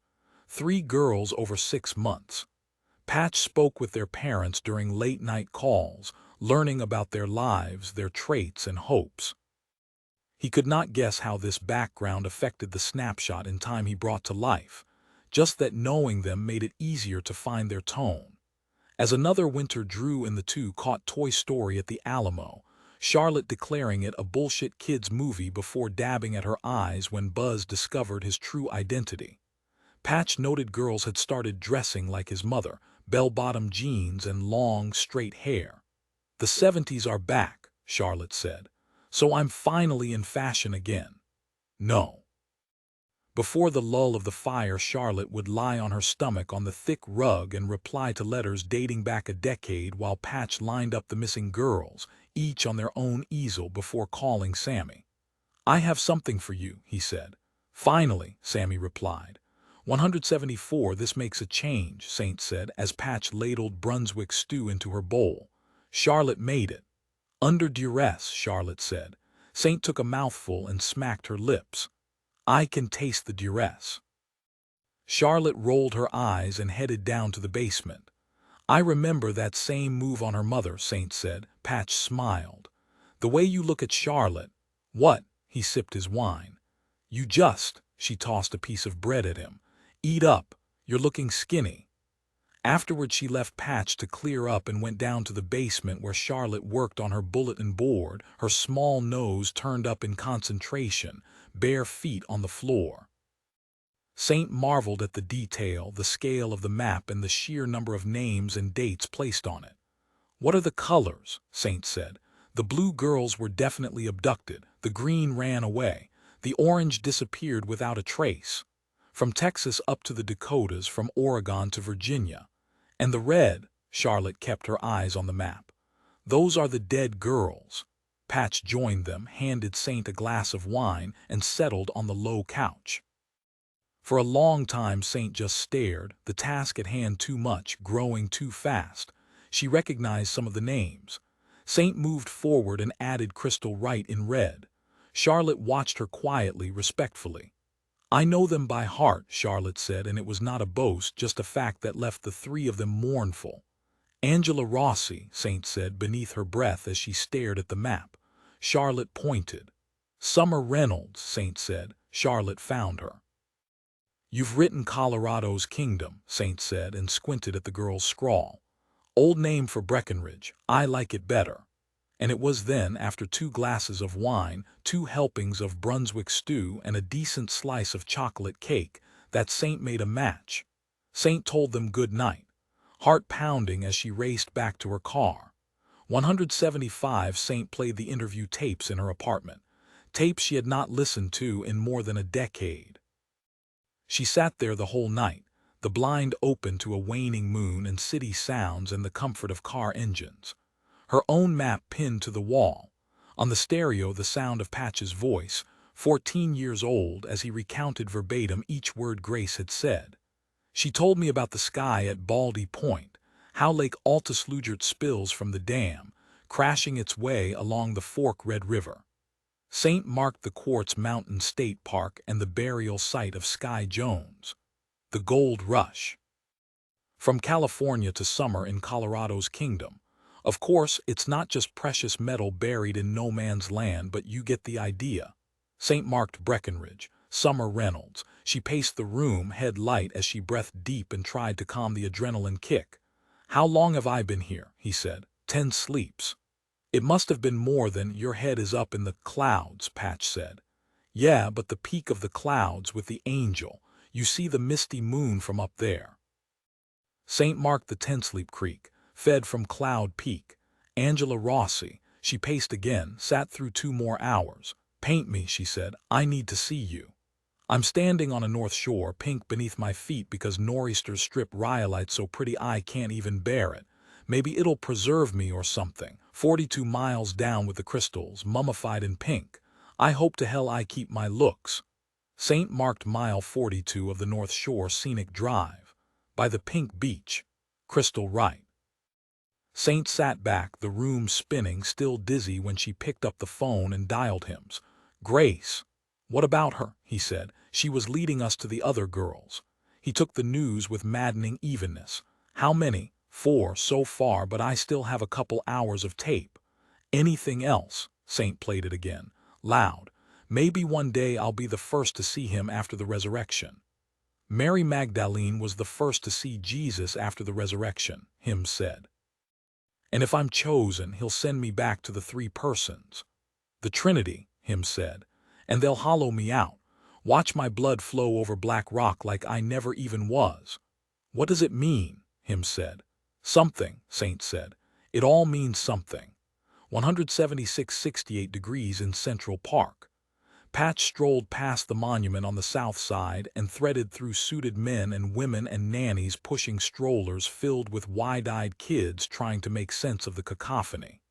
A: 3 girls over 6 months. Patch spoke with their parents during late-night calls, learning about their lives, their traits and hopes. He could not guess how this background affected the snapshot in time he brought to life, just that knowing them made it easier to find their tone. As another winter drew in, the two caught Toy Story at the Alamo, Charlotte declaring it a bullshit kids movie before dabbing at her eyes when Buzz discovered his true identity. Patch noted girls had started dressing like his mother, bell-bottom jeans and long, straight hair. "The 70s are back," Charlotte said, "so I'm finally in fashion again." No. Before the lull of the fire, Charlotte would lie on her stomach on the thick rug and reply to letters dating back a decade while Patch lined up the missing girls, each on their own easel, before calling Sammy. "I have something for you," he said. "Finally," Sammy replied. 174, "This makes a change," Saint said as Patch ladled Brunswick stew into her bowl. "Charlotte made it." "Under duress," Charlotte said. Saint took a mouthful and smacked her lips. "I can taste the duress." Charlotte rolled her eyes and headed down to the basement. "I remember that same move on her mother," Saint said. Patch smiled. "The way you look at Charlotte." "What?" He sipped his wine. "You just," she tossed a piece of bread at him. "Eat up. You're looking skinny." Afterward she left Patch to clear up and went down to the basement where Charlotte worked on her bulletin board, her small nose turned up in concentration, bare feet on the floor. Saint marveled at the detail, the scale of the map and the sheer number of names and dates placed on it. "What are the colors?" Saint said. "The blue girls were definitely abducted, the green ran away, the orange disappeared without a trace. From Texas up to the Dakotas, from Oregon to Virginia. And the red," Charlotte kept her eyes on the map. "Those are the dead girls." Patch joined them, handed Saint a glass of wine, and settled on the low couch. For a long time Saint just stared, the task at hand too much, growing too fast. She recognized some of the names. Saint moved forward and added Crystal Wright in red. Charlotte watched her quietly, respectfully. "I know them by heart," Charlotte said, and it was not a boast, just a fact that left the 3 of them mournful. "Angela Rossi," Saint said beneath her breath as she stared at the map. Charlotte pointed. "Summer Reynolds," Saint said. Charlotte found her. "You've written Colorado's Kingdom," Saint said and squinted at the girl's scrawl. "Old name for Breckenridge. I like it better." And it was then, after 2 glasses of wine, 2 helpings of Brunswick stew, and a decent slice of chocolate cake, that Saint made a match. Saint told them good night, heart pounding as she raced back to her car. 175, Saint played the interview tapes in her apartment, tapes she had not listened to in more than a decade. She sat there the whole night, the blind open to a waning moon and city sounds and the comfort of car engines. Her own map pinned to the wall. On the stereo the sound of Patch's voice, 14 years old, as he recounted verbatim each word Grace had said. "She told me about the sky at Baldy Point, how Lake Altus-Lugert spills from the dam, crashing its way along the Fork Red River." Saint marked the Quartz Mountain State Park and the burial site of Sky Jones. The Gold Rush. From California to summer in Colorado's Kingdom. Of course, it's not just precious metal buried in no man's land, but you get the idea. Saint marked Breckenridge, Summer Reynolds. She paced the room, head light as she breathed deep and tried to calm the adrenaline kick. "How long have I been here?" he said. 10 sleeps. It must have been more than your head is up in the clouds, Patch said. Yeah, but the peak of the clouds with the angel. You see the misty moon from up there. St. Mark the Tensleep Creek, fed from Cloud Peak. Angela Rossi, she paced again, sat through 2 more hours. Paint me, she said. I need to see you. I'm standing on a north shore, pink beneath my feet because nor'easters strip rhyolite so pretty I can't even bear it. Maybe it'll preserve me or something. 42 miles down with the crystals, mummified in pink. I hope to hell I keep my looks. St. Marked mile 42 of the North Shore Scenic Drive. By the pink beach. Crystal right. Saint sat back, the room spinning, still dizzy when she picked up the phone and dialed him's. Grace. What about her? He said. She was leading us to the other girls. He took the news with maddening evenness. How many? 4 so far, but I still have a couple hours of tape. Anything else? Saint played it again, loud. Maybe one day I'll be the first to see him after the resurrection. Mary Magdalene was the first to see Jesus after the resurrection, him said. And if I'm chosen, he'll send me back to the 3 persons. The Trinity, him said. And they'll hollow me out. Watch my blood flow over black rock like I never even was. What does it mean? Him said. Something, Saint said. It all means something. 176.68 degrees in Central Park. Patch strolled past the monument on the south side and threaded through suited men and women and nannies pushing strollers filled with wide-eyed kids trying to make sense of the cacophony.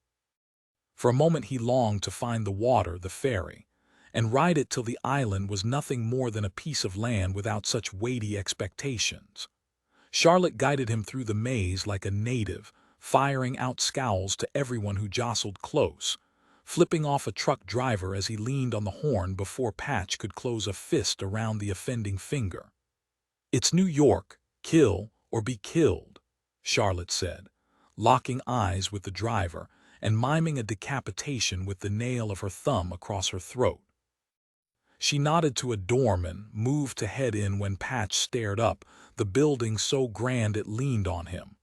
A: For a moment he longed to find the water, the ferry, and ride it till the island was nothing more than a piece of land without such weighty expectations. Charlotte guided him through the maze like a native, firing out scowls to everyone who jostled close, flipping off a truck driver as he leaned on the horn before Patch could close a fist around the offending finger. It's New York, kill or be killed, Charlotte said, locking eyes with the driver and miming a decapitation with the nail of her thumb across her throat. She nodded to a doorman, moved to head in when Patch stared up, the building so grand it leaned on him.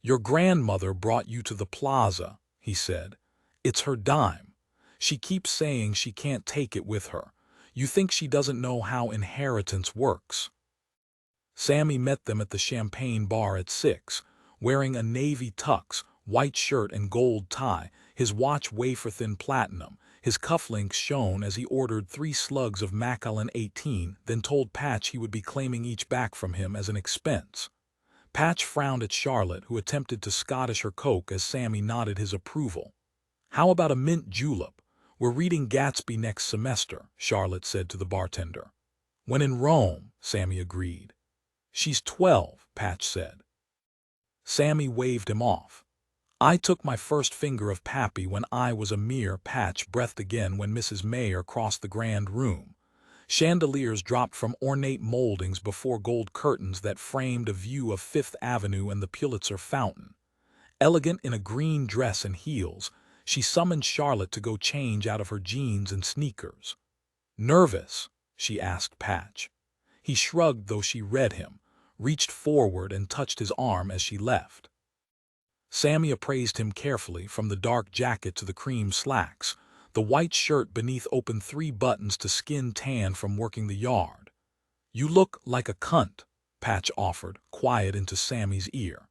A: Your grandmother brought you to the plaza, he said. It's her dime. She keeps saying she can't take it with her. You think she doesn't know how inheritance works? Sammy met them at the champagne bar at 6, wearing a navy tux, white shirt and gold tie, his watch wafer-thin platinum. His cufflinks shone as he ordered 3 slugs of Macallan 18, then told Patch he would be claiming each back from him as an expense. Patch frowned at Charlotte, who attempted to Scottish her Coke as Sammy nodded his approval. How about a mint julep? We're reading Gatsby next semester, Charlotte said to the bartender. When in Rome, Sammy agreed. She's 12, Patch said. Sammy waved him off. I took my first finger of Pappy when I was a mere Patch breathed again when Mrs. Mayer crossed the grand room. Chandeliers dropped from ornate moldings before gold curtains that framed a view of Fifth Avenue and the Pulitzer Fountain. Elegant in a green dress and heels, she summoned Charlotte to go change out of her jeans and sneakers. Nervous? She asked Patch. He shrugged, though she read him, reached forward and touched his arm as she left. Sammy appraised him carefully, from the dark jacket to the cream slacks, the white shirt beneath open 3 buttons to skin tan from working the yard. You look like a cunt, Patch offered, quiet into Sammy's ear.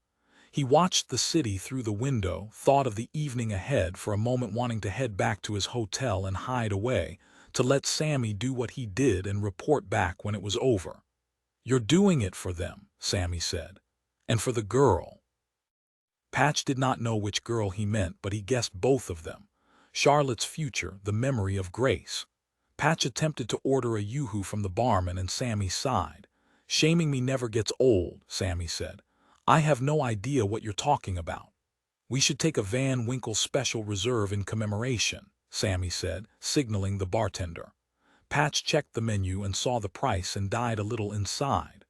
A: He watched the city through the window, thought of the evening ahead, for a moment wanting to head back to his hotel and hide away, to let Sammy do what he did and report back when it was over. You're doing it for them, Sammy said. And for the girl. Patch did not know which girl he meant, but he guessed both of them. Charlotte's future, the memory of Grace. Patch attempted to order a yoo-hoo from the barman and Sammy sighed. Shaming me never gets old, Sammy said. I have no idea what you're talking about. We should take a Van Winkle special reserve in commemoration, Sammy said, signaling the bartender. Patch checked the menu and saw the price and died a little inside.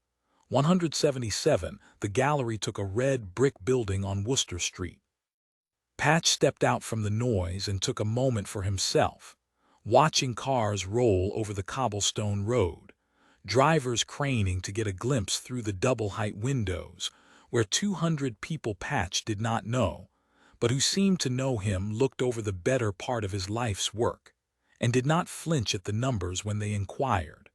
A: 177, the gallery took a red brick building on Worcester Street. Patch stepped out from the noise and took a moment for himself, watching cars roll over the cobblestone road, drivers craning to get a glimpse through the double-height windows, where 200 people Patch did not know, but who seemed to know him, looked over the better part of his life's work, and did not flinch at the numbers when they inquired.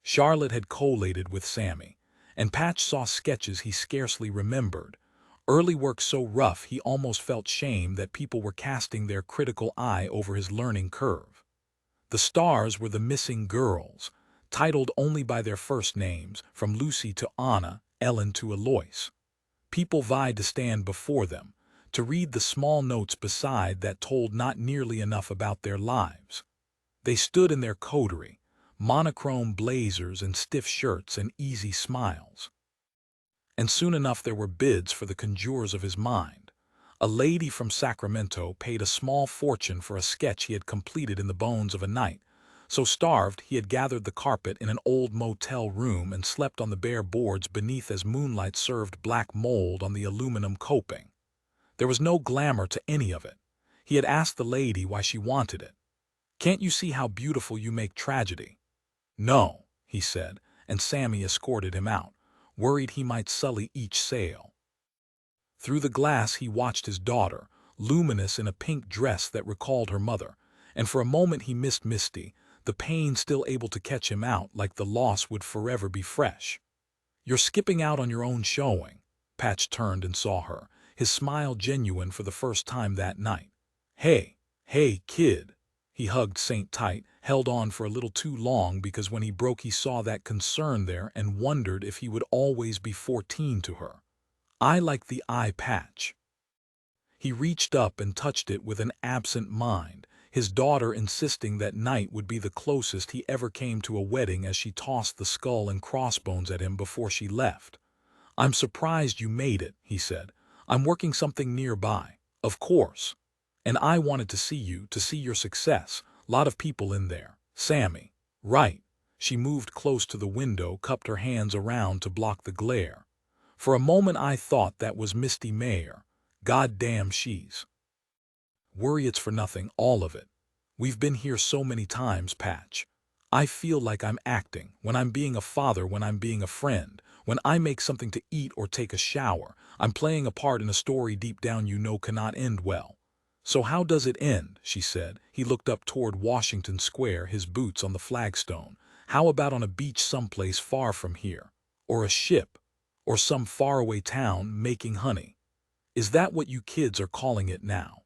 A: Charlotte had collated with Sammy, and Patch saw sketches he scarcely remembered, early work so rough he almost felt shame that people were casting their critical eye over his learning curve. The stars were the missing girls, titled only by their first names, from Lucy to Anna, Ellen to Eloise. People vied to stand before them, to read the small notes beside that told not nearly enough about their lives. They stood in their coterie, monochrome blazers and stiff shirts and easy smiles. And soon enough there were bids for the conjurers of his mind. A lady from Sacramento paid a small fortune for a sketch he had completed in the bones of a night, so starved he had gathered the carpet in an old motel room and slept on the bare boards beneath as moonlight served black mold on the aluminum coping. There was no glamour to any of it. He had asked the lady why she wanted it. "Can't you see how beautiful you make tragedy?" "No," he said, and Sammy escorted him out, worried he might sully each sail. Through the glass he watched his daughter, luminous in a pink dress that recalled her mother, and for a moment he missed Misty, the pain still able to catch him out like the loss would forever be fresh. "You're skipping out on your own showing." Patch turned and saw her, his smile genuine for the first time that night. Hey, kid." He hugged Saint tight, held on for a little too long because when he broke he saw that concern there and wondered if he would always be 14 to her. "I like the eye patch." He reached up and touched it with an absent mind, his daughter insisting that night would be the closest he ever came to a wedding as she tossed the skull and crossbones at him before she left. "I'm surprised you made it," he said. "I'm working something nearby, of course. And I wanted to see your success. Lot of people in there. Sammy." "Right." She moved close to the window, cupped her hands around to block the glare. "For a moment I thought that was Misty Mayer. God damn, she's—" "Worry, it's for nothing, all of it. We've been here so many times, Patch. I feel like I'm acting, when I'm being a father, when I'm being a friend, when I make something to eat or take a shower. I'm playing a part in a story deep down you know cannot end well." "So how does it end?" she said. He looked up toward Washington Square, his boots on the flagstone. "How about on a beach someplace far from here? Or a ship? Or some faraway town making honey? Is that what you kids are calling it now?"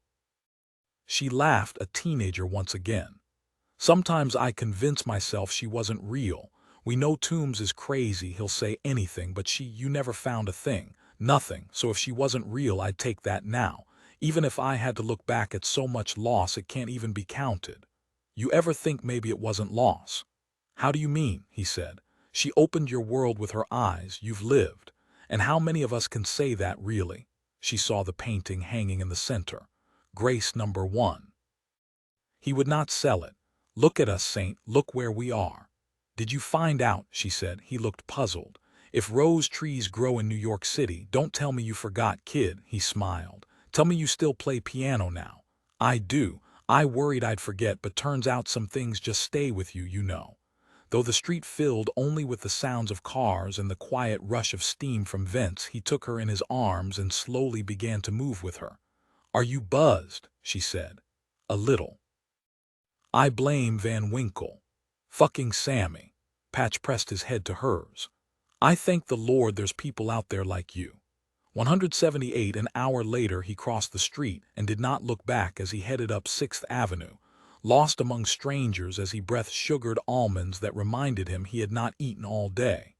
A: She laughed, a teenager once again. "Sometimes I convince myself she wasn't real. We know Toombs is crazy, he'll say anything, but you never found a thing. Nothing. So if she wasn't real, I'd take that now. Even if I had to look back at so much loss it can't even be counted. You ever think maybe it wasn't loss?" "How do you mean?" he said. "She opened your world with her eyes. You've lived. And how many of us can say that, really?" She saw the painting hanging in the center. "Grace #1. He would not sell it. Look at us, Saint, look where we are." "Did you find out?" she said. He looked puzzled. "If rose trees grow in New York City, don't tell me you forgot, kid," he smiled. "Tell me you still play piano now." "I do. I worried I'd forget, but turns out some things just stay with you, you know." Though the street filled only with the sounds of cars and the quiet rush of steam from vents, he took her in his arms and slowly began to move with her. "Are you buzzed?" she said. "A little." "I blame Van Winkle. Fucking Sammy." Patch pressed his head to hers. "I thank the Lord there's people out there like you." 178. An hour later he crossed the street and did not look back as he headed up 6th Avenue, lost among strangers as he breathed sugared almonds that reminded him he had not eaten all day.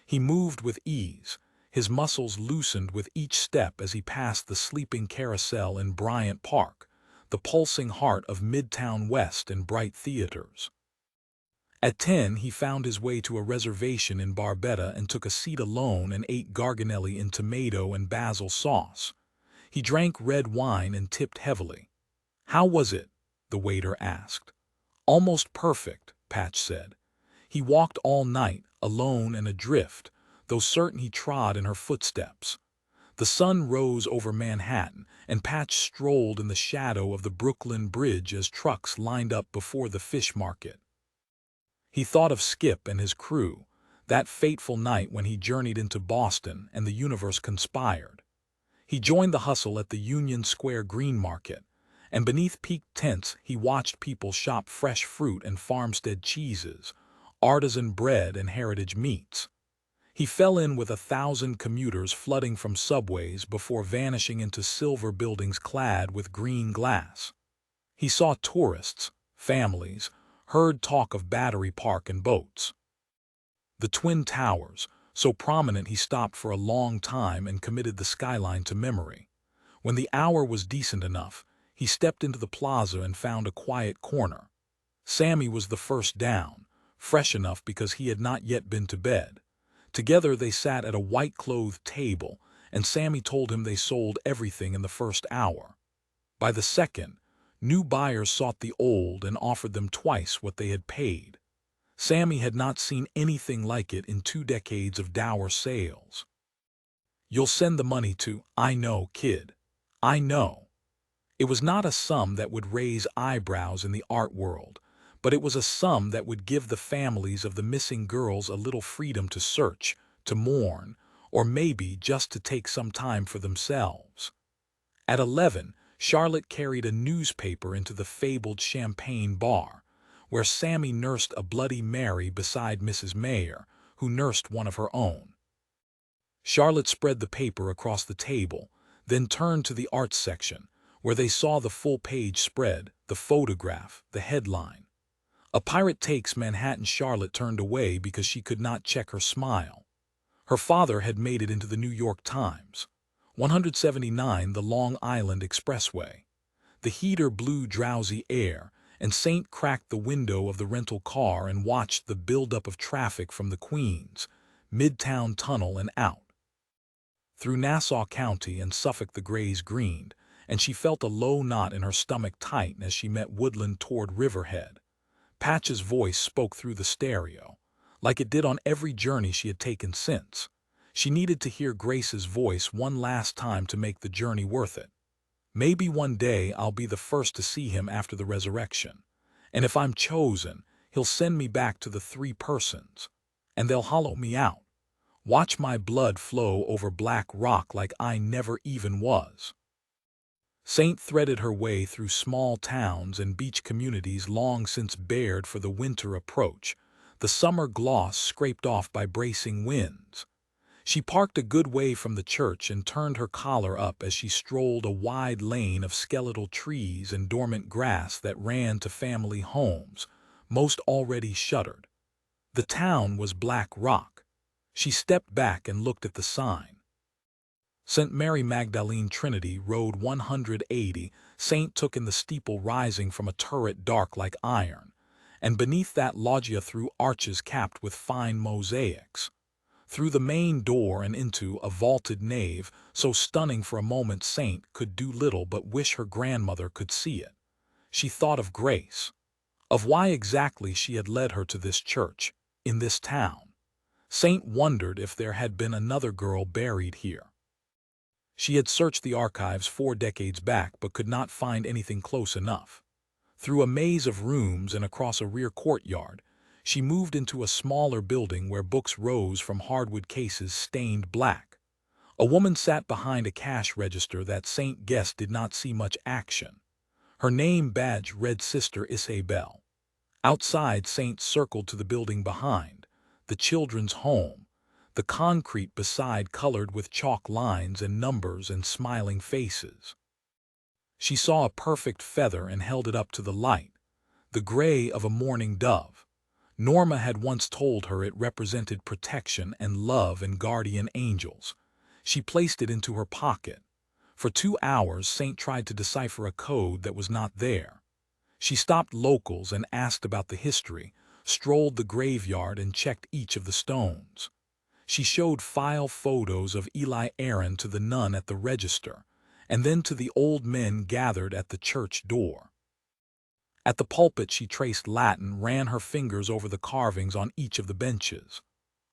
A: He moved with ease, his muscles loosened with each step as he passed the sleeping carousel in Bryant Park, the pulsing heart of Midtown West and bright theaters. At 10 he found his way to a reservation in Barbetta and took a seat alone and ate garganelli in tomato and basil sauce. He drank red wine and tipped heavily. "How was it?" the waiter asked. "Almost perfect," Patch said. He walked all night, alone and adrift, though certain he trod in her footsteps. The sun rose over Manhattan, and Patch strolled in the shadow of the Brooklyn Bridge as trucks lined up before the fish market. He thought of Skip and his crew, that fateful night when he journeyed into Boston and the universe conspired. He joined the hustle at the Union Square Green Market, and beneath peaked tents he watched people shop fresh fruit and farmstead cheeses, artisan bread and heritage meats. He fell in with 1,000 commuters flooding from subways before vanishing into silver buildings clad with green glass. He saw tourists, families, heard talk of Battery Park and boats. The Twin Towers, so prominent he stopped for a long time and committed the skyline to memory. When the hour was decent enough, he stepped into the plaza and found a quiet corner. Sammy was the first down, fresh enough because he had not yet been to bed. Together they sat at a white-clothed table, and Sammy told him they sold everything in the first hour. By the second, new buyers sought the old and offered them twice what they had paid. Sammy had not seen anything like it in 2 decades of dour sales. "You'll send the money to, I know, kid. I know." It was not a sum that would raise eyebrows in the art world, but it was a sum that would give the families of the missing girls a little freedom to search, to mourn, or maybe just to take some time for themselves. At 11, Charlotte carried a newspaper into the fabled champagne bar, where Sammy nursed a Bloody Mary beside Mrs. Mayer, who nursed one of her own. Charlotte spread the paper across the table, then turned to the arts section, where they saw the full-page spread, the photograph, the headline. "A Pirate Takes Manhattan." Charlotte turned away because she could not check her smile. Her father had made it into the New York Times. 179 the Long Island Expressway. The heater blew drowsy air, and Saint cracked the window of the rental car and watched the buildup of traffic from the Queens, Midtown Tunnel and out. Through Nassau County and Suffolk the grays greened, and she felt a low knot in her stomach tighten as she met Woodland toward Riverhead. Patch's voice spoke through the stereo, like it did on every journey she had taken since. She needed to hear Grace's voice one last time to make the journey worth it. "Maybe one day I'll be the first to see him after the resurrection. And if I'm chosen, he'll send me back to the 3 persons. And they'll hollow me out. Watch my blood flow over black rock like I never even was." Saint threaded her way through small towns and beach communities long since bared for the winter approach, the summer gloss scraped off by bracing winds. She parked a good way from the church and turned her collar up as she strolled a wide lane of skeletal trees and dormant grass that ran to family homes, most already shuttered. The town was Black Rock. She stepped back and looked at the sign. St. Mary Magdalene Trinity, Road 180. Saint took in the steeple rising from a turret dark like iron, and beneath that loggia through arches capped with fine mosaics. Through the main door and into a vaulted nave, so stunning for a moment Saint could do little but wish her grandmother could see it. She thought of Grace, of why exactly she had led her to this church, in this town. Saint wondered if there had been another girl buried here. She had searched the archives 4 decades back but could not find anything close enough. Through a maze of rooms and across a rear courtyard, she moved into a smaller building where books rose from hardwood cases stained black. A woman sat behind a cash register that Saint guessed did not see much action. Her name badge read Sister Isabel. Outside, Saint circled to the building behind, the children's home, the concrete beside colored with chalk lines and numbers and smiling faces. She saw a perfect feather and held it up to the light, the gray of a mourning dove. Norma had once told her it represented protection and love and guardian angels. She placed it into her pocket. For 2 hours, Saint tried to decipher a code that was not there. She stopped locals and asked about the history, strolled the graveyard and checked each of the stones. She showed file photos of Eli Aaron to the nun at the register, and then to the old men gathered at the church door. At the pulpit she traced Latin, ran her fingers over the carvings on each of the benches.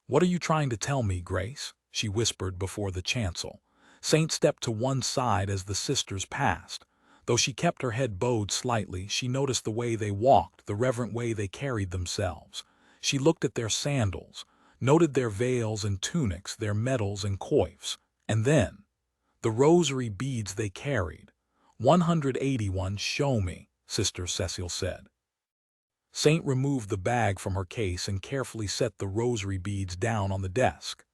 A: "What are you trying to tell me, Grace?" she whispered before the chancel. Saint stepped to one side as the sisters passed. Though she kept her head bowed slightly, she noticed the way they walked, the reverent way they carried themselves. She looked at their sandals, noted their veils and tunics, their medals and coifs, and then The rosary beads they carried. 181, show me, Sister Cecile said. Saint removed the bag from her case and carefully set the rosary beads down on the desk.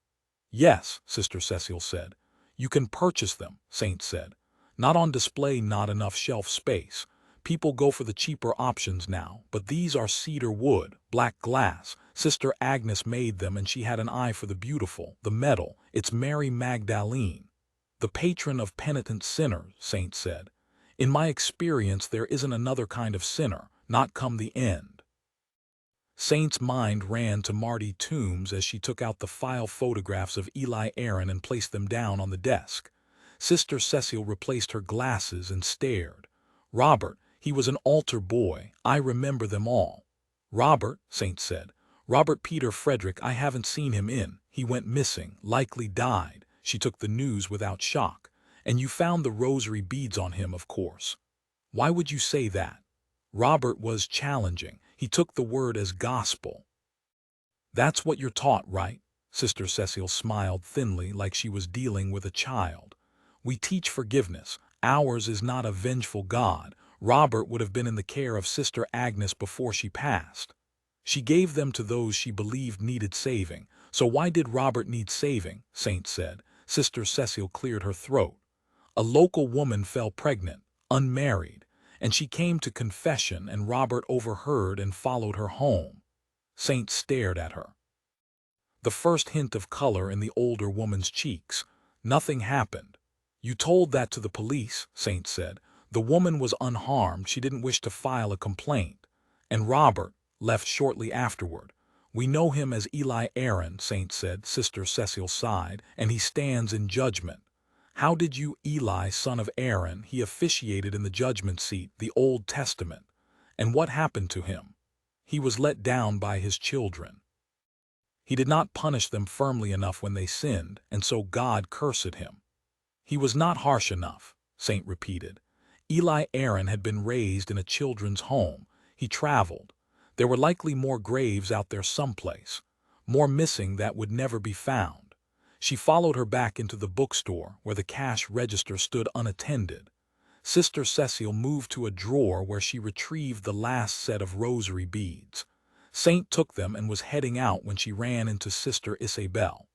A: Yes, Sister Cecile said. You can purchase them, Saint said. Not on display, not enough shelf space. People go for the cheaper options now, but these are cedar wood, black glass. Sister Agnes made them, and she had an eye for the beautiful, the metal. It's Mary Magdalene, the patron of penitent sinners, Saint said. In my experience, there isn't another kind of sinner, not come the end. Saint's mind ran to Marty Toombs as she took out the file photographs of Eli Aaron and placed them down on the desk. Sister Cecile replaced her glasses and stared. Robert, he was an altar boy. I remember them all. Robert, Saint said. Robert Peter Frederick, I haven't seen him in. He went missing, likely died. She took the news without shock. And you found the rosary beads on him, of course. Why would you say that? Robert was challenging. He took the word as gospel. That's what you're taught, right? Sister Cecile smiled thinly, like she was dealing with a child. We teach forgiveness. Ours is not a vengeful God. Robert would have been in the care of Sister Agnes before she passed. She gave them to those she believed needed saving. So why did Robert need saving? Saint said. Sister Cecile cleared her throat. A local woman fell pregnant, unmarried, and she came to confession, and Robert overheard and followed her home. Saint stared at her. The first hint of color in the older woman's cheeks. Nothing happened. You told that to the police, Saint said. The woman was unharmed. She didn't wish to file a complaint. And Robert left shortly afterward. We know him as Eli Aaron, Saint said. Sister Cecile sighed. And he stands in judgment. How did you, Eli, son of Aaron? He officiated in the judgment seat, the Old Testament. And what happened to him? He was let down by his children. He did not punish them firmly enough when they sinned, and so God cursed him. He was not harsh enough, Saint repeated. Eli Aaron had been raised in a children's home. He traveled. There were likely more graves out there someplace, more missing that would never be found. She followed her back into the bookstore, where the cash register stood unattended. Sister Cecile moved to a drawer where she retrieved the last set of rosary beads. Saint took them and was heading out when she ran into Sister Isabel.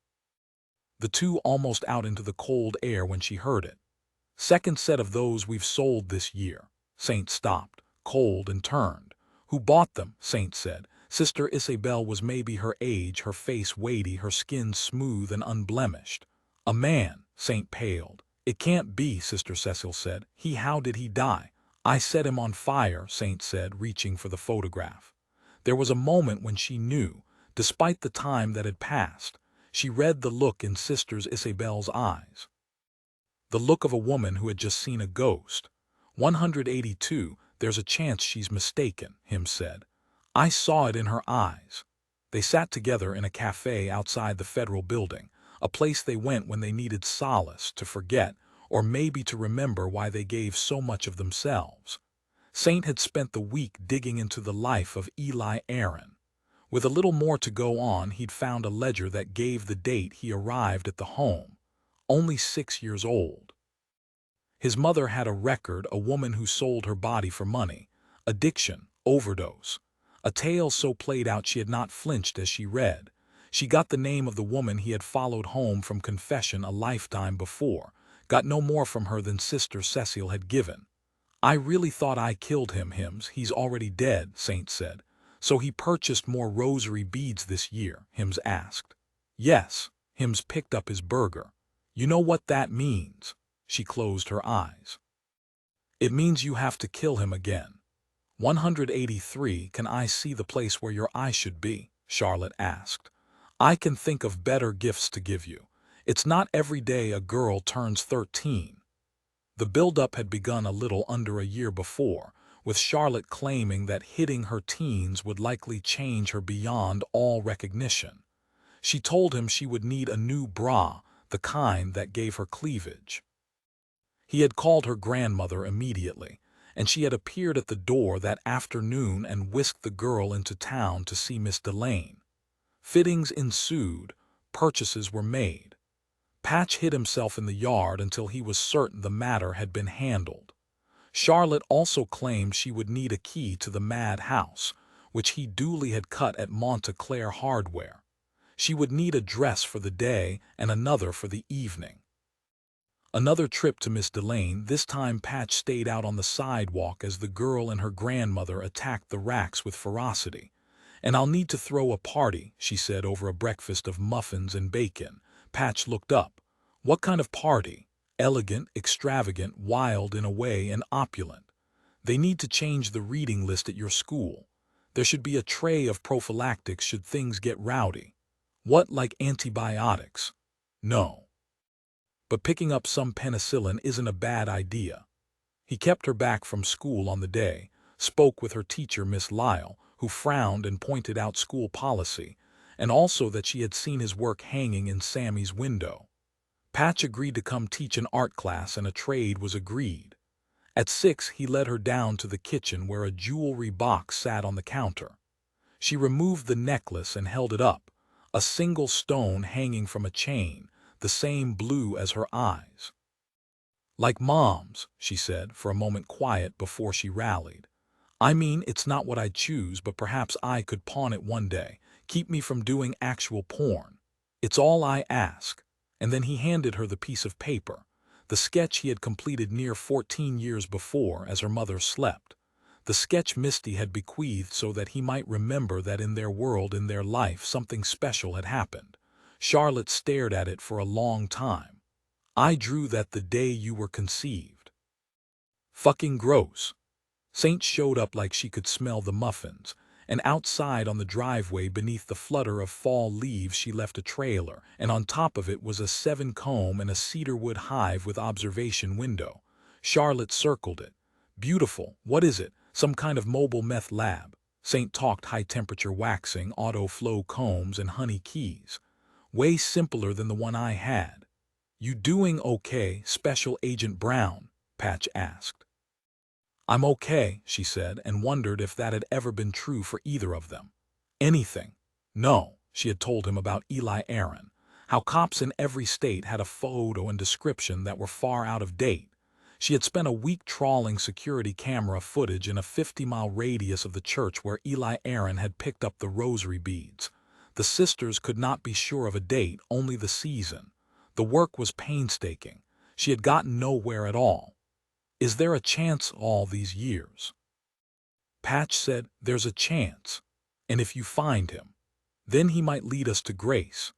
A: The two almost out into the cold air when she heard it. Second set of those we've sold this year. Saint stopped, cold, and turned. Who bought them? Saint said. Sister Isabel was maybe her age, her face weighty, her skin smooth and unblemished. A man. Saint paled. It can't be, Sister Cecile said. How did he die? I set him on fire, Saint said, reaching for the photograph. There was a moment when she knew, despite the time that had passed. She read the look in Sister Isabel's eyes. The look of a woman who had just seen a ghost. 182, there's a chance she's mistaken, him said. I saw it in her eyes. They sat together in a cafe outside the federal building, a place they went when they needed solace, to forget, or maybe to remember why they gave so much of themselves. Saint had spent the week digging into the life of Eli Aaron. With a little more to go on, he'd found a ledger that gave the date he arrived at the home. Only 6 years old. His mother had a record, a woman who sold her body for money, addiction, overdose. A tale so played out she had not flinched as she read. She got the name of the woman he had followed home from confession a lifetime before, got no more from her than Sister Cecile had given. I really thought I killed him, Hims. He's already dead, Saint said. So he purchased more rosary beads this year, Hims asked. Yes, Hims picked up his burger. You know what that means? She closed her eyes. It means you have to kill him again. 183, can I see the place where your eye should be? Charlotte asked. I can think of better gifts to give you. It's not every day a girl turns 13. The build-up had begun a little under a year before, with Charlotte claiming that hitting her teens would likely change her beyond all recognition. She told him she would need a new bra, the kind that gave her cleavage. He had called her grandmother immediately, and she had appeared at the door that afternoon and whisked the girl into town to see Miss Delane. Fittings ensued, purchases were made. Patch hid himself in the yard until he was certain the matter had been handled. Charlotte also claimed she would need a key to the mad house, which he duly had cut at Monta Clare Hardware. She would need a dress for the day and another for the evening. Another trip to Miss Delane. This time Patch stayed out on the sidewalk as the girl and her grandmother attacked the racks with ferocity. "And I'll need to throw a party," she said over a breakfast of muffins and bacon. Patch looked up. "What kind of party?" "Elegant, extravagant, wild in a way, and opulent. They need to change the reading list at your school. There should be a tray of prophylactics should things get rowdy." "What, like antibiotics?" "No. But picking up some penicillin isn't a bad idea." He kept her back from school on the day, spoke with her teacher, Miss Lyle, who frowned and pointed out school policy, and also that she had seen his work hanging in Sammy's window. Patch agreed to come teach an art class, and a trade was agreed. At 6 he led her down to the kitchen where a jewelry box sat on the counter. She removed the necklace and held it up, a single stone hanging from a chain, the same blue as her eyes. "Like Mom's," she said, for a moment quiet before she rallied. "I mean, it's not what I'd choose, but perhaps I could pawn it one day, keep me from doing actual porn. It's all I ask." And then he handed her the piece of paper, the sketch he had completed near 14 years before as her mother slept. The sketch Misty had bequeathed so that he might remember that in their world, in their life, something special had happened. Charlotte stared at it for a long time. "I drew that the day you were conceived." "Fucking gross." Saint showed up like she could smell the muffins, and outside on the driveway beneath the flutter of fall leaves she left a trailer, and on top of it was a 7-comb and a cedarwood hive with observation window. Charlotte circled it. "Beautiful. What is it? Some kind of mobile meth lab?" Saint talked high-temperature waxing, auto-flow combs, and honey keys. "Way simpler than the one I had." "You doing okay, Special Agent Brown?" Patch asked. "I'm okay," she said, and wondered if that had ever been true for either of them. "Anything?" No, she had told him about Eli Aaron, how cops in every state had a photo and description that were far out of date. She had spent a week trawling security camera footage in a 50-mile radius of the church where Eli Aaron had picked up the rosary beads. The sisters could not be sure of a date, only the season. The work was painstaking. She had gotten nowhere at all. "Is there a chance all these years?" Patch said, "There's a chance. And if you find him, then he might lead us to grace."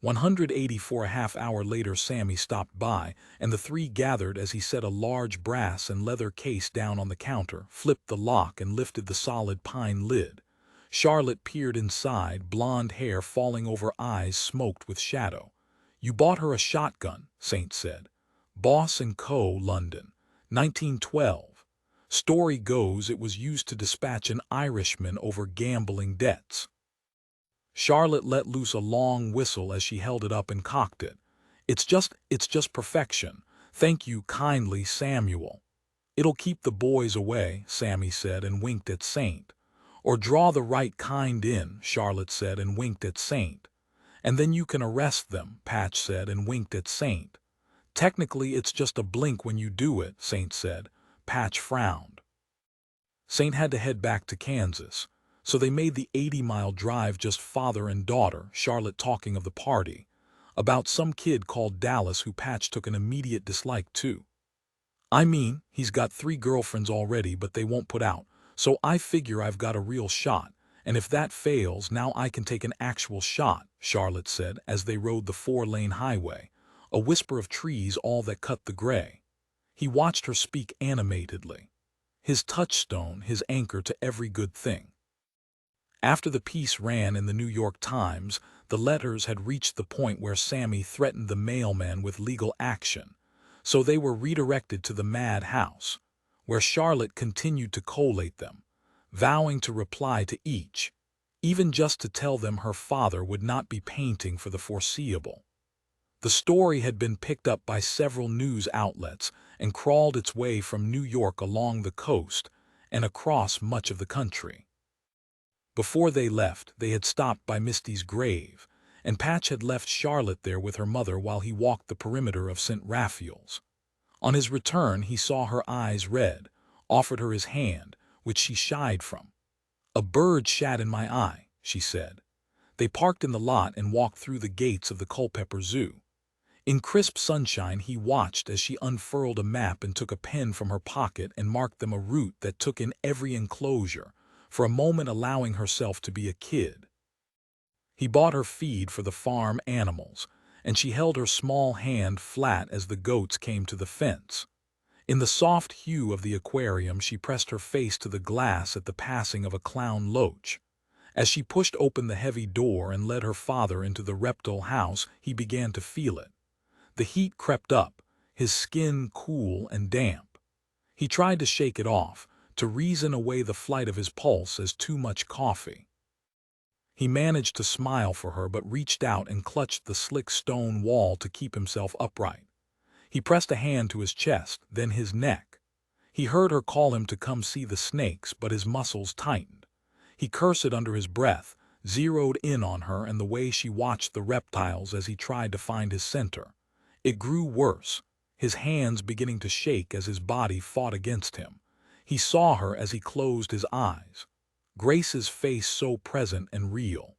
A: 184 a half hour later Sammy stopped by, and the three gathered as he set a large brass and leather case down on the counter, flipped the lock, and lifted the solid pine lid. Charlotte peered inside, blonde hair falling over eyes smoked with shadow. "You bought her a shotgun," Saint said. "Boss & Co., London, 1912. Story goes it was used to dispatch an Irishman over gambling debts." Charlotte let loose a long whistle as she held it up and cocked it. It's just perfection. Thank you kindly, Samuel." "It'll keep the boys away," Sammy said and winked at Saint. "Or draw the right kind in," Charlotte said and winked at Saint. "And then you can arrest them," Patch said and winked at Saint. "Technically it's just a blink when you do it," Saint said. Patch frowned. Saint had to head back to Kansas, so they made the 80-mile drive, just father and daughter, Charlotte talking of the party, about some kid called Dallas who Patch took an immediate dislike to. "I mean, he's got 3 girlfriends already, but they won't put out, so I figure I've got a real shot, and if that fails, now I can take an actual shot," Charlotte said as they rode the 4-lane highway, a whisper of trees all that cut the gray. He watched her speak animatedly. His touchstone, his anchor to every good thing. After the piece ran in the New York Times, the letters had reached the point where Sammy threatened the mailman with legal action, so they were redirected to the mad house, where Charlotte continued to collate them, vowing to reply to each, even just to tell them her father would not be painting for the foreseeable. The story had been picked up by several news outlets and crawled its way from New York along the coast and across much of the country. Before they left, they had stopped by Misty's grave, and Patch had left Charlotte there with her mother while he walked the perimeter of St. Raphael's. On his return, he saw her eyes red, offered her his hand, which she shied from. "A bird shat in my eye," she said. They parked in the lot and walked through the gates of the Culpeper Zoo. In crisp sunshine, he watched as she unfurled a map and took a pen from her pocket and marked them a route that took in every enclosure, for a moment allowing herself to be a kid. He bought her feed for the farm animals, and she held her small hand flat as the goats came to the fence. In the soft hue of the aquarium, she pressed her face to the glass at the passing of a clown loach. As she pushed open the heavy door and led her father into the reptile house, he began to feel it. The heat crept up, his skin cool and damp. He tried to shake it off, to reason away the flight of his pulse as too much coffee. He managed to smile for her but reached out and clutched the slick stone wall to keep himself upright. He pressed a hand to his chest, then his neck. He heard her call him to come see the snakes, but his muscles tightened. He cursed under his breath, zeroed in on her and the way she watched the reptiles as he tried to find his center. It grew worse, his hands beginning to shake as his body fought against him. He saw her as he closed his eyes. Grace's face so present and real.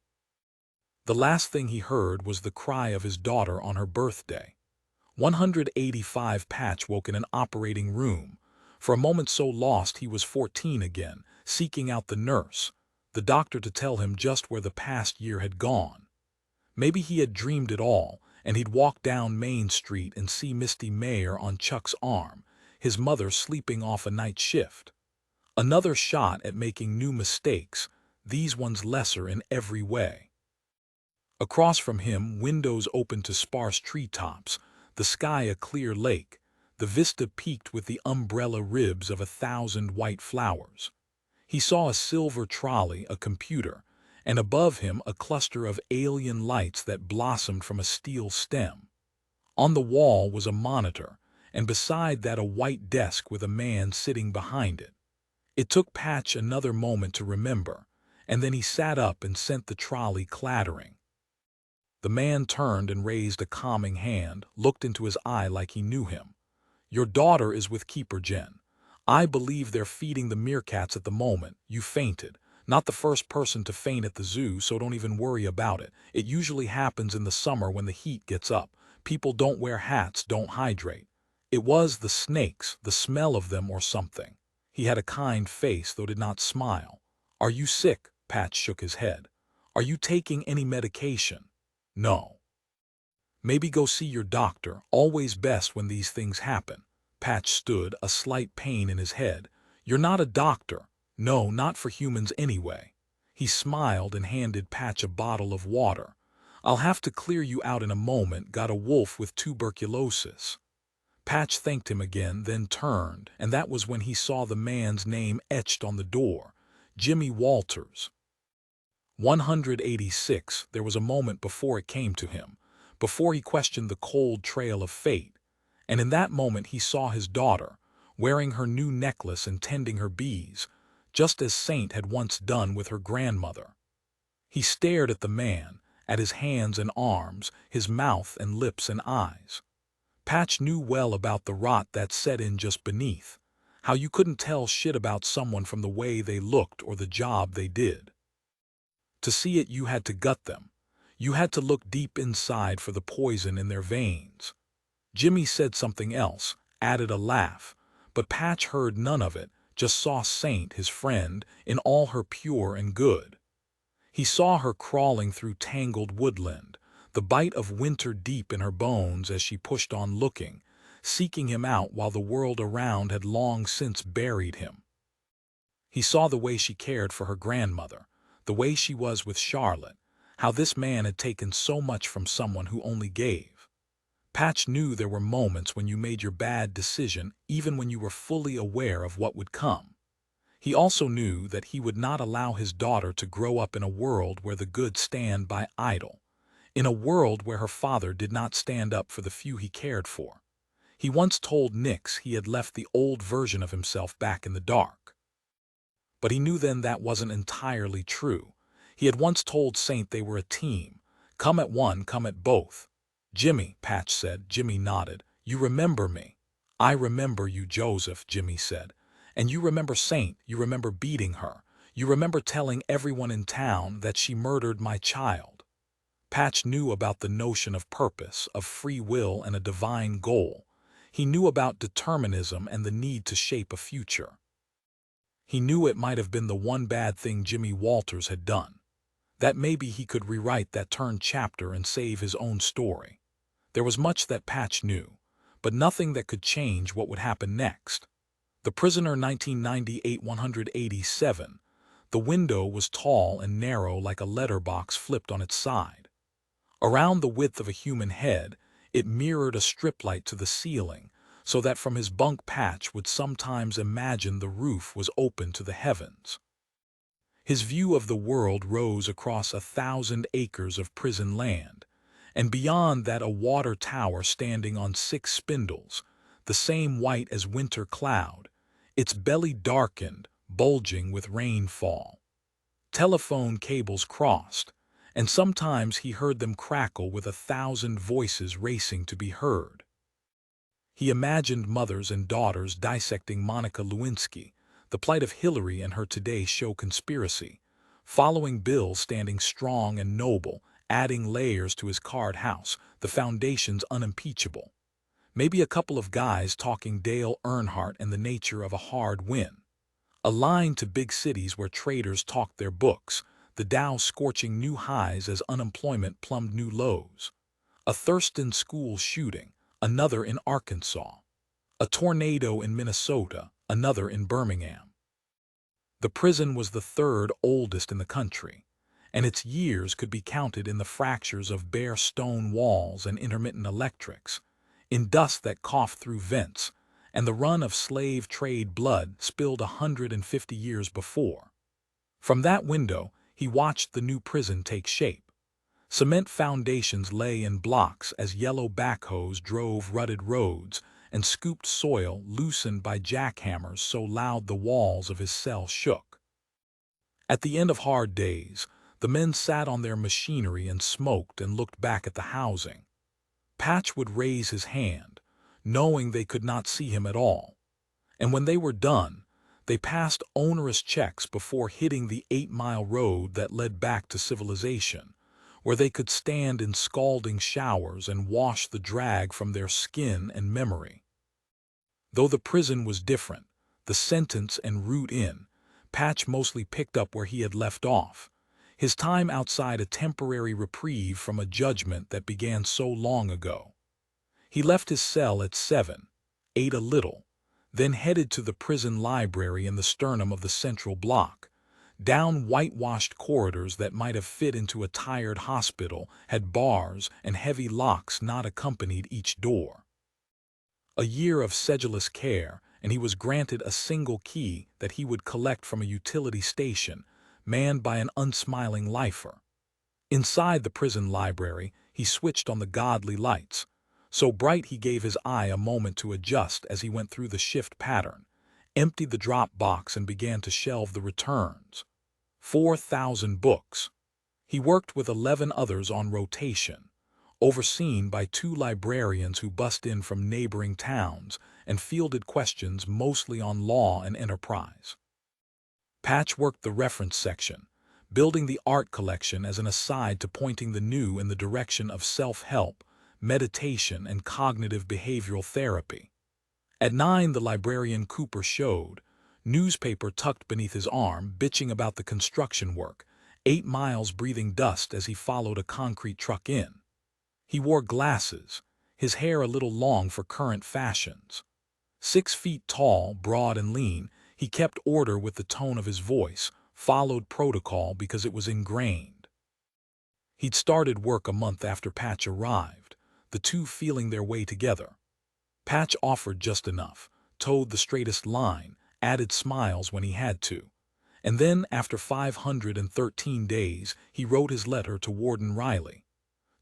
A: The last thing he heard was the cry of his daughter on her birthday. 185 Patch woke in an operating room. For a moment so lost he was 14 again, seeking out the nurse, the doctor to tell him just where the past year had gone. Maybe he had dreamed it all, and he'd walk down Main Street and see Misty Mayer on Chuck's arm, his mother sleeping off a night shift. Another shot at making new mistakes, these ones lesser in every way. Across from him, windows opened to sparse treetops, the sky a clear lake, the vista peaked with the umbrella ribs of 1,000 white flowers. He saw a silver trolley, a computer, and above him a cluster of alien lights that blossomed from a steel stem. On the wall was a monitor, and beside that a white desk with a man sitting behind it. It took Patch another moment to remember, and then he sat up and sent the trolley clattering. The man turned and raised a calming hand, looked into his eye like he knew him. "Your daughter is with Keeper Jen. I believe they're feeding the meerkats at the moment. You fainted. Not the first person to faint at the zoo, so don't even worry about it. It usually happens in the summer when the heat gets up. People don't wear hats, don't hydrate. It was the snakes, the smell of them or something." He had a kind face, though did not smile. "Are you sick?" Patch shook his head. "Are you taking any medication?" "No." "Maybe go see your doctor, always best when these things happen." Patch stood, a slight pain in his head. "You're not a doctor. No, not for humans anyway." He smiled and handed Patch a bottle of water. "I'll have to clear you out in a moment, got a wolf with tuberculosis." Patch thanked him again, then turned, and that was when he saw the man's name etched on the door, Jimmy Walters. 186, there was a moment before it came to him, before he questioned the cold trail of fate, and in that moment he saw his daughter, wearing her new necklace and tending her bees, just as Saint had once done with her grandmother. He stared at the man, at his hands and arms, his mouth and lips and eyes. Patch knew well about the rot that set in just beneath, how you couldn't tell shit about someone from the way they looked or the job they did. To see it, you had to gut them. You had to look deep inside for the poison in their veins. Jimmy said something else, added a laugh, but Patch heard none of it, just saw Saint, his friend, in all her pure and good. He saw her crawling through tangled woodland, the bite of winter deep in her bones as she pushed on looking, seeking him out while the world around had long since buried him. He saw the way she cared for her grandmother, the way she was with Charlotte, how this man had taken so much from someone who only gave. Patch knew there were moments when you made your bad decision even when you were fully aware of what would come. He also knew that he would not allow his daughter to grow up in a world where the good stand by idle, in a world where her father did not stand up for the few he cared for. He once told Nix he had left the old version of himself back in the dark. But he knew then that wasn't entirely true. He had once told Saint they were a team, Come at one, come at both. Jimmy, Patch said. Jimmy nodded. You remember me? I remember you, Joseph, Jimmy said. And you remember Saint, you remember beating her. You remember telling everyone in town that she murdered my child. Patch knew about the notion of purpose, of free will and a divine goal. He knew about determinism and the need to shape a future. He knew it might have been the one bad thing Jimmy Walters had done. That maybe he could rewrite that turned chapter and save his own story. There was much that Patch knew, but nothing that could change what would happen next. The Prisoner 1998-187. The window was tall and narrow like a letterbox flipped on its side. Around the width of a human head, it mirrored a strip light to the ceiling, so that from his bunk Patch would sometimes imagine the roof was open to the heavens. His view of the world rose across 1,000 acres of prison land, and beyond that a water tower standing on 6 spindles, the same white as winter cloud, its belly darkened, bulging with rainfall. Telephone cables crossed, and sometimes he heard them crackle with 1,000 voices racing to be heard. He imagined mothers and daughters dissecting Monica Lewinsky, the plight of Hillary and her Today Show conspiracy, following Bill standing strong and noble, adding layers to his card house, the foundation's unimpeachable. Maybe a couple of guys talking Dale Earnhardt and the nature of a hard win. A line to big cities where traders talked their books, the Dow scorching new highs as unemployment plumbed new lows. A Thurston school shooting, another in Arkansas. A tornado in Minnesota, another in Birmingham. The prison was the 3rd oldest in the country, and its years could be counted in the fractures of bare stone walls and intermittent electrics, in dust that coughed through vents, and the run of slave trade blood spilled 150 years before. From that window, he watched the new prison take shape. Cement foundations lay in blocks as yellow backhoes drove rutted roads, and scooped soil loosened by jackhammers so loud the walls of his cell shook. At the end of hard days, the men sat on their machinery and smoked and looked back at the housing. Patch would raise his hand, knowing they could not see him at all, and when they were done, they passed onerous checks before hitting the 8-mile road that led back to civilization, where they could stand in scalding showers and wash the drag from their skin and memory. Though the prison was different, the sentence and route in, Patch mostly picked up where he had left off, his time outside a temporary reprieve from a judgment that began so long ago. He left his cell at 7, ate a little, then headed to the prison library in the sternum of the central block, down whitewashed corridors that might have fit into a tired hospital, had bars and heavy locks not accompanied each door. A year of sedulous care, and he was granted a single key that he would collect from a utility station, manned by an unsmiling lifer. Inside the prison library, he switched on the godly lights, so bright he gave his eye a moment to adjust as he went through the shift pattern, emptied the drop box and began to shelve the returns. 4,000 books. He worked with 11 others on rotation, overseen by 2 librarians who bussed in from neighboring towns and fielded questions mostly on law and enterprise. Patch worked the reference section, building the art collection as an aside to pointing the new in the direction of self-help, meditation, and cognitive behavioral therapy. At 9, the librarian Cooper showed, newspaper tucked beneath his arm, bitching about the construction work, 8 miles breathing dust as he followed a concrete truck in. He wore glasses, his hair a little long for current fashions. 6 feet tall, broad and lean, he kept order with the tone of his voice, followed protocol because it was ingrained. He'd started work a month after Patch arrived, the two feeling their way together. Patch offered just enough, towed the straightest line, added smiles when he had to. And then, after 513 days, he wrote his letter to Warden Riley.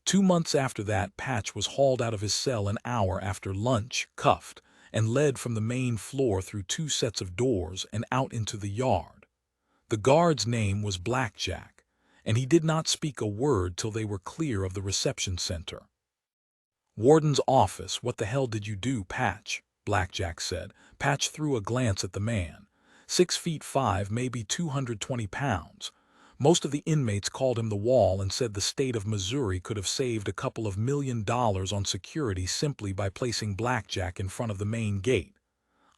A: 2 months after that, Patch was hauled out of his cell an hour after lunch, cuffed, and led from the main floor through 2 sets of doors and out into the yard. The guard's name was Blackjack, and he did not speak a word till they were clear of the reception center. "Warden's office, what the hell did you do, Patch?" Blackjack said. Patch threw a glance at the man. 6'5", maybe 220 pounds. Most of the inmates called him the Wall and said the state of Missouri could have saved a couple of $1 million on security simply by placing Blackjack in front of the main gate.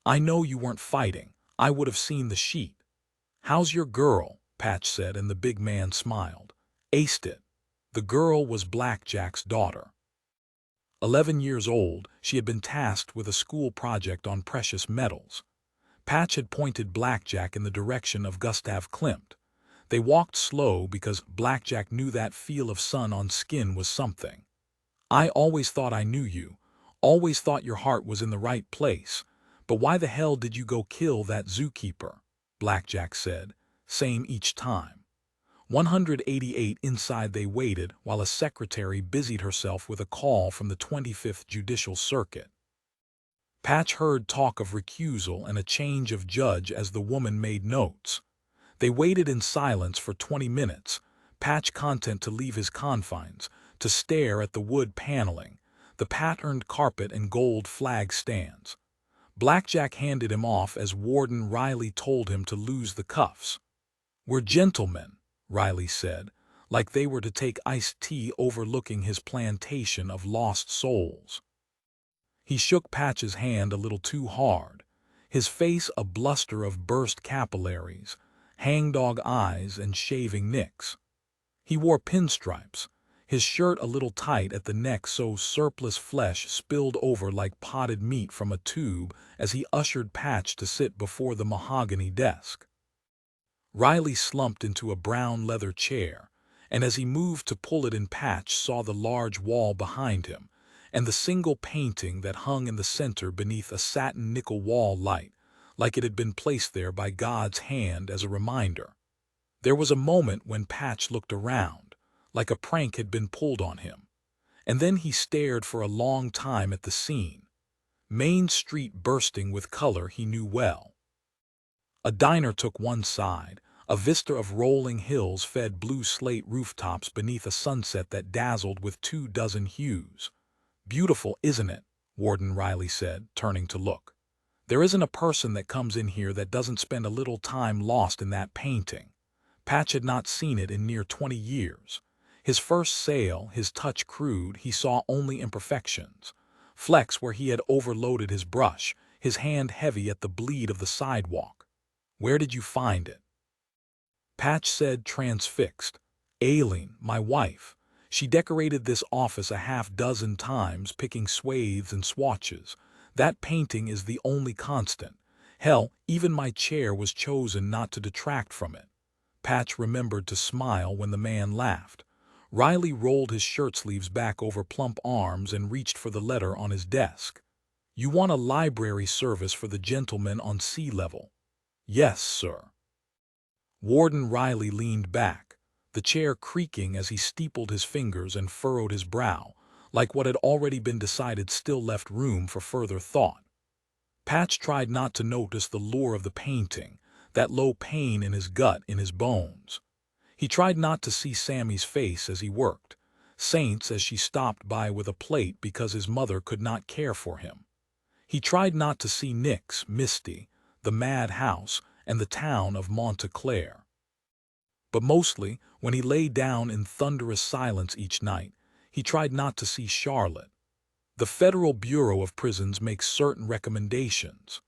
A: "I know you weren't fighting. I would have seen the sheet." "How's your girl?" Patch said, and the big man smiled. "Aced it." The girl was Blackjack's daughter. 11 years old, she had been tasked with a school project on precious metals. Patch had pointed Blackjack in the direction of Gustav Klimt. They walked slow because Blackjack knew that feel of sun on skin was something. "I always thought I knew you, always thought your heart was in the right place. But why the hell did you go kill that zookeeper?" Blackjack said. Same each time. 188 inside they waited while a secretary busied herself with a call from the 25th Judicial Circuit. Patch heard talk of recusal and a change of judge as the woman made notes. They waited in silence for 20 minutes, Patch content to leave his confines, to stare at the wood paneling, the patterned carpet and gold flag stands. Blackjack handed him off as Warden Riley told him to lose the cuffs. "We're gentlemen," Riley said, like they were to take iced tea overlooking his plantation of lost souls. He shook Patch's hand a little too hard, his face a bluster of burst capillaries, hangdog eyes and shaving nicks. He wore pinstripes, his shirt a little tight at the neck so surplus flesh spilled over like potted meat from a tube as he ushered Patch to sit before the mahogany desk. Riley slumped into a brown leather chair, and as he moved to pull it in, Patch saw the large wall behind him, and the single painting that hung in the center beneath a satin nickel wall light, like it had been placed there by God's hand as a reminder. There was a moment when Patch looked around, like a prank had been pulled on him, and then he stared for a long time at the scene. Main Street bursting with color he knew well. A diner took one side, a vista of rolling hills fed blue slate rooftops beneath a sunset that dazzled with 24 hues. "Beautiful, isn't it?" Warden Riley said, turning to look. "There isn't a person that comes in here that doesn't spend a little time lost in that painting." Patch had not seen it in near 20 years. His first sale, his touch crude, he saw only imperfections. Flecks where he had overloaded his brush, his hand heavy at the bleed of the sidewalk. "Where did you find it?" Patch said, transfixed. "Aileen, my wife. She decorated this office a half-dozen times, picking swathes and swatches. That painting is the only constant. Hell, even my chair was chosen not to detract from it." Patch remembered to smile when the man laughed. Riley rolled his shirt sleeves back over plump arms and reached for the letter on his desk. "You want a library service for the gentleman on sea level?" "Yes, sir." Warden Riley leaned back, the chair creaking as he steepled his fingers and furrowed his brow, like what had already been decided still left room for further thought. Patch tried not to notice the lure of the painting, that low pain in his gut, in his bones. He tried not to see Sammy's face as he worked, Saint's as she stopped by with a plate because his mother could not care for him. He tried not to see Nick's, Misty, the mad house, and the town of Monta Clare. But mostly, when he lay down in thunderous silence each night, he tried not to see Charlotte. "The Federal Bureau of Prisons makes certain recommendations."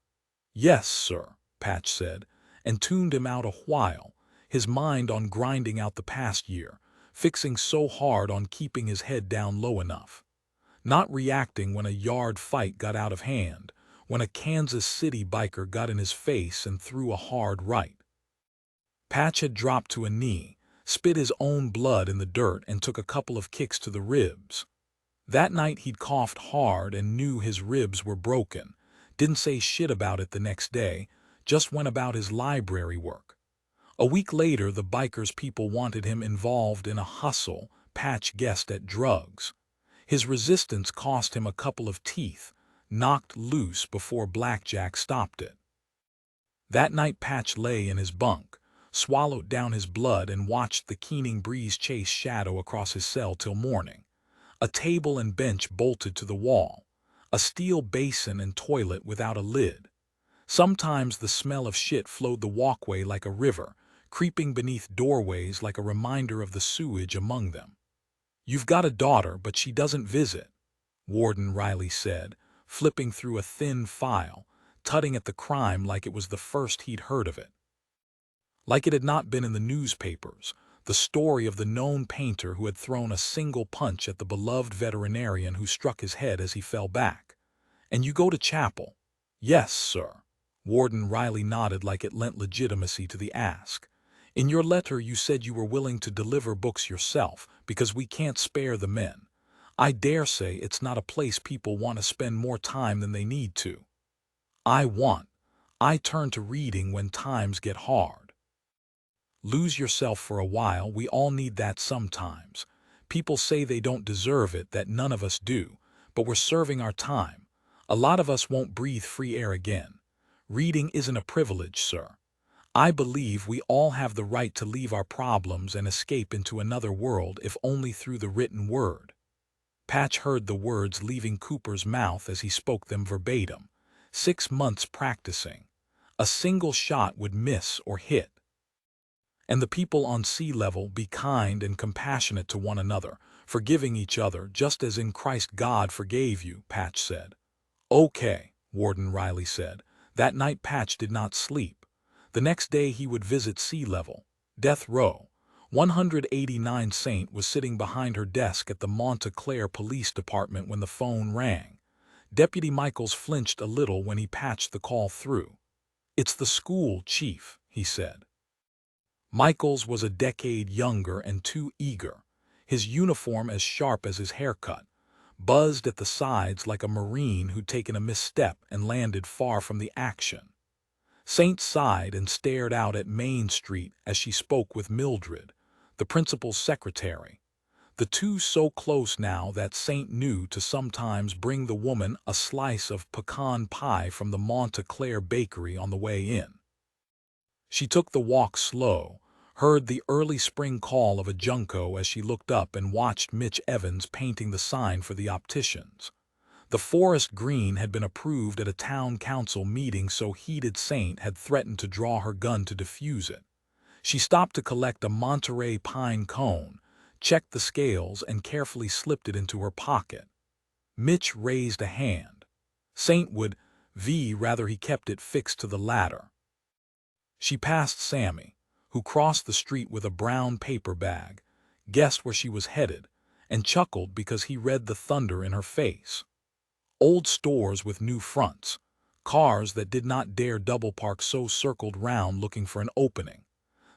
A: "Yes, sir," Patch said, and tuned him out a while, his mind on grinding out the past year, fixing so hard on keeping his head down low enough. Not reacting when a yard fight got out of hand, when a Kansas City biker got in his face and threw a hard right. Patch had dropped to a knee, spit his own blood in the dirt and took a couple of kicks to the ribs. That night he'd coughed hard and knew his ribs were broken, didn't say shit about it the next day, just went about his library work. A week later the bikers' people wanted him involved in a hustle, Patch guessed at drugs. His resistance cost him a couple of teeth, knocked loose before Blackjack stopped it. That night Patch lay in his bunk, swallowed down his blood and watched the keening breeze chase shadow across his cell till morning. A table and bench bolted to the wall, a steel basin and toilet without a lid. Sometimes the smell of shit flowed the walkway like a river, creeping beneath doorways like a reminder of the sewage among them. "You've got a daughter, but she doesn't visit," Warden Riley said, flipping through a thin file, tutting at the crime like it was the first he'd heard of it. Like it had not been in the newspapers, the story of the known painter who had thrown a single punch at the beloved veterinarian who struck his head as he fell back. "And you go to chapel?" "Yes, sir." Warden Riley nodded like it lent legitimacy to the ask. "In your letter you said you were willing to deliver books yourself because we can't spare the men. I dare say it's not a place people want to spend more time than they need to." I turn to reading when times get hard." Lose yourself for a while, we all need that sometimes. People say they don't deserve it, that none of us do, but we're serving our time. A lot of us won't breathe free air again. Reading isn't a privilege, sir. I believe we all have the right to leave our problems and escape into another world, if only through the written word. Patch heard the words leaving Cooper's mouth as he spoke them verbatim. 6 months practicing. A single shot would miss or hit. "And the people on sea level, be kind and compassionate to one another, forgiving each other, just as in Christ God forgave you," Patch said. "Okay," Warden Riley said. That night Patch did not sleep. The next day he would visit sea level. Death row. 189 Saint was sitting behind her desk at the Monta Clare Police Department when the phone rang. Deputy Michaels flinched a little when he patched the call through. "It's the school, Chief," he said. Michaels was a decade younger and too eager, his uniform as sharp as his haircut, buzzed at the sides like a Marine who'd taken a misstep and landed far from the action. Saint sighed and stared out at Main Street as she spoke with Mildred, the principal's secretary. The two so close now that Saint knew to sometimes bring the woman a slice of pecan pie from the Monta Clare bakery on the way in. She took the walk slow, heard the early spring call of a junco as she looked up and watched Mitch Evans painting the sign for the opticians. The forest green had been approved at a town council meeting, so heated Saint had threatened to draw her gun to defuse it. She stopped to collect a Monterey pine cone, checked the scales, and carefully slipped it into her pocket. Mitch raised a hand. Saint would rather he kept it fixed to the ladder. She passed Sammy, who crossed the street with a brown paper bag, guessed where she was headed, and chuckled because he read the thunder in her face. Old stores with new fronts, cars that did not dare double park so circled round looking for an opening.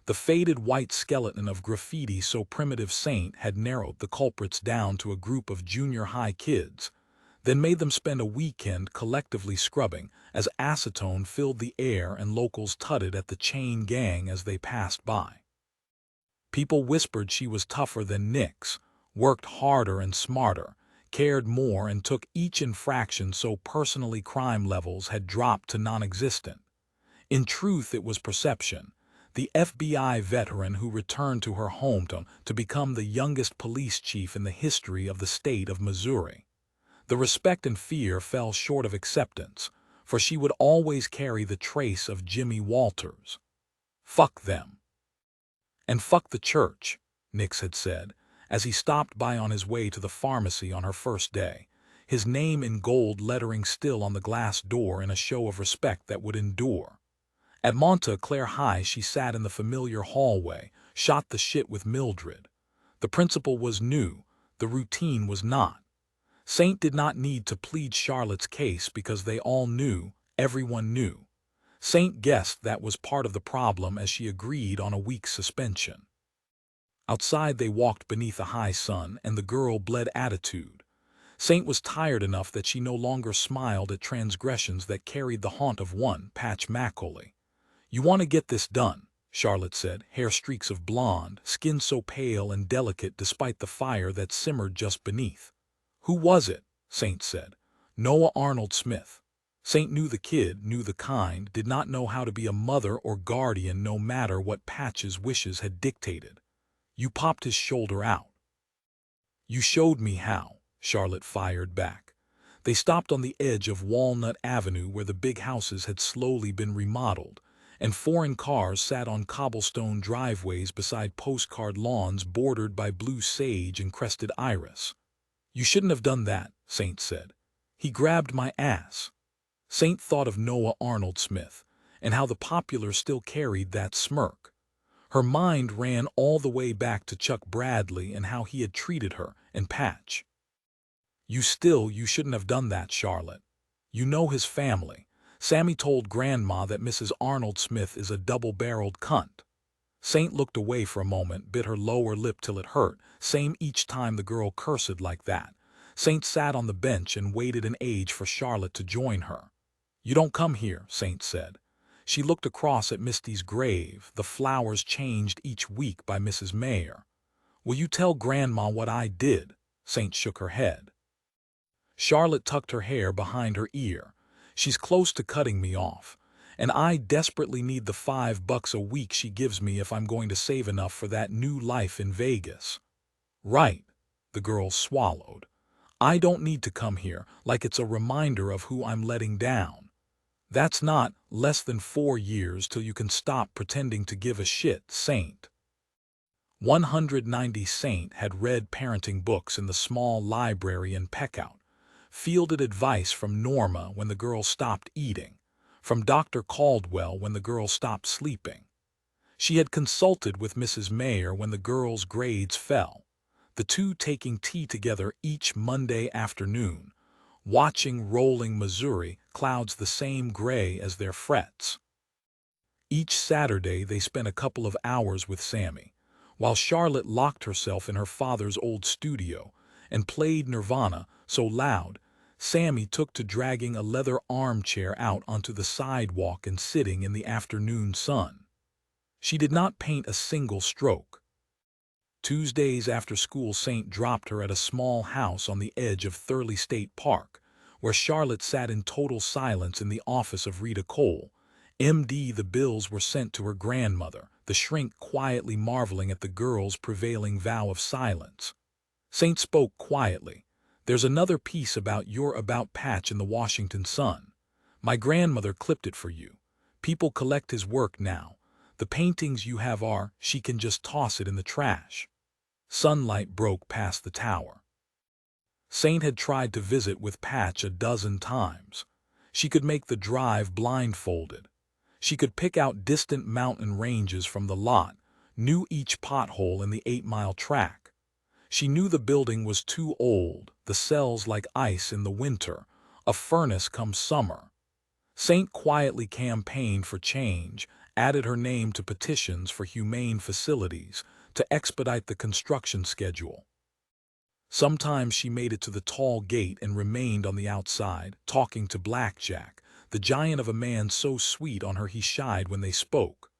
A: The faded white skeleton of graffiti so primitive Saint had narrowed the culprits down to a group of junior high kids, then made them spend a weekend collectively scrubbing as acetone filled the air and locals tutted at the chain gang as they passed by. People whispered she was tougher than Nix, worked harder and smarter, cared more, and took each infraction so personally crime levels had dropped to non-existent. In truth, it was perception. The FBI veteran who returned to her hometown to become the youngest police chief in the history of the state of Missouri. The respect and fear fell short of acceptance, for she would always carry the trace of Jimmy Walters. "Fuck them." "And fuck the church," Nix had said, as he stopped by on his way to the pharmacy on her first day, his name in gold lettering still on the glass door in a show of respect that would endure. At Monta Clare High she sat in the familiar hallway, shot the shit with Mildred. The principal was new, the routine was not. Saint did not need to plead Charlotte's case because they all knew, everyone knew. Saint guessed that was part of the problem as she agreed on a week's suspension. Outside they walked beneath a high sun, and the girl bled attitude. Saint was tired enough that she no longer smiled at transgressions that carried the haunt of one Patch Macaulay. "You want to get this done," Charlotte said, hair streaks of blonde, skin so pale and delicate despite the fire that simmered just beneath. "Who was it?" Saint said. "Noah Arnold Smith." Saint knew the kid, knew the kind, did not know how to be a mother or guardian no matter what Patch's wishes had dictated. You popped his shoulder out. You showed me how, Charlotte fired back. They stopped on the edge of Walnut Avenue where the big houses had slowly been remodeled, and foreign cars sat on cobblestone driveways beside postcard lawns bordered by blue sage and crested iris. You shouldn't have done that, Saint said. He grabbed my ass. Saint thought of Noah Arnold Smith, and how the Popular still carried that smirk. Her mind ran all the way back to Chuck Bradley and how he had treated her and Patch. You shouldn't have done that, Charlotte. You know his family. Sammy told Grandma that Mrs. Arnold Smith is a double-barreled cunt. Saint looked away for a moment, bit her lower lip till it hurt, same each time the girl cursed like that. Saint sat on the bench and waited an age for Charlotte to join her. You don't come here, Saint said. She looked across at Misty's grave, the flowers changed each week by Mrs. Mayer. Will you tell Grandma what I did? Saint shook her head. Charlotte tucked her hair behind her ear. She's close to cutting me off, and I desperately need the $5 a week she gives me if I'm going to save enough for that new life in Vegas. Right, the girl swallowed. I don't need to come here like it's a reminder of who I'm letting down. That's not less than 4 years till you can stop pretending to give a shit, Saint. 190 Saint had read parenting books in the small library in Peckout, fielded advice from Norma when the girl stopped eating, from Dr. Caldwell when the girl stopped sleeping. She had consulted with Mrs. Mayer when the girls' grades fell, the two taking tea together each Monday afternoon, watching rolling Missouri clouds the same gray as their frets. Each Saturday they spent a couple of hours with Sammy, while Charlotte locked herself in her father's old studio and played Nirvana so loud Sammy took to dragging a leather armchair out onto the sidewalk and sitting in the afternoon sun. She did not paint a single stroke. Tuesdays after school, Saint dropped her at a small house on the edge of Thurley State Park, where Charlotte sat in total silence in the office of Rita Cole. M.D. The bills were sent to her grandmother, the shrink quietly marveling at the girl's prevailing vow of silence. Saint spoke quietly. There's another piece about your about Patch in the Washington Sun. My grandmother clipped it for you. People collect his work now. The paintings you have are, she can just toss it in the trash. Sunlight broke past the tower. Saint had tried to visit with Patch a dozen times. She could make the drive blindfolded. She could pick out distant mountain ranges from the lot, knew each pothole in the 8-mile track. She knew the building was too old, the cells like ice in the winter, a furnace come summer. Saint quietly campaigned for change, added her name to petitions for humane facilities, to expedite the construction schedule. Sometimes she made it to the tall gate and remained on the outside, talking to Blackjack, the giant of a man so sweet on her he shied when they spoke.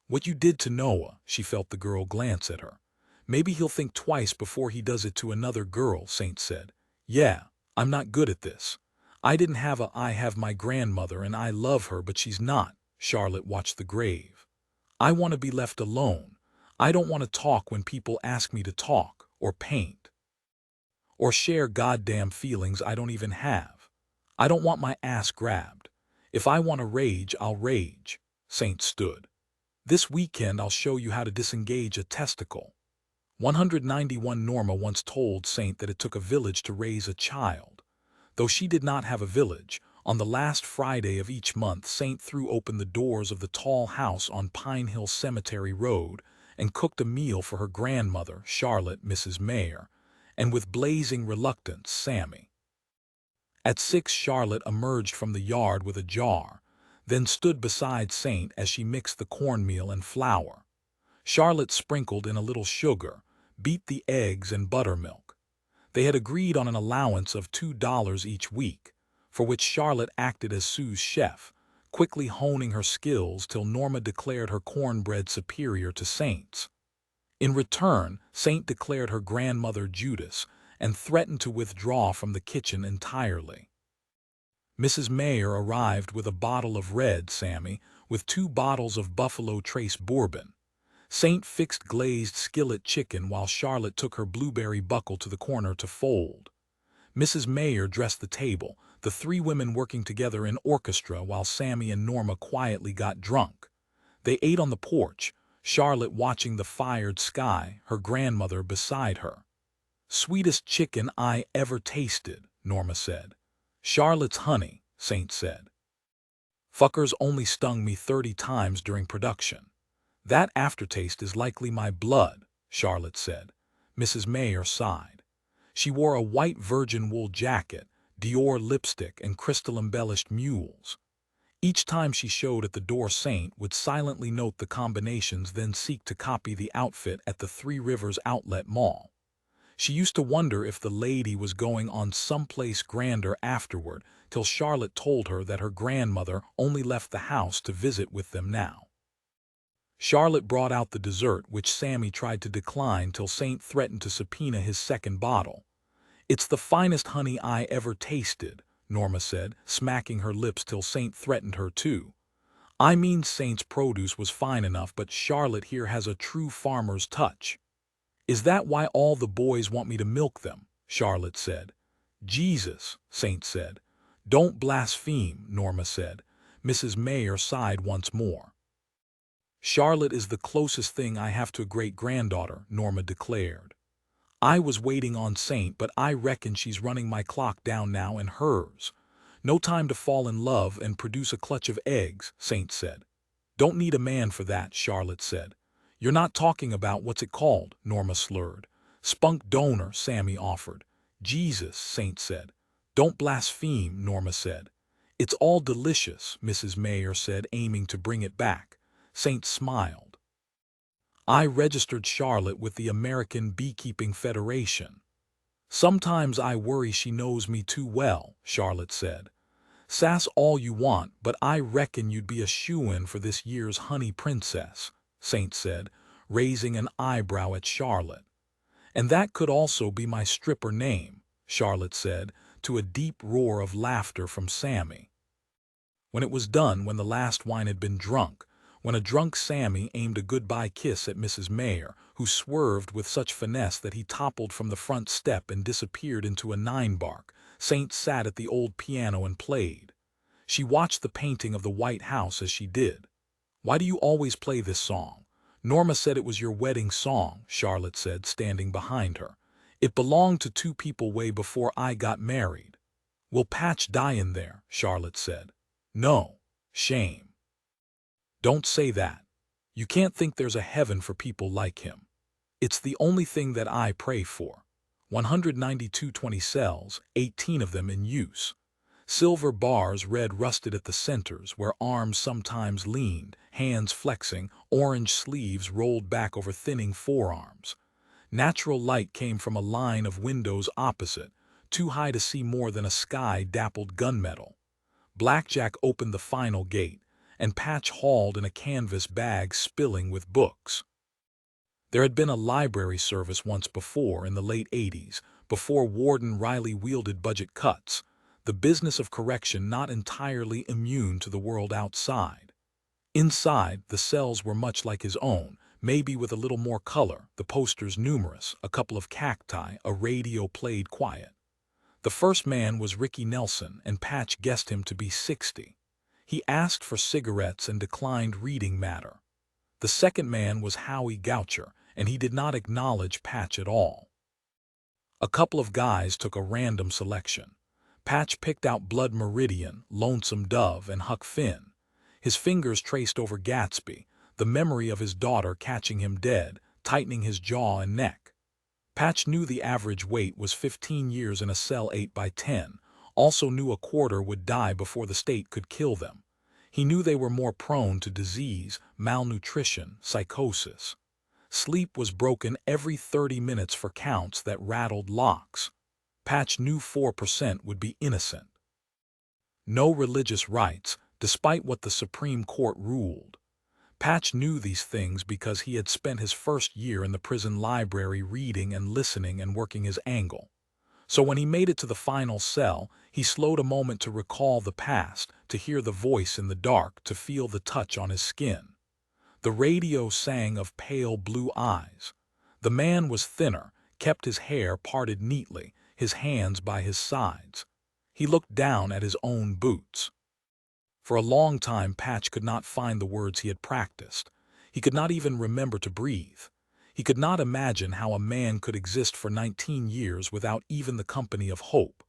A: What you did to Noah, she felt the girl glance at her. Maybe he'll think twice before he does it to another girl, Saint said. Yeah, I'm not good at this. I have my grandmother and I love her, but she's not. Charlotte watched the grave. I want to be left alone. I don't want to talk when people ask me to talk, or paint, or share goddamn feelings I don't even have. I don't want my ass grabbed. If I want to rage, I'll rage. Saint stood. This weekend I'll show you how to disengage a testicle. 191 Norma once told Saint that it took a village to raise a child. Though she did not have a village, on the last Friday of each month Saint threw open the doors of the tall house on Pine Hill Cemetery Road and cooked a meal for her grandmother, Charlotte, Mrs. Mayer, and with blazing reluctance, Sammy. At 6 Charlotte emerged from the yard with a jar, then stood beside Saint as she mixed the cornmeal and flour. Charlotte sprinkled in a little sugar, beat the eggs and buttermilk. They had agreed on an allowance of $2 each week, for which Charlotte acted as Sue's chef, quickly honing her skills till Norma declared her cornbread superior to Saint's. In return, Saint declared her grandmother Judas and threatened to withdraw from the kitchen entirely. Mrs. Mayer arrived with a bottle of red, Sammy, with 2 bottles of Buffalo Trace bourbon. Saint fixed glazed skillet chicken while Charlotte took her blueberry buckle to the corner to fold. Mrs. Mayer dressed the table, the 3 women working together in orchestra while Sammy and Norma quietly got drunk. They ate on the porch, Charlotte watching the fired sky, her grandmother beside her. "Sweetest chicken I ever tasted," Norma said. "Charlotte's honey," Saint said. "Fuckers only stung me 30 times during production. That aftertaste is likely my blood," Charlotte said. Mrs. Mayer sighed. She wore a white virgin wool jacket, Dior lipstick, and crystal-embellished mules. Each time she showed at the door, Saint would silently note the combinations, then seek to copy the outfit at the Three Rivers Outlet Mall. She used to wonder if the lady was going on someplace grander afterward, till Charlotte told her that her grandmother only left the house to visit with them now. Charlotte brought out the dessert, which Sammy tried to decline till Saint threatened to subpoena his second bottle. "It's the finest honey I ever tasted," Norma said, smacking her lips till Saint threatened her too. "I mean, Saint's produce was fine enough, but Charlotte here has a true farmer's touch." "Is that why all the boys want me to milk them?" Charlotte said. "Jesus," Saint said. "Don't blaspheme," Norma said. Mrs. Mayer sighed once more. "Charlotte is the closest thing I have to a great-granddaughter," Norma declared. "I was waiting on Saint, but I reckon she's running my clock down now and hers. No time to fall in love and produce a clutch of eggs," Saint said. "Don't need a man for that," Charlotte said. "You're not talking about what's it called," Norma slurred. "Spunk donor," Sammy offered. "Jesus," Saint said. "Don't blaspheme," Norma said. "It's all delicious," Mrs. Mayer said, aiming to bring it back. Saint smiled. "I registered Charlotte with the American Beekeeping Federation." "Sometimes I worry she knows me too well," Charlotte said. "Sass all you want, but I reckon you'd be a shoo-in for this year's Honey Princess," Saint said, raising an eyebrow at Charlotte. "And that could also be my stripper name," Charlotte said, to a deep roar of laughter from Sammy. When it was done, when the last wine had been drunk, when a drunk Sammy aimed a goodbye kiss at Mrs. Mayer, who swerved with such finesse that he toppled from the front step and disappeared into a 9-bark, Saint sat at the old piano and played. She watched the painting of the White House as she did. "Why do you always play this song?" "Norma said it was your wedding song," Charlotte said, standing behind her. "It belonged to 2 people way before I got married." "Will Patch die in there?" Charlotte said. "No. Shame." "Don't say that. You can't think there's a heaven for people like him." "It's the only thing that I pray for." 192 cells, 18 of them in use. Silver bars, red rusted at the centers, where arms sometimes leaned, hands flexing, orange sleeves rolled back over thinning forearms. Natural light came from a line of windows opposite, too high to see more than a sky-dappled gunmetal. Blackjack opened the final gate, and Patch hauled in a canvas bag spilling with books. There had been a library service once before in the late 80s, before Warden Riley wielded budget cuts, the business of correction not entirely immune to the world outside. Inside, the cells were much like his own, maybe with a little more color, the posters numerous, a couple of cacti, a radio played quiet. The first man was Ricky Nelson, and Patch guessed him to be 60. He asked for cigarettes and declined reading matter. The second man was Howie Goucher, and he did not acknowledge Patch at all. A couple of guys took a random selection. Patch picked out Blood Meridian, Lonesome Dove, and Huck Finn. His fingers traced over Gatsby, the memory of his daughter catching him dead, tightening his jaw and neck. Patch knew the average wait was 15 years in a cell 8 by 10, also knew a quarter would die before the state could kill them. He knew they were more prone to disease, malnutrition, psychosis. Sleep was broken every 30 minutes for counts that rattled locks. Patch knew 4% would be innocent. No religious rites, despite what the Supreme Court ruled. Patch knew these things because he had spent his first year in the prison library reading and listening and working his angle. So when he made it to the final cell, he slowed a moment to recall the past, to hear the voice in the dark, to feel the touch on his skin. The radio sang of pale blue eyes. The man was thinner, kept his hair parted neatly, his hands by his sides. He looked down at his own boots. For a long time Patch could not find the words he had practiced. He could not even remember to breathe. He could not imagine how a man could exist for 19 years without even the company of hope.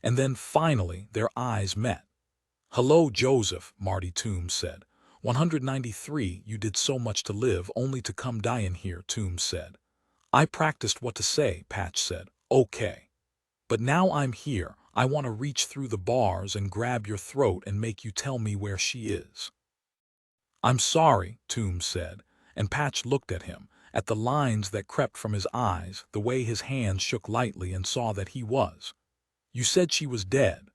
A: And then, finally, their eyes met. "Hello, Joseph," Marty Toombs said. 193, you did so much to live, only to come dying here," Toombs said. "I practiced what to say," Patch said. "Okay. But now I'm here, I want to reach through the bars and grab your throat and make you tell me where she is." "I'm sorry," Toombs said, and Patch looked at him, at the lines that crept from his eyes, the way his hands shook lightly, and saw that he was. "You said she was dead."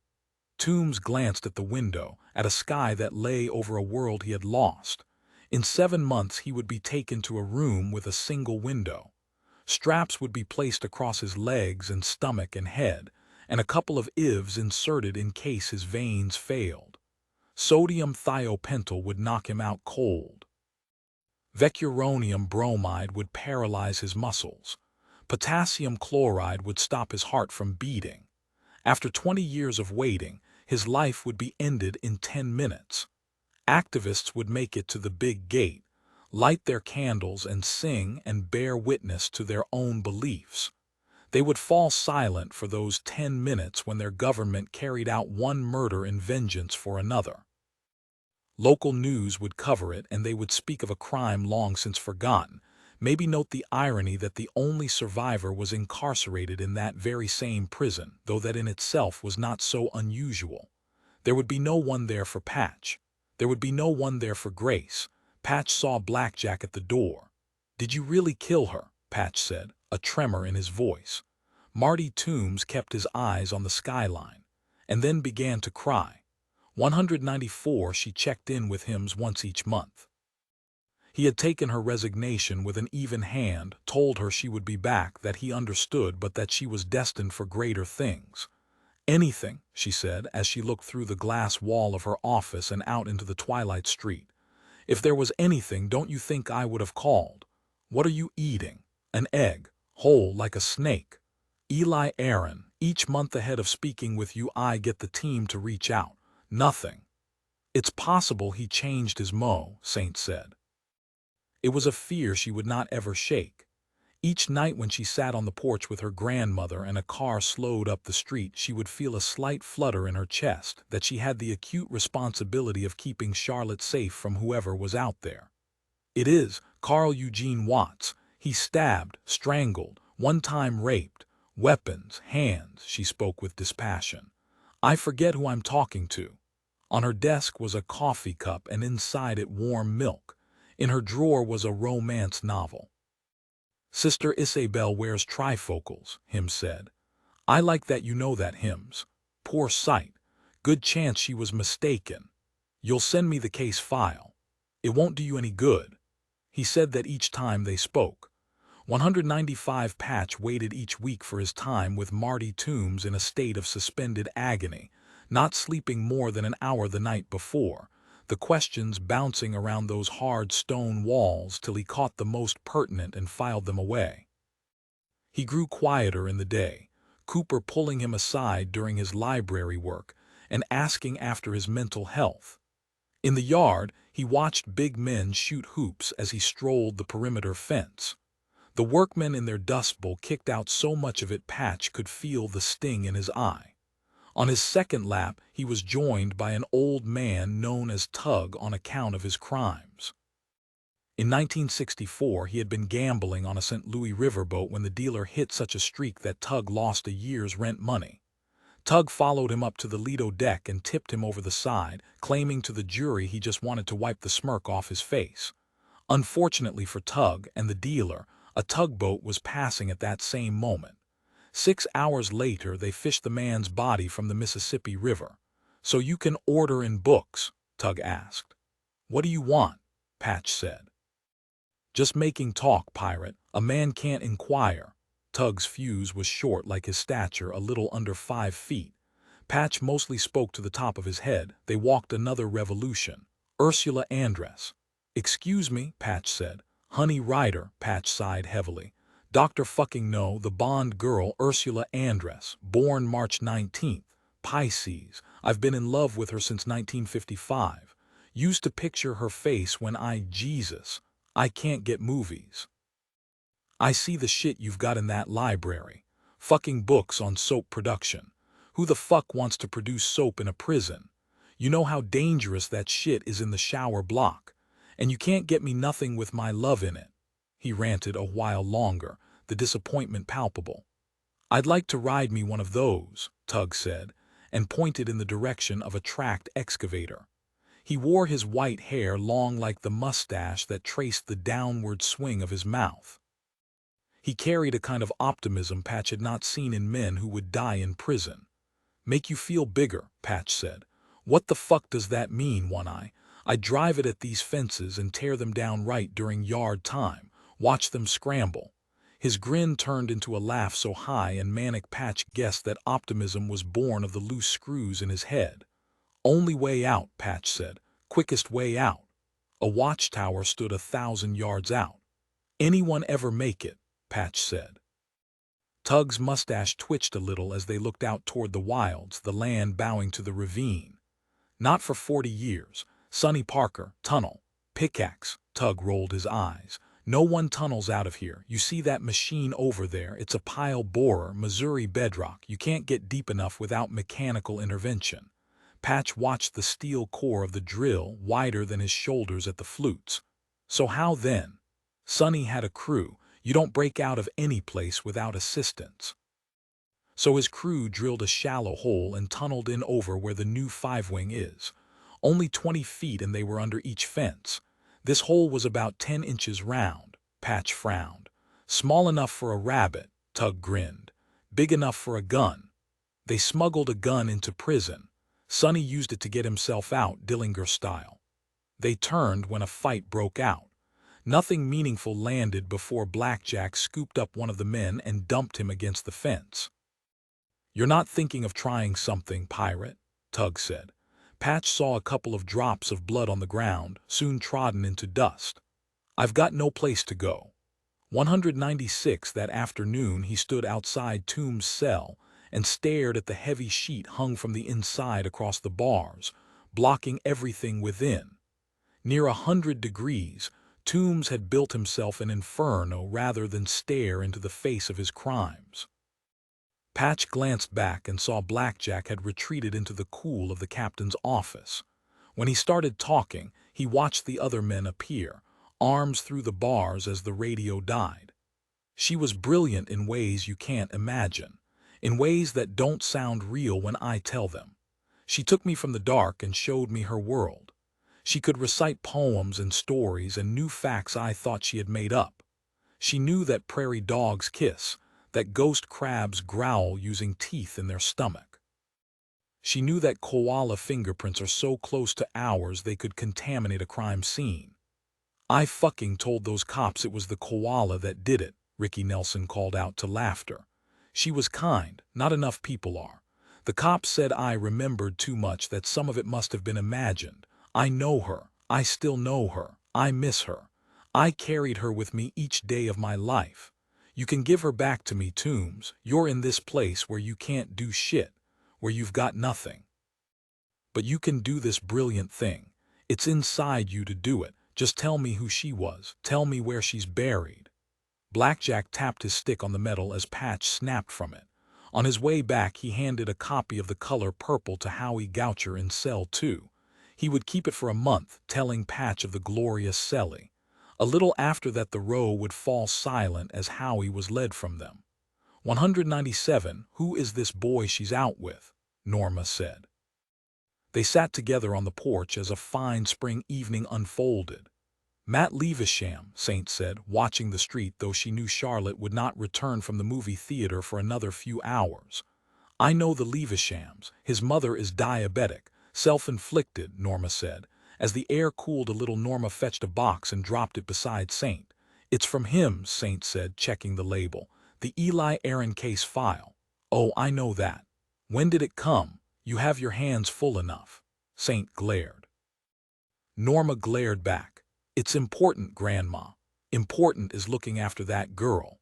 A: Toombs glanced at the window, at a sky that lay over a world he had lost. In 7 months he would be taken to a room with a single window. Straps would be placed across his legs and stomach and head, and a couple of IVs inserted in case his veins failed. Sodium thiopental would knock him out cold. Vecuronium bromide would paralyze his muscles. Potassium chloride would stop his heart from beating. After 20 years of waiting, his life would be ended in 10 minutes. Activists would make it to the big gate, light their candles and sing and bear witness to their own beliefs. They would fall silent for those 10 minutes when their government carried out one murder in vengeance for another. Local news would cover it, and they would speak of a crime long since forgotten, maybe note the irony that the only survivor was incarcerated in that very same prison, though that in itself was not so unusual. There would be no one there for Patch. There would be no one there for Grace. Patch saw Blackjack at the door. "Did you really kill her?" Patch said, a tremor in his voice. Marty Toombs kept his eyes on the skyline, and then began to cry. 194, she checked in with him once each month. He had taken her resignation with an even hand, told her she would be back, that he understood, but that she was destined for greater things. "Anything," she said, as she looked through the glass wall of her office and out into the twilight street. "If there was anything, don't you think I would have called? What are you eating? An egg, whole like a snake. Eli Aaron, each month ahead of speaking with you I get the team to reach out. Nothing." "It's possible he changed his mo," Saint said. It was a fear she would not ever shake. Each night when she sat on the porch with her grandmother and a car slowed up the street, she would feel a slight flutter in her chest, that she had the acute responsibility of keeping Charlotte safe from whoever was out there. "It is Carl Eugene Watts. He stabbed, strangled, one time raped. Weapons, hands," she spoke with dispassion. "I forget who I'm talking to." On her desk was a coffee cup, and inside it warm milk. In her drawer was a romance novel. "Sister Isabel wears trifocals," Hims said. "I like that you know that, Hims. Poor sight. Good chance she was mistaken. You'll send me the case file. It won't do you any good." He said that each time they spoke. 195 Patch waited each week for his time with Marty Toombs in a state of suspended agony, not sleeping more than an hour the night before, the questions bouncing around those hard stone walls till he caught the most pertinent and filed them away. He grew quieter in the day, Cooper pulling him aside during his library work and asking after his mental health. In the yard, he watched big men shoot hoops as he strolled the perimeter fence. The workmen in their dust bowl kicked out so much of it Patch could feel the sting in his eye. On his second lap, he was joined by an old man known as Tug on account of his crimes. In 1964, he had been gambling on a St. Louis riverboat when the dealer hit such a streak that Tug lost a year's rent money. Tug followed him up to the Lido deck and tipped him over the side, claiming to the jury he just wanted to wipe the smirk off his face. Unfortunately for Tug and the dealer, a tugboat was passing at that same moment. 6 hours later, they fished the man's body from the Mississippi River. "So you can order in books?" Tug asked. "What do you want?" Patch said. "Just making talk, pirate. A man can't inquire." Tug's fuse was short like his stature, a little under 5 feet. Patch mostly spoke to the top of his head. They walked another revolution. Ursula Andress. "Excuse me," Patch said. "Honey Rider," Patch sighed heavily. "Dr. fucking no, the Bond girl Ursula Andress, born March 19th, Pisces. I've been in love with her since 1955. Used to picture her face when Jesus, I can't get movies. I see the shit you've got in that library. Fucking books on soap production. Who the fuck wants to produce soap in a prison? You know how dangerous that shit is in the shower block. And you can't get me nothing with my love in it." He ranted a while longer, the disappointment palpable. "I'd like to ride me one of those," Tug said, and pointed in the direction of a tracked excavator. He wore his white hair long like the mustache that traced the downward swing of his mouth. He carried a kind of optimism Patch had not seen in men who would die in prison. "Make you feel bigger," Patch said. "What the fuck does that mean, One-Eye? I'd drive it at these fences and tear them down right during yard time, watch them scramble." His grin turned into a laugh so high and manic Patch guessed that optimism was born of the loose screws in his head. "Only way out," Patch said. "Quickest way out." A watchtower stood 1,000 yards out. "Anyone ever make it?" Patch said. Tug's mustache twitched a little as they looked out toward the wilds, the land bowing to the ravine. "Not for 40 years. Sonny Parker, tunnel. Pickaxe." Tug rolled his eyes. "No one tunnels out of here. You see that machine over there? It's a pile borer, Missouri bedrock. You can't get deep enough without mechanical intervention." Patch watched the steel core of the drill, wider than his shoulders at the flutes. "So how then?" "Sonny had a crew. You don't break out of any place without assistance." So his crew drilled a shallow hole and tunneled in over where the new 5-wing is. Only 20 feet and they were under each fence. This hole was about 10 inches round. Patch frowned. "Small enough for a rabbit," Tug grinned. "Big enough for a gun." "They smuggled a gun into prison. Sonny used it to get himself out, Dillinger style. They turned when a fight broke out. Nothing meaningful landed before Blackjack scooped up one of the men and dumped him against the fence." "You're not thinking of trying something, pirate?" Tug said. Patch saw a couple of drops of blood on the ground, soon trodden into dust. "I've got no place to go." 196 that afternoon he stood outside Tomb's cell and stared at the heavy sheet hung from the inside across the bars, blocking everything within. Near 100 degrees, Tombs had built himself an inferno rather than stare into the face of his crimes. Patch glanced back and saw Blackjack had retreated into the cool of the captain's office. When he started talking, he watched the other men appear, arms through the bars as the radio died. "She was brilliant in ways you can't imagine, in ways that don't sound real when I tell them. She took me from the dark and showed me her world. She could recite poems and stories and knew facts I thought she had made up. She knew that prairie dogs kiss, that ghost crabs growl using teeth in their stomach. She knew that koala fingerprints are so close to ours they could contaminate a crime scene. I fucking told those cops it was the koala that did it," Ricky Nelson called out to laughter. "She was kind, not enough people are. The cops said I remembered too much, that some of it must have been imagined. I know her. I still know her. I miss her. I carried her with me each day of my life. You can give her back to me, Tombs. You're in this place where you can't do shit, where you've got nothing. But you can do this brilliant thing. It's inside you to do it. Just tell me who she was. Tell me where she's buried." Blackjack tapped his stick on the metal as Patch snapped from it. On his way back he handed a copy of The Color Purple to Howie Goucher in Cell 2. He would keep it for a month, telling Patch of the glorious Selly. A little after that the row would fall silent as Howie was led from them. 197, "Who is this boy she's out with?" Norma said. They sat together on the porch as a fine spring evening unfolded. "Matt Levisham," Saint said, watching the street, though she knew Charlotte would not return from the movie theater for another few hours. "I know the Levishams. His mother is diabetic. Self-inflicted," Norma said. As the air cooled a little, Norma fetched a box and dropped it beside Saint. "It's from him," Saint said, checking the label. The Eli Aaron case file. Oh, I know that. When did it come? You have your hands full enough. Saint glared. Norma glared back. It's important, Grandma. Important is looking after that girl.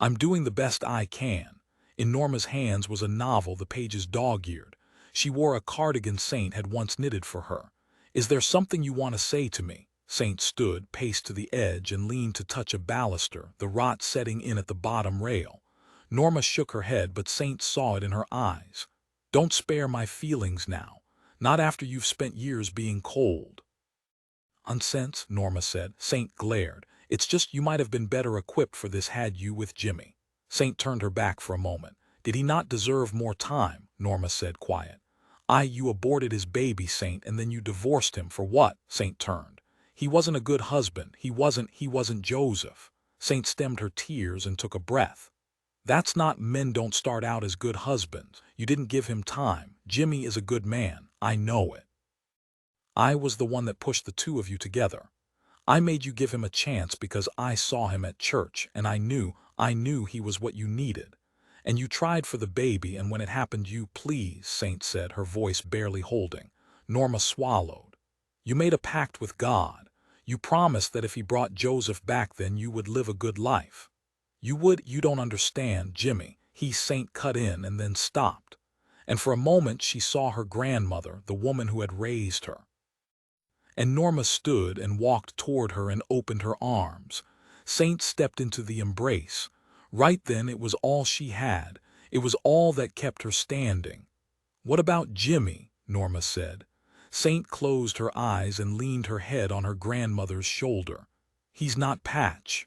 A: I'm doing the best I can. In Norma's hands was a novel, the pages dog-eared. She wore a cardigan Saint had once knitted for her. Is there something you want to say to me? Saint stood, paced to the edge, and leaned to touch a baluster, the rot setting in at the bottom rail. Norma shook her head, but Saint saw it in her eyes. Don't spare my feelings now. Not after you've spent years being cold. Nonsense, Norma said. Saint glared. It's just you might have been better equipped for this had you with Jimmy. Saint turned her back for a moment. Did he not deserve more time? Norma said, quiet. You aborted his baby, Saint, and then you divorced him for what? Saint turned. He wasn't a good husband. He wasn't Joseph. Saint stemmed her tears and took a breath. That's not men don't start out as good husbands. You didn't give him time. Jimmy is a good man. I know it. I was the one that pushed the two of you together. I made you give him a chance because I saw him at church, and I knew he was what you needed. And you tried for the baby, and when it happened please, Saint said, her voice barely holding. Norma swallowed. You made a pact with God. You promised that if he brought Joseph back then you would live a good life. You don't understand, Jimmy. Saint cut in and then stopped. And for a moment she saw her grandmother, the woman who had raised her. And Norma stood and walked toward her and opened her arms. Saint stepped into the embrace. Right then it was all she had. It was all that kept her standing. What about Jimmy? Norma said. Saint closed her eyes and leaned her head on her grandmother's shoulder. He's not Patch.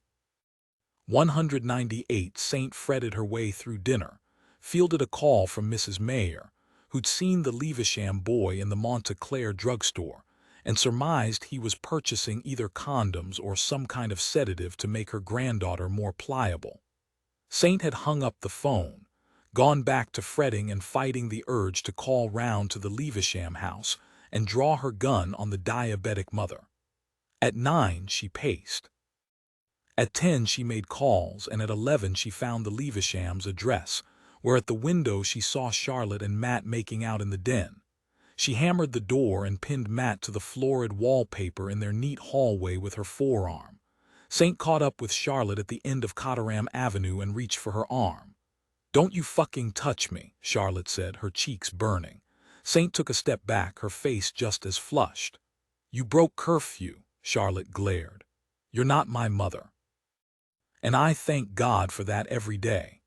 A: 198 Saint fretted her way through dinner, fielded a call from Mrs. Mayer, who'd seen the Levisham boy in the Monta Clare drugstore, and surmised he was purchasing either condoms or some kind of sedative to make her granddaughter more pliable. Saint had hung up the phone, gone back to fretting and fighting the urge to call round to the Levisham house and draw her gun on the diabetic mother. At 9 she paced. At 10 she made calls, and at 11 she found the Levisham's address, where at the window she saw Charlotte and Matt making out in the den. She hammered the door and pinned Matt to the florid wallpaper in their neat hallway with her forearm. Saint caught up with Charlotte at the end of Cotteram Avenue and reached for her arm. Don't you fucking touch me, Charlotte said, her cheeks burning. Saint took a step back, her face just as flushed. You broke curfew, Charlotte glared. You're not my mother. And I thank God for that every day.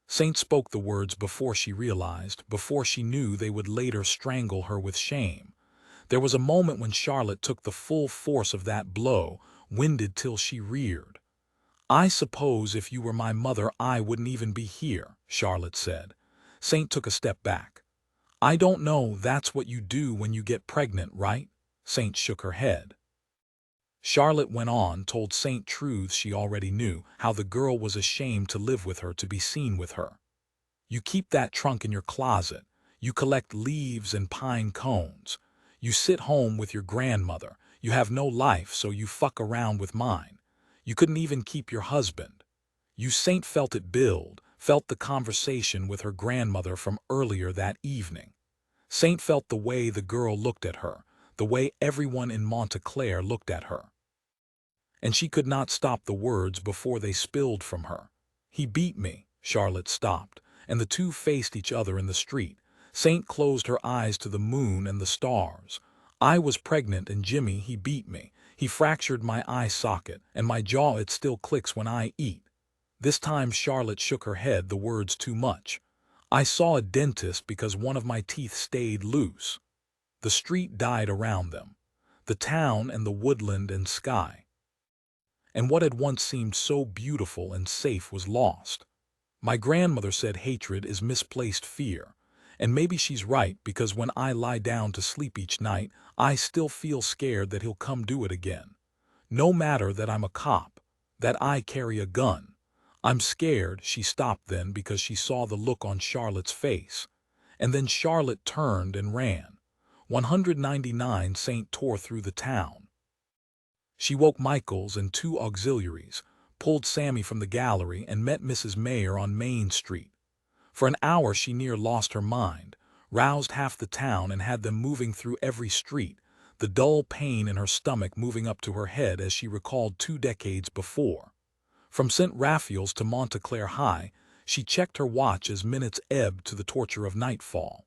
A: Saint spoke the words before she realized, before she knew they would later strangle her with shame. There was a moment when Charlotte took the full force of that blow, winded till she reared. I suppose if you were my mother I wouldn't even be here, Charlotte said. Saint took a step back. I don't know, that's what you do when you get pregnant, right? Saint shook her head. Charlotte went on, told Saint truths she already knew, how the girl was ashamed to live with her, to be seen with her. You keep that trunk in your closet. You collect leaves and pine cones. You sit home with your grandmother. You have no life, so you fuck around with mine. You couldn't even keep your husband. Saint felt it build, felt the conversation with her grandmother from earlier that evening. Saint felt the way the girl looked at her, the way everyone in Monta Clare looked at her. And she could not stop the words before they spilled from her. He beat me. Charlotte stopped, and the two faced each other in the street. Saint closed her eyes to the moon and the stars. I was pregnant and Jimmy, he beat me. He fractured my eye socket, and my jaw, it still clicks when I eat. This time Charlotte shook her head, the words too much. I saw a dentist because one of my teeth stayed loose. The street died around them, the town and the woodland and sky. And what had once seemed so beautiful and safe was lost. My grandmother said hatred is misplaced fear, and maybe she's right, because when I lie down to sleep each night, I still feel scared that he'll come do it again. No matter that I'm a cop, that I carry a gun. I'm scared. She stopped then because she saw the look on Charlotte's face. And then Charlotte turned and ran. 199 Saint tore through the town. She woke Michaels and two auxiliaries, pulled Sammy from the gallery and met Mrs. Mayer on Main Street. For an hour she near lost her mind, roused half the town and had them moving through every street, the dull pain in her stomach moving up to her head as she recalled 2 decades before. From St. Raphael's to Monta Clare High, she checked her watch as minutes ebbed to the torture of nightfall.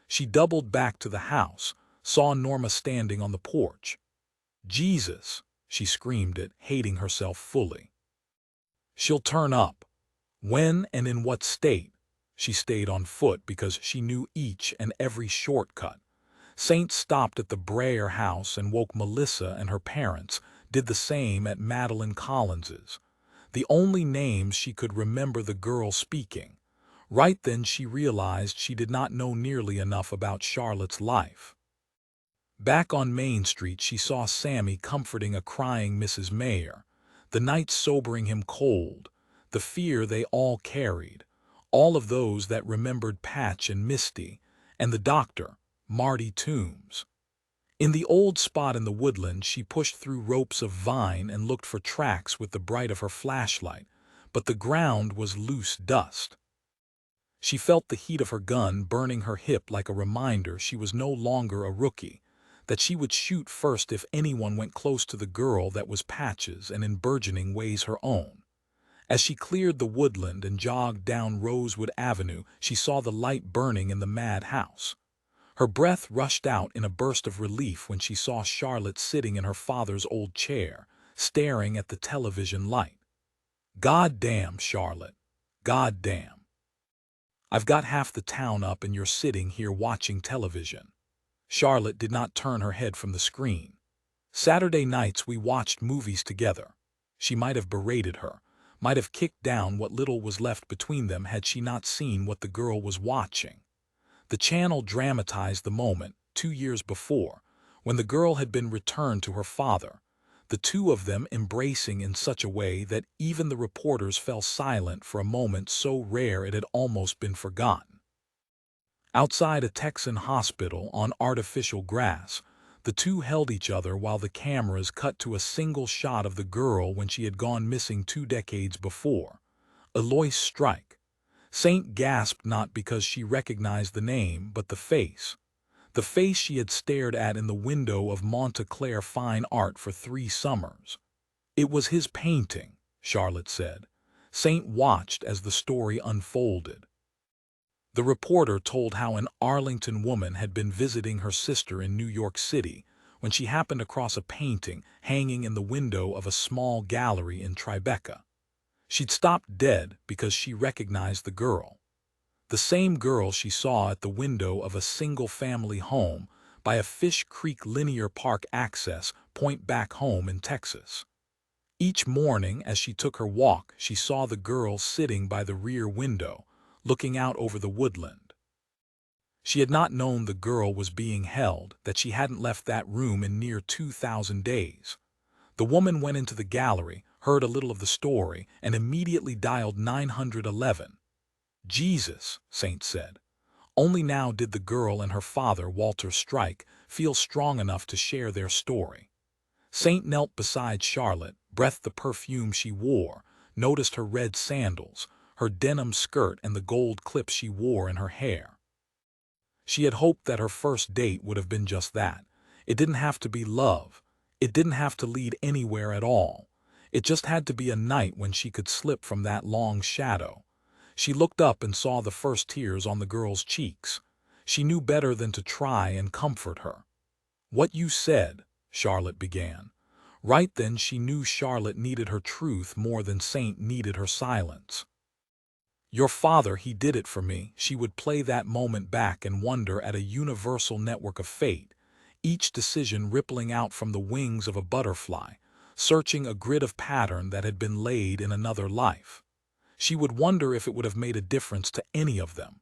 A: She doubled back to the house, saw Norma standing on the porch. "Jesus!" she screamed it, hating herself fully. She'll turn up. When and in what state? She stayed on foot because she knew each and every shortcut. Saint stopped at the Breyer house and woke Melissa and her parents, did the same at Madeline Collins's. The only names she could remember the girl speaking. Right then she realized she did not know nearly enough about Charlotte's life. Back on Main Street she saw Sammy comforting a crying Mrs. Mayer, the night sobering him cold, the fear they all carried, all of those that remembered Patch and Misty, and the doctor, Marty Toombs. In the old spot in the woodland she pushed through ropes of vine and looked for tracks with the bright of her flashlight, but the ground was loose dust. She felt the heat of her gun burning her hip like a reminder she was no longer a rookie, that she would shoot first if anyone went close to the girl that was Patch's and in burgeoning ways her own. As she cleared the woodland and jogged down Rosewood Avenue, she saw the light burning in the madhouse. Her breath rushed out in a burst of relief when she saw Charlotte sitting in her father's old chair, staring at the television light. "God damn, Charlotte. God damn. I've got half the town up and you're sitting here watching television." Charlotte did not turn her head from the screen. "Saturday nights we watched movies together." She might have berated her, might have kicked down what little was left between them had she not seen what the girl was watching. The channel dramatized the moment, 2 years before, when the girl had been returned to her father, the two of them embracing in such a way that even the reporters fell silent for a moment so rare it had almost been forgotten. Outside a Texan hospital on artificial grass, the two held each other while the cameras cut to a single shot of the girl when she had gone missing 2 decades before. Eloise Strike. Saint gasped not because she recognized the name, but the face. The face she had stared at in the window of Monta Clare Fine Art for 3 summers. "It was his painting," Charlotte said. Saint watched as the story unfolded. The reporter told how an Arlington woman had been visiting her sister in New York City when she happened across a painting hanging in the window of a small gallery in Tribeca. She'd stopped dead because she recognized the girl. The same girl she saw at the window of a single-family home by a Fish Creek Linear Park access point back home in Texas. Each morning as she took her walk, she saw the girl sitting by the rear window, looking out over the woodland. She had not known the girl was being held, that she hadn't left that room in near 2,000 days. The woman went into the gallery, heard a little of the story, and immediately dialed 911. "Jesus," Saint said. Only now did the girl and her father, Walter Strike, feel strong enough to share their story. Saint knelt beside Charlotte, breathed the perfume she wore, noticed her red sandals, her denim skirt and the gold clips she wore in her hair. She had hoped that her first date would have been just that. It didn't have to be love. It didn't have to lead anywhere at all. It just had to be a night when she could slip from that long shadow. She looked up and saw the first tears on the girl's cheeks. She knew better than to try and comfort her. "What you said," Charlotte began. Right then she knew Charlotte needed her truth more than Saint needed her silence. "Your father, he did it for me." She would play that moment back and wonder at a universal network of fate, each decision rippling out from the wings of a butterfly, searching a grid of pattern that had been laid in another life. She would wonder if it would have made a difference to any of them.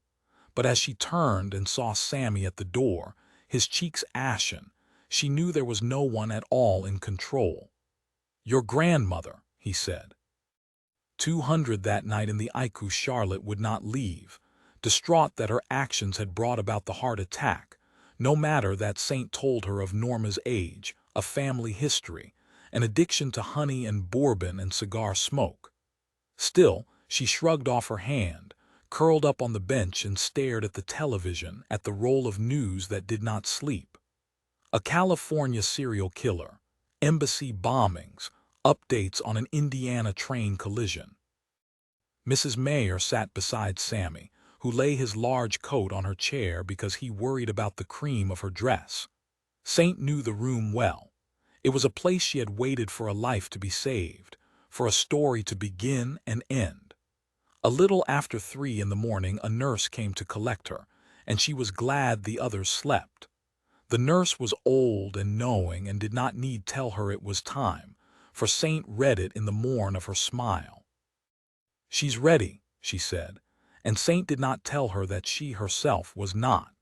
A: But as she turned and saw Sammy at the door, his cheeks ashen, she knew there was no one at all in control. "Your grandmother," he said. 200 that night in the ICU. Charlotte would not leave, distraught that her actions had brought about the heart attack, no matter that Saint told her of Norma's age, a family history, an addiction to honey and bourbon and cigar smoke. Still, she shrugged off her hand, curled up on the bench and stared at the television, at the roll of news that did not sleep. A California serial killer, embassy bombings, updates on an Indiana train collision. Mrs. Mayer sat beside Sammy, who lay his large coat on her chair because he worried about the cream of her dress. Saint knew the room well. It was a place she had waited for a life to be saved, for a story to begin and end. A little after 3 in the morning, a nurse came to collect her, and she was glad the others slept. The nurse was old and knowing and did not need tell her it was time, for Saint read it in the morn of her smile. "She's ready," she said, and Saint did not tell her that she herself was not.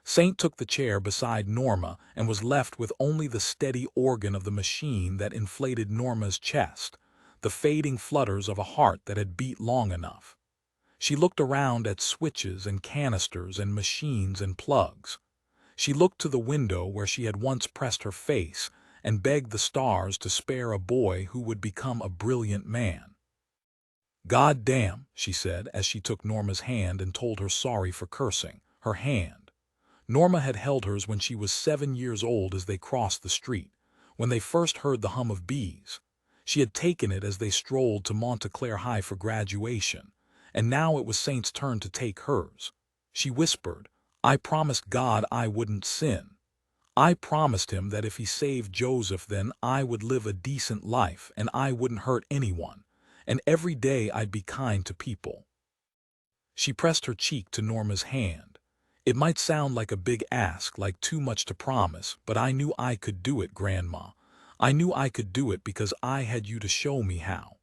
A: Saint took the chair beside Norma and was left with only the steady organ of the machine that inflated Norma's chest, the fading flutters of a heart that had beat long enough. She looked around at switches and canisters and machines and plugs. She looked to the window where she had once pressed her face and begged the stars to spare a boy who would become a brilliant man. "God damn," she said as she took Norma's hand and told her sorry for cursing, her hand. Norma had held hers when she was 7 years old as they crossed the street, when they first heard the hum of bees. She had taken it as they strolled to Monta Clare High for graduation, and now it was Saint's turn to take hers. She whispered, "I promised God I wouldn't sin. I promised him that if he saved Joseph, then I would live a decent life and I wouldn't hurt anyone, and every day I'd be kind to people." She pressed her cheek to Norma's hand. "It might sound like a big ask, like too much to promise, but I knew I could do it, Grandma. I knew I could do it because I had you to show me how."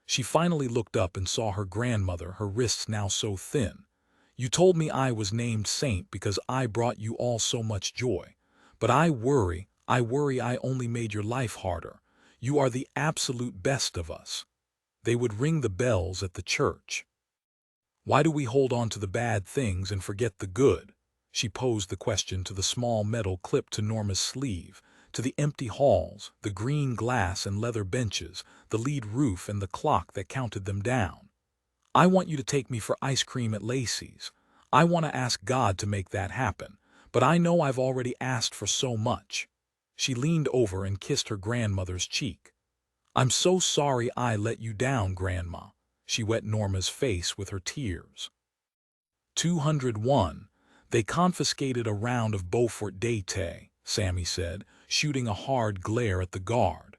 A: She finally looked up and saw her grandmother, her wrists now so thin. "You told me I was named Saint because I brought you all so much joy. But I worry I only made your life harder. You are the absolute best of us." They would ring the bells at the church. "Why do we hold on to the bad things and forget the good?" She posed the question to the small metal clipped to Norma's sleeve, to the empty halls, the green glass and leather benches, the lead roof and the clock that counted them down. "I want you to take me for ice cream at Lacey's. I want to ask God to make that happen, but I know I've already asked for so much." She leaned over and kissed her grandmother's cheek. "I'm so sorry I let you down, Grandma." She wet Norma's face with her tears. 201. "They confiscated a round of Beaufort d'été," Sammy said, shooting a hard glare at the guard.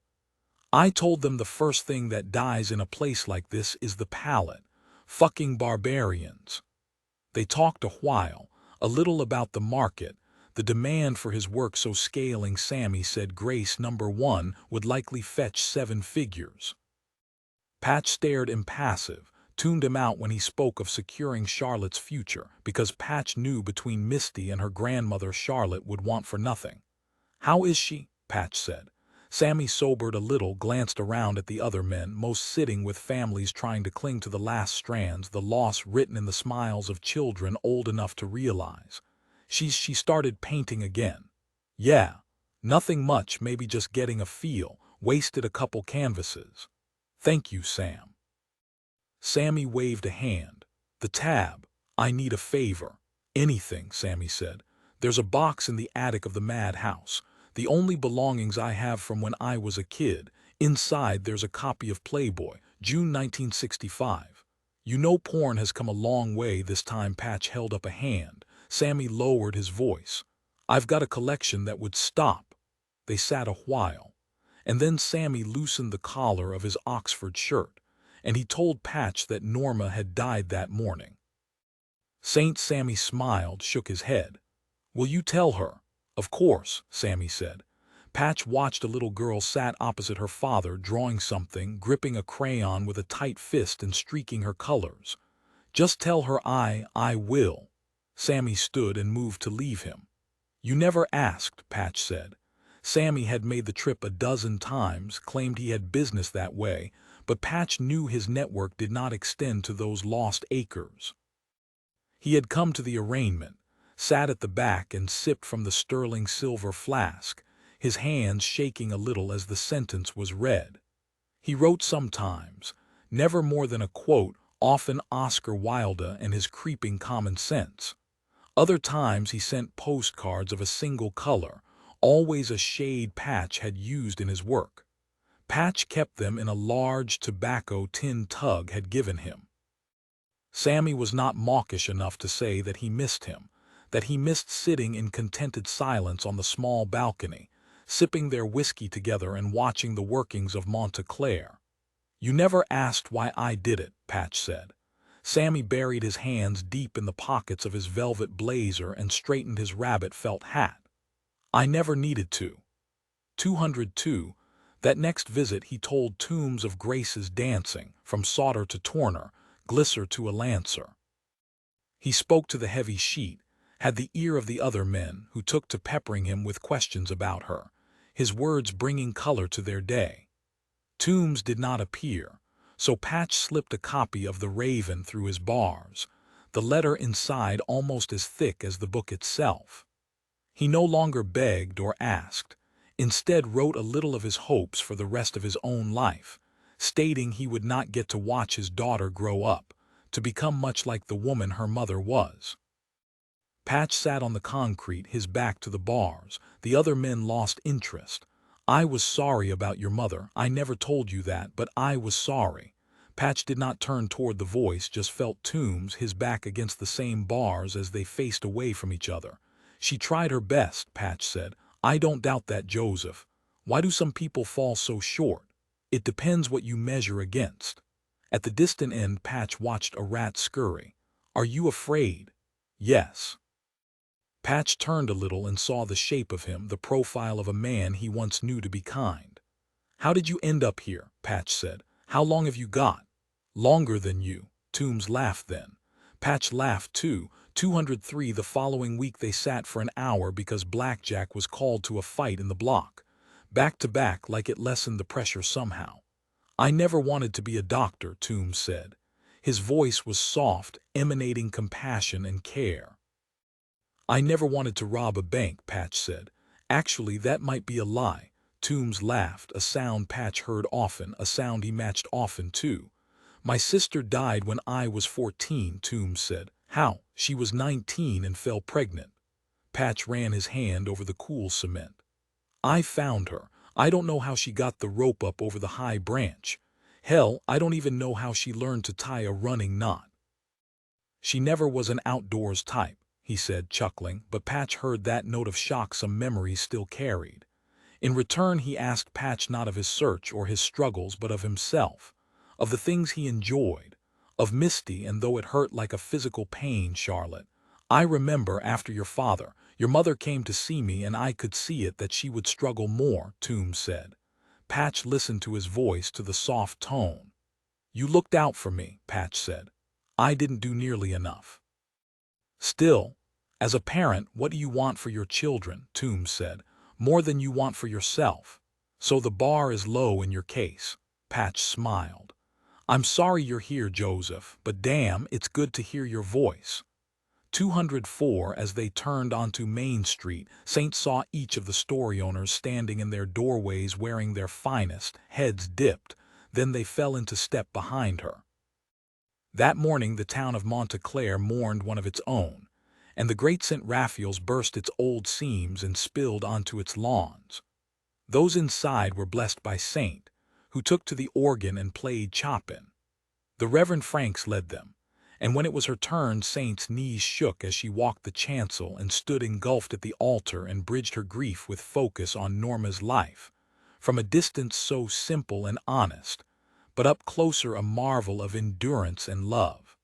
A: "I told them the first thing that dies in a place like this is the palate. Fucking barbarians." They talked a while, a little about the market, the demand for his work so scaling. Sammy said Grace #1 would likely fetch 7 figures. Patch stared impassive, tuned him out when he spoke of securing Charlotte's future, because Patch knew between Misty and her grandmother Charlotte would want for nothing. "How is she?" Patch said. Sammy sobered a little, glanced around at the other men, most sitting with families trying to cling to the last strands, the loss written in the smiles of children old enough to realize. She started painting again. "Yeah, nothing much, maybe just getting a feel, wasted a couple canvases." "Thank you, Sam." Sammy waved a hand. "The tab. I need a favor." "Anything," Sammy said. "There's a box in the attic of the madhouse. The only belongings I have from when I was a kid. Inside there's a copy of Playboy, June 1965. You know porn has come a long way." This time Patch held up a hand. Sammy lowered his voice. "I've got a collection that would stop." They sat a while, and then Sammy loosened the collar of his Oxford shirt, and he told Patch that Norma had died that morning. Sammy smiled, shook his head. "Will you tell her?" "Of course," Sammy said. Patch watched a little girl sat opposite her father, drawing something, gripping a crayon with a tight fist and streaking her colors. "Just tell her I will." Sammy stood and moved to leave him. "You never asked," Patch said. Sammy had made the trip a dozen times, claimed he had business that way, but Patch knew his network did not extend to those lost acres. He had come to the arraignment, sat at the back and sipped from the sterling silver flask, his hands shaking a little as the sentence was read. He wrote sometimes, never more than a quote, often Oscar Wilde and his creeping common sense. Other times he sent postcards of a single color, always a shade Patch had used in his work. Patch kept them in a large tobacco tin Tug had given him. Sammy was not mawkish enough to say that he missed him, that he missed sitting in contented silence on the small balcony, sipping their whiskey together and watching the workings of Monta Clare. "You never asked why I did it," Patch said. Sammy buried his hands deep in the pockets of his velvet blazer and straightened his rabbit felt hat. "I never needed to." 202. That next visit he told Tombs of Grace's dancing, from Sauter to Torner, Glisser to a Lancer. He spoke to the heavy sheet, had the ear of the other men, who took to peppering him with questions about her, his words bringing color to their day. Tombs did not appear, so Patch slipped a copy of The Raven through his bars, the letter inside almost as thick as the book itself. He no longer begged or asked, instead wrote a little of his hopes for the rest of his own life, stating he would not get to watch his daughter grow up, to become much like the woman her mother was. Patch sat on the concrete, his back to the bars. The other men lost interest. "I was sorry about your mother. I never told you that, but I was sorry." Patch did not turn toward the voice, just felt Tombs, his back against the same bars as they faced away from each other. "She tried her best," Patch said. "I don't doubt that, Joseph. Why do some people fall so short? It depends what you measure against." At the distant end, Patch watched a rat scurry. "Are you afraid?" "Yes." Patch turned a little and saw the shape of him, the profile of a man he once knew to be kind. "How did you end up here?" Patch said. "How long have you got?" "Longer than you." Tombs laughed then. Patch laughed too. 203. The following week they sat for an hour because Blackjack was called to a fight in the block. Back to back, like it lessened the pressure somehow. "I never wanted to be a doctor," Tombs said. His voice was soft, emanating compassion and care. "I never wanted to rob a bank," Patch said. "Actually, that might be a lie." Tombs laughed, a sound Patch heard often, a sound he matched often too. "My sister died when I was 14, Tombs said. "How?" "She was 19 and fell pregnant." Patch ran his hand over the cool cement. "I found her. I don't know how she got the rope up over the high branch. Hell, I don't even know how she learned to tie a running knot." "She never was an outdoors type," he said, chuckling, but Patch heard that note of shock some memories still carried. In return he asked Patch not of his search or his struggles, but of himself, of the things he enjoyed, of Misty, and though it hurt like a physical pain, Charlotte. "I remember after your mother came to see me, and I could see it that she would struggle more," Tombs said. Patch listened to his voice, to the soft tone. "You looked out for me," Patch said. "I didn't do nearly enough." "Still, as a parent, what do you want for your children?" Tombs said. "More than you want for yourself. So the bar is low in your case." Patch smiled. "I'm sorry you're here, Joseph, but damn, it's good to hear your voice." 204. As they turned onto Main Street, Saint saw each of the story owners standing in their doorways wearing their finest, heads dipped. Then they fell into step behind her. That morning the town of Monta Clare mourned one of its own, and the great St. Raphael's burst its old seams and spilled onto its lawns. Those inside were blessed by Saint, who took to the organ and played Chopin. The Reverend Franks led them, and when it was her turn, Saint's knees shook as she walked the chancel and stood engulfed at the altar and bridged her grief with focus on Norma's life, from a distance so simple and honest, but up closer a marvel of endurance and love.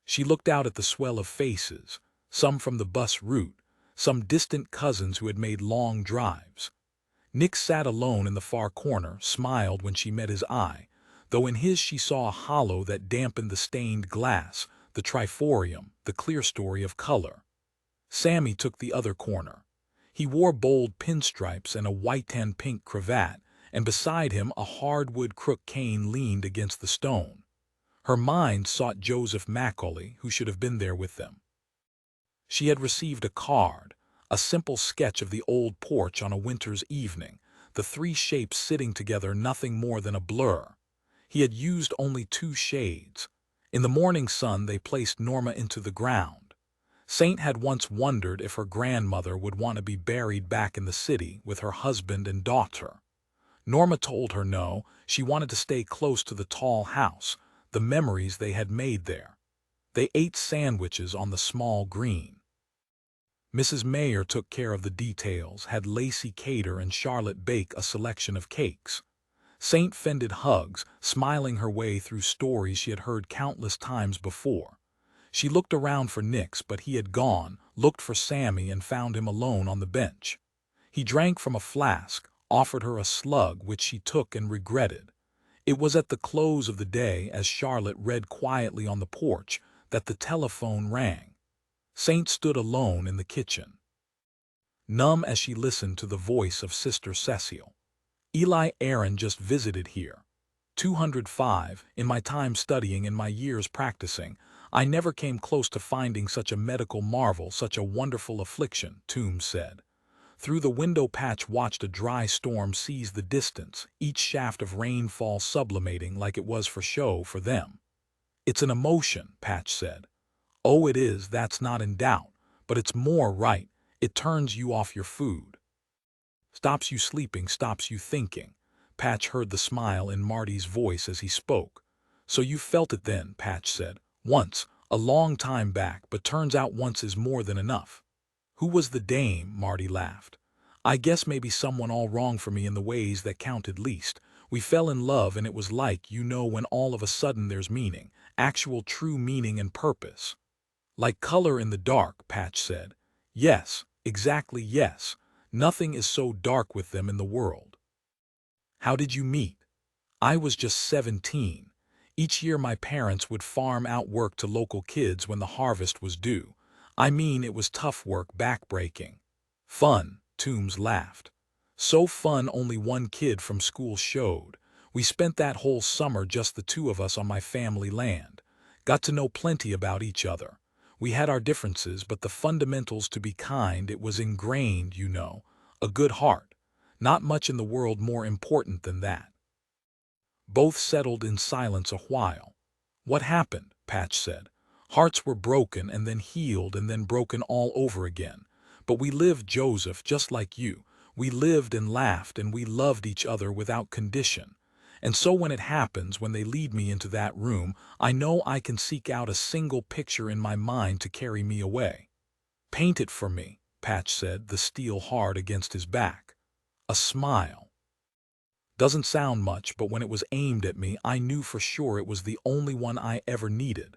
A: She looked out at the swell of faces, some from the bus route, some distant cousins who had made long drives. Nick sat alone in the far corner, smiled when she met his eye, though in his she saw a hollow that dampened the stained glass, the triforium, the clear story of color. Sammy took the other corner. He wore bold pinstripes and a white and pink cravat, and beside him a hardwood crook cane leaned against the stone. Her mind sought Joseph Macaulay, who should have been there with them. She had received a card, A simple sketch of the old porch on a winter's evening, the three shapes sitting together nothing more than a blur. He had used only 2 shades. In the morning sun they placed Norma into the ground. Saint had once wondered if her grandmother would want to be buried back in the city with her husband and daughter. Norma told her no, she wanted to stay close to the tall house, the memories they had made there. They ate sandwiches on the small green. Mrs. Mayer took care of the details, had Lacey cater and Charlotte bake a selection of cakes. Saint fended hugs, smiling her way through stories she had heard countless times before. She looked around for Nix, but he had gone, looked for Sammy and found him alone on the bench. He drank from a flask, offered her a slug which she took and regretted. It was at the close of the day, as Charlotte read quietly on the porch, that the telephone rang. Saint stood alone in the kitchen, numb as she listened to the voice of Sister Cecile. Eli Aaron just visited here. 205, in my time studying, in my years practicing, I never came close to finding such a medical marvel, such a wonderful affliction, Toombs said. Through the window Patch watched a dry storm seize the distance, each shaft of rainfall sublimating like it was for show for them. It's an emotion, Patch said. Oh, it is, that's not in doubt, but it's more right. It turns you off your food. Stops you sleeping, stops you thinking. Patch heard the smile in Marty's voice as he spoke. So you felt it then, Patch said. Once, a long time back, but turns out once is more than enough. Who was the dame? Marty laughed. I guess maybe someone all wrong for me in the ways that counted least. We fell in love and it was like, you know, when all of a sudden there's meaning, actual true meaning and purpose. Like color in the dark, Patch said. Yes, exactly, yes. Nothing is so dark with them in the world. How did you meet? I was just 17. Each year my parents would farm out work to local kids when the harvest was due. I mean, it was tough work, backbreaking. Fun, Toombs laughed. So fun only one kid from school showed. We spent that whole summer just the 2 of us on my family land. Got to know plenty about each other. We had our differences, but the fundamentals to be kind, it was ingrained, you know. A good heart. Not much in the world more important than that. Both settled in silence a while. What happened? Patch said. Hearts were broken and then healed and then broken all over again. But we lived, Joseph, just like you. We lived and laughed and we loved each other without condition. And so when it happens, when they lead me into that room, I know I can seek out a single picture in my mind to carry me away. Paint it for me, Patch said, the steel hard against his back. A smile. Doesn't sound much, but when it was aimed at me, I knew for sure it was the only one I ever needed.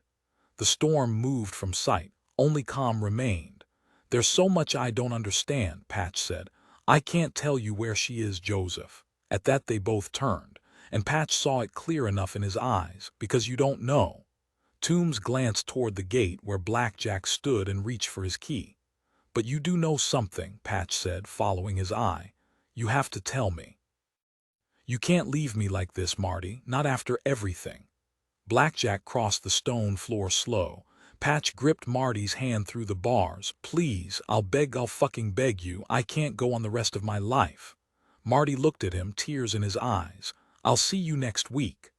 A: The storm moved from sight, only calm remained. There's so much I don't understand, Patch said. I can't tell you where she is, Joseph. At that they both turned, and Patch saw it clear enough in his eyes, because you don't know. Toombs glanced toward the gate where Blackjack stood and reached for his key. But you do know something, Patch said, following his eye. You have to tell me. You can't leave me like this, Marty, not after everything. Blackjack crossed the stone floor slow. Patch gripped Marty's hand through the bars. Please, I'll fucking beg you, I can't go on the rest of my life. Marty looked at him, tears in his eyes. I'll see you next week.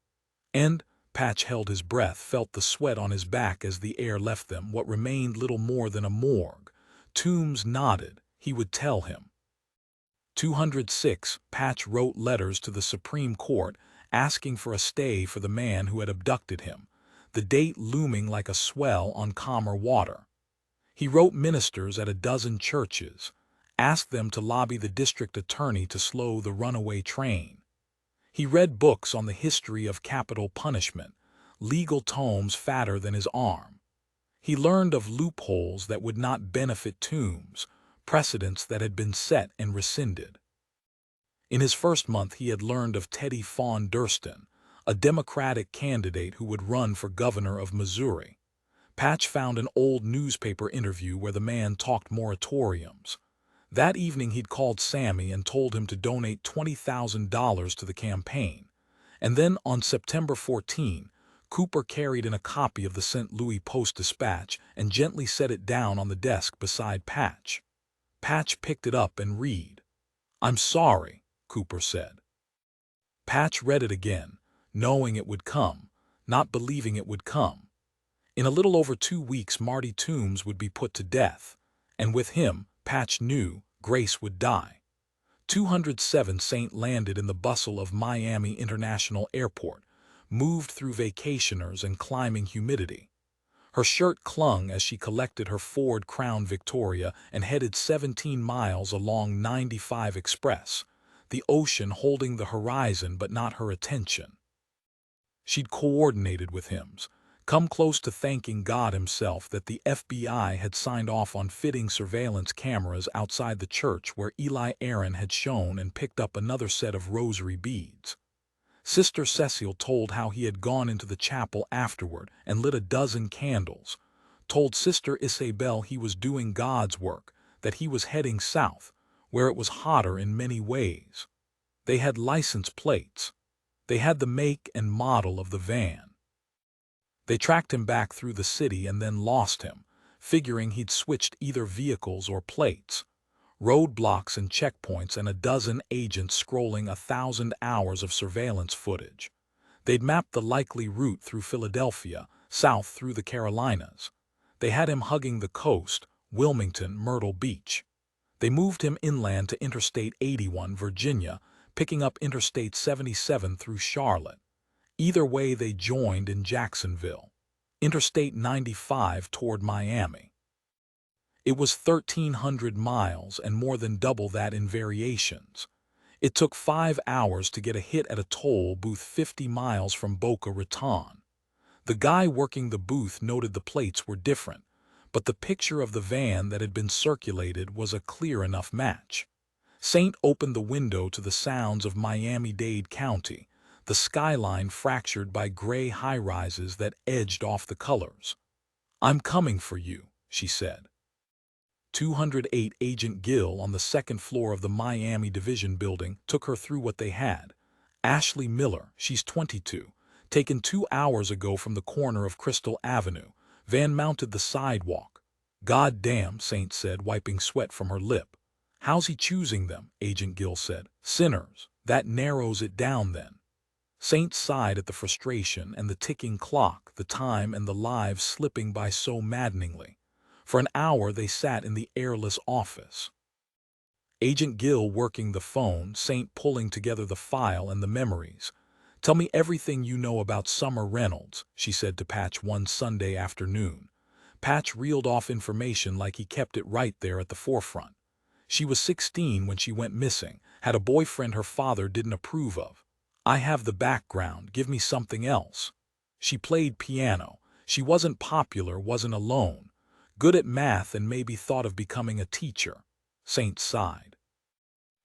A: And, Patch held his breath, felt the sweat on his back as the air left them, what remained little more than a morgue. Toombs nodded. He would tell him. 206, Patch wrote letters to the Supreme Court asking for a stay for the man who had abducted him, the date looming like a swell on calmer water. He wrote ministers at a dozen churches, asked them to lobby the district attorney to slow the runaway train. He read books on the history of capital punishment, legal tomes fatter than his arm. He learned of loopholes that would not benefit Toombs, precedents that had been set and rescinded. In his first month he had learned of Teddy Fawn Durston, a Democratic candidate who would run for governor of Missouri. Patch found an old newspaper interview where the man talked moratoriums. That evening he'd called Sammy and told him to donate $20,000 to the campaign. And then on September 14, Cooper carried in a copy of the St. Louis Post-Dispatch and gently set it down on the desk beside Patch. Patch picked it up and read. "I'm sorry," Cooper said. Patch read it again, knowing it would come, not believing it would come. In a little over 2 weeks, Marty Toombs would be put to death, and with him, Patch knew, Grace would die. 207 Saint landed in the bustle of Miami International Airport, moved through vacationers and climbing humidity. Her shirt clung as she collected her Ford Crown Victoria and headed 17 miles along 95 Express, the ocean holding the horizon but not her attention. She'd coordinated with Hims, come close to thanking God himself that the FBI had signed off on fitting surveillance cameras outside the church where Eli Aaron had shown and picked up another set of rosary beads. Sister Cecile told how he had gone into the chapel afterward and lit a dozen candles, told Sister Isabel he was doing God's work, that he was heading south, where it was hotter in many ways. They had license plates. They had the make and model of the van. They tracked him back through the city and then lost him, figuring he'd switched either vehicles or plates. Roadblocks and checkpoints and a dozen agents scrolling 1,000 hours of surveillance footage. They'd mapped the likely route through Philadelphia, south through the Carolinas. They had him hugging the coast, Wilmington, Myrtle Beach. They moved him inland to Interstate 81, Virginia, picking up Interstate 77 through Charlotte. Either way, they joined in Jacksonville. Interstate 95 toward Miami. It was 1,300 miles and more than double that in variations. It took 5 hours to get a hit at a toll booth 50 miles from Boca Raton. The guy working the booth noted the plates were different, but the picture of the van that had been circulated was a clear enough match. Saint opened the window to the sounds of Miami-Dade County, the skyline fractured by gray high-rises that edged off the colors. "I'm coming for you," she said. 208 Agent Gill on the second floor of the Miami Division building took her through what they had. Ashley Miller, she's 22, taken 2 hours ago from the corner of Crystal Avenue, van mounted the sidewalk. "God damn," Saint said, wiping sweat from her lip. "How's he choosing them?" Agent Gill said. "Sinners. That narrows it down then." Saint sighed at the frustration and the ticking clock, the time and the lives slipping by so maddeningly. For an hour they sat in the airless office. Agent Gill working the phone, Saint pulling together the file and the memories. "Tell me everything you know about Summer Reynolds," she said to Patch one Sunday afternoon. Patch reeled off information like he kept it right there at the forefront. She was 16 when she went missing, had a boyfriend her father didn't approve of. "I have the background, give me something else." She played piano. She wasn't popular, wasn't alone. Good at math and maybe thought of becoming a teacher. Saint sighed.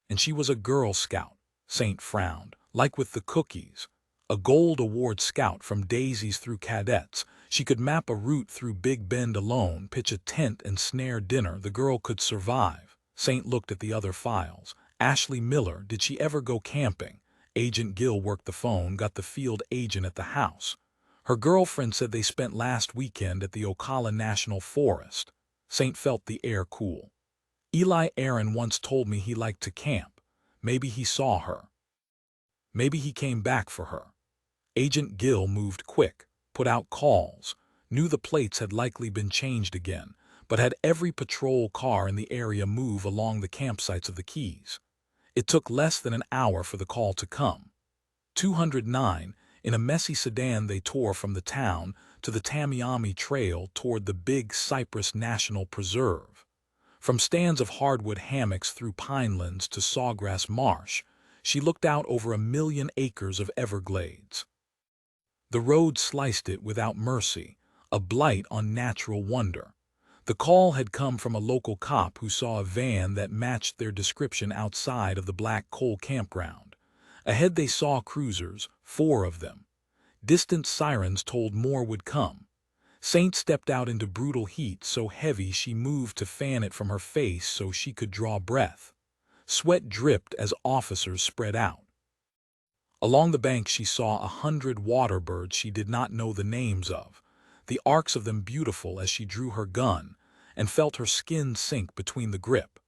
A: And she was a Girl Scout. Saint frowned, like with the cookies. A Gold Award Scout from daisies through cadets. She could map a route through Big Bend alone, pitch a tent and snare dinner. The girl could survive. Saint looked at the other files. Ashley Miller, did she ever go camping? Agent Gill worked the phone, got the field agent at the house. Her girlfriend said they spent last weekend at the Ocala National Forest. Saint felt the air cool. Eli Aaron once told me he liked to camp. Maybe he saw her. Maybe he came back for her. Agent Gill moved quick, put out calls, knew the plates had likely been changed again, but had every patrol car in the area move along the campsites of the Keys. It took less than an hour for the call to come. 209, in a messy sedan they tore from the town to the Tamiami Trail toward the Big Cypress National Preserve. From stands of hardwood hammocks through pinelands to Sawgrass Marsh, she looked out over 1,000,000 acres of Everglades. The road sliced it without mercy, a blight on natural wonder. The call had come from a local cop who saw a van that matched their description outside of the Black Coal campground. Ahead they saw cruisers, 4 of them. Distant sirens told more would come. Saint stepped out into brutal heat so heavy she moved to fan it from her face so she could draw breath. Sweat dripped as officers spread out. Along the bank she saw 100 water birds she did not know the names of, the arcs of them beautiful as she drew her gun, and felt her skin sink between the grip.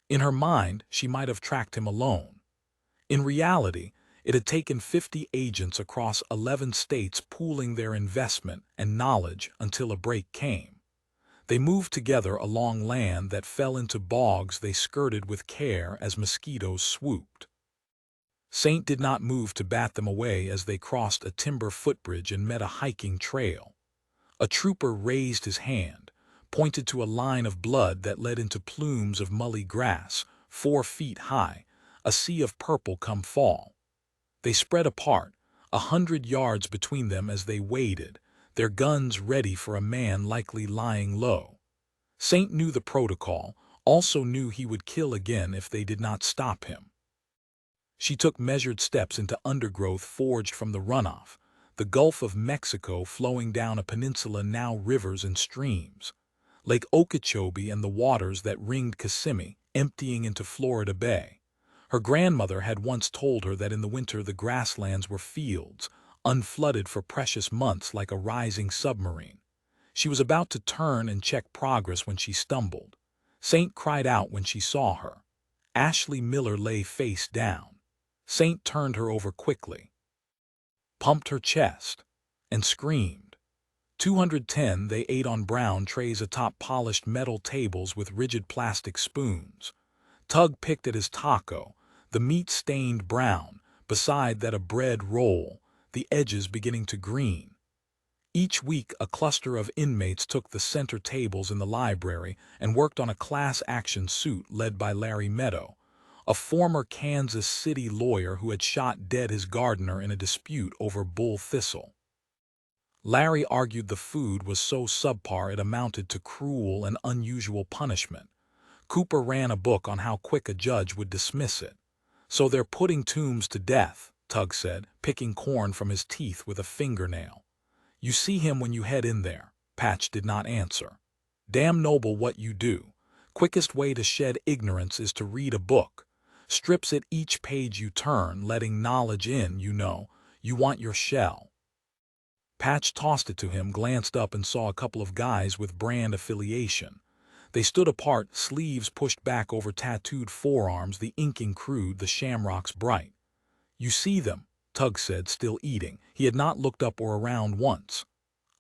A: In her mind, she might have tracked him alone. In reality, it had taken 50 agents across 11 states pooling their investment and knowledge until a break came. They moved together along land that fell into bogs they skirted with care as mosquitoes swooped. Saint did not move to bat them away as they crossed a timber footbridge and met a hiking trail. A trooper raised his hand, pointed to a line of blood that led into plumes of mully grass, 4 feet high, a sea of purple come fall. They spread apart, 100 yards between them as they waited, their guns ready for a man likely lying low. Saint knew the protocol, also knew he would kill again if they did not stop him. She took measured steps into undergrowth forged from the runoff, the Gulf of Mexico flowing down a peninsula now rivers and streams. Lake Okeechobee and the waters that ringed Kissimmee, emptying into Florida Bay. Her grandmother had once told her that in the winter the grasslands were fields, unflooded for precious months like a rising submarine. She was about to turn and check progress when she stumbled. Saint cried out when she saw her. Ashley Miller lay face down. Saint turned her over quickly, pumped her chest, and screamed. 210 they ate on brown trays atop polished metal tables with rigid plastic spoons. Tug picked at his taco, the meat stained brown, beside that a bread roll, the edges beginning to green. Each week a cluster of inmates took the center tables in the library and worked on a class action suit led by Larry Meadow, a former Kansas City lawyer who had shot dead his gardener in a dispute over bull thistle. Larry argued the food was so subpar it amounted to cruel and unusual punishment. Cooper ran a book on how quick a judge would dismiss it. So they're putting Toombs to death, Tug said, picking corn from his teeth with a fingernail. You see him when you head in there. Patch did not answer. Damn noble what you do. Quickest way to shed ignorance is to read a book. Strips at each page you turn, letting knowledge in, you know. You want your shell. Patch tossed it to him, glanced up and saw a couple of guys with brand affiliation. They stood apart, sleeves pushed back over tattooed forearms, the inking crude, the shamrocks bright. You see them, Tug said, still eating. He had not looked up or around once.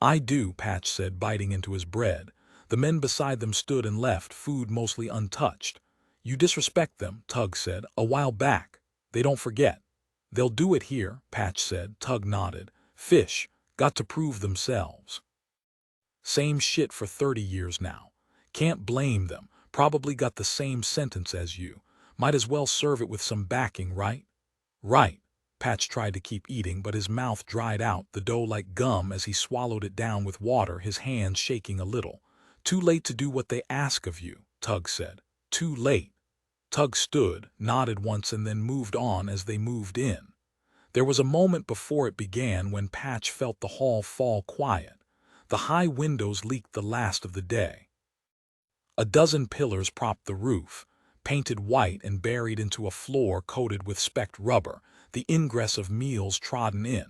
A: I do, Patch said, biting into his bread. The men beside them stood and left, food mostly untouched. You disrespect them, Tug said, a while back. They don't forget. They'll do it here, Patch said. Tug nodded. Fish, got to prove themselves. Same shit for 30 years now. Can't blame them. Probably got the same sentence as you. Might as well serve it with some backing, right? Right. Patch tried to keep eating, but his mouth dried out, the dough like gum as he swallowed it down with water, his hands shaking a little. Too late to do what they ask of you, Tug said. Too late. Tug stood, nodded once and then moved on as they moved in. There was a moment before it began when Patch felt the hall fall quiet. The high windows leaked the last of the day. A dozen pillars propped the roof, painted white and buried into a floor coated with specked rubber, the ingress of meals trodden in.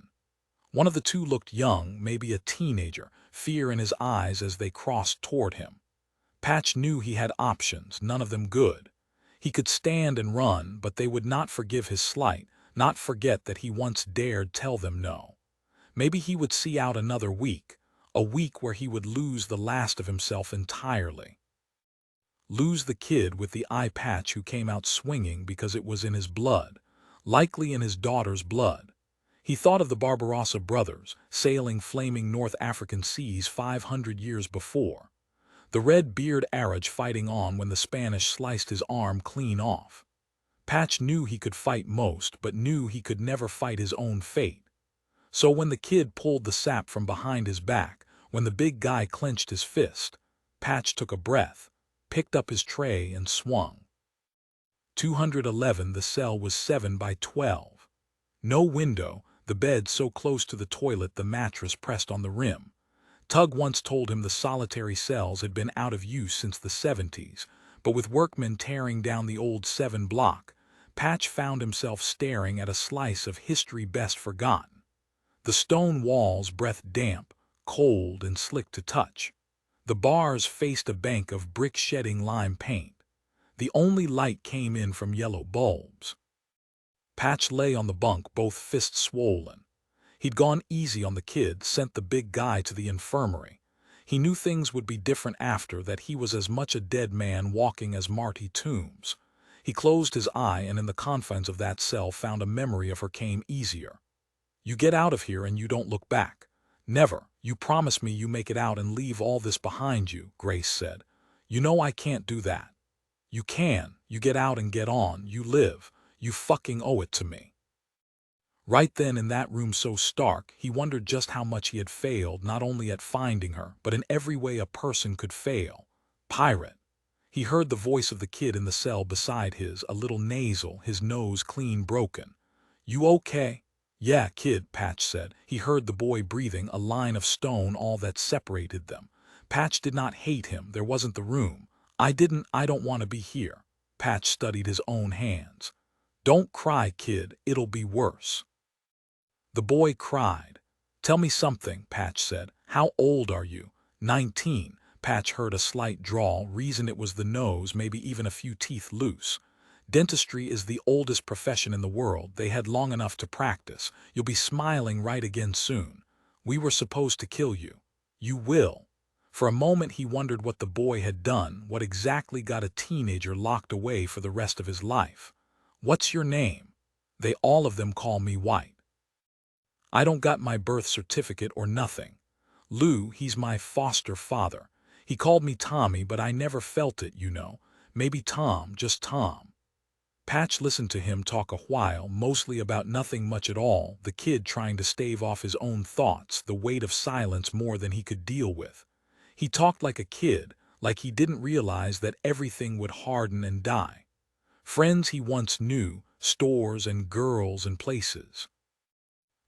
A: One of the two looked young, maybe a teenager, fear in his eyes as they crossed toward him. Patch knew he had options, none of them good. He could stand and run, but they would not forgive his slight, not forget that he once dared tell them no. Maybe he would see out another week, a week where he would lose the last of himself entirely. Lose the kid with the eye patch who came out swinging because it was in his blood, likely in his daughter's blood. He thought of the Barbarossa brothers, sailing flaming North African seas 500 years before. The red-beard Araj fighting on when the Spanish sliced his arm clean off. Patch knew he could fight most, but knew he could never fight his own fate. So when the kid pulled the sap from behind his back, when the big guy clenched his fist, Patch took a breath, picked up his tray and swung. 211 The cell was 7 by 12. No window, the bed so close to the toilet the mattress pressed on the rim. Tug once told him the solitary cells had been out of use since the 70s, but with workmen tearing down the old 7 block, Patch found himself staring at a slice of history best forgotten. The stone walls breathed damp, cold and slick to touch. The bars faced a bank of brick shedding lime paint. The only light came in from yellow bulbs. Patch lay on the bunk, both fists swollen. He'd gone easy on the kid, sent the big guy to the infirmary. He knew things would be different after that. He was as much a dead man walking as Marty Toombs. He closed his eye and in the confines of that cell found a memory of her came easier. You get out of here and you don't look back. Never. You promise me you make it out and leave all this behind you, Grace said. You know I can't do that. You can. You get out and get on. You live. You fucking owe it to me. Right then in that room so stark, he wondered just how much he had failed, not only at finding her, but in every way a person could fail. Pirate. He heard the voice of the kid in the cell beside his, a little nasal, his nose clean broken. You okay? Yeah, kid, Patch said. He heard the boy breathing, a line of stone all that separated them. Patch did not hate him, there wasn't the room. I don't want to be here. Patch studied his own hands. Don't cry, kid, it'll be worse. The boy cried. Tell me something, Patch said. How old are you? 19. Patch heard a slight drawl, reason it was the nose, maybe even a few teeth loose. Dentistry is the oldest profession in the world. They had long enough to practice. You'll be smiling right again soon. We were supposed to kill you. You will. For a moment he wondered what the boy had done, what exactly got a teenager locked away for the rest of his life. What's your name? They all of them call me White. I don't got my birth certificate or nothing. Lou, he's my foster father. He called me Tommy, but I never felt it, you know. Maybe Tom, just Tom. Patch listened to him talk a while, mostly about nothing much at all, the kid trying to stave off his own thoughts, the weight of silence more than he could deal with. He talked like a kid, like he didn't realize that everything would harden and die. Friends he once knew, stores and girls and places.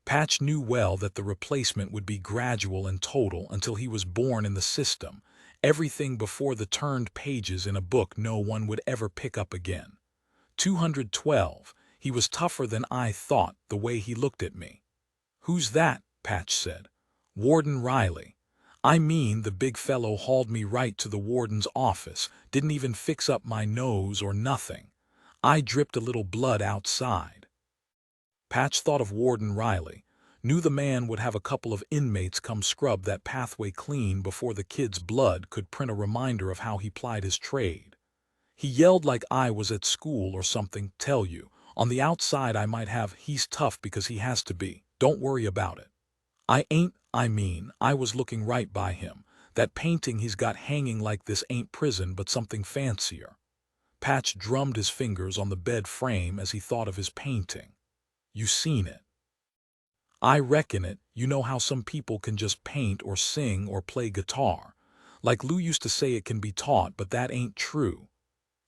A: Patch knew well that the replacement would be gradual and total until he was born in the system, everything before the turned pages in a book no one would ever pick up again. 212. He was tougher than I thought, the way he looked at me. Who's that? Patch said. Warden Riley. I mean, the big fellow hauled me right to the warden's office, didn't even fix up my nose or nothing. I dripped a little blood outside. Patch thought of Warden Riley, knew the man would have a couple of inmates come scrub that pathway clean before the kid's blood could print a reminder of how he plied his trade. He yelled like I was at school or something, tell you. On the outside I might have, he's tough because he has to be, don't worry about it. I was looking right by him. That painting he's got hanging like this ain't prison but something fancier. Patch drummed his fingers on the bed frame as he thought of his painting. You seen it. I reckon it. You know how some people can just paint or sing or play guitar. Like Lou used to say, it can be taught, but that ain't true.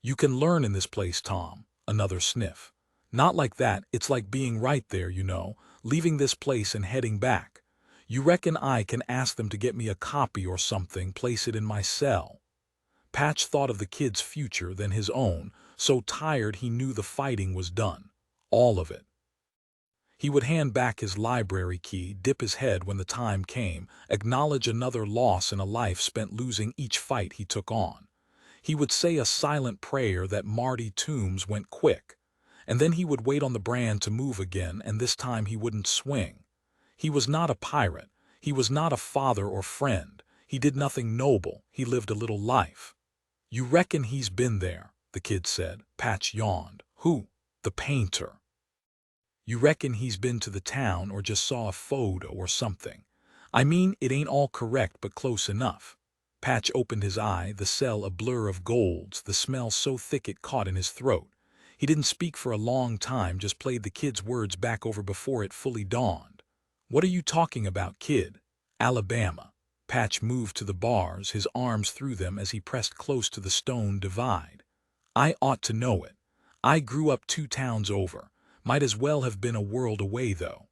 A: You can learn in this place, Tom. Another sniff. Not like that, it's like being right there, you know, leaving this place and heading back. You reckon I can ask them to get me a copy or something, place it in my cell? Patch thought of the kid's future, then his own, so tired he knew the fighting was done. All of it. He would hand back his library key, dip his head when the time came, acknowledge another loss in a life spent losing each fight he took on. He would say a silent prayer that Marty Toombs went quick, and then he would wait on the brand to move again, and this time he wouldn't swing. He was not a pirate. He was not a father or friend. He did nothing noble. He lived a little life. You reckon he's been there, the kid said. Patch yawned. Who? The painter. You reckon he's been to the town or just saw a photo or something? I mean, it ain't all correct, but close enough. Patch opened his eye, the cell a blur of golds, the smell so thick it caught in his throat. He didn't speak for a long time, just played the kid's words back over before it fully dawned. What are you talking about, kid? Alabama. Patch moved to the bars, his arms through them as he pressed close to the stone divide. I ought to know it. I grew up 2 towns over. Might as well have been a world away, though.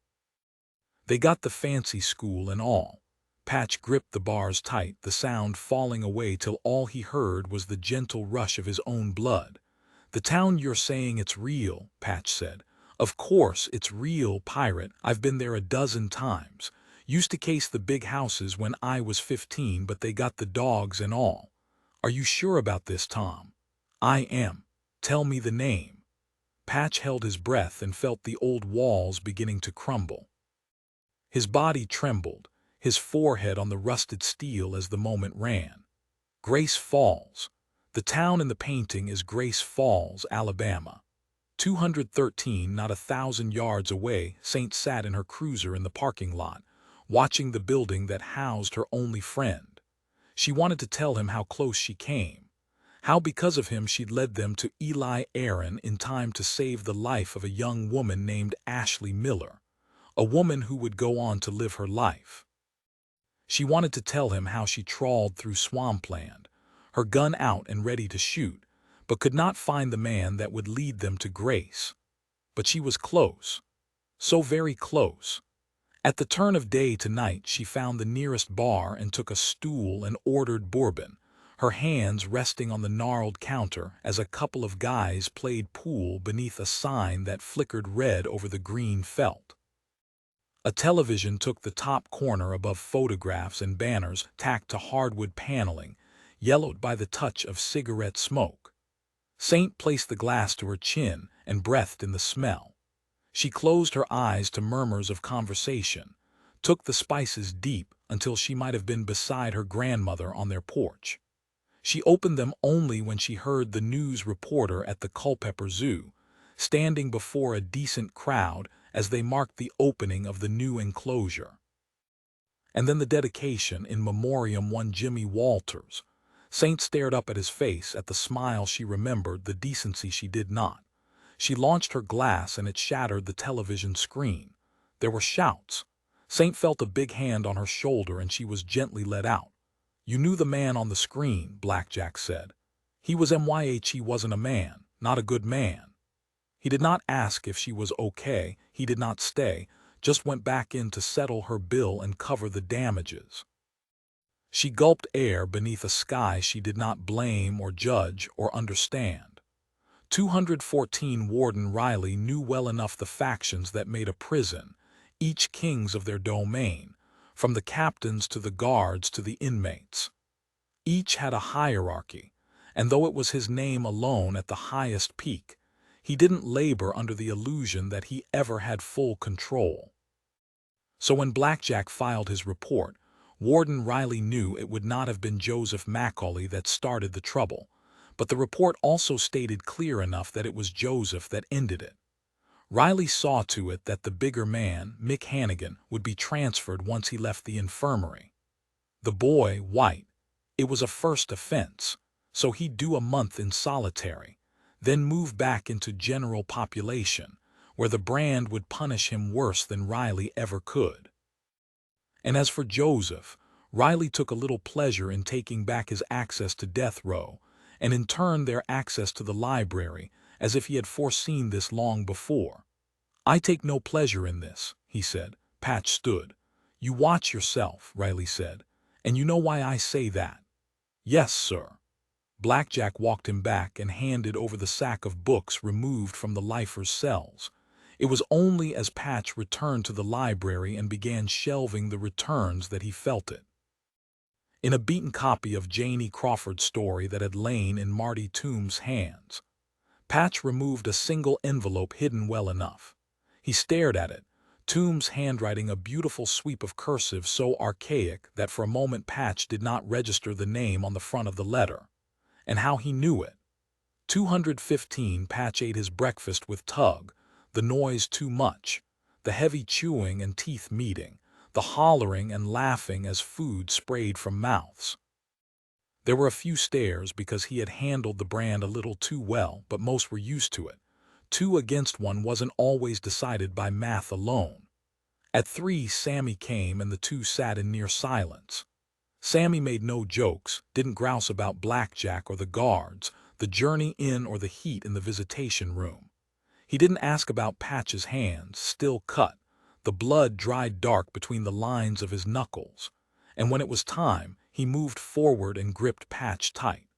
A: They got the fancy school and all. Patch gripped the bars tight, the sound falling away till all he heard was the gentle rush of his own blood. The town you're saying it's real, Patch said. Of course it's real, pirate. I've been there a dozen times. Used to case the big houses when I was 15, but they got the dogs and all. Are you sure about this, Tom? I am. Tell me the name. Patch held his breath and felt the old walls beginning to crumble. His body trembled, his forehead on the rusted steel as the moment ran. Grace Falls. The town in the painting is Grace Falls, Alabama. 213, not 1,000 yards away, Saint sat in her cruiser in the parking lot, watching the building that housed her only friend. She wanted to tell him how close she came, how because of him she'd led them to Eli Aaron in time to save the life of a young woman named Ashley Miller, a woman who would go on to live her life. She wanted to tell him how she trawled through swampland, her gun out and ready to shoot, but could not find the man that would lead them to grace. But she was close, so very close. At the turn of day to night she found the nearest bar and took a stool and ordered bourbon, her hands resting on the gnarled counter as a couple of guys played pool beneath a sign that flickered red over the green felt. A television took the top corner above photographs and banners tacked to hardwood paneling, yellowed by the touch of cigarette smoke. Saint placed the glass to her chin and breathed in the smell. She closed her eyes to murmurs of conversation, took the spices deep until she might have been beside her grandmother on their porch. She opened them only when she heard the news reporter at the Culpeper Zoo, standing before a decent crowd as they marked the opening of the new enclosure. And then the dedication in memoriam one Jimmy Walters. Saint stared up at his face, at the smile she remembered, the decency she did not. She launched her glass and it shattered the television screen. There were shouts. Saint felt a big hand on her shoulder and she was gently led out. You knew the man on the screen, Blackjack said. He was he wasn't a man, not a good man. He did not ask if she was okay, he did not stay, just went back in to settle her bill and cover the damages. She gulped air beneath a sky she did not blame or judge or understand. 214 Warden Riley knew well enough the factions that made a prison, each kings of their domain, from the captains to the guards to the inmates. Each had a hierarchy, and though it was his name alone at the highest peak, he didn't labor under the illusion that he ever had full control. So when Blackjack filed his report, Warden Riley knew it would not have been Joseph Macaulay that started the trouble, but the report also stated clear enough that it was Joseph that ended it. Riley saw to it that the bigger man, Mick Hannigan, would be transferred once he left the infirmary. The boy, White, it was a first offense, so he'd do a month in solitary, then move back into general population, where the brand would punish him worse than Riley ever could. And as for Joseph, Riley took a little pleasure in taking back his access to death row, and in turn their access to the library, as if he had foreseen this long before. I take no pleasure in this, he said. Patch stood. You watch yourself, Riley said, and you know why I say that. Yes, sir. Blackjack walked him back and handed over the sack of books removed from the lifers' cells. It was only as Patch returned to the library and began shelving the returns that he felt it. In a beaten copy of Janie Crawford's story that had lain in Marty Toombs' hands, Patch removed a single envelope hidden well enough. He stared at it, Toombs' handwriting a beautiful sweep of cursive so archaic that for a moment Patch did not register the name on the front of the letter. And how he knew it. 215 Patch ate his breakfast with Tug, the noise too much, the heavy chewing and teeth meeting, the hollering and laughing as food sprayed from mouths. There were a few stares because he had handled the brand a little too well, but most were used to it. 2 against 1 wasn't always decided by math alone. At 3 Sammy came and the two sat in near silence. Sammy made no jokes, didn't grouse about Blackjack or the guards, the journey in or the heat in the visitation room. He didn't ask about Patch's hands, still cut, the blood dried dark between the lines of his knuckles, and when it was time, he moved forward and gripped Patch tight.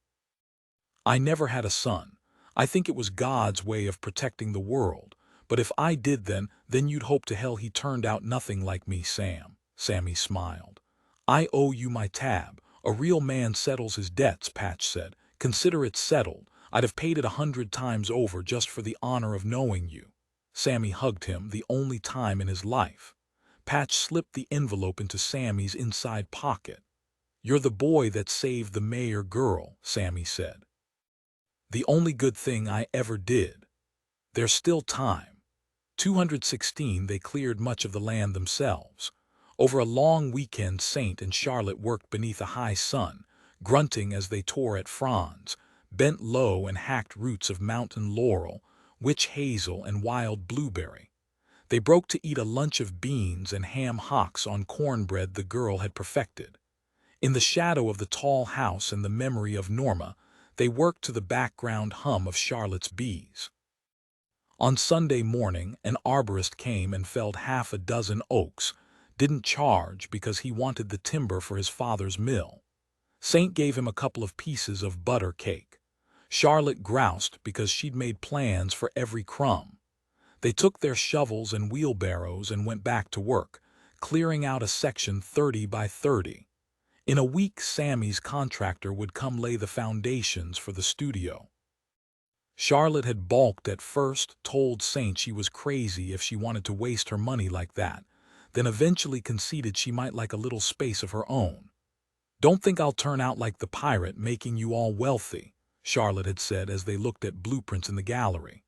A: I never had a son. I think it was God's way of protecting the world, but if I did then you'd hope to hell he turned out nothing like me, Sam. Sammy smiled. I owe you my tab. A real man settles his debts, Patch said. Consider it settled. I'd have paid it 100 times over just for the honor of knowing you. Sammy hugged him, the only time in his life. Patch slipped the envelope into Sammy's inside pocket. "You're the boy that saved the mayor girl," Sammy said. "The only good thing I ever did." There's still time. 216 They cleared much of the land themselves. Over a long weekend, Saint and Charlotte worked beneath a high sun, grunting as they tore at fronds, bent low and hacked roots of mountain laurel, witch hazel, and wild blueberry. They broke to eat a lunch of beans and ham hocks on cornbread the girl had perfected. In the shadow of the tall house and the memory of Norma, they worked to the background hum of Charlotte's bees. On Sunday morning, an arborist came and felled half a dozen oaks, didn't charge because he wanted the timber for his father's mill. Saint gave him a couple of pieces of butter cake. Charlotte groused because she'd made plans for every crumb. They took their shovels and wheelbarrows and went back to work, clearing out a section 30 by 30. In a week, Sammy's contractor would come lay the foundations for the studio. Charlotte had balked at first, told Saint she was crazy if she wanted to waste her money like that, then eventually conceded she might like a little space of her own. "Don't think I'll turn out like the pirate making you all wealthy," Charlotte had said as they looked at blueprints in the gallery.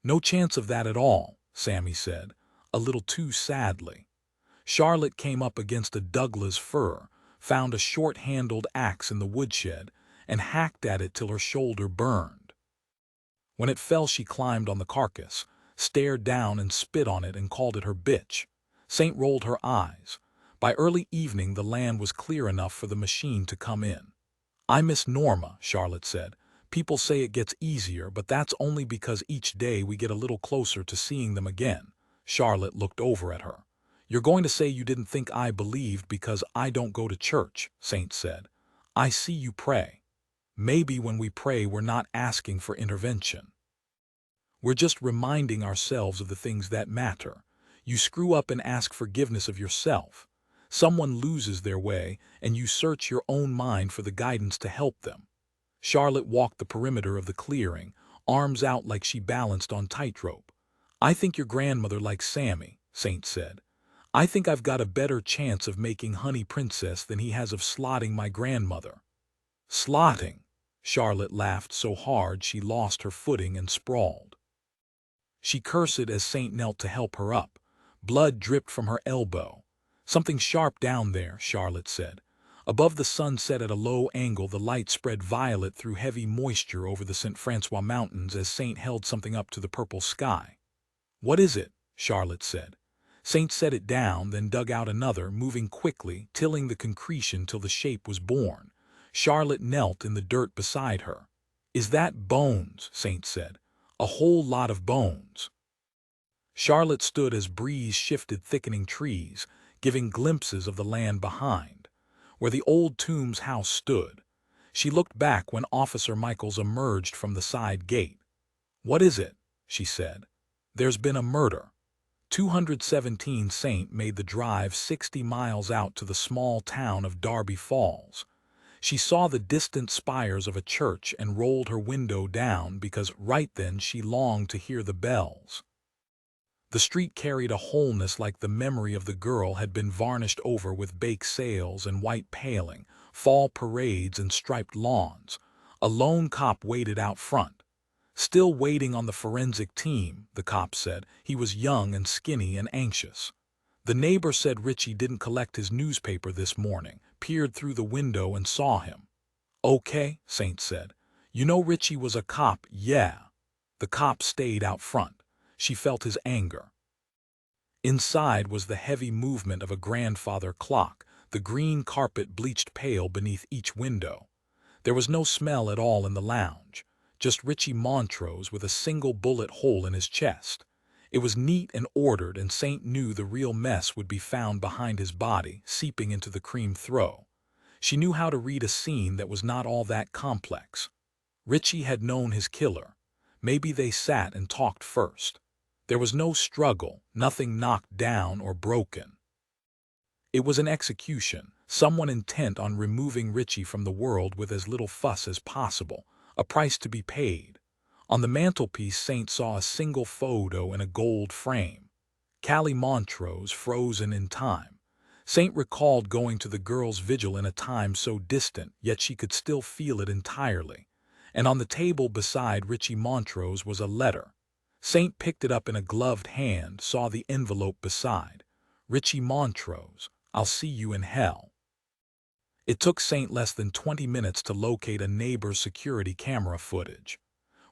A: "No chance of that at all," Sammy said, a little too sadly. Charlotte came up against a Douglas fir, found a short-handled axe in the woodshed, and hacked at it till her shoulder burned. When it fell, she climbed on the carcass, stared down and spit on it and called it her bitch. Saint rolled her eyes. By early evening, the land was clear enough for the machine to come in. "I miss Norma," Charlotte said. "People say it gets easier, but that's only because each day we get a little closer to seeing them again." Charlotte looked over at her. "You're going to say you didn't think I believed because I don't go to church," Saint said. "I see you pray. Maybe when we pray we're not asking for intervention. We're just reminding ourselves of the things that matter. You screw up and ask forgiveness of yourself. Someone loses their way, and you search your own mind for the guidance to help them." Charlotte walked the perimeter of the clearing, arms out like she balanced on tightrope. "I think your grandmother likes Sammy," Saint said. "I think I've got a better chance of making Honey Princess than he has of slotting my grandmother." "Slotting?" Charlotte laughed so hard she lost her footing and sprawled. She cursed as Saint knelt to help her up. Blood dripped from her elbow. "Something sharp down there," Charlotte said. Above the sunset at a low angle, the light spread violet through heavy moisture over the St. Francois Mountains as Saint held something up to the purple sky. "What is it?" Charlotte said. Saint set it down, then dug out another, moving quickly, tilling the concretion till the shape was born. Charlotte knelt in the dirt beside her. "Is that bones?" Saint said. "A whole lot of bones." Charlotte stood as breeze shifted thickening trees, giving glimpses of the land behind, where the old Tombs house stood. She looked back when Officer Michaels emerged from the side gate. "What is it?" she said. "There's been a murder." 217 Saint made the drive 60 miles out to the small town of Darby Falls. She saw the distant spires of a church and rolled her window down because right then she longed to hear the bells. The street carried a wholeness like the memory of the girl had been varnished over with bake sales and white paling, fall parades and striped lawns. A lone cop waited out front. "Still waiting on the forensic team," the cop said. He was young and skinny and anxious. The neighbor said Richie didn't collect his newspaper this morning, peered through the window and saw him. "Okay," Saint said. "You know Richie was a cop, yeah." The cop stayed out front. She felt his anger. Inside was the heavy movement of a grandfather clock, the green carpet bleached pale beneath each window. There was no smell at all in the lounge, just Richie Montrose with a single bullet hole in his chest. It was neat and ordered, and Saint knew the real mess would be found behind his body, seeping into the cream throw. She knew how to read a scene that was not all that complex. Richie had known his killer. Maybe they sat and talked first. There was no struggle, nothing knocked down or broken. It was an execution, someone intent on removing Richie from the world with as little fuss as possible, A price to be paid. On the mantelpiece, Saint saw a single photo in a gold frame. Callie Montrose, frozen in time. Saint recalled going to the girl's vigil in a time so distant, yet she could still feel it entirely. And on the table beside Richie Montrose was a letter. Saint picked it up in a gloved hand, saw the envelope beside. Richie Montrose, I'll see you in hell. It took Saint less than 20 minutes to locate a neighbor's security camera footage.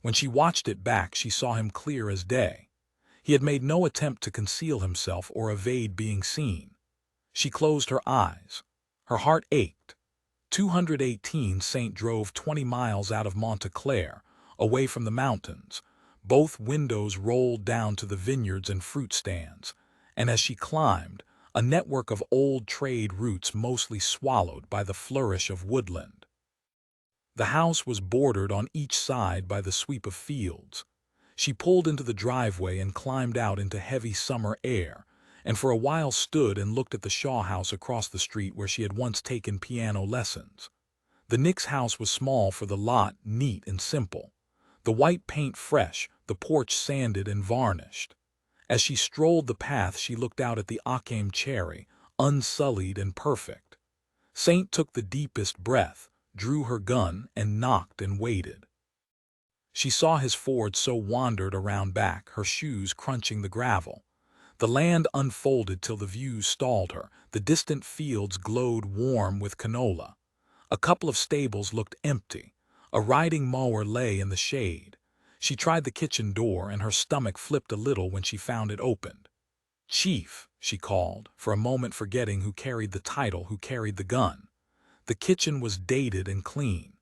A: When she watched it back, she saw him clear as day. He had made no attempt to conceal himself or evade being seen. She closed her eyes. Her heart ached. 218 Saint drove 20 miles out of Monta Clare, away from the mountains. Both windows rolled down to the vineyards and fruit stands, and as she climbed, a network of old trade routes mostly swallowed by the flourish of woodland. The house was bordered on each side by the sweep of fields. She pulled into the driveway and climbed out into heavy summer air, and for a while stood and looked at the Shaw house across the street where she had once taken piano lessons. The Nix house was small for the lot, neat and simple. The white paint fresh, the porch sanded and varnished. As she strolled the path, she looked out at the Occam cherry, unsullied and perfect. Saint took the deepest breath, drew her gun, and knocked and waited. She saw his Ford so wandered around back, her shoes crunching the gravel. The land unfolded till the views stalled her. The distant fields glowed warm with canola. A couple of stables looked empty. A riding mower lay in the shade. She tried the kitchen door, and her stomach flipped a little when she found it opened. "Chief," she called, for a moment forgetting who carried the title, who carried the gun. The kitchen was dated and clean.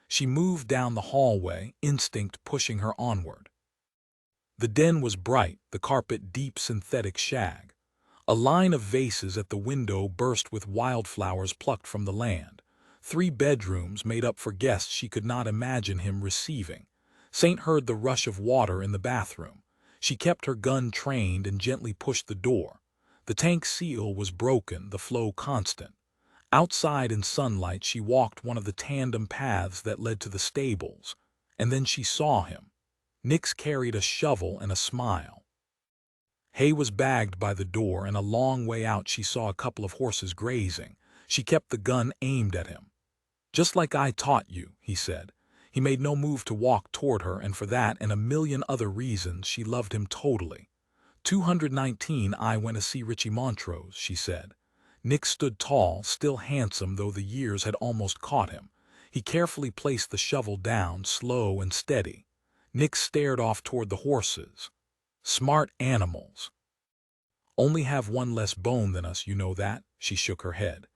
A: She moved down the hallway, instinct pushing her onward. The den was bright, the carpet deep synthetic shag. A line of vases at the window burst with wildflowers plucked from the land. 3 bedrooms made up for guests she could not imagine him receiving. Saint heard the rush of water in the bathroom. She kept her gun trained and gently pushed the door. The tank seal was broken, the flow constant. Outside in sunlight, she walked one of the tandem paths that led to the stables, and then she saw him. Nix carried a shovel and a smile. Hay was bagged by the door, and a long way out she saw a couple of horses grazing. She kept the gun aimed at him. "Just like I taught you," he said. He made no move to walk toward her, and for that and a million other reasons she loved him totally. 219 I went to see Richie Montrose, she said. Nix stood tall, still handsome though the years had almost caught him. He carefully placed the shovel down, slow and steady. Nix stared off toward the horses. "Smart animals. Only have one less bone than us, you know that?" She shook her head.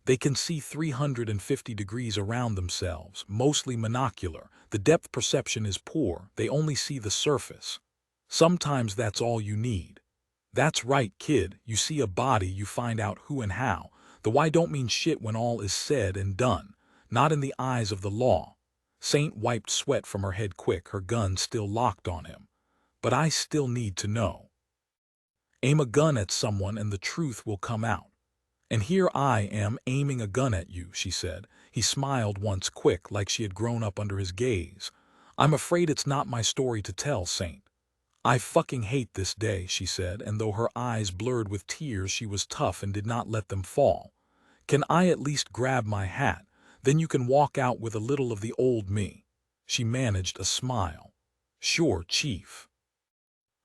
A: "They can see 350 degrees around themselves, mostly monocular. The depth perception is poor, they only see the surface. Sometimes that's all you need." "That's right, kid. You see a body, you find out who and how. The why don't mean shit when all is said and done. Not in the eyes of the law." Saint wiped sweat from her head quick, her gun still locked on him. "But I still need to know. Aim a gun at someone and the truth will come out. And here I am aiming a gun at you," she said. He smiled once, quick, like she had grown up under his gaze. "I'm afraid it's not my story to tell, Saint. I fucking hate this day," she said, and though her eyes blurred with tears, she was tough and did not let them fall. "Can I at least grab my hat? Then you can walk out with a little of the old me." She managed a smile. "Sure, Chief."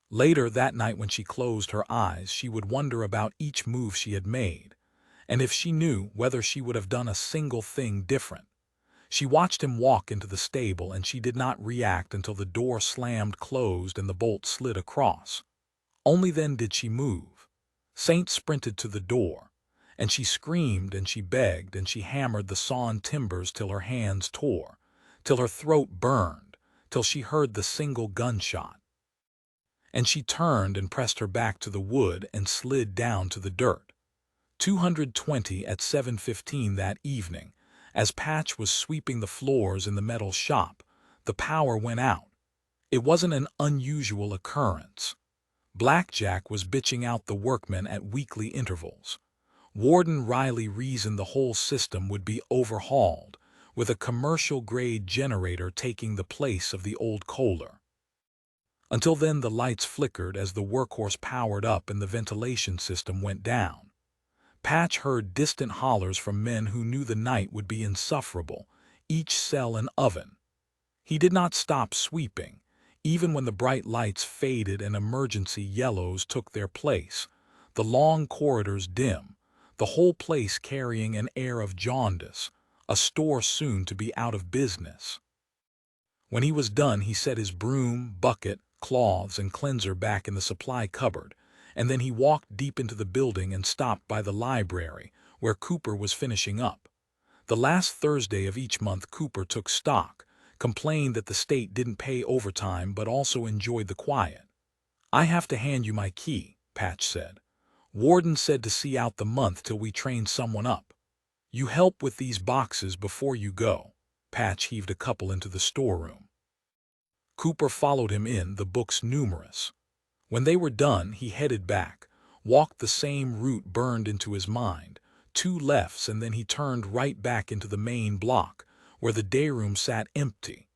A: Later that night, when she closed her eyes, she would wonder about each move she had made, and if she knew, whether she would have done a single thing different. She watched him walk into the stable, and she did not react until the door slammed closed and the bolt slid across. Only then did she move. Saint sprinted to the door, and she screamed and she begged and she hammered the sawn timbers till her hands tore, till her throat burned, till she heard the single gunshot. And she turned and pressed her back to the wood and slid down to the dirt. 220 at 7:15 that evening, as Patch was sweeping the floors in the metal shop, the power went out. It wasn't an unusual occurrence. Blackjack was bitching out the workmen at weekly intervals. Warden Riley reasoned the whole system would be overhauled, with a commercial-grade generator taking the place of the old Kohler. Until then, the lights flickered as the workhorse powered up and the ventilation system went down. Patch heard distant hollers from men who knew the night would be insufferable, each cell an oven. He did not stop sweeping, even when the bright lights faded and emergency yellows took their place, the long corridors dim, the whole place carrying an air of jaundice, a store soon to be out of business. When he was done, he set his broom, bucket, cloths, and cleanser back in the supply cupboard, and then he walked deep into the building and stopped by the library, where Cooper was finishing up. The last Thursday of each month, Cooper took stock, complained that the state didn't pay overtime but also enjoyed the quiet. "I have to hand you my key," Patch said. "Warden said to see out the month till we train someone up. You help with these boxes before you go." Patch heaved a couple into the storeroom. Cooper followed him in, the books numerous. When they were done, he headed back, walked the same route burned into his mind, 2 lefts, and then he turned right back into the main block, where the dayroom sat empty.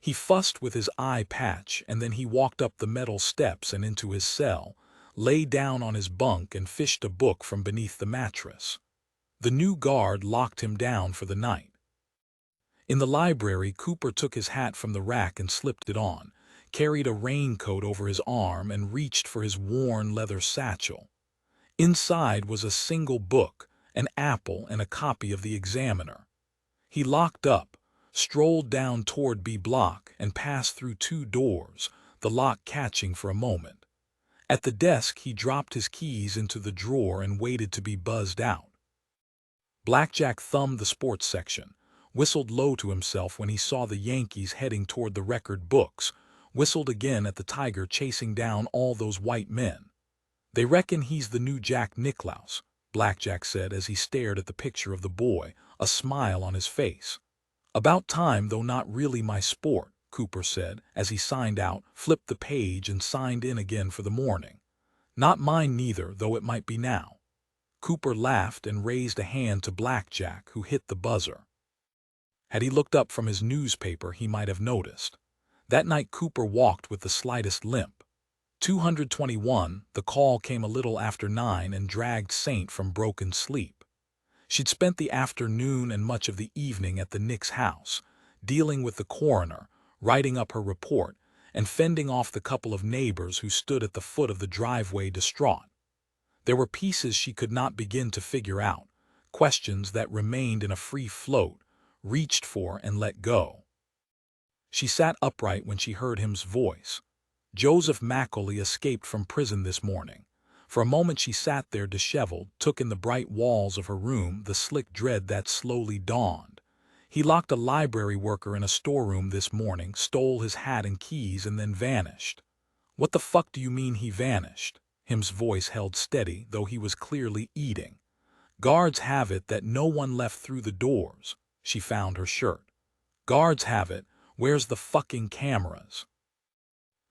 A: He fussed with his eye patch, and then he walked up the metal steps and into his cell, lay down on his bunk and fished a book from beneath the mattress. The new guard locked him down for the night. In the library, Cooper took his hat from the rack and slipped it on, carried a raincoat over his arm, and reached for his worn leather satchel. Inside was a single book, an apple, and a copy of the Examiner. He locked up, strolled down toward B block, and passed through 2 doors, the lock catching for a moment. At the desk, he dropped his keys into the drawer and waited to be buzzed out. Blackjack thumbed the sports section, whistled low to himself when he saw the Yankees heading toward the record books, whistled again at the Tiger chasing down all those white men. "They reckon he's the new Jack Nicklaus," Blackjack said as he stared at the picture of the boy, a smile on his face. "About time, though not really my sport," Cooper said as he signed out, flipped the page, and signed in again for the morning. "Not mine neither, though it might be now." Cooper laughed and raised a hand to Blackjack, who hit the buzzer. Had he looked up from his newspaper, he might have noticed. That night Cooper walked with the slightest limp. 221, the call came a little after 9 and dragged Saint from broken sleep. She'd spent the afternoon and much of the evening at the Knicks' house, dealing with the coroner, writing up her report, and fending off the couple of neighbors who stood at the foot of the driveway distraught. There were pieces she could not begin to figure out, questions that remained in a free float, reached for and let go. She sat upright when she heard him's voice. Joseph Macaulay escaped from prison this morning. For a moment she sat there disheveled, took in the bright walls of her room, the slick dread that slowly dawned. He locked a library worker in a storeroom this morning, stole his hat and keys, and then vanished. "What the fuck do you mean he vanished?" Him's voice held steady, though he was clearly eating. "Guards have it that no one left through the doors." She found her shirt. "Guards have it. Where's the fucking cameras?"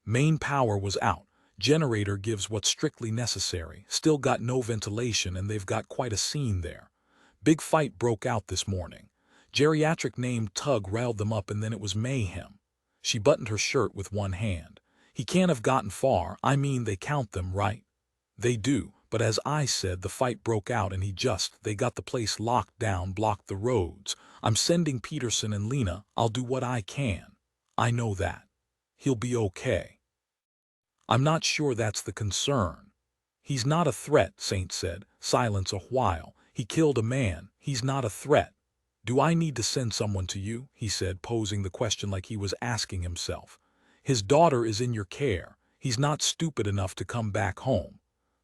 A: "Main power was out. Generator gives what's strictly necessary. Still got no ventilation, and they've got quite a scene there. Big fight broke out this morning. Geriatric named Tug riled them up, and then it was mayhem." She buttoned her shirt with one hand. "He can't have gotten far. I mean, they count them, right?" "They do, but as I said, the fight broke out and they got the place locked down, blocked the roads. I'm sending Peterson and Lena. I'll do what I can. I know that. He'll be okay." "I'm not sure that's the concern." "He's not a threat," Saint said. Silence a while. "He killed a man. He's not a threat." "Do I need to send someone to you?" he said, posing the question like he was asking himself. "His daughter is in your care. He's not stupid enough to come back home.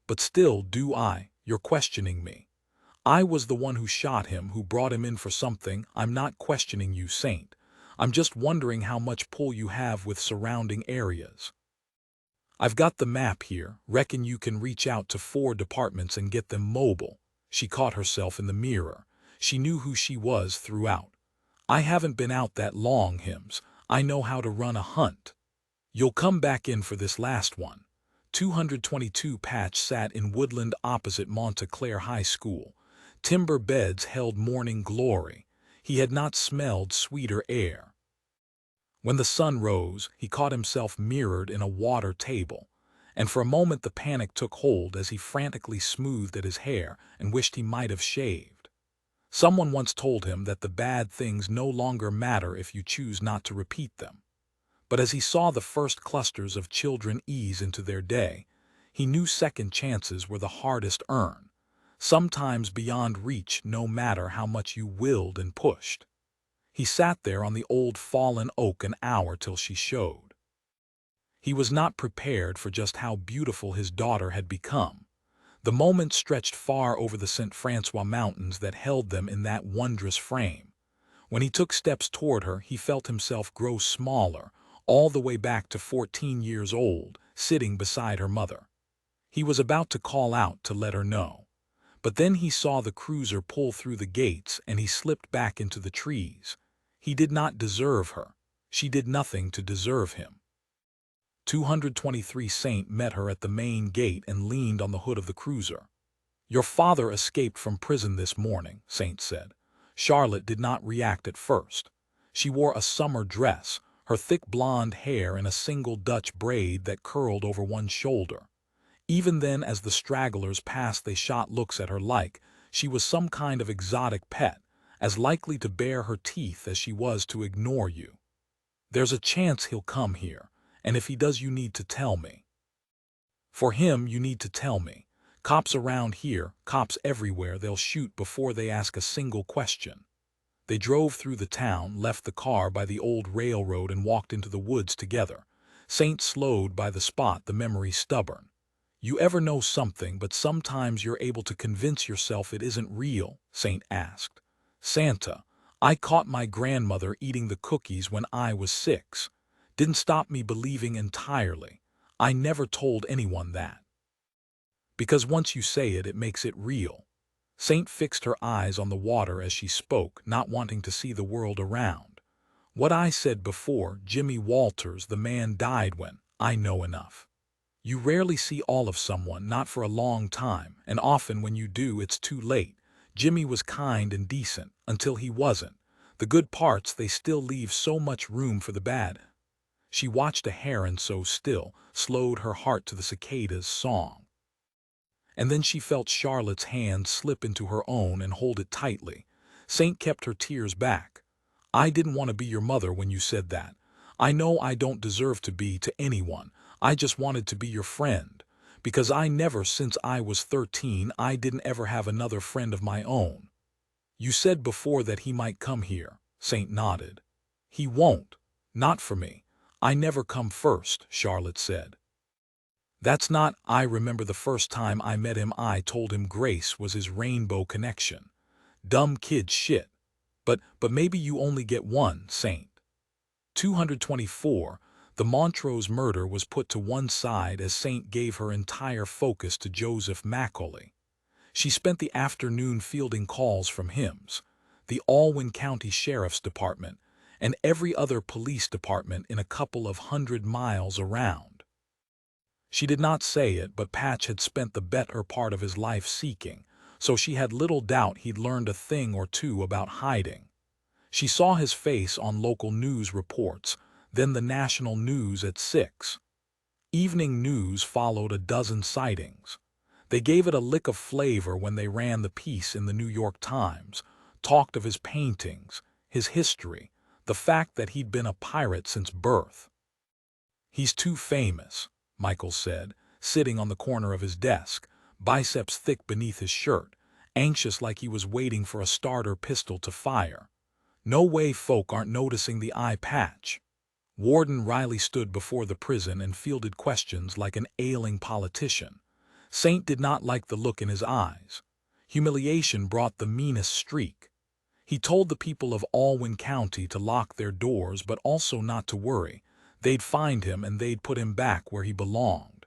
A: But still, do I? You're questioning me. I was the one who shot him, who brought him in for something. I'm not questioning you, Saint. I'm just wondering how much pull you have with surrounding areas. I've got the map here. Reckon you can reach out to 4 departments and get them mobile." She caught herself in the mirror. She knew who she was throughout. "I haven't been out that long, Hims. I know how to run a hunt. You'll come back in for this last one." 222 Patch sat in woodland opposite Monta Clare High School. Timber beds held morning glory. He had not smelled sweeter air. When the sun rose, he caught himself mirrored in a water table, and for a moment the panic took hold as he frantically smoothed at his hair and wished he might have shaved. Someone once told him that the bad things no longer matter if you choose not to repeat them. But as he saw the first clusters of children ease into their day, he knew second chances were the hardest earned, sometimes beyond reach no matter how much you willed and pushed. He sat there on the old fallen oak an hour till she showed. He was not prepared for just how beautiful his daughter had become. The moment stretched far over the St. Francois Mountains that held them in that wondrous frame. When he took steps toward her, he felt himself grow smaller, all the way back to 14 years old, sitting beside her mother. He was about to call out to let her know. But then he saw the cruiser pull through the gates and he slipped back into the trees. He did not deserve her. She did nothing to deserve him. 223 Saint met her at the main gate and leaned on the hood of the cruiser. "Your father escaped from prison this morning," Saint said. Charlotte did not react at first. She wore a summer dress, her thick blonde hair in a single Dutch braid that curled over one shoulder. Even then, as the stragglers passed, they shot looks at her like she was some kind of exotic pet, as likely to bare her teeth as she was to ignore you. "There's a chance he'll come here, and if he does you need to tell me." "For him, you need to tell me. Cops around here, cops everywhere, they'll shoot before they ask a single question." They drove through the town, left the car by the old railroad and walked into the woods together. Saint slowed by the spot, the memory stubborn. "You ever know something, but sometimes you're able to convince yourself it isn't real?" Saint asked. "Santa, I caught my grandmother eating the cookies when I was 6. Didn't stop me believing entirely. I never told anyone that." "Because once you say it, it makes it real." Saint fixed her eyes on the water as she spoke, not wanting to see the world around. "What I said before, Jimmy Walters, the man died when I know enough. You rarely see all of someone, not for a long time, and often when you do, it's too late. Jimmy was kind and decent, until he wasn't. The good parts, they still leave so much room for the bad." She watched a heron so still, slowed her heart to the cicada's song. And then she felt Charlotte's hand slip into her own and hold it tightly. Saint kept her tears back. "I didn't want to be your mother when you said that. I know I don't deserve to be to anyone. I just wanted to be your friend. Because I never, since I was 13, I didn't ever have another friend of my own." "You said before that he might come here." Saint nodded. "He won't. Not for me. I never come first," Charlotte said. "That's not, I remember the first time I met him I told him Grace was his rainbow connection. Dumb kid shit. But maybe you only get one, Saint." 224, the Montrose murder was put to one side as Saint gave her entire focus to Joseph Macaulay. She spent the afternoon fielding calls from HIMS, the Alwyn County Sheriff's Department, and every other police department in a couple of 100 miles around. She did not say it, but Patch had spent the better part of his life seeking, so she had little doubt he'd learned a thing or two about hiding. She saw his face on local news reports, then the national news at 6. Evening news followed a dozen sightings. They gave it a lick of flavor when they ran the piece in the New York Times, talked of his paintings, his history, the fact that he'd been a pirate since birth. "He's too famous," Michael said, sitting on the corner of his desk, biceps thick beneath his shirt, anxious like he was waiting for a starter pistol to fire. "No way folk aren't noticing the eye patch." Warden Riley stood before the prison and fielded questions like an ailing politician. Saint did not like the look in his eyes. Humiliation brought the meanest streak. He told the people of Alwyn County to lock their doors, but also not to worry. They'd find him and they'd put him back where he belonged.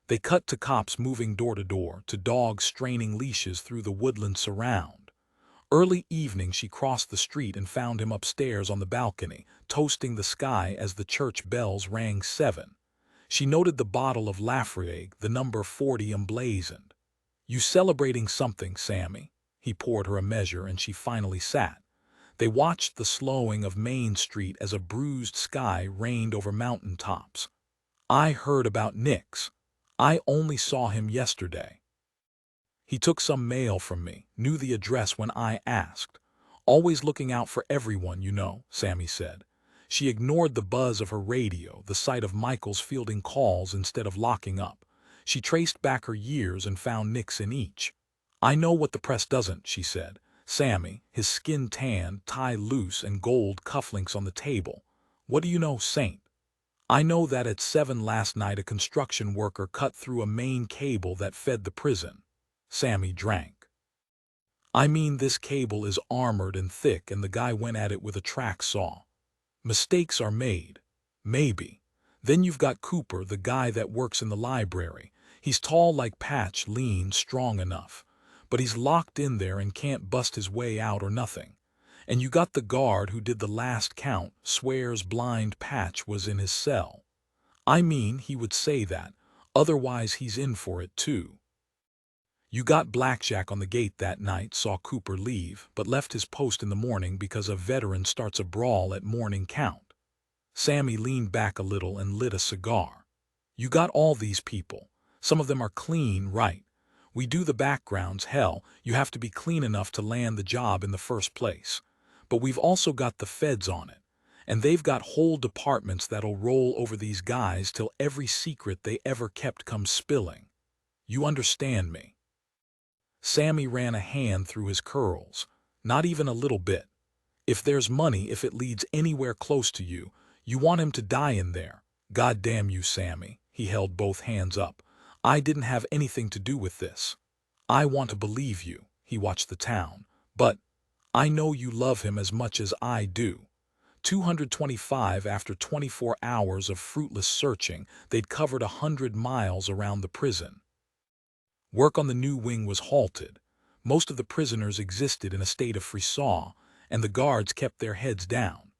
A: They cut to cops moving door to door, to dogs straining leashes through the woodland surround. Early evening she crossed the street and found him upstairs on the balcony, toasting the sky as the church bells rang 7. She noted the bottle of Lafroig, the number 40 emblazoned. "You celebrating something, Sammy?" He poured her a measure and she finally sat. They watched the slowing of Main Street as a bruised sky rained over mountain tops. I heard about Nick's. I only saw him yesterday. He took some mail from me, knew the address when I asked. Always looking out for everyone, you know, Sammy said. She ignored the buzz of her radio, the sight of Michael's fielding calls instead of locking up. She traced back her years and found nicks in each. I know what the press doesn't, she said. Sammy, his skin tanned, tie loose, and gold cufflinks on the table. What do you know, Saint? I know that at 7 last night a construction worker cut through a main cable that fed the prison. Sammy drank. I mean, this cable is armored and thick, and the guy went at it with a track saw. Mistakes are made. Maybe. Then you've got Cooper, the guy that works in the library. He's tall like Patch, lean, strong enough. But he's locked in there and can't bust his way out or nothing. And you got the guard who did the last count, swears blind Patch was in his cell. I mean, he would say that. Otherwise he's in for it too. You got Blackjack on the gate that night, saw Cooper leave, but left his post in the morning because a veteran starts a brawl at morning count. Sammy leaned back a little and lit a cigar. You got all these people. Some of them are clean, right? We do the backgrounds, hell, you have to be clean enough to land the job in the first place. But we've also got the feds on it. And they've got whole departments that'll roll over these guys till every secret they ever kept comes spilling. You understand me? Sammy ran a hand through his curls. Not even a little bit. If there's money, if it leads anywhere close to you, you want him to die in there. God damn you, Sammy. He held both hands up. I didn't have anything to do with this. I want to believe you. He watched the town. But I know you love him as much as I do. 225 after 24 hours of fruitless searching, they'd covered 100 miles around the prison. Work on the new wing was halted. Most of the prisoners existed in a state of frisson, and the guards kept their heads down.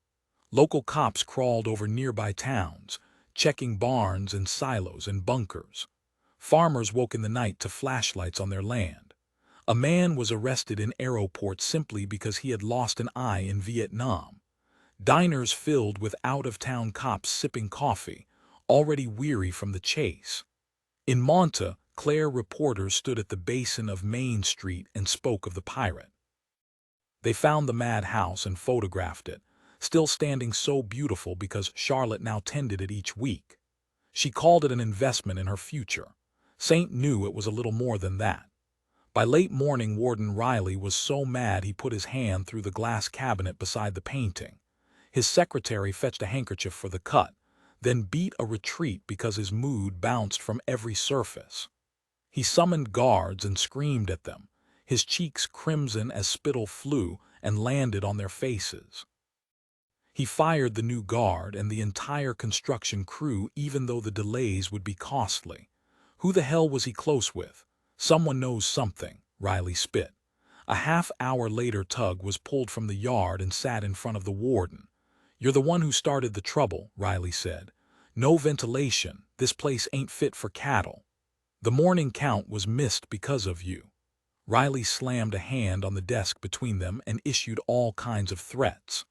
A: Local cops crawled over nearby towns, checking barns and silos and bunkers. Farmers woke in the night to flashlights on their land. A man was arrested in Aeroport simply because he had lost an eye in Vietnam. Diners filled with out-of-town cops sipping coffee, already weary from the chase. In Monta Clare, reporters stood at the basin of Main Street and spoke of the pirate. They found the madhouse and photographed it, still standing so beautiful because Charlotte now tended it each week. She called it an investment in her future. Saint knew it was a little more than that. By late morning, Warden Riley was so mad he put his hand through the glass cabinet beside the painting. His secretary fetched a handkerchief for the cut, then beat a retreat because his mood bounced from every surface. He summoned guards and screamed at them, his cheeks crimson as spittle flew and landed on their faces. He fired the new guard and the entire construction crew even though the delays would be costly. Who the hell was he close with? Someone knows something, Riley spit. A half-hour later, Tug was pulled from the yard and sat in front of the warden. You're the one who started the trouble, Riley said. No ventilation, this place ain't fit for cattle. The morning count was missed because of you. Riley slammed a hand on the desk between them and issued all kinds of threats.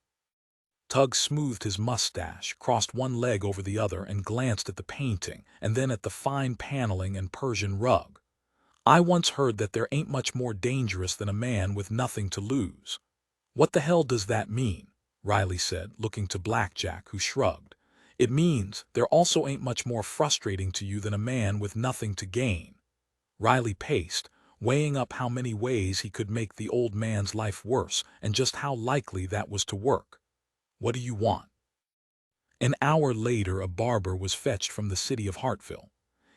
A: Tug smoothed his mustache, crossed one leg over the other, and glanced at the painting, and then at the fine paneling and Persian rug. I once heard that there ain't much more dangerous than a man with nothing to lose. What the hell does that mean? Riley said, looking to Blackjack, who shrugged. It means there also ain't much more frustrating to you than a man with nothing to gain. Riley paced, weighing up how many ways he could make the old man's life worse and just how likely that was to work. What do you want? An hour later, a barber was fetched from the city of Hartville.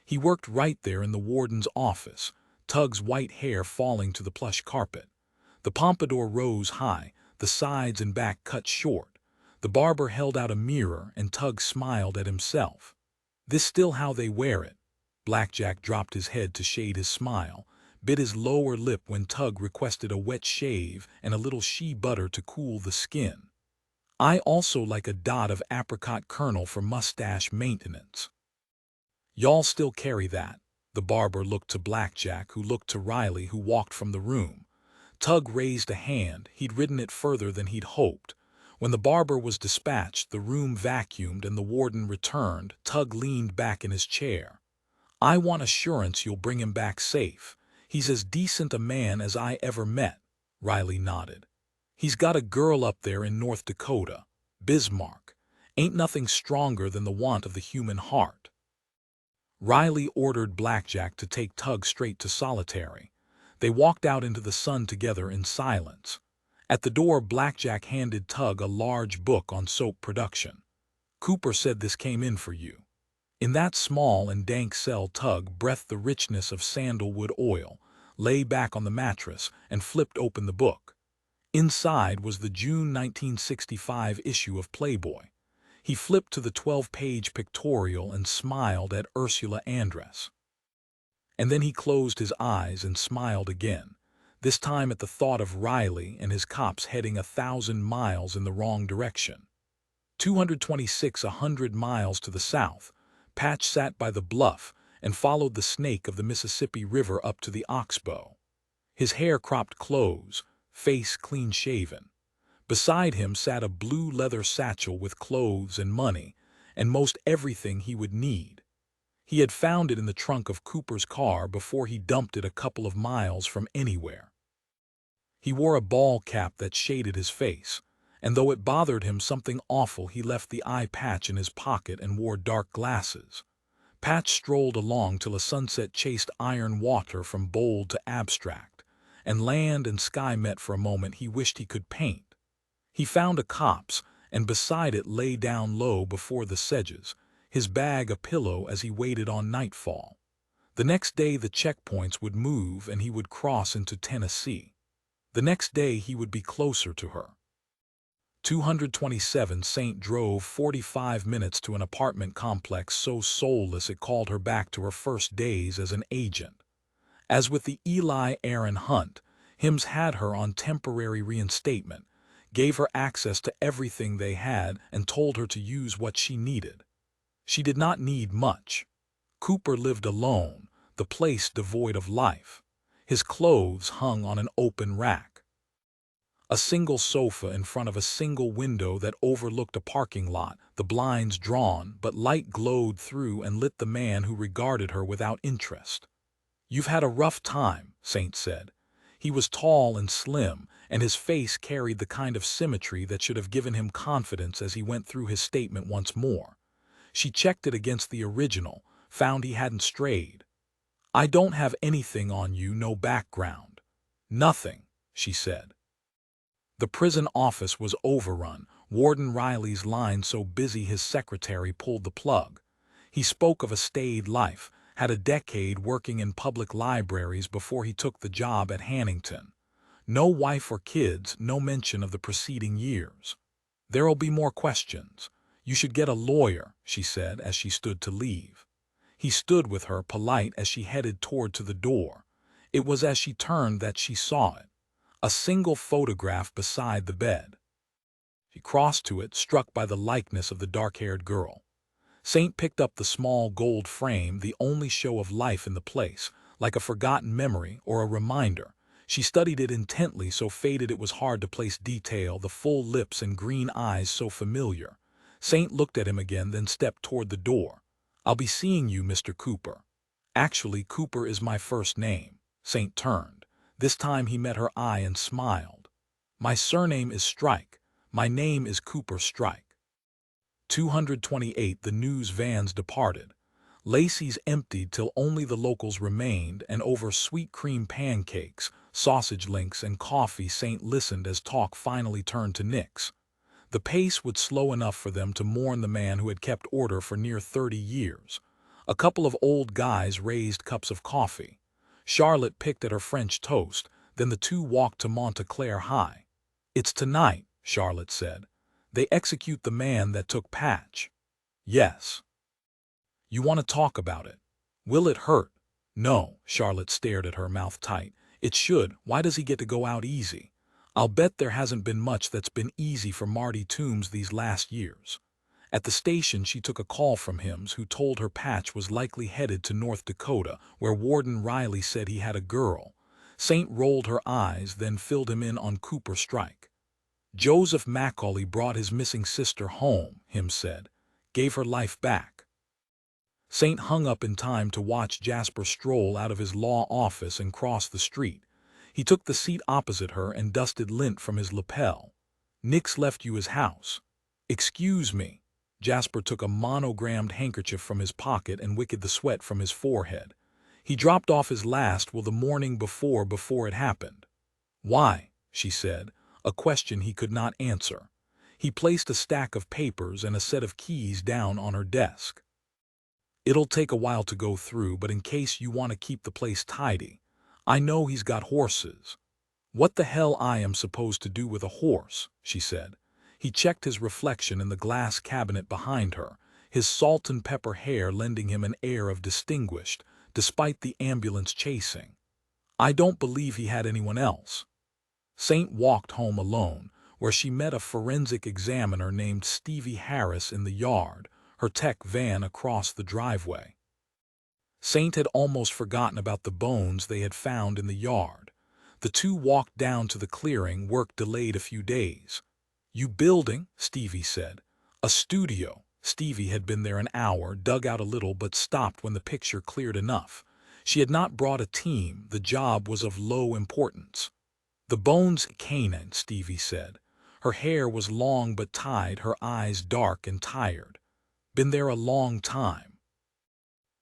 A: He worked right there in the warden's office, Tug's white hair falling to the plush carpet. The pompadour rose high, the sides and back cut short. The barber held out a mirror and Tug smiled at himself. This still how they wear it. Blackjack dropped his head to shade his smile, bit his lower lip when Tug requested a wet shave and a little shea butter to cool the skin. I also like a dot of apricot kernel for mustache maintenance. Y'all still carry that? The barber looked to Blackjack, who looked to Riley, who walked from the room. Tug raised a hand. He'd ridden it further than he'd hoped. When the barber was dispatched, the room vacuumed, and the warden returned. Tug leaned back in his chair. "I want assurance you'll bring him back safe. He's as decent a man as I ever met." Riley nodded. "He's got a girl up there in North Dakota. Bismarck. Ain't nothing stronger than the want of the human heart." Riley ordered Blackjack to take Tug straight to solitary. They walked out into the sun together in silence. At the door, Blackjack handed Tug a large book on soap production. "Cooper said this came in for you." In that small and dank cell, Tug breathed the richness of sandalwood oil, lay back on the mattress, and flipped open the book. Inside was the June 1965 issue of Playboy. He flipped to the 12-page pictorial and smiled at Ursula Andress. And then he closed his eyes and smiled again, this time at the thought of Riley and his cops heading 1,000 miles in the wrong direction. 226, 100 miles to the south, Patch sat by the bluff and followed the snake of the Mississippi River up to the Oxbow. His hair cropped close, face clean-shaven. Beside him sat a blue leather satchel with clothes and money, and most everything he would need. He had found it in the trunk of Cooper's car before he dumped it a couple of miles from anywhere. He wore a ball cap that shaded his face, and though it bothered him something awful, he left the eye patch in his pocket and wore dark glasses. Patch strolled along till a sunset chased iron water from bold to abstract, and land and sky met for a moment he wished he could paint. He found a copse, and beside it lay down low before the sedges, his bag a pillow as he waited on nightfall. The next day the checkpoints would move and he would cross into Tennessee. The next day he would be closer to her. 227 Saint drove 45 minutes to an apartment complex so soulless it called her back to her first days as an agent. As with the Eli Aaron hunt, Hims had her on temporary reinstatement, gave her access to everything they had, and told her to use what she needed. She did not need much. Cooper lived alone, the place devoid of life. His clothes hung on an open rack. A single sofa in front of a single window that overlooked a parking lot, the blinds drawn, but light glowed through and lit the man who regarded her without interest. "You've had a rough time," Saint said. He was tall and slim, and his face carried the kind of symmetry that should have given him confidence as he went through his statement once more. She checked it against the original, found he hadn't strayed. "I don't have anything on you, no background." "Nothing," she said. The prison office was overrun, Warden Riley's line so busy his secretary pulled the plug. He spoke of a staid life, had a decade working in public libraries before he took the job at Hannington. No wife or kids, no mention of the preceding years. "There'll be more questions. You should get a lawyer," she said as she stood to leave. He stood with her, polite, as she headed toward to the door. It was as she turned that she saw it. A single photograph beside the bed. She crossed to it, struck by the likeness of the dark-haired girl. Saint picked up the small gold frame, the only show of life in the place, like a forgotten memory or a reminder. She studied it intently, so faded it was hard to place detail, the full lips and green eyes so familiar. Saint looked at him again, then stepped toward the door. "I'll be seeing you, Mr. Cooper." "Actually, Cooper is my first name." Saint turned. This time he met her eye and smiled. "My surname is Strike. My name is Cooper Strike." 228 The news vans departed. Lacey's emptied till only the locals remained, and over sweet cream pancakes, sausage links, and coffee Saint listened as talk finally turned to Nick's. The pace would slow enough for them to mourn the man who had kept order for near 30 years. A couple of old guys raised cups of coffee. Charlotte picked at her French toast, then the two walked to Monta Clare High. "It's tonight," Charlotte said. "They execute the man that took Patch." "Yes." "You want to talk about it? Will it hurt?" "No." Charlotte stared at her, mouth tight. "It should. Why does he get to go out easy? I'll bet there hasn't been much that's been easy for Marty Toombs these last years." At the station she took a call from Hims, who told her Patch was likely headed to North Dakota, where Warden Riley said he had a girl. Saint rolled her eyes, then filled him in on Cooper strike. Joseph Macaulay brought his missing sister home, him said. Gave her life back. Saint hung up in time to watch Jasper stroll out of his law office and cross the street. He took the seat opposite her and dusted lint from his lapel. Nick's left you his house. Excuse me. Jasper took a monogrammed handkerchief from his pocket and wiped the sweat from his forehead. He dropped off his last will the morning before it happened. Why? She said, a question he could not answer. He placed a stack of papers and a set of keys down on her desk. It'll take a while to go through, but in case you want to keep the place tidy. I know he's got horses. What the hell I am supposed to do with a horse? She said. He checked his reflection in the glass cabinet behind her, his salt and pepper hair lending him an air of distinguished, despite the ambulance chasing. I don't believe he had anyone else. Saint walked home alone, where she met a forensic examiner named Stevie Harris in the yard, her tech van across the driveway. Saint had almost forgotten about the bones they had found in the yard. The two walked down to the clearing, work delayed a few days. You building? Stevie said. A studio. Stevie had been there an hour, dug out a little, but stopped when the picture cleared enough. She had not brought a team. The job was of low importance. The bones canine, Stevie said. Her hair was long but tied, her eyes dark and tired. Been there a long time.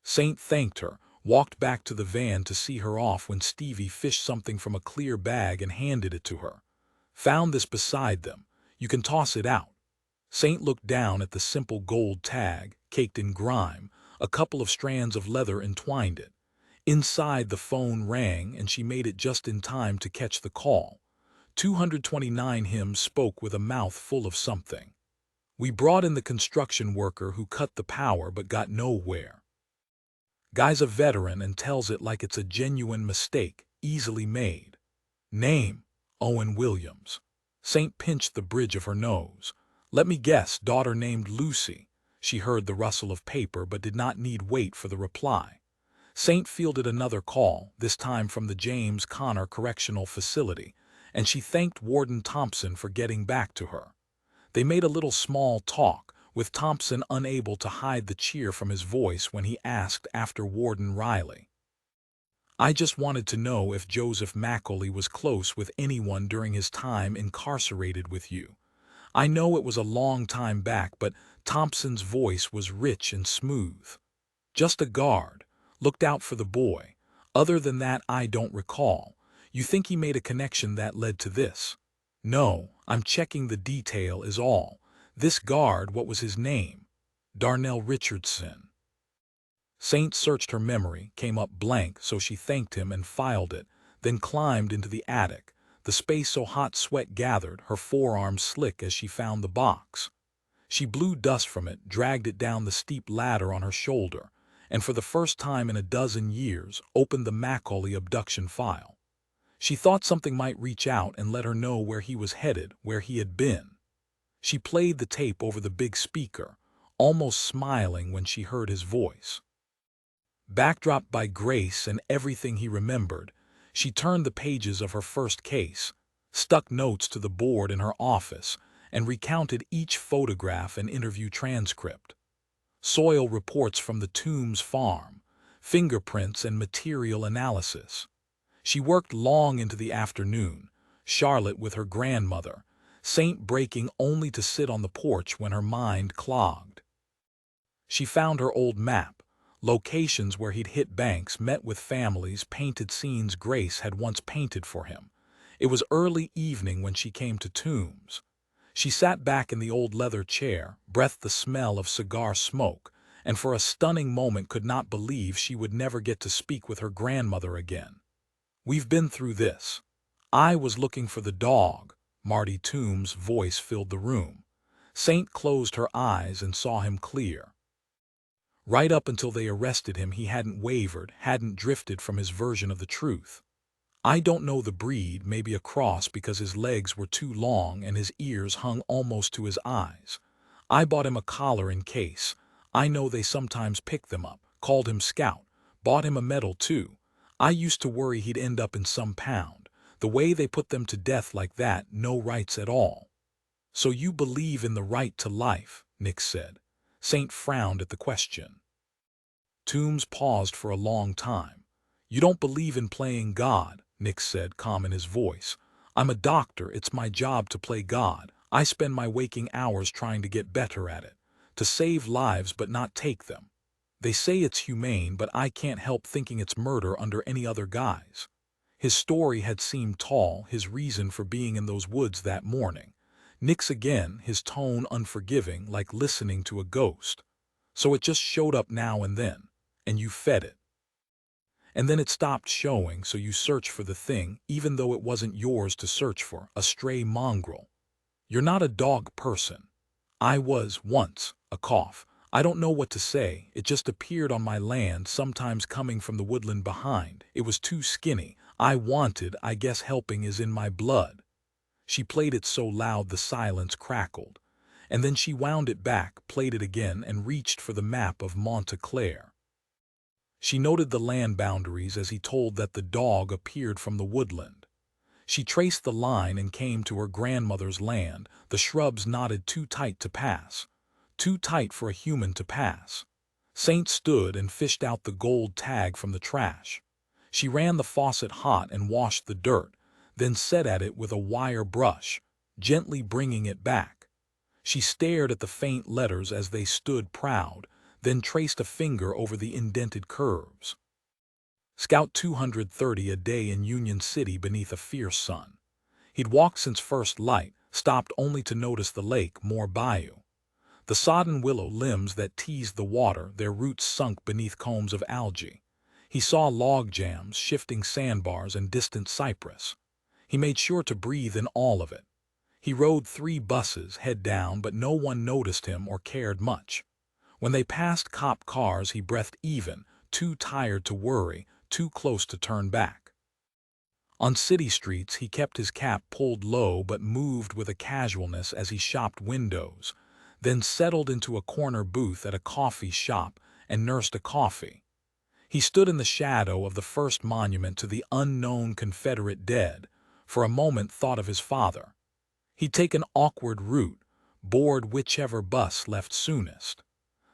A: Saint thanked her, walked back to the van to see her off when Stevie fished something from a clear bag and handed it to her. Found this beside them. You can toss it out. Saint looked down at the simple gold tag, caked in grime. A couple of strands of leather entwined it. Inside, the phone rang, and she made it just in time to catch the call. 229 him spoke with a mouth full of something. We brought in the construction worker who cut the power but got nowhere. Guy's a veteran and tells it like it's a genuine mistake, easily made. Name, Owen Williams. Saint pinched the bridge of her nose. Let me guess, daughter named Lucy. She heard the rustle of paper but did not need wait for the reply. Saint fielded another call, this time from the James Connor Correctional Facility, and she thanked Warden Thompson for getting back to her. They made a little small talk, with Thompson unable to hide the cheer from his voice when he asked after Warden Riley. I just wanted to know if Joseph Macaulay was close with anyone during his time incarcerated with you. I know it was a long time back, but Thompson's voice was rich and smooth. Just a guard. Looked out for the boy. Other than that, I don't recall. You think he made a connection that led to this? No, I'm checking the detail is all. This guard, what was his name? Darnell Richardson. Saint searched her memory, came up blank, so she thanked him and filed it, then climbed into the attic, the space so hot sweat gathered, her forearms slick as she found the box. She blew dust from it, dragged it down the steep ladder on her shoulder, and for the first time in a dozen years, opened the Macaulay abduction file. She thought something might reach out and let her know where he was headed, where he had been. She played the tape over the big speaker, almost smiling when she heard his voice. Backdropped by Grace and everything he remembered, she turned the pages of her first case, stuck notes to the board in her office, and recounted each photograph and interview transcript. Soil reports from the Tombs farm, fingerprints and material analysis. She worked long into the afternoon, Charlotte with her grandmother, Saint breaking only to sit on the porch when her mind clogged. She found her old map, locations where he'd hit banks, met with families, painted scenes Grace had once painted for him. It was early evening when she came to Tombs. She sat back in the old leather chair, breathed the smell of cigar smoke, and for a stunning moment could not believe she would never get to speak with her grandmother again. We've been through this. I was looking for the dog. Marty Tombs' voice filled the room. Saint closed her eyes and saw him clear. Right up until they arrested him, he hadn't wavered, hadn't drifted from his version of the truth. I don't know the breed, maybe a cross because his legs were too long and his ears hung almost to his eyes. I bought him a collar in case. I know they sometimes pick them up, called him Scout, bought him a medal too. I used to worry he'd end up in some pound. The way they put them to death like that, no rights at all. So you believe in the right to life, Nick said. Saint frowned at the question. Toombs paused for a long time. You don't believe in playing God, Nick said, calm in his voice. I'm a doctor, it's my job to play God. I spend my waking hours trying to get better at it. To save lives but not take them. They say it's humane, but I can't help thinking it's murder under any other guise. His story had seemed tall, his reason for being in those woods that morning. Nick's again, his tone unforgiving, like listening to a ghost. So it just showed up now and then, and you fed it. And then it stopped showing, so you searched for the thing, even though it wasn't yours to search for, a stray mongrel. You're not a dog person. I was, once, a cough. I don't know what to say, it just appeared on my land, sometimes coming from the woodland behind. It was too skinny. I guess helping is in my blood. She played it so loud the silence crackled. And then she wound it back, played it again, and reached for the map of Monta Clare. She noted the land boundaries as he told that the dog appeared from the woodland. She traced the line and came to her grandmother's land. The shrubs knotted too tight to pass. Too tight for a human to pass. Saint stood and fished out the gold tag from the trash. She ran the faucet hot and washed the dirt, then set at it with a wire brush, gently bringing it back. She stared at the faint letters as they stood proud, then traced a finger over the indented curves. Scout 230 a day in Union City beneath a fierce sun. He'd walked since first light, stopped only to notice the lake, more bayou. The sodden willow limbs that teased the water, their roots sunk beneath combs of algae. He saw log jams, shifting sandbars, and distant cypress. He made sure to breathe in all of it. He rode 3 buses, head down, but no one noticed him or cared much. When they passed cop cars, he breathed even, too tired to worry, too close to turn back. On city streets, he kept his cap pulled low but moved with a casualness as he shopped windows, then settled into a corner booth at a coffee shop and nursed a coffee. He stood in the shadow of the first monument to the unknown Confederate dead, for a moment thought of his father. He'd take an awkward route, board whichever bus left soonest.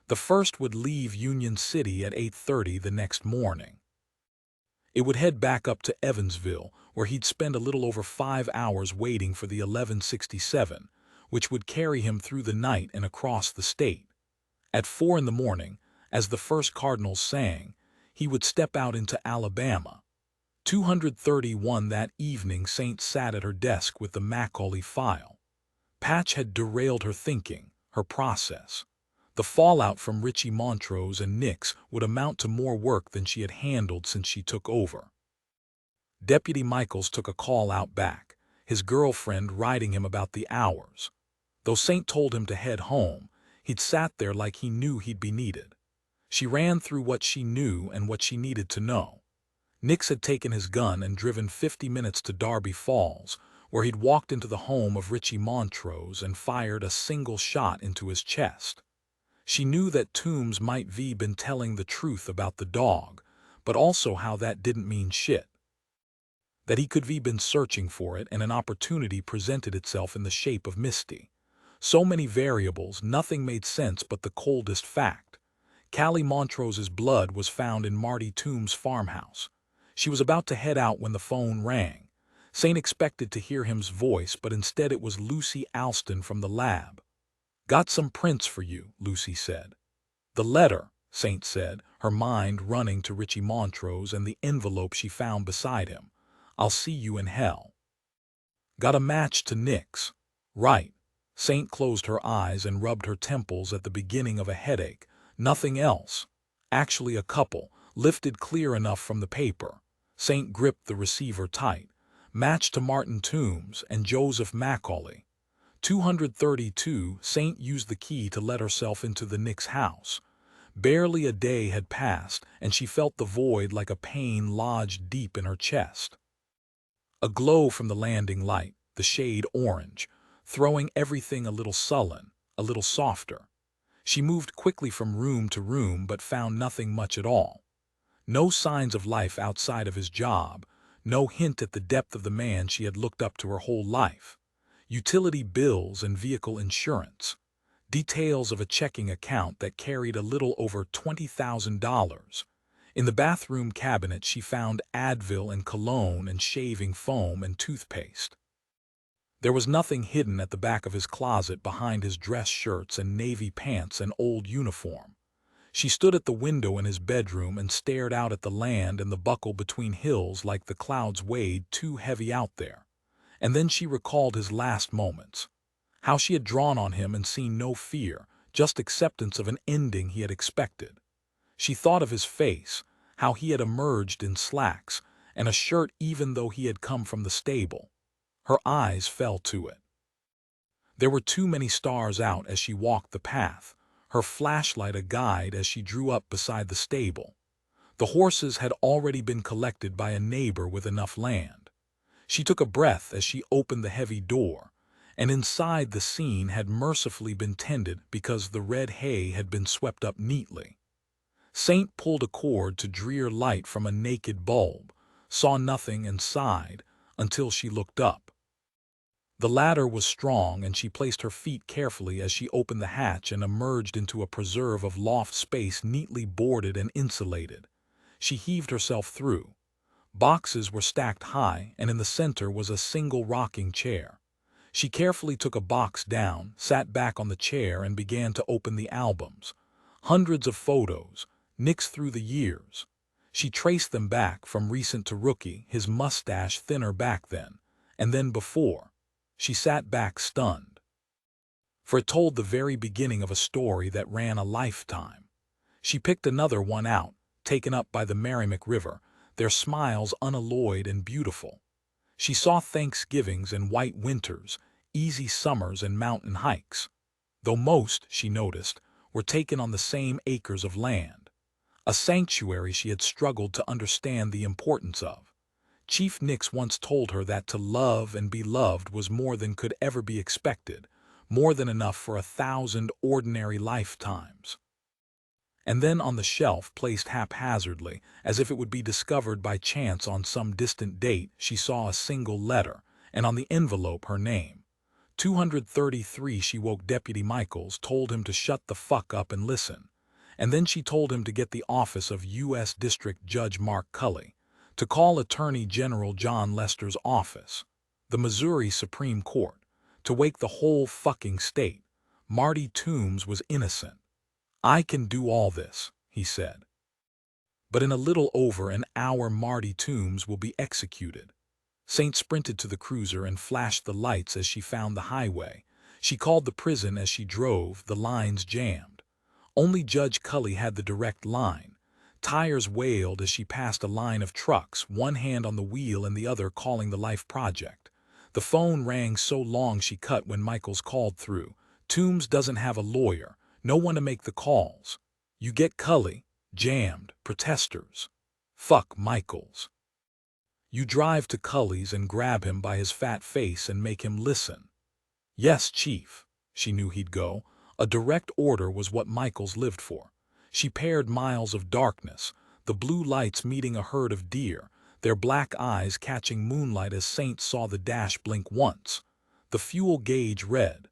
A: The first would leave Union City at 8:30 the next morning. It would head back up to Evansville, where he'd spend a little over 5 hours waiting for the 1167, which would carry him through the night and across the state. At 4 in the morning, as the first cardinals sang, he would step out into Alabama. 231 that evening, Saint sat at her desk with the Macaulay file. Patch had derailed her thinking, her process. The fallout from Richie Montrose and Nick's would amount to more work than she had handled since she took over. Deputy Michaels took a call out back, his girlfriend writing him about the hours. Though Saint told him to head home, he'd sat there like he knew he'd be needed. She ran through what she knew and what she needed to know. Nix had taken his gun and driven 50 minutes to Darby Falls, where he'd walked into the home of Richie Montrose and fired a single shot into his chest. She knew that Toombs might have been telling the truth about the dog, but also how that didn't mean shit. That he could have been searching for it, and an opportunity presented itself in the shape of Misty. So many variables, nothing made sense but the coldest fact. Callie Montrose's blood was found in Marty Toombs' farmhouse. She was about to head out when the phone rang. Saint expected to hear his voice, but instead it was Lucy Alston from the lab. "Got some prints for you," Lucy said. "The letter," Saint said, her mind running to Richie Montrose and the envelope she found beside him. "I'll see you in hell." "Got a match to Nick's?" "Right." Saint closed her eyes and rubbed her temples at the beginning of a headache. "Nothing else. Actually a couple, lifted clear enough from the paper." Saint gripped the receiver tight. "Match to Martin Toombs and Joseph Macaulay." 232, Saint used the key to let herself into the Nick's house. Barely a day had passed, and she felt the void like a pain lodged deep in her chest. A glow from the landing light, the shade orange, throwing everything a little sullen, a little softer. She moved quickly from room to room but found nothing much at all. No signs of life outside of his job, no hint at the depth of the man she had looked up to her whole life. Utility bills and vehicle insurance. Details of a checking account that carried a little over $20,000. In the bathroom cabinet she found Advil and cologne and shaving foam and toothpaste. There was nothing hidden at the back of his closet behind his dress shirts and navy pants and old uniform. She stood at the window in his bedroom and stared out at the land and the buckle between hills like the clouds weighed too heavy out there. And then she recalled his last moments. How she had drawn on him and seen no fear, just acceptance of an ending he had expected. She thought of his face, how he had emerged in slacks and a shirt even though he had come from the stable. Her eyes fell to it. There were too many stars out as she walked the path, her flashlight a guide as she drew up beside the stable. The horses had already been collected by a neighbor with enough land. She took a breath as she opened the heavy door, and inside the scene had mercifully been tended because the red hay had been swept up neatly. Saint pulled a cord to drear light from a naked bulb, saw nothing and sighed until she looked up. The ladder was strong and she placed her feet carefully as she opened the hatch and emerged into a preserve of loft space neatly boarded and insulated. She heaved herself through. Boxes were stacked high and in the center was a single rocking chair. She carefully took a box down, sat back on the chair and began to open the albums. Hundreds of photos, nixed through the years. She traced them back from recent to rookie, his mustache thinner back then, and then before. She sat back stunned. For it told the very beginning of a story that ran a lifetime. She picked another one out, taken up by the Merrimack River, their smiles unalloyed and beautiful. She saw Thanksgivings and white winters, easy summers and mountain hikes. Though most, she noticed, were taken on the same acres of land. A sanctuary she had struggled to understand the importance of. Chief Nix once told her that to love and be loved was more than could ever be expected, more than enough for 1,000 ordinary lifetimes. And then on the shelf, placed haphazardly, as if it would be discovered by chance on some distant date, she saw a single letter, and on the envelope her name. 233. She woke Deputy Michaels, told him to shut the fuck up and listen. And then she told him to get the office of U.S. District Judge Mark Cully, to call Attorney General John Lester's office, the Missouri Supreme Court, to wake the whole fucking state. Marty Toombs was innocent. I can do all this, he said. But in a little over an hour Marty Toombs will be executed. Saint sprinted to the cruiser and flashed the lights as she found the highway. She called the prison as she drove, the lines jammed. Only Judge Cully had the direct line. Tires wailed as she passed a line of trucks, one hand on the wheel and the other calling the Life Project. The phone rang so long she cut when Michaels called through. Toombs doesn't have a lawyer, no one to make the calls. You get Cully, jammed, protesters. Fuck Michaels. You drive to Cully's and grab him by his fat face and make him listen. Yes, Chief. She knew he'd go. A direct order was what Michaels lived for. She paired miles of darkness, the blue lights meeting a herd of deer, their black eyes catching moonlight as Saint saw the dash blink once. The fuel gauge read.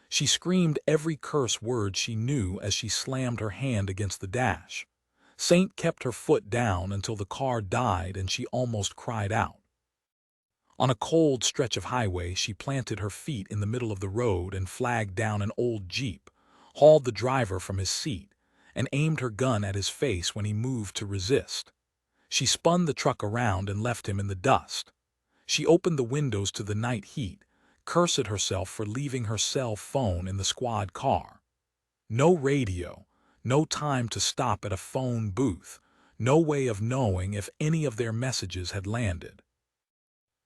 A: She screamed every curse word she knew as she slammed her hand against the dash. Saint kept her foot down until the car died and she almost cried out. On a cold stretch of highway, she planted her feet in the middle of the road and flagged down an old Jeep, hauled the driver from his seat, and aimed her gun at his face when he moved to resist. She spun the truck around and left him in the dust. She opened the windows to the night heat, cursed herself for leaving her cell phone in the squad car. No radio, no time to stop at a phone booth, no way of knowing if any of their messages had landed.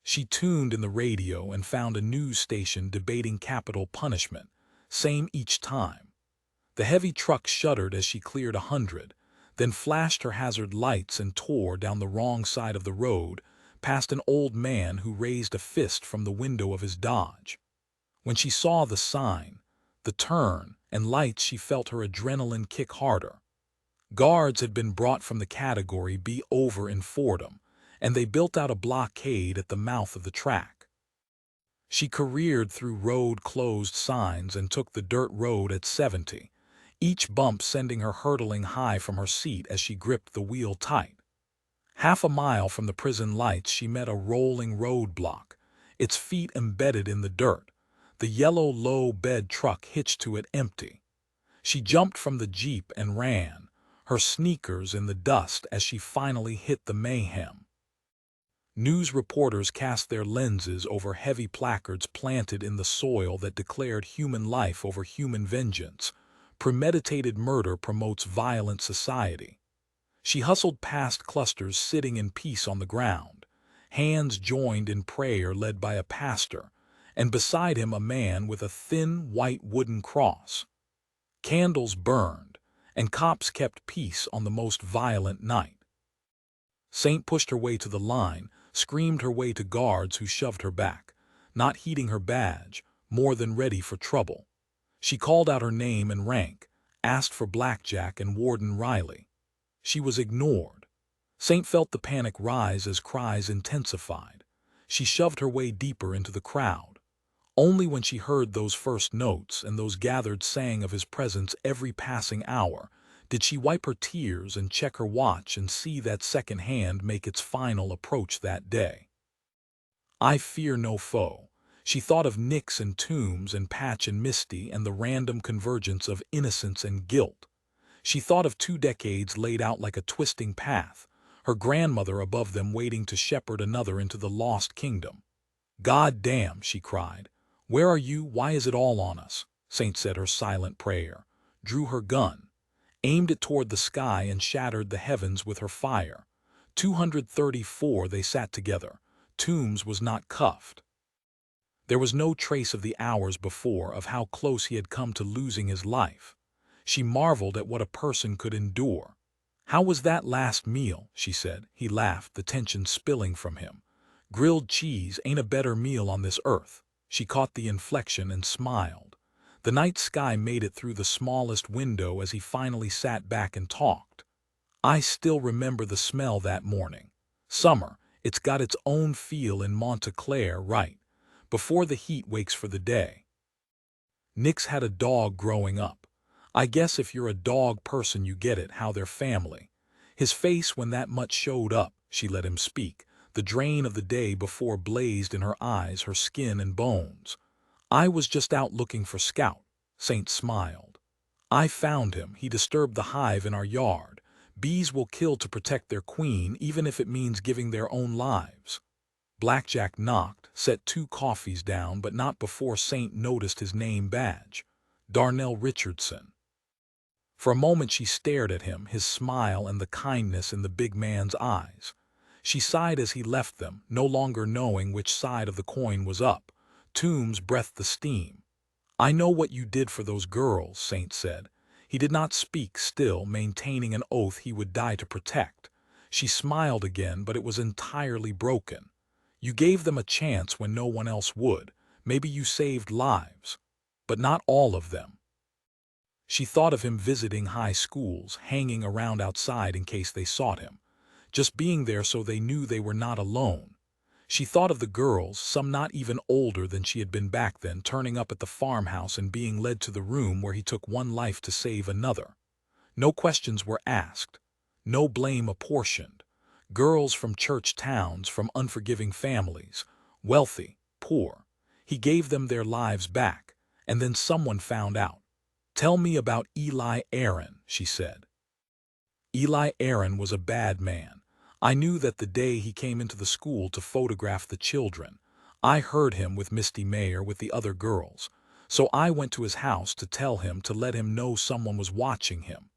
A: She tuned in the radio and found a news station debating capital punishment, same each time. The heavy truck shuddered as she cleared 100, then flashed her hazard lights and tore down the wrong side of the road, past an old man who raised a fist from the window of his Dodge. When she saw the sign, the turn, and lights, she felt her adrenaline kick harder. Guards had been brought from the Category B over in Fordham, and they built out a blockade at the mouth of the track. She careered through road-closed signs and took the dirt road at 70, each bump sending her hurtling high from her seat as she gripped the wheel tight. Half a mile from the prison lights she met a rolling roadblock, its feet embedded in the dirt, the yellow low-bed truck hitched to it empty. She jumped from the Jeep and ran, her sneakers in the dust as she finally hit the mayhem. News reporters cast their lenses over heavy placards planted in the soil that declared human life over human vengeance. Premeditated murder promotes violent society. She hustled past clusters sitting in peace on the ground, hands joined in prayer led by a pastor, and beside him a man with a thin white wooden cross. Candles burned, and cops kept peace on the most violent night. Saint pushed her way to the line, screamed her way to guards who shoved her back, not heeding her badge, more than ready for trouble. She called out her name and rank, asked for Blackjack and Warden Riley. She was ignored. Saint felt the panic rise as cries intensified. She shoved her way deeper into the crowd. Only when she heard those first notes and those gathered sang of his presence every passing hour did she wipe her tears and check her watch and see that second hand make its final approach that day. I fear no foe. She thought of Nix and Toombs and Patch and Misty and the random convergence of innocence and guilt. She thought of 2 decades laid out like a twisting path, her grandmother above them waiting to shepherd another into the lost kingdom. "God damn," she cried. "Where are you? Why is it all on us?" Saint said her silent prayer, drew her gun, aimed it toward the sky and shattered the heavens with her fire. 234 they sat together. Toombs was not cuffed. There was no trace of the hours before of how close he had come to losing his life. She marveled at what a person could endure. "How was that last meal?" she said. He laughed, the tension spilling from him. "Grilled cheese ain't a better meal on this earth." She caught the inflection and smiled. The night sky made it through the smallest window as he finally sat back and talked. "I still remember the smell that morning. Summer, it's got its own feel in Monta Clare, right, before the heat wakes for the day. Nix had a dog growing up. I guess if you're a dog person you get it, how they're family. His face when that much showed up," she let him speak. The drain of the day before blazed in her eyes, her skin and bones. "I was just out looking for Scout." Saint smiled. "I found him. He disturbed the hive in our yard. Bees will kill to protect their queen, even if it means giving their own lives." Blackjack knocked, set 2 coffees down, but not before Saint noticed his name badge. Darnell Richardson. For a moment she stared at him, his smile and the kindness in the big man's eyes. She sighed as he left them, no longer knowing which side of the coin was up. Toombs breathed the steam. "I know what you did for those girls," Saint said. He did not speak, still maintaining an oath he would die to protect. She smiled again, but it was entirely broken. "You gave them a chance when no one else would. Maybe you saved lives. But not all of them." She thought of him visiting high schools, hanging around outside in case they sought him. Just being there so they knew they were not alone. She thought of the girls, some not even older than she had been back then, turning up at the farmhouse and being led to the room where he took one life to save another. No questions were asked. No blame apportioned. Girls from church towns, from unforgiving families, wealthy, poor. He gave them their lives back, and then someone found out. "Tell me about Eli Aaron," she said. Eli Aaron was a bad man. I knew that the day he came into the school to photograph the children. I heard him with Misty Mayer with the other girls. So I went to his house to tell him, to let him know someone was watching him.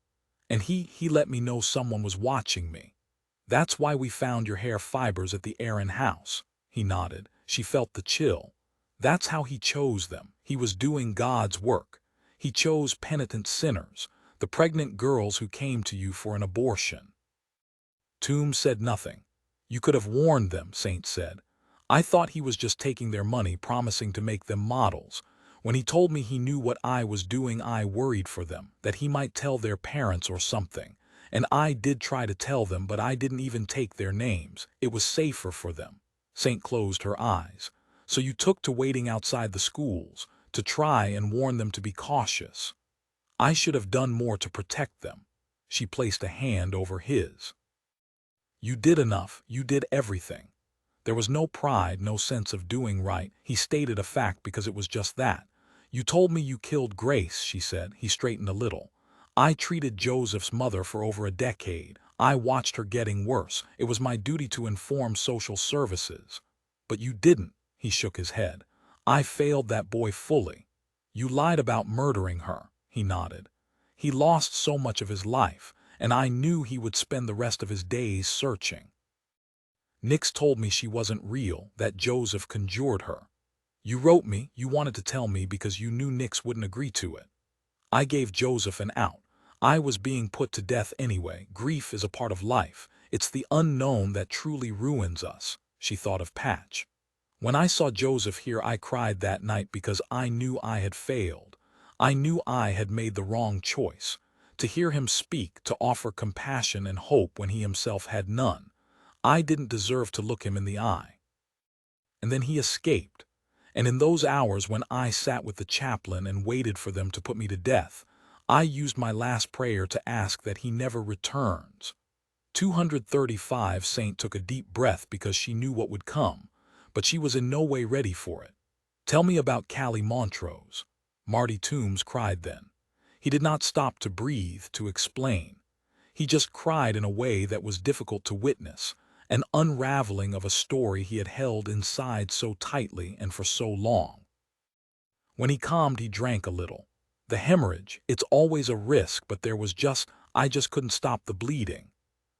A: And he let me know someone was watching me. That's why we found your hair fibers at the Aaron house." He nodded. She felt the chill. "That's how he chose them. He was doing God's work. He chose penitent sinners, the pregnant girls who came to you for an abortion." Toombs said nothing. "You could have warned them," Saint said. "I thought he was just taking their money, promising to make them models. When he told me he knew what I was doing, I worried for them, that he might tell their parents or something. And I did try to tell them, but I didn't even take their names. It was safer for them. Saint closed her eyes. So you took to waiting outside the schools, to try and warn them to be cautious. I should have done more to protect them. She placed a hand over his. You did enough. You did everything. There was no pride, no sense of doing right. He stated a fact because it was just that. You told me you killed Grace, she said. He straightened a little. I treated Joseph's mother for over a decade. I watched her getting worse. It was my duty to inform social services. But you didn't, he shook his head. I failed that boy fully. You lied about murdering her, he nodded. He lost so much of his life, and I knew he would spend the rest of his days searching. Nix told me she wasn't real, that Joseph conjured her. You wrote me, you wanted to tell me because you knew Nix wouldn't agree to it. I gave Joseph an out. I was being put to death anyway. Grief is a part of life. It's the unknown that truly ruins us. She thought of Patch. When I saw Joseph here, I cried that night because I knew I had failed. I knew I had made the wrong choice. To hear him speak, to offer compassion and hope when he himself had none. I didn't deserve to look him in the eye. And then he escaped. And in those hours when I sat with the chaplain and waited for them to put me to death, I used my last prayer to ask that he never returns. 235 Saint took a deep breath because she knew what would come, but she was in no way ready for it. Tell me about Callie Montrose. Marty Toombs cried then. He did not stop to breathe, to explain. He just cried in a way that was difficult to witness, an unraveling of a story he had held inside so tightly and for so long. When he calmed, he drank a little. The hemorrhage, it's always a risk, but I just couldn't stop the bleeding.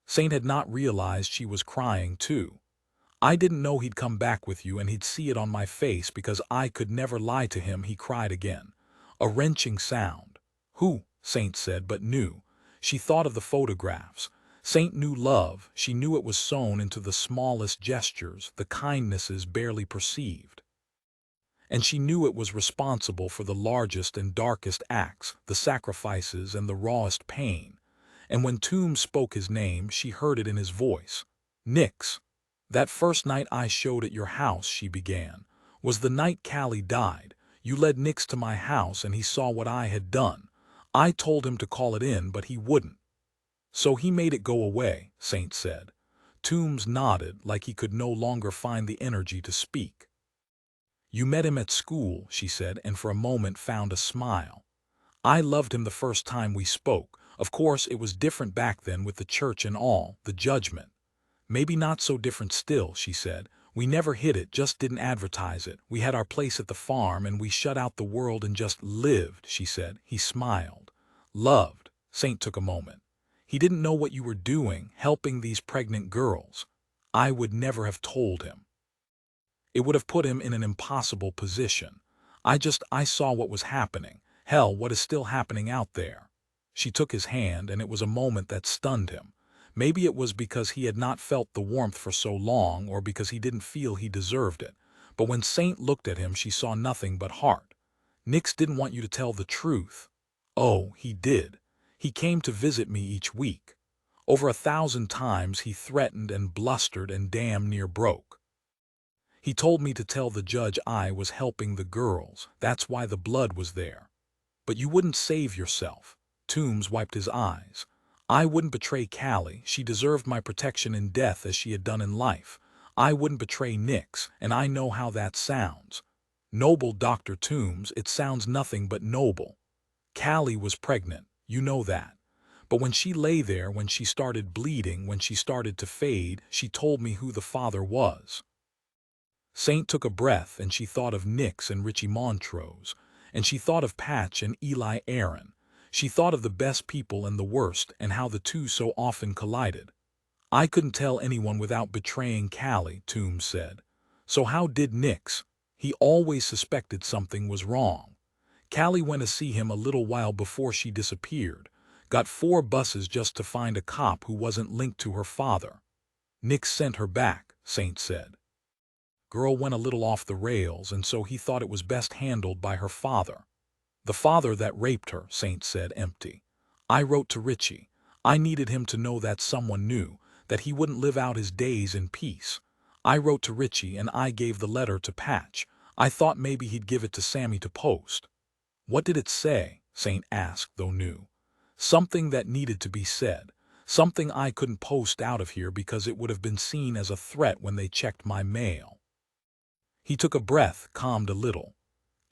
A: Saint had not realized she was crying too. I didn't know he'd come back with you and he'd see it on my face because I could never lie to him, he cried again. A wrenching sound. Who? Saint said, but knew. She thought of the photographs. Saint knew love. She knew it was sewn into the smallest gestures, the kindnesses barely perceived. And she knew it was responsible for the largest and darkest acts, the sacrifices and the rawest pain. And when Toombs spoke his name, she heard it in his voice. Nix. That first night I showed at your house, she began, was the night Callie died. You led Nix to my house and he saw what I had done. I told him to call it in, but he wouldn't. So he made it go away, Saint said. Toombs nodded like he could no longer find the energy to speak. You met him at school, she said, and for a moment found a smile. I loved him the first time we spoke. Of course, it was different back then with the church and all, the judgment. Maybe not so different still, she said. We never hid it, just didn't advertise it. We had our place at the farm and we shut out the world and just lived, she said. He smiled. Loved. Saint took a moment. He didn't know what you were doing, helping these pregnant girls. I would never have told him. It would have put him in an impossible position. I saw what was happening. Hell, what is still happening out there. She took his hand, and it was a moment that stunned him. Maybe it was because he had not felt the warmth for so long, or because he didn't feel he deserved it. But when Saint looked at him, she saw nothing but heart. Nix didn't want you to tell the truth. Oh, he did. He came to visit me each week. Over 1,000 times he threatened and blustered and damn near broke. He told me to tell the judge I was helping the girls. That's why the blood was there. But you wouldn't save yourself. Toombs wiped his eyes. I wouldn't betray Callie. She deserved my protection in death as she had done in life. I wouldn't betray Nix, and I know how that sounds. Noble, Dr. Toombs, it sounds nothing but noble. Callie was pregnant, you know that. But when she lay there, when she started bleeding, when she started to fade, she told me who the father was. Saint took a breath, and she thought of Nix and Richie Montrose, and she thought of Patch and Eli Aaron. She thought of the best people and the worst, and how the two so often collided. I couldn't tell anyone without betraying Callie, Toombs said. So how did Nix? He always suspected something was wrong. Callie went to see him a little while before she disappeared. Got 4 buses just to find a cop who wasn't linked to her father. Nix sent her back, Saint said. Girl went a little off the rails, and so he thought it was best handled by her father. The father that raped her, Saint said, empty. I wrote to Richie. I needed him to know that someone knew, that he wouldn't live out his days in peace. I wrote to Richie and I gave the letter to Patch. I thought maybe he'd give it to Sammy to post. What did it say? Saint asked, though new. Something that needed to be said. Something I couldn't post out of here because it would have been seen as a threat when they checked my mail. He took a breath, calmed a little.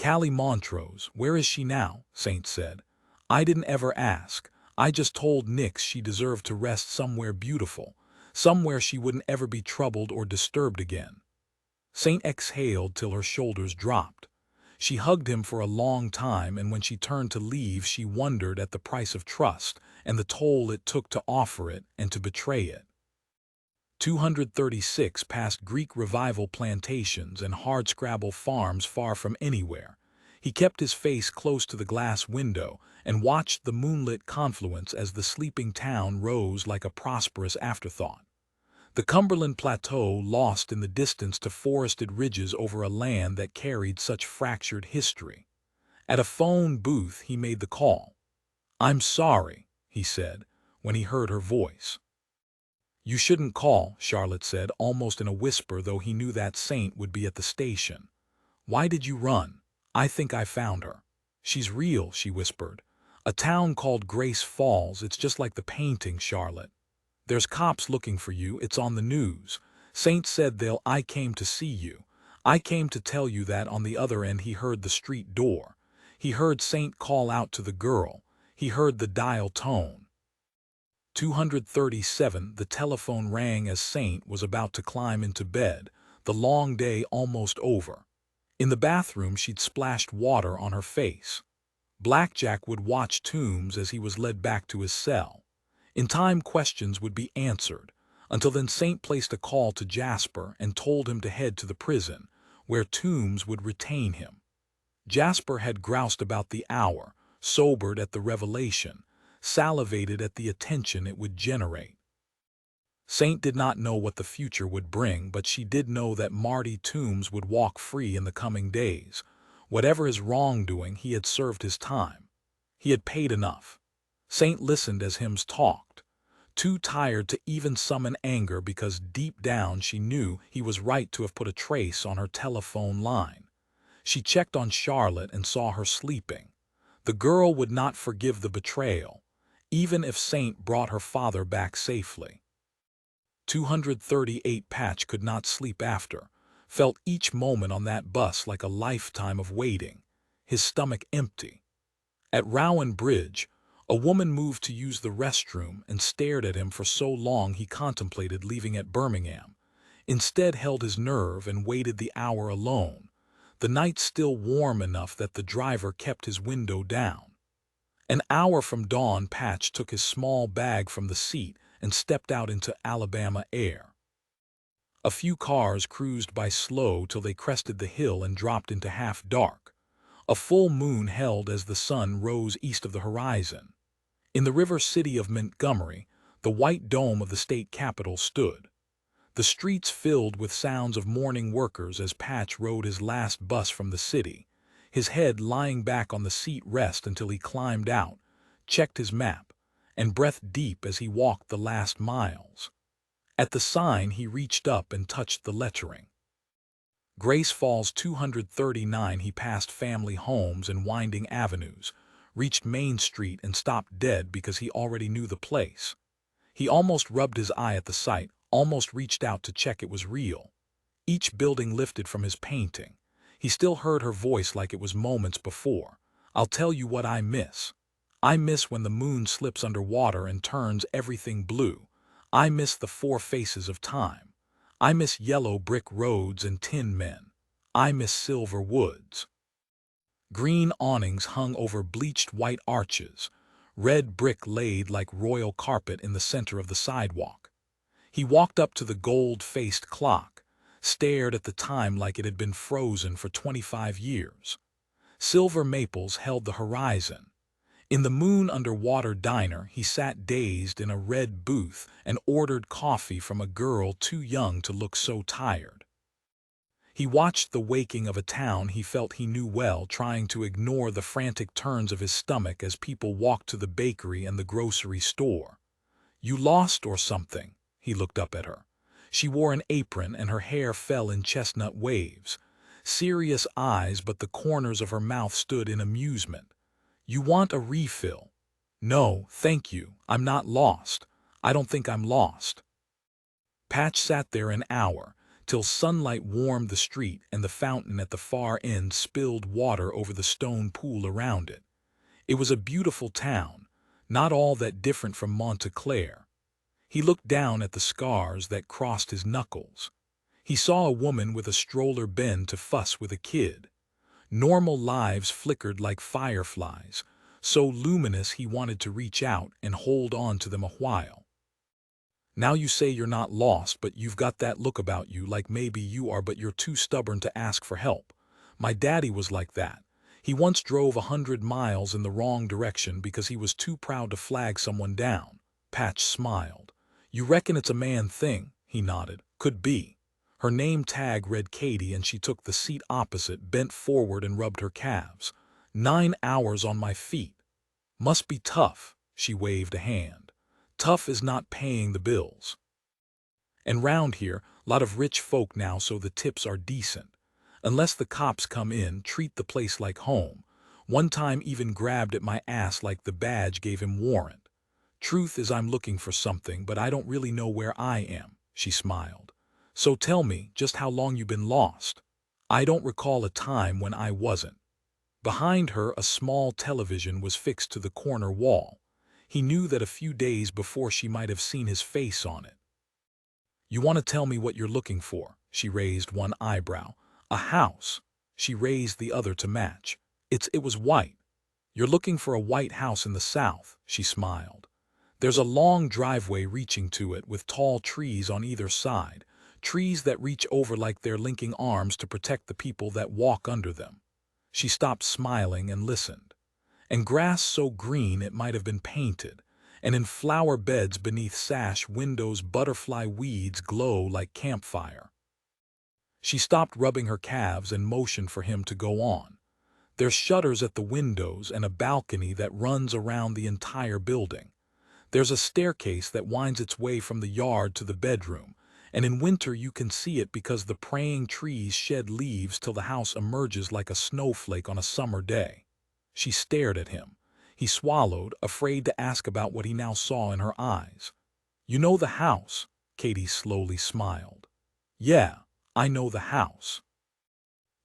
A: Callie Montrose, where is she now? Saint said. I didn't ever ask. I just told Nix she deserved to rest somewhere beautiful, somewhere she wouldn't ever be troubled or disturbed again. Saint exhaled till her shoulders dropped. She hugged him for a long time, and when she turned to leave she wondered at the price of trust and the toll it took to offer it and to betray it. 236 past Greek revival plantations and hardscrabble farms far from anywhere. He kept his face close to the glass window and watched the moonlit confluence as the sleeping town rose like a prosperous afterthought. The Cumberland Plateau lost in the distance to forested ridges over a land that carried such fractured history. At a phone booth he made the call. "I'm sorry," he said, when he heard her voice. "You shouldn't call," Charlotte said, almost in a whisper, though he knew that Saint would be at the station. "Why did you run?" "I think I found her." "She's real," she whispered. "A town called Grace Falls. It's just like the painting, Charlotte. There's cops looking for you. It's on the news. Saint said I came to see you. I came to tell you that." On the other end he heard the street door. He heard Saint call out to the girl. He heard the dial tone. 237. The telephone rang as Saint was about to climb into bed, the long day almost over. In the bathroom she'd splashed water on her face. Blackjack would watch Toombs as he was led back to his cell. In time questions would be answered. Until then Saint placed a call to Jasper and told him to head to the prison, where Toombs would retain him. Jasper had groused about the hour, sobered at the revelation, salivated at the attention it would generate. Saint did not know what the future would bring, but she did know that Marty Toombs would walk free in the coming days. Whatever his wrongdoing, he had served his time. He had paid enough. Saint listened as Hims talked, too tired to even summon anger because deep down she knew he was right to have put a trace on her telephone line. She checked on Charlotte and saw her sleeping. The girl would not forgive the betrayal, even if Saint brought her father back safely. 238 Patch could not sleep after, felt each moment on that bus like a lifetime of waiting, his stomach empty. At Rowan Bridge, a woman moved to use the restroom and stared at him for so long he contemplated leaving at Birmingham. Instead held his nerve and waited the hour alone, the night still warm enough that the driver kept his window down. An hour from dawn Patch took his small bag from the seat and stepped out into Alabama air. A few cars cruised by slow till they crested the hill and dropped into half-dark. A full moon held as the sun rose east of the horizon. In the river city of Montgomery, the white dome of the state capitol stood. The streets filled with sounds of morning workers as Patch rode his last bus from the city, his head lying back on the seat rest until he climbed out, checked his map, and breathed deep as he walked the last miles. At the sign he reached up and touched the lettering. Grace Falls 239. He passed family homes and winding avenues, reached Main Street and stopped dead because he already knew the place. He almost rubbed his eye at the sight, almost reached out to check it was real. Each building lifted from his painting. He still heard her voice like it was moments before. "I'll tell you what I miss. I miss when the moon slips under water and turns everything blue. I miss the four faces of time. I miss yellow brick roads and tin men. I miss silver woods." Green awnings hung over bleached white arches, red brick laid like royal carpet in the center of the sidewalk. He walked up to the gold-faced clock, stared at the time like it had been frozen for 25 years. Silver maples held the horizon. In the moon-underwater diner, he sat dazed in a red booth and ordered coffee from a girl too young to look so tired. He watched the waking of a town he felt he knew well, trying to ignore the frantic turns of his stomach as people walked to the bakery and the grocery store. You lost or something? He looked up at her. She wore an apron and her hair fell in chestnut waves. Serious eyes, but the corners of her mouth stood in amusement. You want a refill? No, thank you. I'm not lost. I don't think I'm lost. Patch sat there an hour, till sunlight warmed the street and the fountain at the far end spilled water over the stone pool around it. It was a beautiful town, not all that different from Monta Clare. He looked down at the scars that crossed his knuckles. He saw a woman with a stroller bend to fuss with a kid. Normal lives flickered like fireflies, so luminous he wanted to reach out and hold on to them a while. Now you say you're not lost, but you've got that look about you like maybe you are, but you're too stubborn to ask for help. My daddy was like that. He once drove 100 miles in the wrong direction because he was too proud to flag someone down. Patch smiled. You reckon it's a man thing? He nodded. Could be. Her name tag read Katie, and she took the seat opposite, bent forward and rubbed her calves. 9 hours on my feet. Must be tough. She waved a hand. Tough is not paying the bills. And round here, lot of rich folk now, so the tips are decent. Unless the cops come in, treat the place like home. One time even grabbed at my ass like the badge gave him warrant. Truth is I'm looking for something, but I don't really know where I am, she smiled. So tell me, just how long you been lost? I don't recall a time when I wasn't. Behind her, a small television was fixed to the corner wall. He knew that a few days before she might have seen his face on it. You want to tell me what you're looking for? She raised one eyebrow. A house. She raised the other to match. It was white. You're looking for a white house in the south, she smiled. There's a long driveway reaching to it with tall trees on either side, trees that reach over like they're linking arms to protect the people that walk under them. She stopped smiling and listened. And grass so green it might have been painted, and in flower beds beneath sash windows butterfly weeds glow like campfire. She stopped rubbing her calves and motioned for him to go on. There's shutters at the windows and a balcony that runs around the entire building. There's a staircase that winds its way from the yard to the bedroom, and in winter you can see it because the praying trees shed leaves till the house emerges like a snowflake on a summer day. She stared at him. He swallowed, afraid to ask about what he now saw in her eyes. You know the house? Katie slowly smiled. Yeah, I know the house.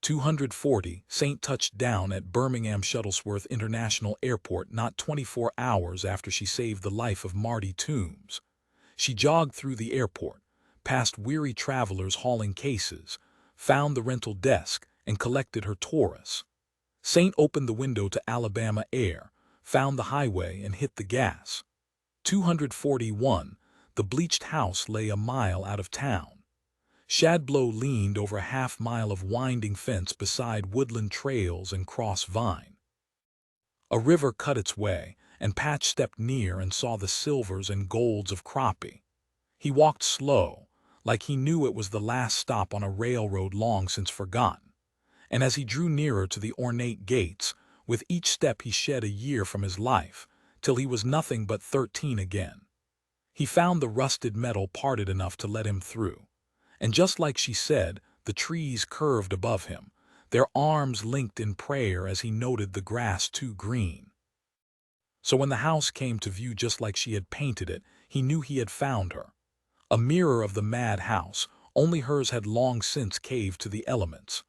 A: 240, Saint touched down at Birmingham Shuttlesworth International Airport not 24 hours after she saved the life of Marty Toombs. She jogged through the airport, past weary travelers hauling cases, found the rental desk, and collected her Taurus. Saint opened the window to Alabama air, found the highway, and hit the gas. 241, the bleached house lay a mile out of town. Shadblow leaned over a half-mile of winding fence beside woodland trails and cross vine. A river cut its way, and Patch stepped near and saw the silvers and golds of crappie. He walked slow, like he knew it was the last stop on a railroad long since forgotten. And as he drew nearer to the ornate gates, with each step he shed a year from his life, till he was nothing but 13 again. He found the rusted metal parted enough to let him through. And just like she said, the trees curved above him, their arms linked in prayer as he noted the grass too green. So when the house came to view just like she had painted it, he knew he had found her. A mirror of the mad house, only hers had long since caved to the elements.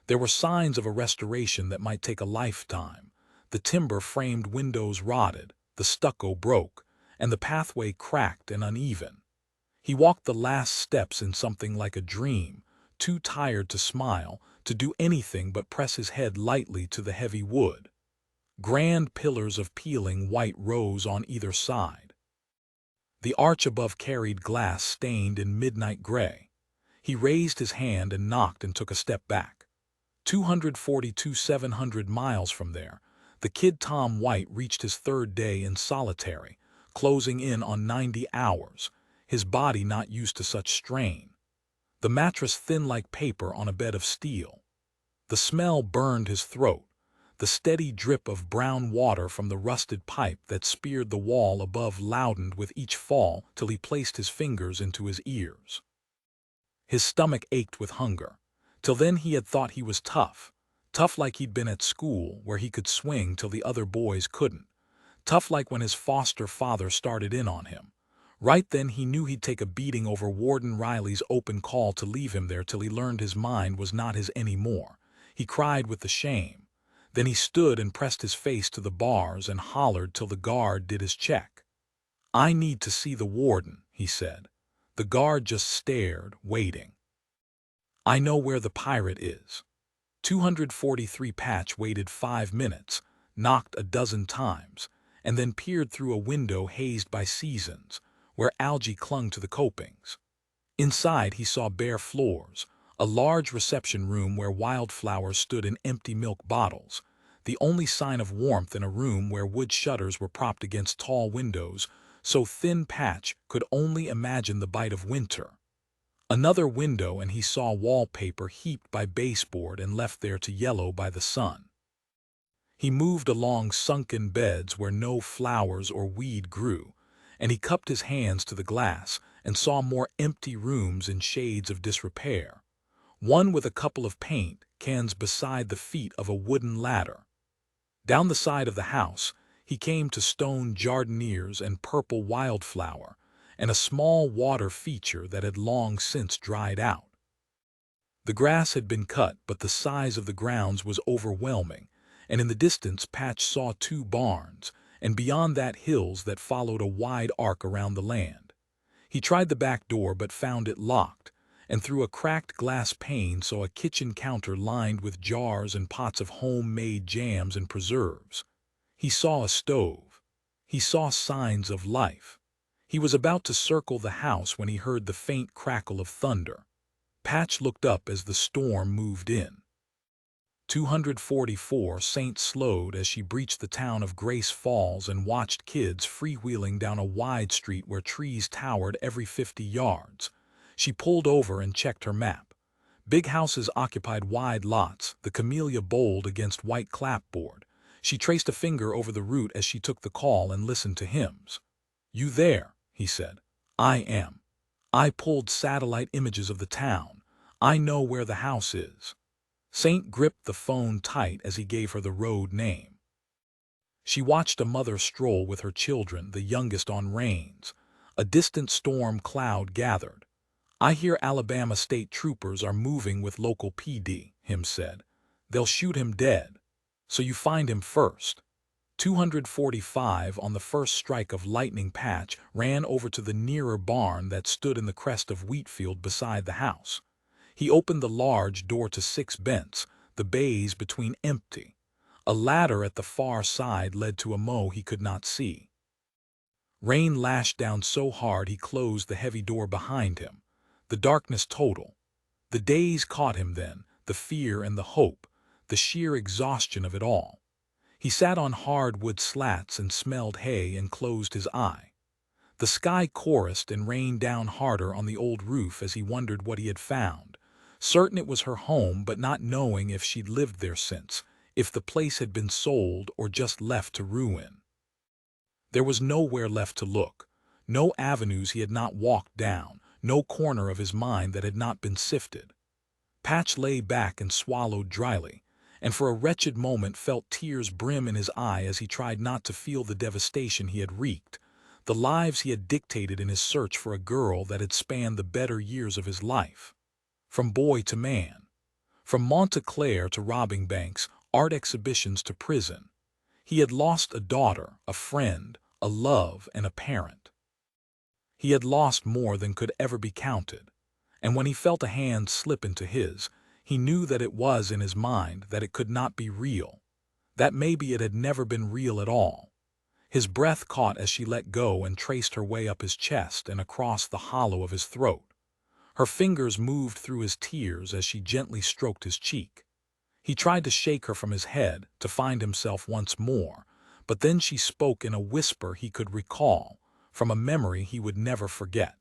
A: There were signs of a restoration that might take a lifetime. The timber-framed windows rotted, the stucco broke, and the pathway cracked and uneven. He walked the last steps in something like a dream, too tired to smile, to do anything but press his head lightly to the heavy wood. Grand pillars of peeling white rose on either side. The arch above carried glass stained in midnight gray. He raised his hand and knocked and took a step back. 242 700 miles from there, the kid Tom White reached his third day in solitary, closing in on 90 hours, his body not used to such strain. The mattress thin like paper on a bed of steel. The smell burned his throat. The steady drip of brown water from the rusted pipe that speared the wall above loudened with each fall till he placed his fingers into his ears. His stomach ached with hunger. Till then he had thought he was tough. Tough like he'd been at school, where he could swing till the other boys couldn't. Tough like when his foster father started in on him. Right then he knew he'd take a beating over Warden Riley's open call to leave him there till he learned his mind was not his any more. He cried with the shame. Then he stood and pressed his face to the bars and hollered till the guard did his check. "I need to see the warden," he said. The guard just stared, waiting. "I know where the pirate is." 243 Patch waited 5 minutes, knocked a dozen times, and then peered through a window hazed by seasons, where algae clung to the copings. Inside he saw bare floors, a large reception room where wildflowers stood in empty milk bottles, the only sign of warmth in a room where wood shutters were propped against tall windows, so thin Patch could only imagine the bite of winter. Another window and he saw wallpaper heaped by baseboard and left there to yellow by the sun. He moved along sunken beds where no flowers or weed grew, and he cupped his hands to the glass and saw more empty rooms in shades of disrepair, one with a couple of paint cans beside the feet of a wooden ladder. Down the side of the house he came to stone jardinières and purple wildflower, and a small water feature that had long since dried out. The grass had been cut, but the size of the grounds was overwhelming, and in the distance Patch saw 2 barns, and beyond that hills that followed a wide arc around the land. He tried the back door but found it locked, and through a cracked glass pane saw a kitchen counter lined with jars and pots of homemade jams and preserves. He saw a stove. He saw signs of life. He was about to circle the house when he heard the faint crackle of thunder. Patch looked up as the storm moved in. 244 Saint slowed as she breached the town of Grace Falls and watched kids freewheeling down a wide street where trees towered every 50 yards. She pulled over and checked her map. Big houses occupied wide lots, the camellia bold against white clapboard. She traced a finger over the route as she took the call and listened to hymns. "You there?" he said. "I am. I pulled satellite images of the town. I know where the house is." Saint gripped the phone tight as he gave her the road name. She watched a mother stroll with her children, the youngest on reins. A distant storm cloud gathered. "I hear Alabama state troopers are moving with local PD," Him said. "They'll shoot him dead. So you find him first." 245 on the first strike of lightning Patch ran over to the nearer barn that stood in the crest of wheat field beside the house. He opened the large door to 6 bents, the bays between empty. A ladder at the far side led to a mow he could not see. Rain lashed down so hard he closed the heavy door behind him. The darkness total. The daze caught him then, the fear and the hope, the sheer exhaustion of it all. He sat on hardwood slats and smelled hay and closed his eye. The sky chorused and rained down harder on the old roof as he wondered what he had found, certain it was her home but not knowing if she'd lived there since, if the place had been sold or just left to ruin. There was nowhere left to look, no avenues he had not walked down, no corner of his mind that had not been sifted. Patch lay back and swallowed dryly, and for a wretched moment felt tears brim in his eye as he tried not to feel the devastation he had wreaked, the lives he had dictated in his search for a girl that had spanned the better years of his life. From boy to man. From Monta Clare to robbing banks, art exhibitions to prison. He had lost a daughter, a friend, a love, and a parent. He had lost more than could ever be counted, and when he felt a hand slip into his, he knew that it was in his mind, that it could not be real, that maybe it had never been real at all. His breath caught as she let go and traced her way up his chest and across the hollow of his throat. Her fingers moved through his tears as she gently stroked his cheek. He tried to shake her from his head, to find himself once more, but then she spoke in a whisper he could recall, from a memory he would never forget.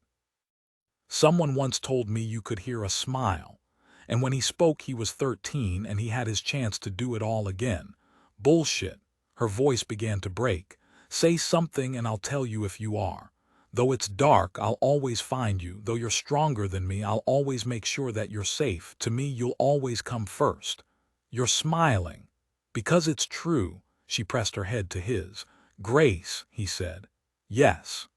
A: "Someone once told me you could hear a smile," and when he spoke he was 13 and he had his chance to do it all again, Bullshit. Her voice began to break. Say something and I'll tell you if you are. Though it's dark, I'll always find you. Though you're stronger than me, I'll always make sure that you're safe. To me, you'll always come first. You're smiling. Because it's true. She pressed her head to his. Grace, he said. Yes.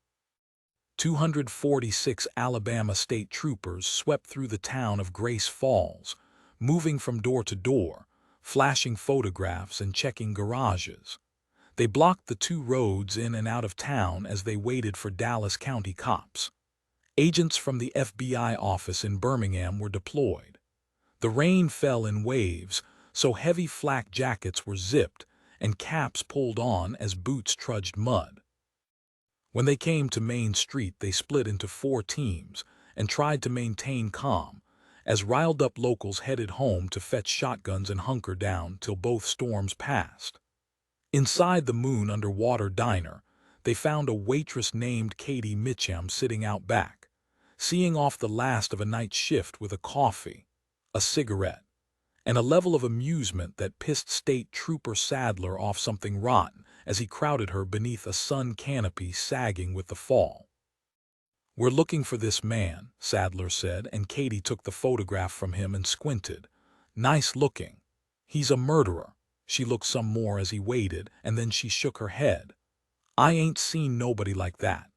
A: 246 Alabama state troopers swept through the town of Grace Falls, moving from door to door, flashing photographs and checking garages. They blocked the two roads in and out of town as they waited for Dallas County cops. Agents from the FBI office in Birmingham were deployed. The rain fell in waves, so heavy flak jackets were zipped and caps pulled on as boots trudged mud. When they came to Main Street, they split into 4 teams and tried to maintain calm, as riled-up locals headed home to fetch shotguns and hunker down till both storms passed. Inside the Moon Underwater Diner, they found a waitress named Katie Mitcham sitting out back, seeing off the last of a night's shift with a coffee, a cigarette, and a level of amusement that pissed State Trooper Sadler off something rotten as he crowded her beneath a sun canopy sagging with the fall. "We're looking for this man," Sadler said, and Katie took the photograph from him and squinted. "Nice looking. He's a murderer." She looked some more as he waited, and then she shook her head. "I ain't seen nobody like that."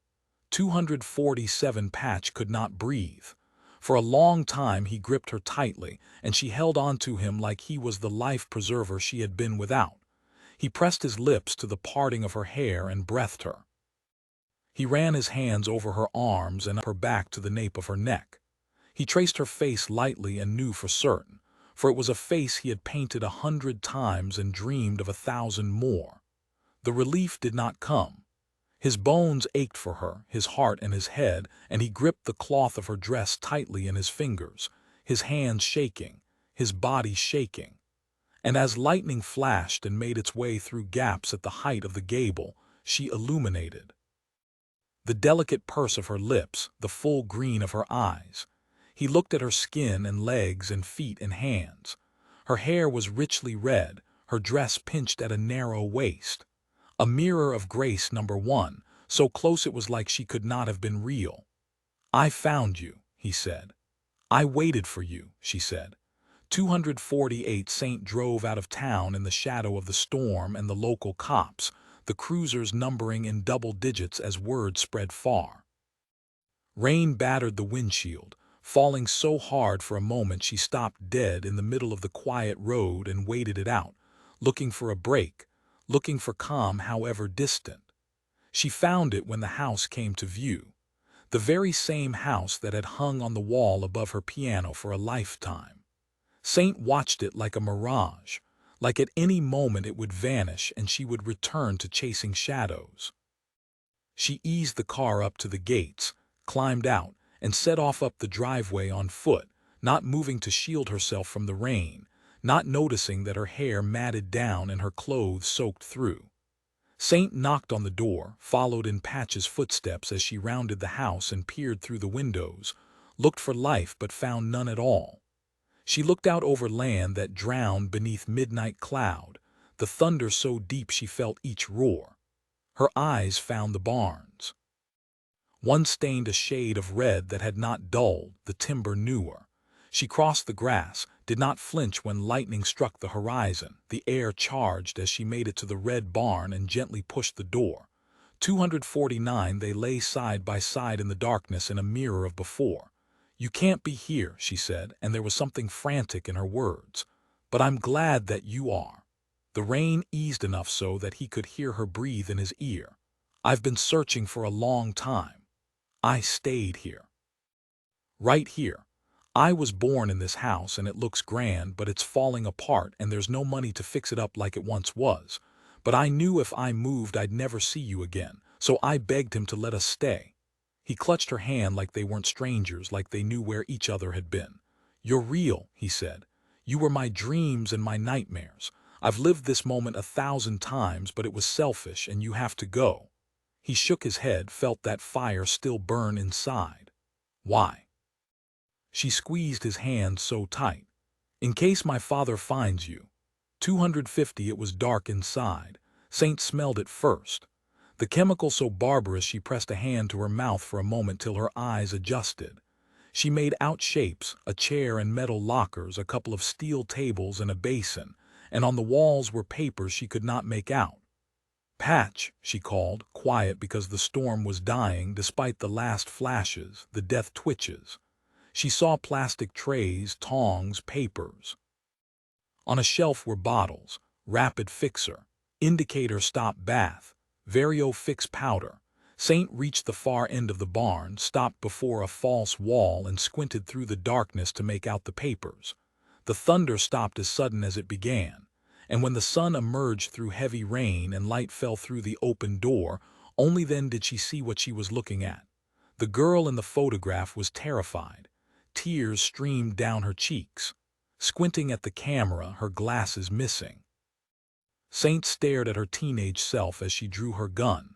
A: 247 Patch could not breathe. For a long time he gripped her tightly, and she held on to him like he was the life preserver she had been without. He pressed his lips to the parting of her hair and breathed her. He ran his hands over her arms and up her back to the nape of her neck. He traced her face lightly and knew for certain, for it was a face he had painted 100 times and dreamed of 1,000 more. The relief did not come. His bones ached for her, his heart and his head, and he gripped the cloth of her dress tightly in his fingers, his hands shaking, his body shaking. And as lightning flashed and made its way through gaps at the height of the gable, she illuminated. The delicate purse of her lips, the full green of her eyes. He looked at her skin and legs and feet and hands. Her hair was richly red, her dress pinched at a narrow waist. A mirror of Grace #1, so close it was like she could not have been real. "I found you," he said. "I waited for you," she said. 248 Saint drove out of town in the shadow of the storm and the local cops, the cruisers numbering in double digits as word spread far. Rain battered the windshield, falling so hard for a moment she stopped dead in the middle of the quiet road and waited it out, looking for a break, looking for calm however distant. She found it when the house came to view, the very same house that had hung on the wall above her piano for a lifetime. Saint watched it like a mirage, like at any moment it would vanish and she would return to chasing shadows. She eased the car up to the gates, climbed out, and set off up the driveway on foot, not moving to shield herself from the rain, not noticing that her hair matted down and her clothes soaked through. Saint knocked on the door, followed in Patch's footsteps as she rounded the house and peered through the windows, looked for life but found none at all. She looked out over land that drowned beneath midnight cloud, the thunder so deep she felt each roar. Her eyes found the barns. One stained a shade of red that had not dulled, the timber newer. She crossed the grass, did not flinch when lightning struck the horizon. The air charged as she made it to the red barn and gently pushed the door. 249 They lay side by side in the darkness in a mirror of before. "You can't be here," she said, and there was something frantic in her words. "But I'm glad that you are." The rain eased enough so that he could hear her breathe in his ear. "I've been searching for a long time. I stayed here. Right here. I was born in this house and it looks grand, but it's falling apart and there's no money to fix it up like it once was. But I knew if I moved I'd never see you again, so I begged him to let us stay." He clutched her hand like they weren't strangers, like they knew where each other had been. "You're real," he said. "You were my dreams and my nightmares. I've lived this moment 1,000 times, but it was selfish and you have to go." He shook his head, felt that fire still burn inside. "Why?" She squeezed his hand so tight. "In case my father finds you. 250 It was dark inside. Saint smelled it first. The chemical so barbarous she pressed a hand to her mouth for a moment till her eyes adjusted. She made out shapes, a chair and metal lockers, a couple of steel tables and a basin, and on the walls were papers she could not make out. "Patch," she called, quiet because the storm was dying despite the last flashes, the death twitches. She saw plastic trays, tongs, papers. On a shelf were bottles, rapid fixer, indicator stop bath, vario fix powder. Saint reached the far end of the barn, stopped before a false wall and squinted through the darkness to make out the papers. The thunder stopped as sudden as it began, and when the sun emerged through heavy rain and light fell through the open door, only then did she see what she was looking at. The girl in the photograph was terrified. Tears streamed down her cheeks. Squinting at the camera, her glasses missing. Saint stared at her teenage self as she drew her gun.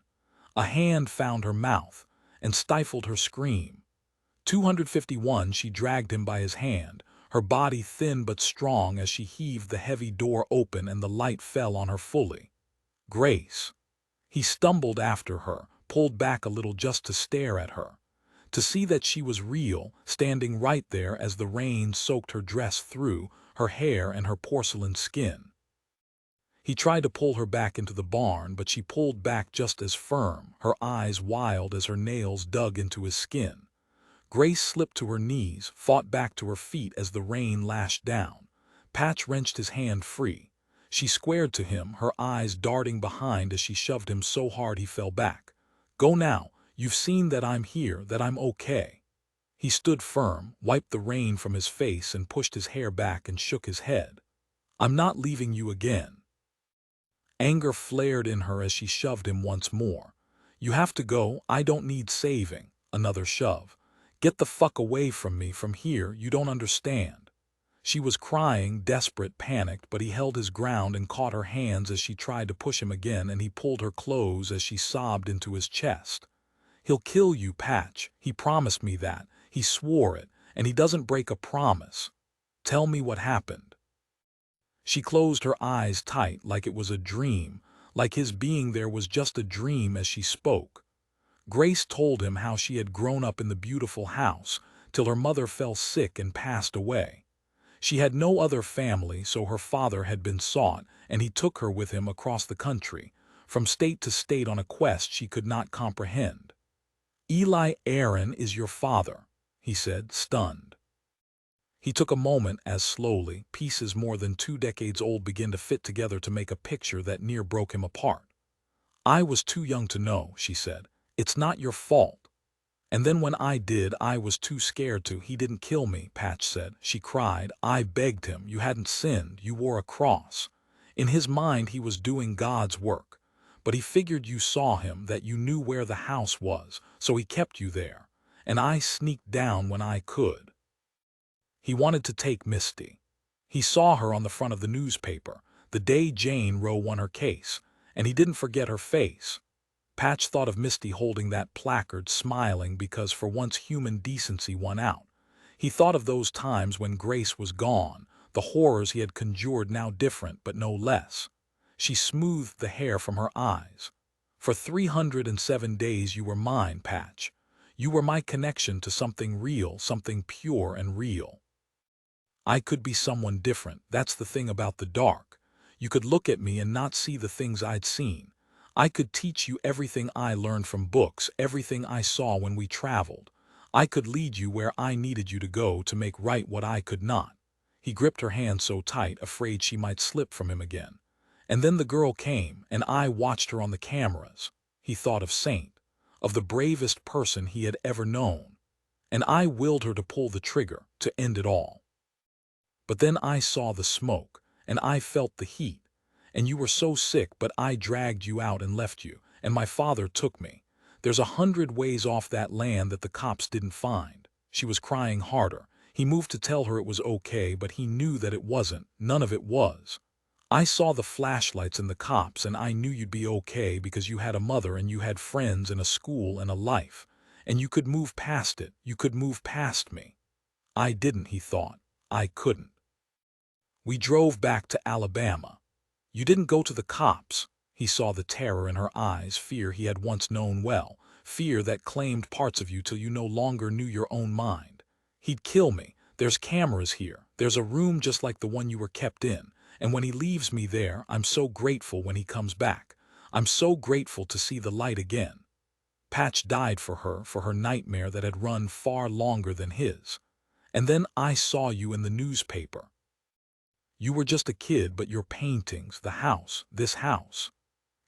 A: A hand found her mouth and stifled her scream. 251 She dragged him by his hand, her body thin but strong as she heaved the heavy door open and the light fell on her fully. "Grace." He stumbled after her, pulled back a little just to stare at her, to see that she was real, standing right there as the rain soaked her dress through, her hair and her porcelain skin. He tried to pull her back into the barn, but she pulled back just as firm, her eyes wild as her nails dug into his skin. Grace slipped to her knees, fought back to her feet as the rain lashed down. Patch wrenched his hand free. She squared to him, her eyes darting behind as she shoved him so hard he fell back. "Go now. You've seen that I'm here, that I'm okay." He stood firm, wiped the rain from his face and pushed his hair back and shook his head. "I'm not leaving you again." Anger flared in her as she shoved him once more. "You have to go. I don't need saving." Another shove. "Get the fuck away from me, from here. You don't understand." She was crying, desperate, panicked, but he held his ground and caught her hands as she tried to push him again, and he pulled her close as she sobbed into his chest. "He'll kill you, Patch. He promised me that. He swore it, and he doesn't break a promise. Tell me what happened." She closed her eyes tight, like it was a dream, like his being there was just a dream as she spoke. Grace told him how she had grown up in the beautiful house, till her mother fell sick and passed away. She had no other family, so her father had been sought, and he took her with him across the country, from state to state on a quest she could not comprehend. "Eli Aaron is your father," he said, stunned. He took a moment as slowly, pieces more than 2 decades old began to fit together to make a picture that near broke him apart. "I was too young to know," she said. "It's not your fault. And then when I did, I was too scared to." "He didn't kill me," Patch said. She cried. "I begged him. You hadn't sinned. You wore a cross." In his mind he was doing God's work. "But he figured you saw him, that you knew where the house was, so he kept you there. And I sneaked down when I could." He wanted to take Misty. He saw her on the front of the newspaper, the day Jane Roe won her case, and he didn't forget her face. Patch thought of Misty holding that placard, smiling because for once human decency won out. He thought of those times when Grace was gone, the horrors he had conjured, now different but no less. She smoothed the hair from her eyes. "For 307 days you were mine, Patch. You were my connection to something real, something pure and real. I could be someone different. That's the thing about the dark. You could look at me and not see the things I'd seen. I could teach you everything I learned from books, everything I saw when we traveled. I could lead you where I needed you to go to make right what I could not." He gripped her hand so tight, afraid she might slip from him again. "And then the girl came, and I watched her on the cameras." He thought of Saint, of the bravest person he had ever known. "And I willed her to pull the trigger, to end it all. But then I saw the smoke, and I felt the heat. And you were so sick, but I dragged you out and left you, and my father took me. There's 100 ways off that land that the cops didn't find." She was crying harder. He moved to tell her it was okay, but he knew that it wasn't. None of it was. "I saw the flashlights and the cops, and I knew you'd be okay because you had a mother and you had friends and a school and a life. And you could move past it. You could move past me." "I didn't," he thought. "I couldn't." We drove back to Alabama. You didn't go to the cops. He saw the terror in her eyes, fear he had once known well, fear that claimed parts of you till you no longer knew your own mind. He'd kill me. There's cameras here. There's a room just like the one you were kept in. And when he leaves me there, I'm so grateful when he comes back. I'm so grateful to see the light again. Patch died for her nightmare that had run far longer than his. And then I saw you in the newspaper. You were just a kid, but your paintings, the house, this house.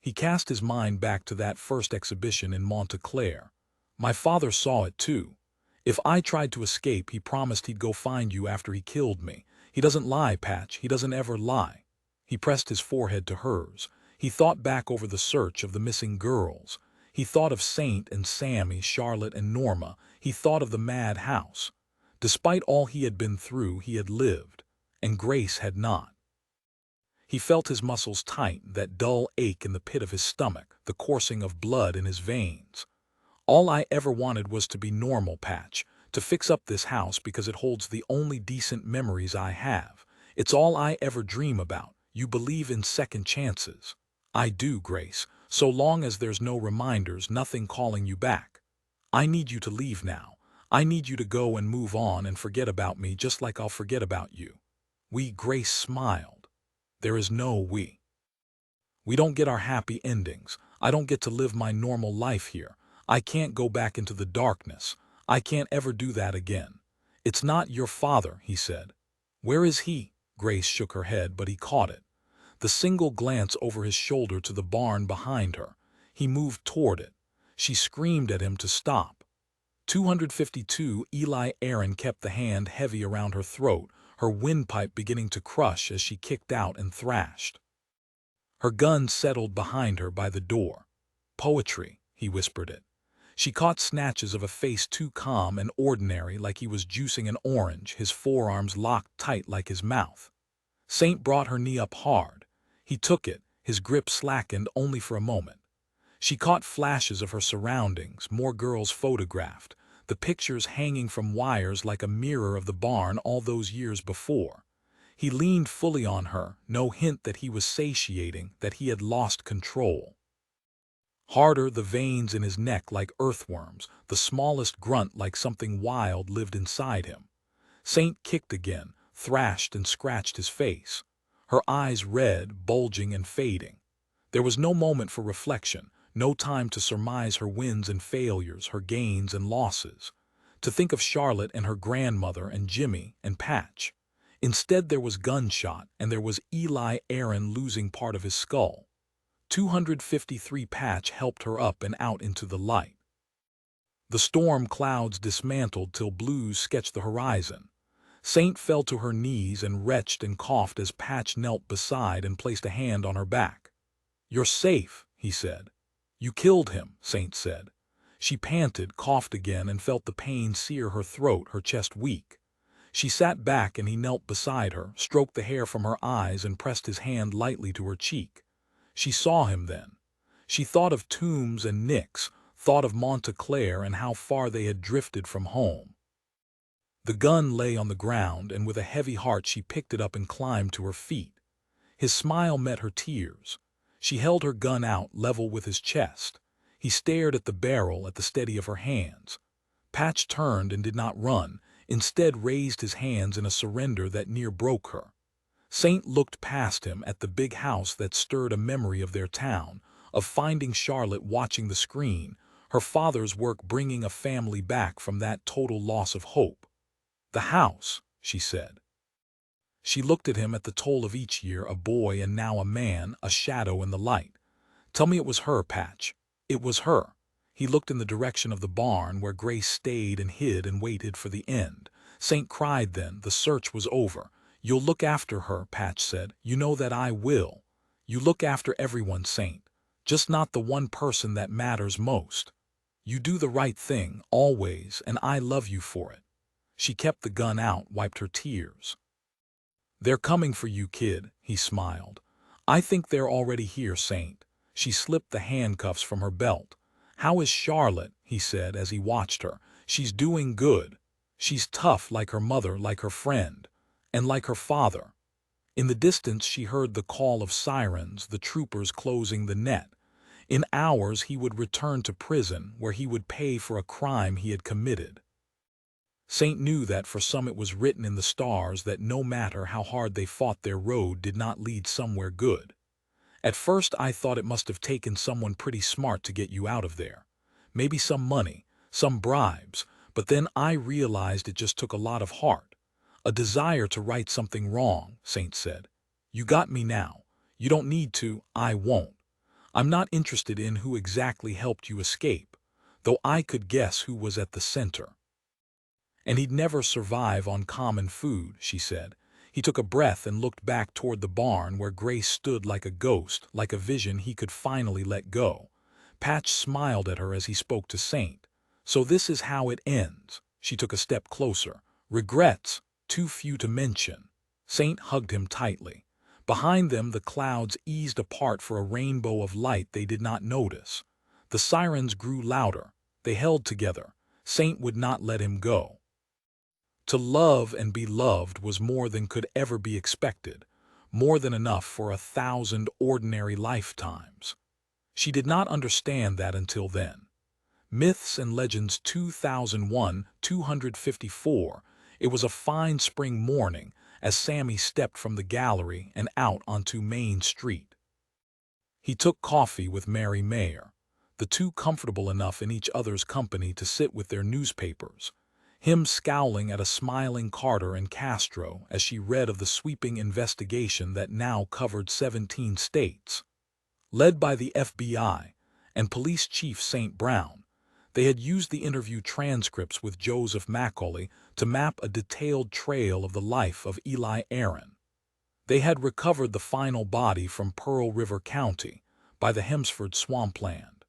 A: He cast his mind back to that first exhibition in Monta Clare. My father saw it too. If I tried to escape, he promised he'd go find you after he killed me. He doesn't lie, Patch. He doesn't ever lie. He pressed his forehead to hers. He thought back over the search of the missing girls. He thought of Saint and Sammy, Charlotte and Norma. He thought of the mad house. Despite all he had been through, he had lived, and Grace had not. He felt his muscles tighten, that dull ache in the pit of his stomach, the coursing of blood in his veins. All I ever wanted was to be normal, Patch, to fix up this house because it holds the only decent memories I have. It's all I ever dream about. You believe in second chances. I do, Grace, so long as there's no reminders, nothing calling you back. I need you to leave now. I need you to go and move on and forget about me just like I'll forget about you. Grace smiled. There is no we. We don't get our happy endings. I don't get to live my normal life here. I can't go back into the darkness. I can't ever do that again. It's not your father, he said. Where is he? Grace shook her head, but he caught it. The single glance over his shoulder to the barn behind her. He moved toward it. She screamed at him to stop. 252 Eli Aaron kept the hand heavy around her throat, her windpipe beginning to crush as she kicked out and thrashed. Her gun settled behind her by the door. Poetry, he whispered it. She caught snatches of a face too calm and ordinary, like he was juicing an orange, his forearms locked tight like his mouth. Saint brought her knee up hard. He took it, his grip slackened only for a moment. She caught flashes of her surroundings, more girls photographed, the pictures hanging from wires like a mirror of the barn all those years before. He leaned fully on her, no hint that he was satiating, that he had lost control. Harder, the veins in his neck like earthworms, the smallest grunt like something wild lived inside him. Saint kicked again, thrashed and scratched his face. Her eyes red, bulging and fading. There was no moment for reflection, no time to surmise her wins and failures, her gains and losses, to think of Charlotte and her grandmother and Jimmy and Patch. Instead there was gunshot, and there was Eli Aaron losing part of his skull. 253 Patch helped her up and out into the light. The storm clouds dismantled till blues sketched the horizon. Saint fell to her knees and retched and coughed as Patch knelt beside and placed a hand on her back. "You're safe," he said. "You killed him," Saint said. She panted, coughed again, and felt the pain sear her throat, her chest weak. She sat back and he knelt beside her, stroked the hair from her eyes and pressed his hand lightly to her cheek. She saw him then. She thought of Toombs and Nix, thought of Monta Clare and how far they had drifted from home. The gun lay on the ground, and with a heavy heart she picked it up and climbed to her feet. His smile met her tears. She held her gun out, level with his chest. He stared at the barrel, at the steady of her hands. Patch turned and did not run, instead raised his hands in a surrender that near broke her. Saint looked past him at the big house that stirred a memory of their town, of finding Charlotte watching the screen, her father's work bringing a family back from that total loss of hope. "The house," she said. She looked at him at the toll of each year, a boy and now a man, a shadow in the light. "Tell me it was her, Patch. It was her." He looked in the direction of the barn where Grace stayed and hid and waited for the end. Saint cried then. The search was over. "You'll look after her," Patch said. "You know that I will. You look after everyone, Saint. Just not the one person that matters most. You do the right thing, always, and I love you for it." She kept the gun out, wiped her tears. "They're coming for you, kid," he smiled. "I think they're already here, Saint." She slipped the handcuffs from her belt. "How is Charlotte?" he said as he watched her. "She's doing good. She's tough like her mother, like her friend, and like her father." In the distance she heard the call of sirens, the troopers closing the net. In hours he would return to prison, where he would pay for a crime he had committed. Saint knew that for some it was written in the stars that no matter how hard they fought, their road did not lead somewhere good. At first I thought it must have taken someone pretty smart to get you out of there. Maybe some money, some bribes, but then I realized it just took a lot of heart. A desire to right something wrong, Saint said. You got me now. You don't need to, I won't. I'm not interested in who exactly helped you escape, though I could guess who was at the center. And he'd never survive on common food, she said. He took a breath and looked back toward the barn where Grace stood like a ghost, like a vision he could finally let go. Patch smiled at her as he spoke to Saint. So this is how it ends. She took a step closer. Regrets, too few to mention. Saint hugged him tightly. Behind them the clouds eased apart for a rainbow of light they did not notice. The sirens grew louder. They held together. Saint would not let him go. To love and be loved was more than could ever be expected, more than enough for 1,000 ordinary lifetimes. She did not understand that until then. Myths and Legends 2001, 254. It was a fine spring morning as Sammy stepped from the gallery and out onto Main Street. He took coffee with Mary Mayer, the two comfortable enough in each other's company to sit with their newspapers, him scowling at a smiling Carter and Castro as she read of the sweeping investigation that now covered 17 states. Led by the FBI and Police Chief St. Brown, they had used the interview transcripts with Joseph Macaulay to map a detailed trail of the life of Eli Aaron. They had recovered the final body from Pearl River County by the Hemsford swampland.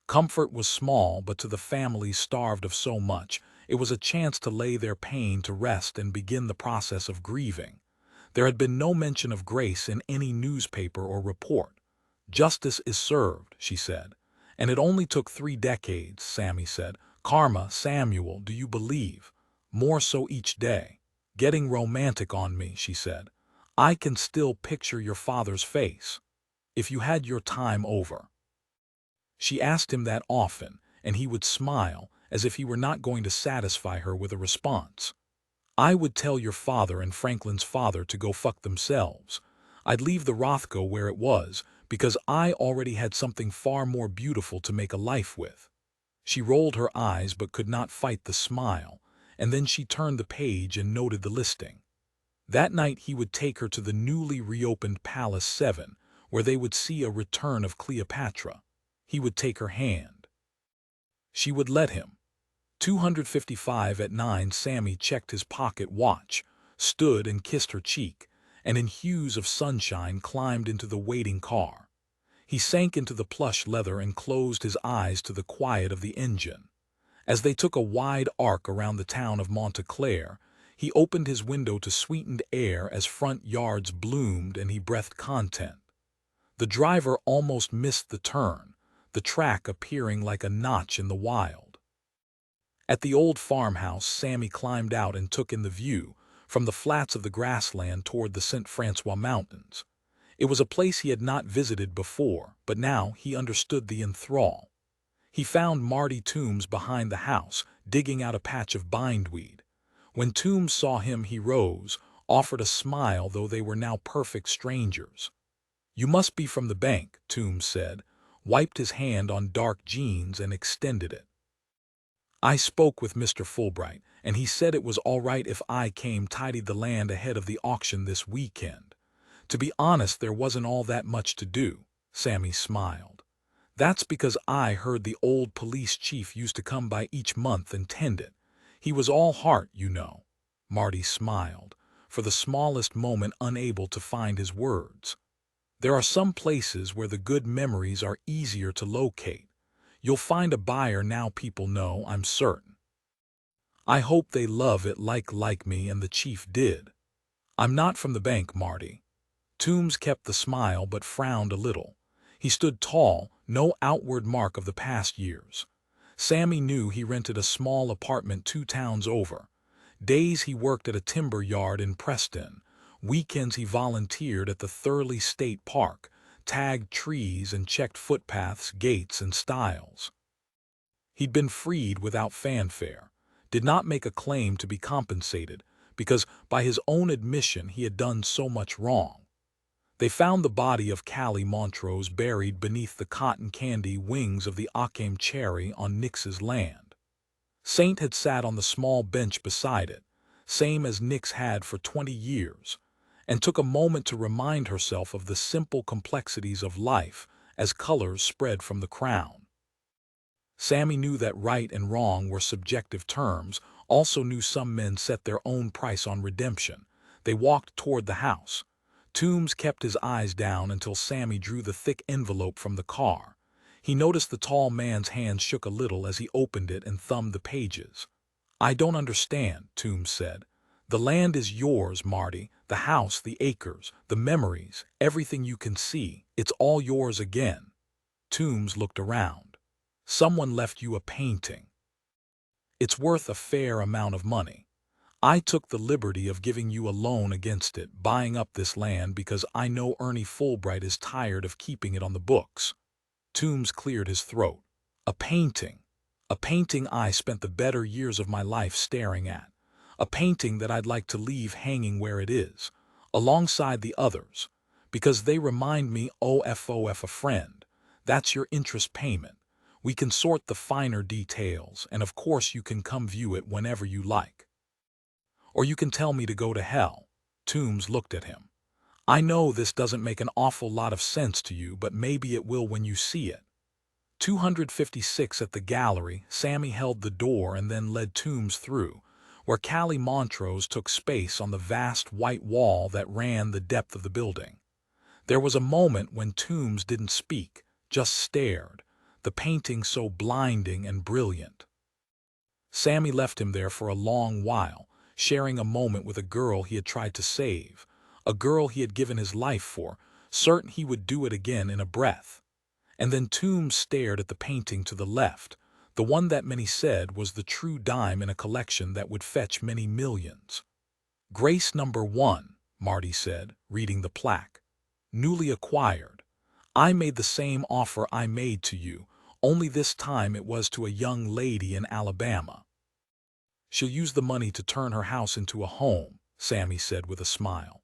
A: Comfort was small, but to the families starved of so much, it was a chance to lay their pain to rest and begin the process of grieving. There had been no mention of Grace in any newspaper or report. Justice is served, she said. And it only took 3 decades, Sammy said. Karma, Samuel, do you believe? More so each day. Getting romantic on me, she said. I can still picture your father's face. If you had your time over. She asked him that often, and he would smile, as if he were not going to satisfy her with a response. I would tell your father and Franklin's father to go fuck themselves. I'd leave the Rothko where it was, because I already had something far more beautiful to make a life with. She rolled her eyes but could not fight the smile, and then she turned the page and noted the listing. That night he would take her to the newly reopened Palace 7, where they would see a return of Cleopatra. He would take her hand. She would let him. 2:55 at 9. Sammy checked his pocket watch, stood and kissed her cheek, and in hues of sunshine climbed into the waiting car. He sank into the plush leather and closed his eyes to the quiet of the engine. As they took a wide arc around the town of Monta Clare, he opened his window to sweetened air as front yards bloomed and he breathed content. The driver almost missed the turn, the track appearing like a notch in the wild. At the old farmhouse, Sammy climbed out and took in the view from the flats of the grassland toward the St. Francois Mountains. It was a place he had not visited before, but now he understood the enthrall. He found Marty Toombs behind the house, digging out a patch of bindweed. When Toombs saw him, he rose, offered a smile, though they were now perfect strangers. You must be from the bank, Toombs said, wiped his hand on dark jeans and extended it. I spoke with Mr. Fulbright, and he said it was all right if I came tidied the land ahead of the auction this weekend. To be honest, there wasn't all that much to do, Sammy smiled. That's because I heard the old police chief used to come by each month and tend it. He was all heart, you know. Marty smiled, for the smallest moment unable to find his words. There are some places where the good memories are easier to locate. You'll find a buyer now, people know, I'm certain. I hope they love it like me, and the chief did. I'm not from the bank, Marty. Toombs kept the smile but frowned a little. He stood tall, no outward mark of the past years. Sammy knew he rented a small apartment 2 towns over. Days he worked at a timber yard in Preston, Weekends he volunteered at the Thurley State Park, tagged trees and checked footpaths, gates, and stiles. He'd been freed without fanfare, did not make a claim to be compensated, because by his own admission he had done so much wrong. They found the body of Callie Montrose buried beneath the cotton candy wings of the Occam cherry on Nix's land. Saint had sat on the small bench beside it, same as Nix had for 20 years, and took a moment to remind herself of the simple complexities of life as colors spread from the crown. Sammy knew that right and wrong were subjective terms, also knew some men set their own price on redemption. They walked toward the house. Toombs kept his eyes down until Sammy drew the thick envelope from the car. He noticed the tall man's hand shook a little as he opened it and thumbed the pages. "I don't understand," Toombs said. "The land is yours, Marty. The house, the acres, the memories, everything you can see. It's all yours again." Toombs looked around. "Someone left you a painting. It's worth a fair amount of money. I took the liberty of giving you a loan against it, buying up this land because I know Ernie Fulbright is tired of keeping it on the books." Toombs cleared his throat. "A painting. A painting I spent the better years of my life staring at. A painting that I'd like to leave hanging where it is, alongside the others, because they remind me of a friend. That's your interest payment. We can sort the finer details, and of course you can come view it whenever you like. Or you can tell me to go to hell." Toombs looked at him. "I know this doesn't make an awful lot of sense to you, but maybe it will when you see it." 256 at the gallery, Sammy held the door and then led Toombs through, where Callie Montrose took space on the vast white wall that ran the depth of the building. There was a moment when Toombs didn't speak, just stared, the painting so blinding and brilliant. Sammy left him there for a long while, sharing a moment with a girl he had tried to save, a girl he had given his life for, certain he would do it again in a breath. And then Toombs stared at the painting to the left, the one that many said was the true dime in a collection that would fetch many millions. "Grace number 1, Marty said, reading the plaque. "Newly acquired. I made the same offer I made to you, only this time it was to a young lady in Alabama. She'll use the money to turn her house into a home," Sammy said with a smile.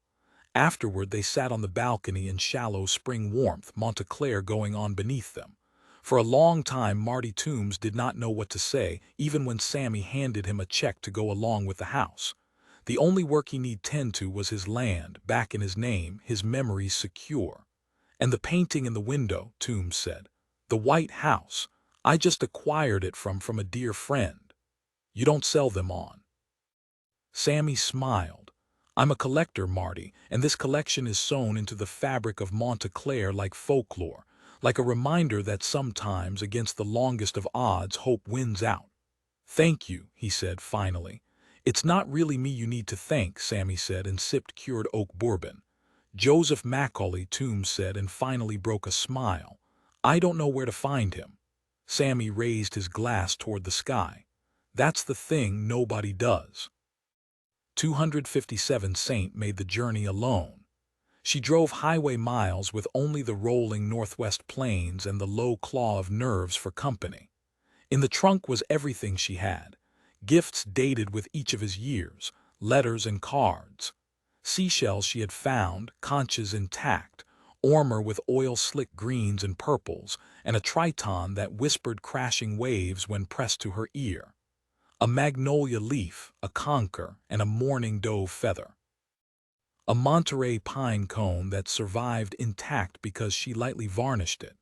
A: Afterward they sat on the balcony in shallow spring warmth, Monta Clare going on beneath them. For a long time Marty Toombs did not know what to say, even when Sammy handed him a check to go along with the house. The only work he need tend to was his land, back in his name, his memories secure. "And the painting in the window," Toombs said. "The White House. I just acquired it from a dear friend. You don't sell them on." Sammy smiled. "I'm a collector, Marty, and this collection is sewn into the fabric of Monta Clare like folklore, like a reminder that sometimes, against the longest of odds, hope wins out." "Thank you," he said finally. "It's not really me you need to thank," Sammy said and sipped cured oak bourbon. "Joseph Macaulay," Toombs said and finally broke a smile. "I don't know where to find him." Sammy raised his glass toward the sky. "That's the thing nobody does." 257 Saint made the journey alone. She drove highway miles with only the rolling northwest plains and the low claw of nerves for company. In the trunk was everything she had, gifts dated with each of his years, letters and cards. Seashells she had found, conches intact, Ormer with oil-slick greens and purples, and a triton that whispered crashing waves when pressed to her ear. A magnolia leaf, a conker, and a mourning dove feather. A Monterey pine cone that survived intact because she lightly varnished it.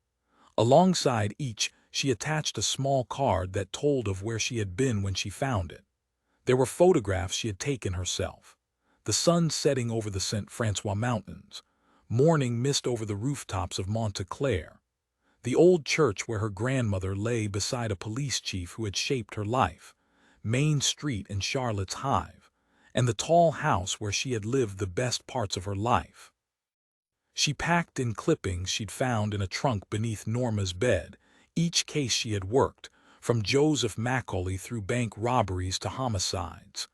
A: Alongside each, she attached a small card that told of where she had been when she found it. There were photographs she had taken herself. The sun setting over the St. Francois Mountains, morning mist over the rooftops of Monta Clare, the old church where her grandmother lay beside a police chief who had shaped her life, Main Street in Charlotte's Hive, and the tall house where she had lived the best parts of her life. She packed in clippings she'd found in a trunk beneath Norma's bed, each case she had worked, from Joseph Macaulay through bank robberies to homicides.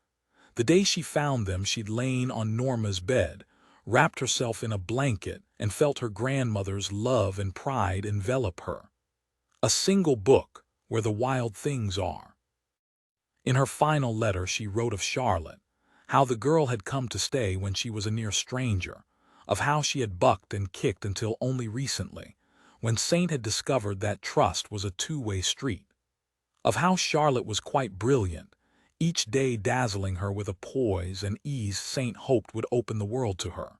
A: The day she found them she'd lain on Norma's bed, wrapped herself in a blanket, and felt her grandmother's love and pride envelop her. A single book, Where the Wild Things Are. In her final letter she wrote of Charlotte, how the girl had come to stay when she was a near stranger, of how she had bucked and kicked until only recently, when Saint had discovered that trust was a two-way street, of how Charlotte was quite brilliant, each day dazzling her with a poise and ease Saint hoped would open the world to her.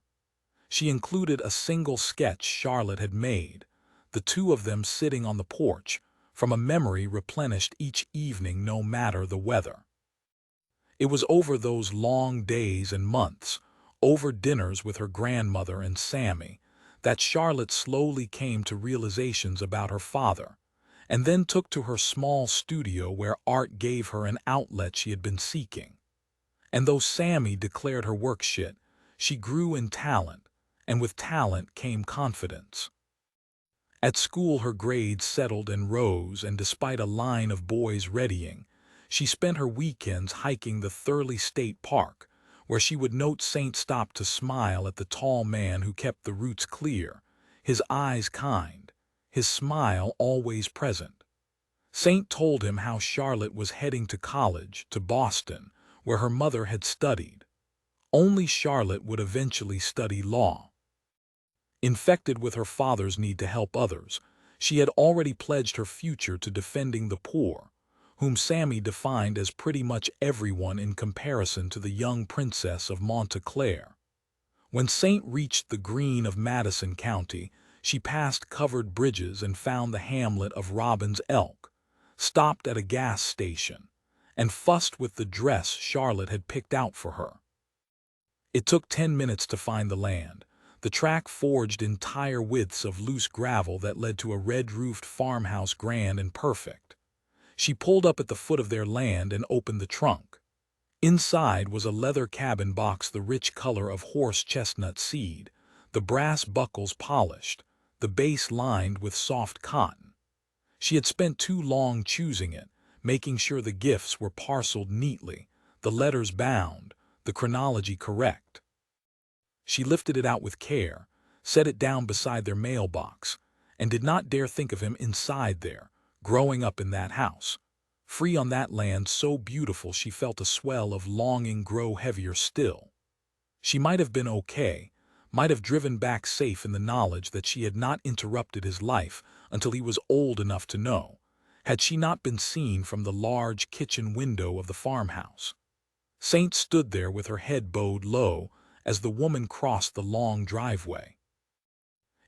A: She included a single sketch Charlotte had made, the two of them sitting on the porch, from a memory replenished each evening no matter the weather. It was over those long days and months, over dinners with her grandmother and Sammy, that Charlotte slowly came to realizations about her father, and then took to her small studio where art gave her an outlet she had been seeking. And though Sammy declared her work shit, she grew in talent, and with talent came confidence. At school her grades settled and rose, and despite a line of boys readying, she spent her weekends hiking the Thurley State Park, where she would note Saint stop to smile at the tall man who kept the roots clear, his eyes kind, his smile always present. Saint told him how Charlotte was heading to college, to Boston, where her mother had studied. Only Charlotte would eventually study law. Infected with her father's need to help others, she had already pledged her future to defending the poor, whom Sammy defined as pretty much everyone in comparison to the young princess of Monta Clare. When Saint reached the green of Madison County, she passed covered bridges and found the hamlet of Robbins Elk, stopped at a gas station, and fussed with the dress Charlotte had picked out for her. It took 10 minutes to find the land. The track forged entire widths of loose gravel that led to a red-roofed farmhouse grand and perfect. She pulled up at the foot of their land and opened the trunk. Inside was a leather cabin box the rich color of horse chestnut seed, the brass buckles polished, the base lined with soft cotton. She had spent too long choosing it, making sure the gifts were parceled neatly, the letters bound, the chronology correct. She lifted it out with care, set it down beside their mailbox, and did not dare think of him inside there, growing up in that house. Free on that land so beautiful she felt a swell of longing grow heavier still. She might have been okay, might have driven back safe in the knowledge that she had not interrupted his life until he was old enough to know, had she not been seen from the large kitchen window of the farmhouse. Saint stood there with her head bowed low as the woman crossed the long driveway.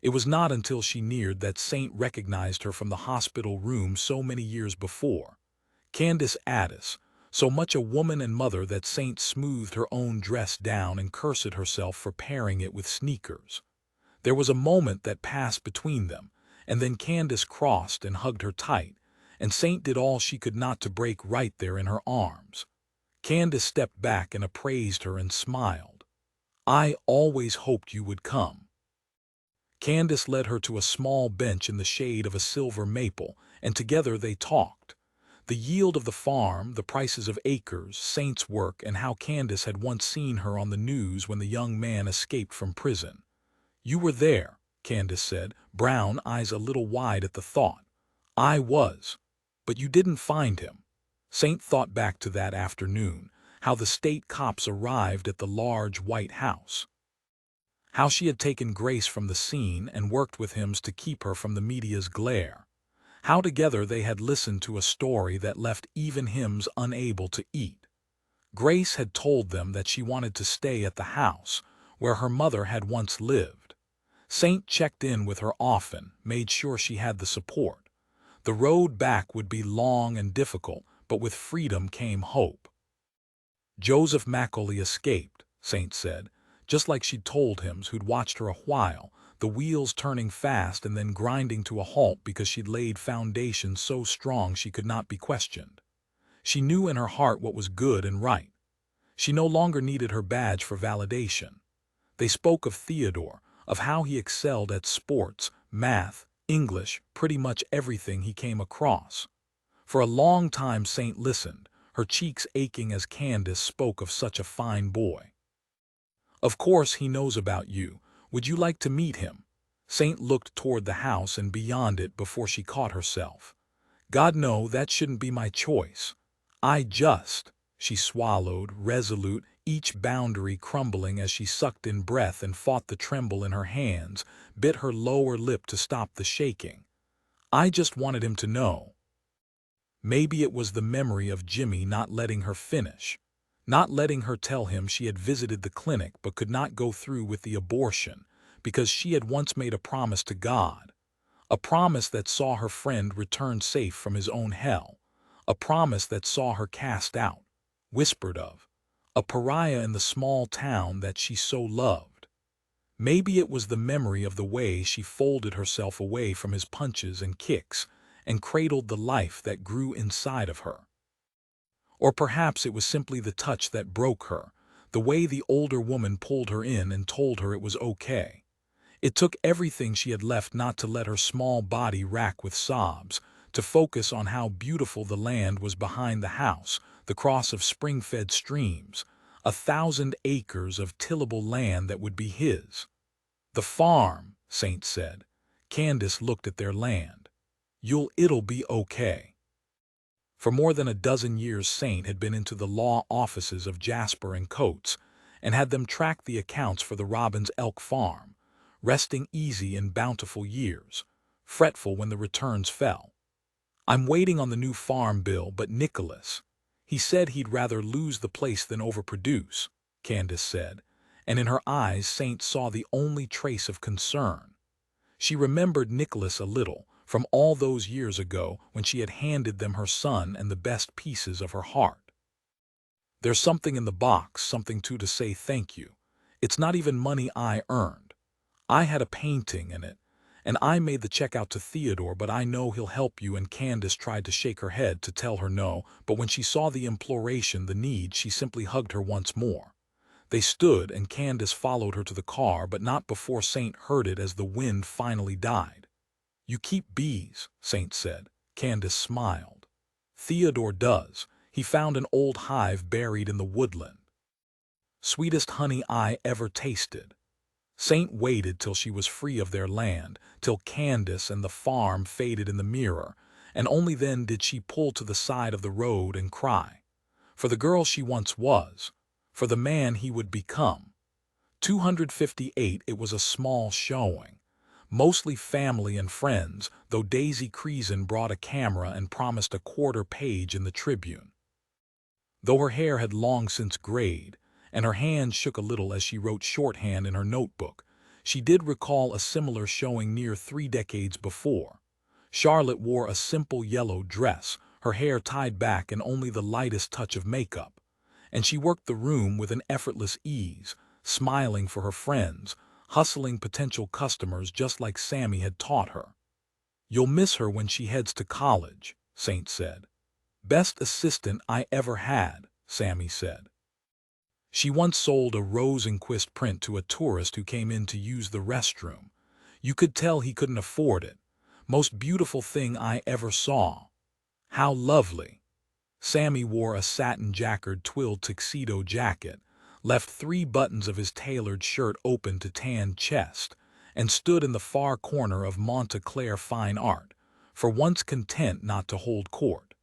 A: It was not until she neared that Saint recognized her from the hospital room so many years before. Candace Addis, so much a woman and mother that Saint smoothed her own dress down and cursed herself for pairing it with sneakers. There was a moment that passed between them, and then Candace crossed and hugged her tight, and Saint did all she could not to break right there in her arms. Candace stepped back and appraised her and smiled. "I always hoped you would come." Candace led her to a small bench in the shade of a silver maple, and together they talked. The yield of the farm, the prices of acres, Saint's work, and how Candace had once seen her on the news when the young man escaped from prison. "You were there," Candace said, brown eyes a little wide at the thought. "I was. But you didn't find him." Saint thought back to that afternoon, how the state cops arrived at the large white house. How she had taken Grace from the scene and worked with him to keep her from the media's glare. How together they had listened to a story that left even him unable to eat. Grace had told them that she wanted to stay at the house where her mother had once lived. Saint checked in with her often, made sure she had the support. The road back would be long and difficult, but with freedom came hope. Joseph Macaulay escaped, Saint said, just like she'd told him who'd watched her a while, the wheels turning fast and then grinding to a halt because she'd laid foundations so strong she could not be questioned. She knew in her heart what was good and right. She no longer needed her badge for validation. They spoke of Theodore, of how he excelled at sports, math, English, pretty much everything he came across. For a long time Saint listened, her cheeks aching as Candace spoke of such a fine boy. Of course he knows about you. Would you like to meet him? Saint looked toward the house and beyond it before she caught herself. God, no, that shouldn't be my choice. She swallowed, resolute, each boundary crumbling as she sucked in breath and fought the tremble in her hands, bit her lower lip to stop the shaking. I just wanted him to know. Maybe it was the memory of Jimmy not letting her finish, not letting her tell him she had visited the clinic but could not go through with the abortion because she had once made a promise to God, a promise that saw her friend return safe from his own hell, a promise that saw her cast out, whispered of, a pariah in the small town that she so loved. Maybe it was the memory of the way she folded herself away from his punches and kicks and cradled the life that grew inside of her. Or perhaps it was simply the touch that broke her, the way the older woman pulled her in and told her it was okay. It took everything she had left not to let her small body rack with sobs, to focus on how beautiful the land was behind the house, the cross of spring-fed streams, 1,000 acres of tillable land that would be his. The farm, Saint said. Candace looked at their land. It'll be okay. For more than a dozen years Saint had been into the law offices of Jasper and Coates and had them track the accounts for the Robbins Elk Farm, resting easy in bountiful years, fretful when the returns fell. I'm waiting on the new farm bill, but Nicholas, he said he'd rather lose the place than overproduce, Candace said, and in her eyes Saint saw the only trace of concern. She remembered Nicholas a little, from all those years ago when she had handed them her son and the best pieces of her heart. There's something in the box, something to say thank you. It's not even money I earned. I had a painting in it, and I made the check out to Theodore, but I know he'll help you. And Candace tried to shake her head to tell her no, but when she saw the imploration, the need, she simply hugged her once more. They stood, and Candace followed her to the car, but not before Saint heard it as the wind finally died. You keep bees, Saint said. Candace smiled. Theodore does. He found an old hive buried in the woodland. Sweetest honey I ever tasted. Saint waited till she was free of their land, till Candace and the farm faded in the mirror, and only then did she pull to the side of the road and cry. For the girl she once was, for the man he would become. 258. It was a small showing, mostly family and friends, though Daisy Creason brought a camera and promised a quarter page in the Tribune. Though her hair had long since grayed, and her hands shook a little as she wrote shorthand in her notebook, she did recall a similar showing near 3 decades before. Charlotte wore a simple yellow dress, her hair tied back and only the lightest touch of makeup, and she worked the room with an effortless ease, smiling for her friends, hustling potential customers just like Sammy had taught her. You'll miss her when she heads to college, Saint said. Best assistant I ever had, Sammy said. She once sold a Rosenquist print to a tourist who came in to use the restroom. You could tell he couldn't afford it. Most beautiful thing I ever saw. How lovely. Sammy wore a satin-jackered twilled tuxedo jacket, left 3 buttons of his tailored shirt open to tan chest, and stood in the far corner of Monta Clare Fine Art, for once content not to hold court.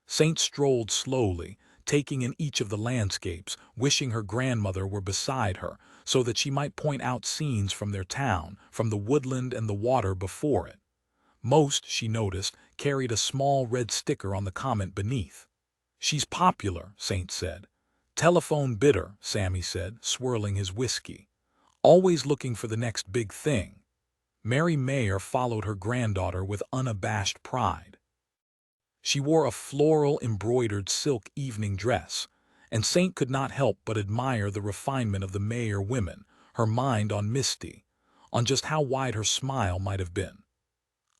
A: Saint strolled slowly, taking in each of the landscapes, wishing her grandmother were beside her, so that she might point out scenes from their town, from the woodland and the water before it. Most, she noticed, carried a small red sticker on the comment beneath. She's popular, Saint said. Telephone bidder, Sammy said, swirling his whiskey. Always looking for the next big thing. Mary Mayer followed her granddaughter with unabashed pride. She wore a floral embroidered silk evening dress, and Saint could not help but admire the refinement of the Mayer women, her mind on Misty, on just how wide her smile might have been.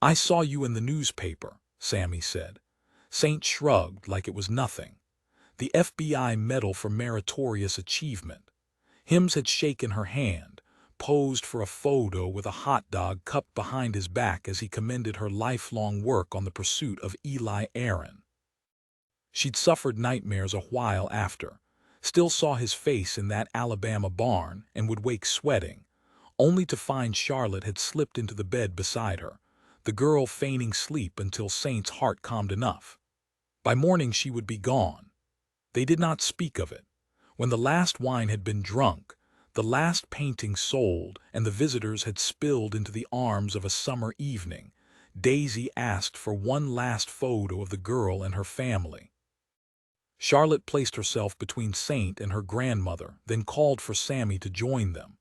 A: I saw you in the newspaper, Sammy said. Saint shrugged like it was nothing. The FBI Medal for Meritorious Achievement. Hims had shaken her hand, posed for a photo with a hot dog cupped behind his back as he commended her lifelong work on the pursuit of Eli Aaron. She'd suffered nightmares a while after, still saw his face in that Alabama barn and would wake sweating, only to find Charlotte had slipped into the bed beside her, the girl feigning sleep until Saint's heart calmed enough. By morning she would be gone. They did not speak of it. When the last wine had been drunk, the last painting sold, and the visitors had spilled into the arms of a summer evening, Daisy asked for one last photo of the girl and her family. Charlotte placed herself between Saint and her grandmother, then called for Sammy to join them.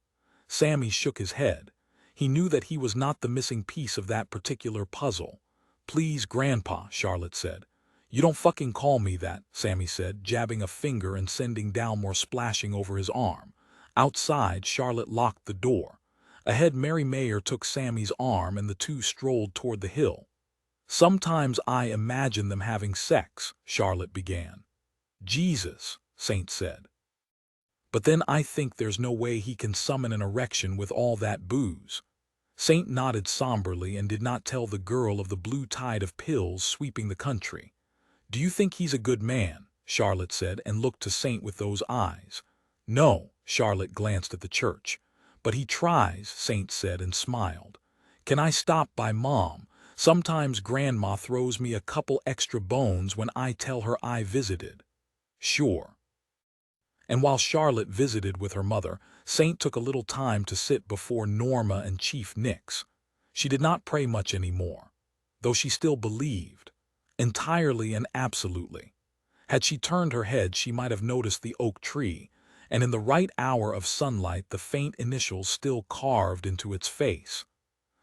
A: Sammy shook his head. He knew that he was not the missing piece of that particular puzzle. "Please, Grandpa," Charlotte said. "You don't fucking call me that," Sammy said, jabbing a finger and sending Dalmore splashing over his arm. Outside, Charlotte locked the door. Ahead, Mary Mayer took Sammy's arm and the two strolled toward the hill. "Sometimes I imagine them having sex," Charlotte began. "Jesus," Saint said. "But then I think there's no way he can summon an erection with all that booze." Saint nodded somberly and did not tell the girl of the blue tide of pills sweeping the country. "Do you think he's a good man?" Charlotte said, and looked to Saint with those eyes. "No," Charlotte glanced at the church. "But he tries," Saint said and smiled. "Can I stop by Mom? Sometimes Grandma throws me a couple extra bones when I tell her I visited." "Sure." And while Charlotte visited with her mother, Saint took a little time to sit before Norma and Chief Nix. She did not pray much anymore, though she still believed, entirely and absolutely. Had she turned her head, she might have noticed the oak tree, and in the right hour of sunlight the faint initials still carved into its face.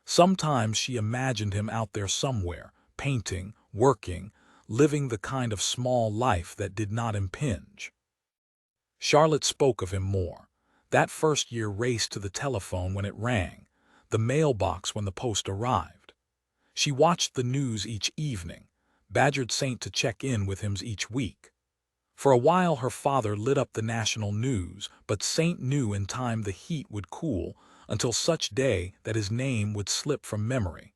A: Sometimes she imagined him out there somewhere, painting, working, living the kind of small life that did not impinge. Charlotte spoke of him more. That first year raced to the telephone when it rang, the mailbox when the post arrived. She watched the news each evening, badgered Saint to check in with him each week. For a while her father lit up the national news, but Saint knew in time the heat would cool until such day that his name would slip from memory,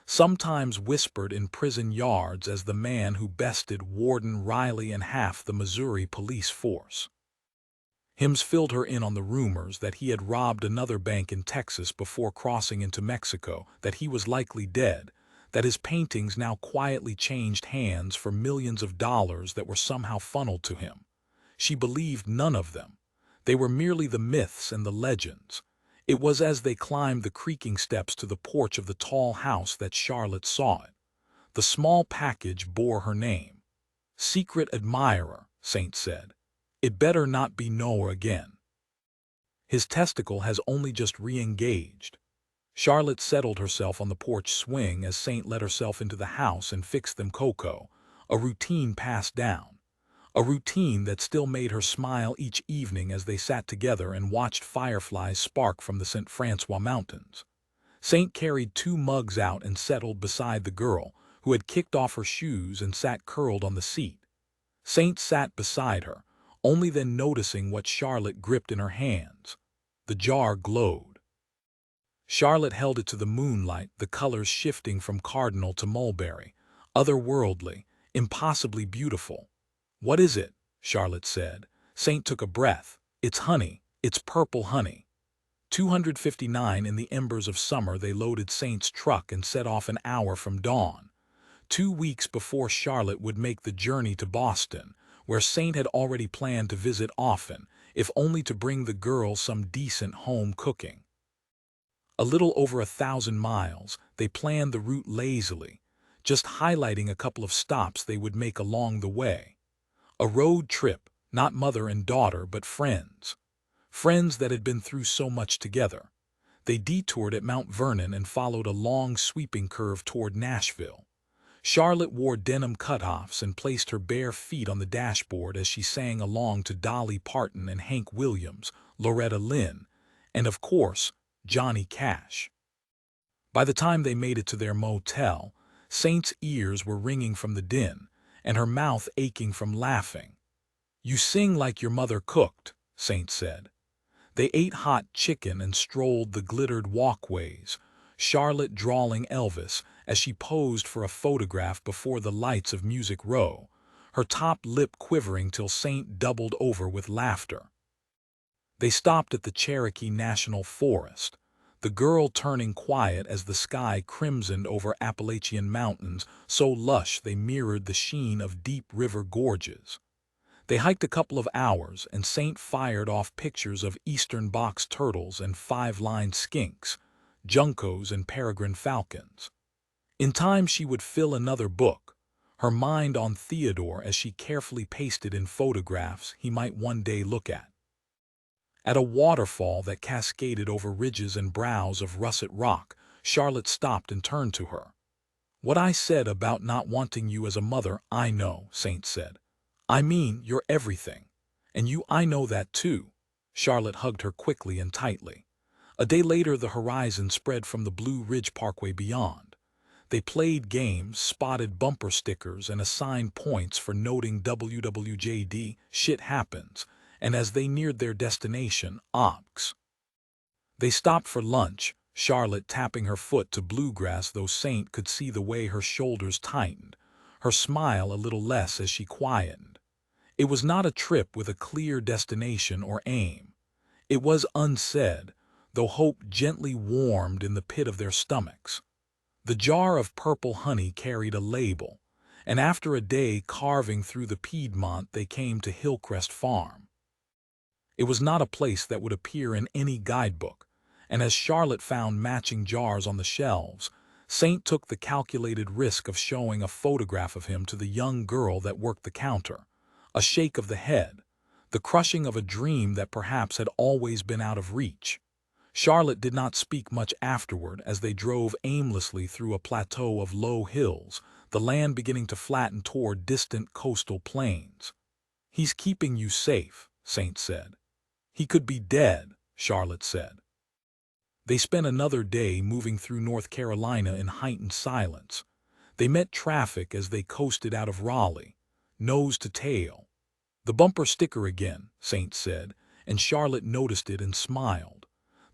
A: sometimes whispered in prison yards as the man who bested Warden Riley and half the Missouri police force. Hims filled her in on the rumors that he had robbed another bank in Texas before crossing into Mexico, that he was likely dead, that his paintings now quietly changed hands for millions of dollars that were somehow funneled to him. She believed none of them. They were merely the myths and the legends. It was as they climbed the creaking steps to the porch of the tall house that Charlotte saw it. The small package bore her name. "Secret admirer," Saint said. "It better not be Noah again. His testicle has only just re-engaged." Charlotte settled herself on the porch swing as Saint let herself into the house and fixed them cocoa, a routine passed down. A routine that still made her smile each evening as they sat together and watched fireflies spark from the St. Francois Mountains. Saint carried 2 mugs out and settled beside the girl, who had kicked off her shoes and sat curled on the seat. Saint sat beside her, only then noticing what Charlotte gripped in her hands. The jar glowed. Charlotte held it to the moonlight, the colors shifting from cardinal to mulberry, otherworldly, impossibly beautiful. "What is it?" Charlotte said. Saint took a breath. "It's honey. It's purple honey." 259 in the embers of summer they loaded Saint's truck and set off an hour from dawn. 2 weeks before Charlotte would make the journey to Boston, where Saint had already planned to visit often, if only to bring the girl some decent home cooking. A little over 1,000 miles, they planned the route lazily, just highlighting a couple of stops they would make along the way. A road trip, not mother and daughter, but friends. Friends that had been through so much together. They detoured at Mount Vernon and followed a long sweeping curve toward Nashville. Charlotte wore denim cutoffs and placed her bare feet on the dashboard as she sang along to Dolly Parton and Hank Williams, Loretta Lynn, and of course, Johnny Cash. By the time they made it to their motel, Saint's ears were ringing from the din, and her mouth aching from laughing. "You sing like your mother cooked," Saint said. They ate hot chicken and strolled the glittered walkways, Charlotte drawling Elvis as she posed for a photograph before the lights of Music Row, her top lip quivering till Saint doubled over with laughter. They stopped at the Cherokee National Forest, the girl turning quiet as the sky crimsoned over Appalachian mountains so lush they mirrored the sheen of deep river gorges. They hiked a couple of hours, and Saint fired off pictures of eastern box turtles and five-lined skinks, juncos and peregrine falcons. In time she would fill another book, her mind on Theodore as she carefully pasted in photographs he might one day look at. At a waterfall that cascaded over ridges and brows of russet rock, Charlotte stopped and turned to her. "What I said about not wanting you as a mother, I know," Saint said. "I mean, you're everything. And I know that too." Charlotte hugged her quickly and tightly. A day later the horizon spread from the Blue Ridge Parkway beyond. They played games, spotted bumper stickers, and assigned points for noting WWJD, shit happens, and as they neared their destination, Ox. They stopped for lunch, Charlotte tapping her foot to bluegrass though Saint could see the way her shoulders tightened, her smile a little less as she quietened. It was not a trip with a clear destination or aim. It was unsaid, though hope gently warmed in the pit of their stomachs. The jar of purple honey carried a label, and after a day carving through the Piedmont they came to Hillcrest Farm. It was not a place that would appear in any guidebook, and as Charlotte found matching jars on the shelves, Saint took the calculated risk of showing a photograph of him to the young girl that worked the counter, a shake of the head, the crushing of a dream that perhaps had always been out of reach. Charlotte did not speak much afterward as they drove aimlessly through a plateau of low hills, the land beginning to flatten toward distant coastal plains. "He's keeping you safe," Saint said. "He could be dead," Charlotte said. They spent another day moving through North Carolina in heightened silence. They met traffic as they coasted out of Raleigh, nose to tail. "The bumper sticker again," Saint said, and Charlotte noticed it and smiled.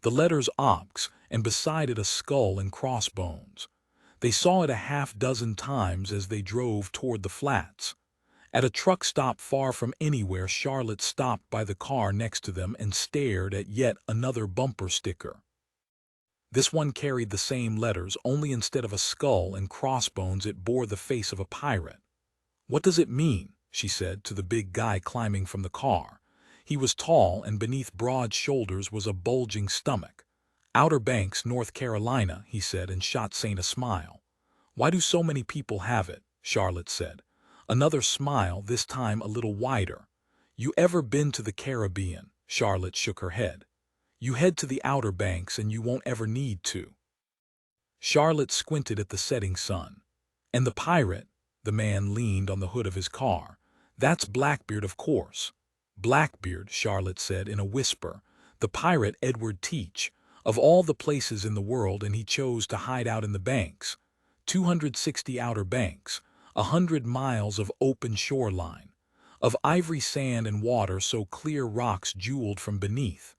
A: The letters Ox, and beside it a skull and crossbones. They saw it a half-dozen times as they drove toward the flats. At a truck stop far from anywhere, Charlotte stopped by the car next to them and stared at yet another bumper sticker. This one carried the same letters, only instead of a skull and crossbones it bore the face of a pirate. "What does it mean?" she said to the big guy climbing from the car. He was tall, and beneath broad shoulders was a bulging stomach. "Outer Banks, North Carolina," he said, and shot Saint a smile. "Why do so many people have it?" Charlotte said. Another smile, this time a little wider. "You ever been to the Caribbean?" Charlotte shook her head. "You head to the Outer Banks and you won't ever need to." Charlotte squinted at the setting sun. "And the pirate?" The man leaned on the hood of his car. "That's Blackbeard, of course." "Blackbeard," Charlotte said in a whisper. "The pirate Edward Teach. Of all the places in the world, and he chose to hide out in the Banks. 260 Outer Banks, 100 miles of open shoreline, of ivory sand and water so clear rocks jeweled from beneath.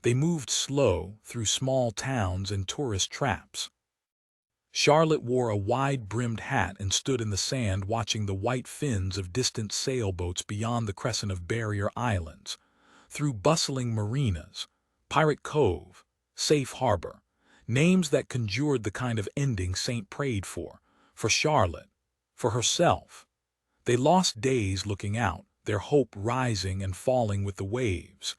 A: They moved slow through small towns and tourist traps." Charlotte wore a wide-brimmed hat and stood in the sand watching the white fins of distant sailboats beyond the crescent of barrier islands, through bustling marinas, Pirate Cove, Safe Harbor, names that conjured the kind of ending Saint prayed for Charlotte, for herself. They lost days looking out, their hope rising and falling with the waves,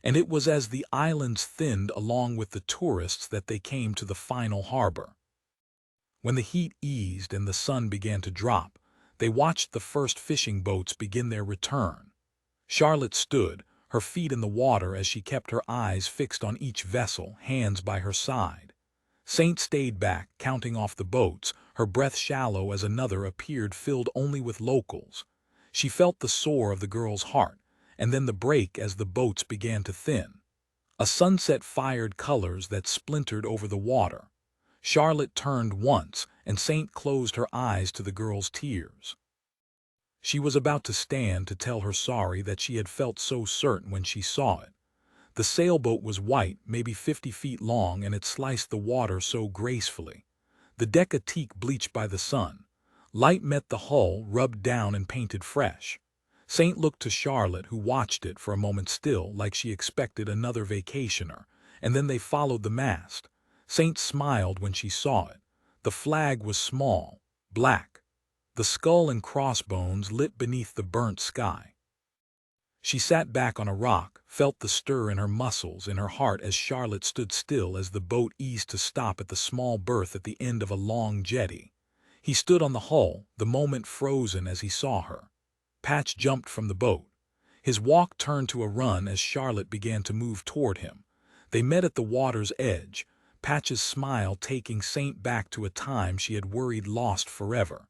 A: and it was as the islands thinned along with the tourists that they came to the final harbor. When the heat eased and the sun began to drop, they watched the first fishing boats begin their return. Charlotte stood, her feet in the water as she kept her eyes fixed on each vessel, hands by her side. Saint stayed back, counting off the boats, her breath shallow as another appeared filled only with locals. She felt the soar of the girl's heart, and then the break as the boats began to thin. A sunset fired colors that splintered over the water. Charlotte turned once, and Saint closed her eyes to the girl's tears. She was about to stand to tell her sorry that she had felt so certain when she saw it. The sailboat was white, maybe 50 feet long, and it sliced the water so gracefully. The deck a teak bleached by the sun, Light met the hull, rubbed down and painted fresh. Saint looked to Charlotte, who watched it for a moment still, like she expected another vacationer, and then they followed the mast. Saint smiled when she saw it. The flag was small, black. The skull and crossbones lit beneath the burnt sky. She sat back on a rock, felt the stir in her muscles, in her heart, as Charlotte stood still as the boat eased to stop at the small berth at the end of a long jetty. He stood on the hull, the moment frozen as he saw her. Patch jumped from the boat. His walk turned to a run as Charlotte began to move toward him. They met at the water's edge, Patch's smile taking Saint back to a time she had worried lost forever.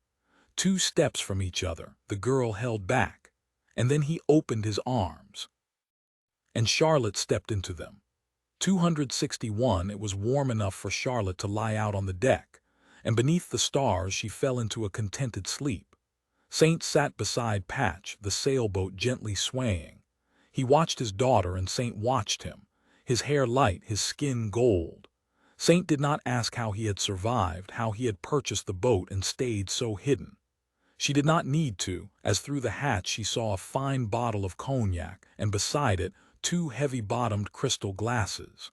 A: 2 steps from each other, the girl held back, and then he opened his arms. And Charlotte stepped into them. 261, it was warm enough for Charlotte to lie out on the deck, and beneath the stars she fell into a contented sleep. Saint sat beside Patch, the sailboat gently swaying. He watched his daughter and Saint watched him, his hair light, his skin gold. Saint did not ask how he had survived, how he had purchased the boat and stayed so hidden. She did not need to, as through the hatch she saw a fine bottle of cognac, and beside it 2 heavy-bottomed crystal glasses.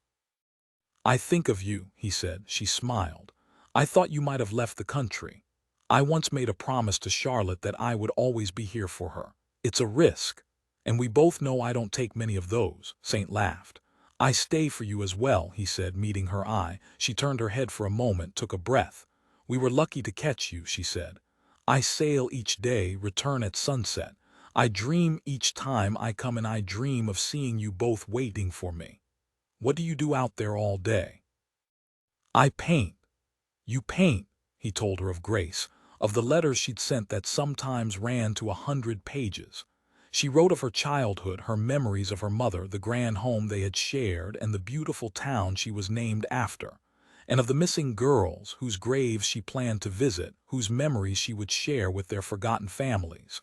A: "I think of you," he said. She smiled. "I thought you might have left the country. I once made a promise to Charlotte that I would always be here for her. It's a risk, and we both know I don't take many of those." Saint laughed. "I stay for you as well," he said, meeting her eye. She turned her head for a moment, took a breath. "We were lucky to catch you," she said. "I sail each day, return at sunset. I dream each time I come, and I dream of seeing you both waiting for me. What do you do out there all day?" "I paint." "You paint?" He told her of Grace, of the letters she'd sent that sometimes ran to 100 pages. She wrote of her childhood, her memories of her mother, the grand home they had shared, and the beautiful town she was named after, and of the missing girls whose graves she planned to visit, whose memories she would share with their forgotten families.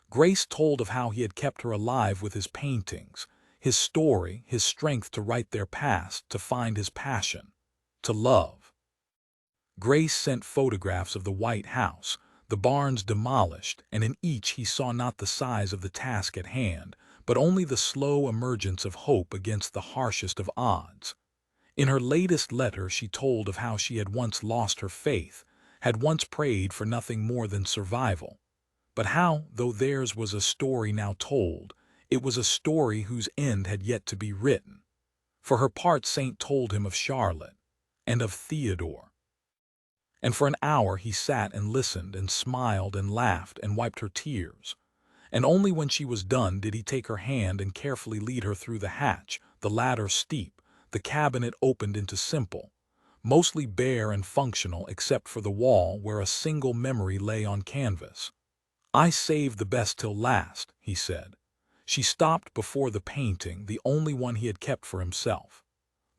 A: Grace told of how he had kept her alive with his paintings, his story, his strength to write their past, to find his passion, to love. Grace sent photographs of the White House, the barns demolished, and in each he saw not the size of the task at hand, but only the slow emergence of hope against the harshest of odds. In her latest letter she told of how she had once lost her faith, had once prayed for nothing more than survival. But how, though theirs was a story now told, it was a story whose end had yet to be written. For her part, Saint told him of Charlotte, and of Theodore. And for an hour he sat and listened and smiled and laughed and wiped her tears. And only when she was done did he take her hand and carefully lead her through the hatch, the ladder steep, the cabinet opened into simple, mostly bare and functional except for the wall where a single memory lay on canvas. "I saved the best till last," he said. She stopped before the painting, the only one he had kept for himself.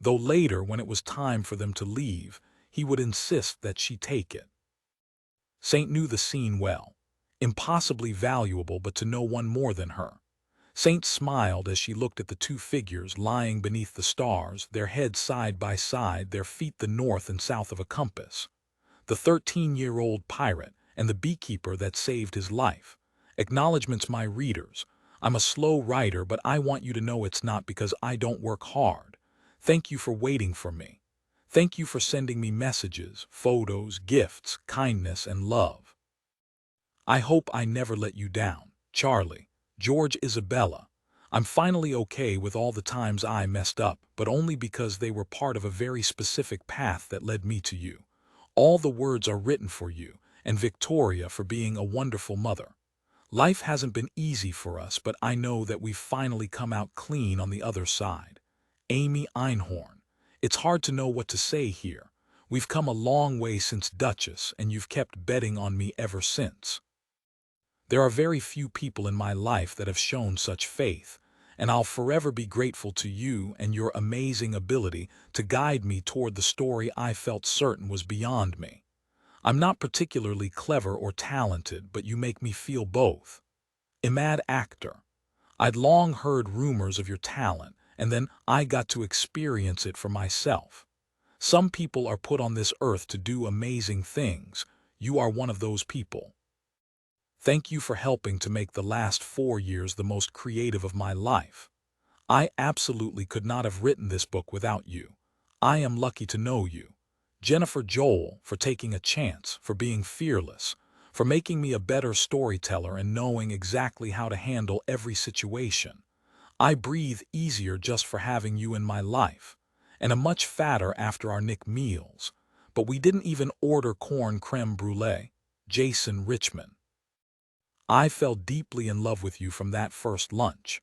A: Though later, when it was time for them to leave, he would insist that she take it. Saint knew the scene well, impossibly valuable, but to no one more than her. Saint smiled as she looked at the 2 figures lying beneath the stars, their heads side by side, their feet the north and south of a compass. The 13-year-old pirate and the beekeeper that saved his life. Acknowledgments, my readers. I'm a slow writer, but I want you to know it's not because I don't work hard. Thank you for waiting for me. Thank you for sending me messages, photos, gifts, kindness, and love. I hope I never let you down. Charlie, George, Isabella. I'm finally okay with all the times I messed up, but only because they were part of a very specific path that led me to you. All the words are written for you, and Victoria for being a wonderful mother. Life hasn't been easy for us, but I know that we've finally come out clean on the other side. Amy Einhorn. It's hard to know what to say here. We've come a long way since Duchess, and you've kept betting on me ever since. There are very few people in my life that have shown such faith, and I'll forever be grateful to you and your amazing ability to guide me toward the story I felt certain was beyond me. I'm not particularly clever or talented, but you make me feel both. Imad actor. I'd long heard rumors of your talent, and then I got to experience it for myself. Some people are put on this earth to do amazing things. You are one of those people. Thank you for helping to make the last 4 years the most creative of my life. I absolutely could not have written this book without you. I am lucky to know you. Jennifer Joel, for taking a chance, for being fearless, for making me a better storyteller and knowing exactly how to handle every situation. I breathe easier just for having you in my life, and am much fatter after our Nick meals. But we didn't even order corn creme brulee. Jason Richmond. I fell deeply in love with you from that first lunch.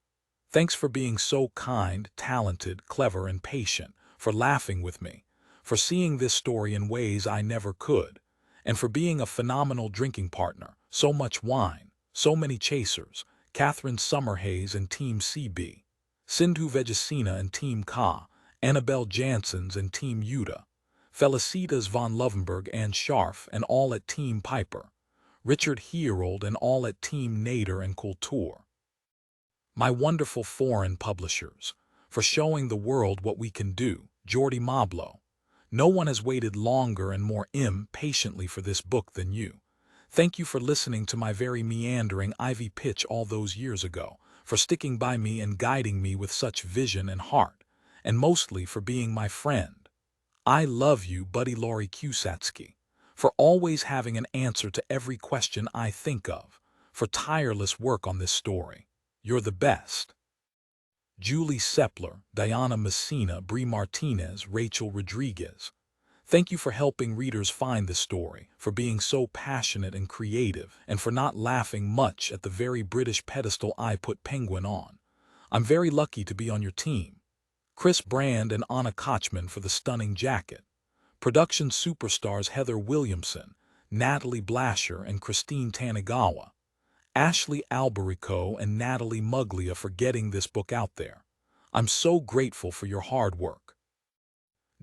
A: Thanks for being so kind, talented, clever, and patient, for laughing with me, for seeing this story in ways I never could, and for being a phenomenal drinking partner. So much wine, so many chasers, Catherine Summerhays and Team CB, Sindhu Vegesina and Team Ka, Annabelle Janssens and Team Yuta, Felicitas von Lovenberg and Scharf and all at Team Piper, Richard Herold and all at Team Nader and Kultur. My wonderful foreign publishers, for showing the world what we can do, Jordi Mablo. No one has waited longer and more impatiently for this book than you. Thank you for listening to my very meandering Ivy pitch all those years ago, for sticking by me and guiding me with such vision and heart, and mostly for being my friend. I love you, Buddy Laurie Kusatsky, for always having an answer to every question I think of, for tireless work on this story. You're the best. Julie Sepler, Diana Messina, Brie Martinez, Rachel Rodriguez. Thank you for helping readers find this story, for being so passionate and creative, and for not laughing much at the very British pedestal I put Penguin on. I'm very lucky to be on your team. Chris Brand and Anna Kochman for the stunning jacket. Production superstars Heather Williamson, Natalie Blasher, and Christine Tanigawa. Ashley Alberico and Natalie Muglia for getting this book out there. I'm so grateful for your hard work.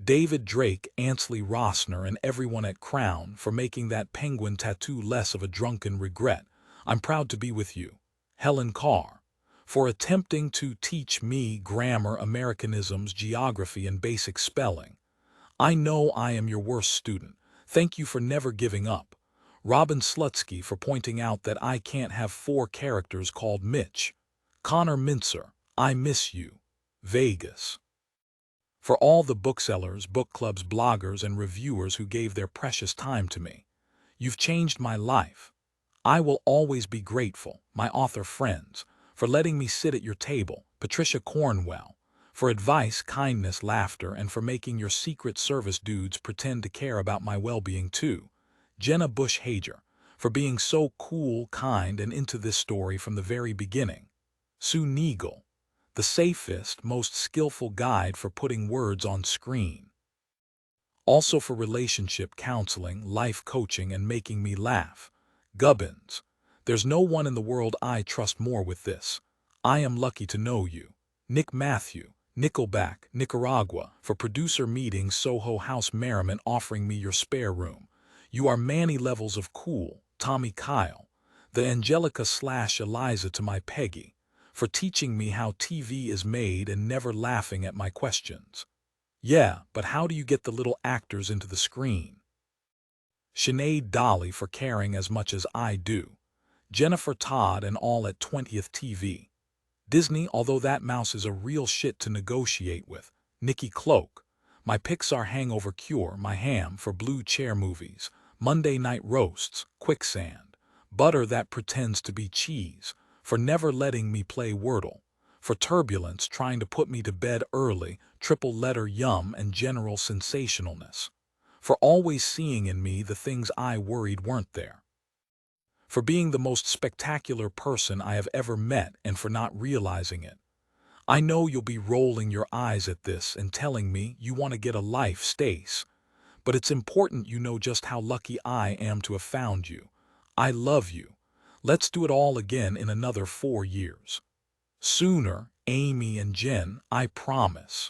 A: David Drake, Ansley Rossner, and everyone at Crown for making that penguin tattoo less of a drunken regret. I'm proud to be with you. Helen Carr, for attempting to teach me grammar, Americanisms, geography, and basic spelling. I know I am your worst student. Thank you for never giving up. Robin Slutsky for pointing out that I can't have 4 characters called Mitch. Connor Mincer, I miss you. Vegas. For all the booksellers, book clubs, bloggers, and reviewers who gave their precious time to me. You've changed my life. I will always be grateful, my author friends, for letting me sit at your table, Patricia Cornwell, for advice, kindness, laughter, and for making your Secret Service dudes pretend to care about my well-being too. Jenna Bush Hager, for being so cool, kind, and into this story from the very beginning. Sue Neagle, the safest, most skillful guide for putting words on screen. Also for relationship counseling, life coaching, and making me laugh. Gubbins, there's no one in the world I trust more with this. I am lucky to know you. Nick Matthew, Nickelback, Nicaragua, for producer meeting Soho House Merriman offering me your spare room. You are many levels of cool. Tommy Kyle, the Angelica/Eliza to my Peggy, for teaching me how TV is made and never laughing at my questions. Yeah, but how do you get the little actors into the screen? Sinead Dolly for caring as much as I do. Jennifer Todd and all at 20th TV. Disney, although that mouse is a real shit to negotiate with. Nikki Cloak, my Pixar hangover cure, my ham for Blue Chair movies. Monday night roasts, quicksand, butter that pretends to be cheese, for never letting me play Wordle, for turbulence trying to put me to bed early, triple letter yum and general sensationalness, for always seeing in me the things I worried weren't there, for being the most spectacular person I have ever met and for not realizing it. I know you'll be rolling your eyes at this and telling me you want to get a life, Stace. But it's important you know just how lucky I am to have found you. I love you. Let's do it all again in another 4 years. Sooner, Amy and Jen, I promise.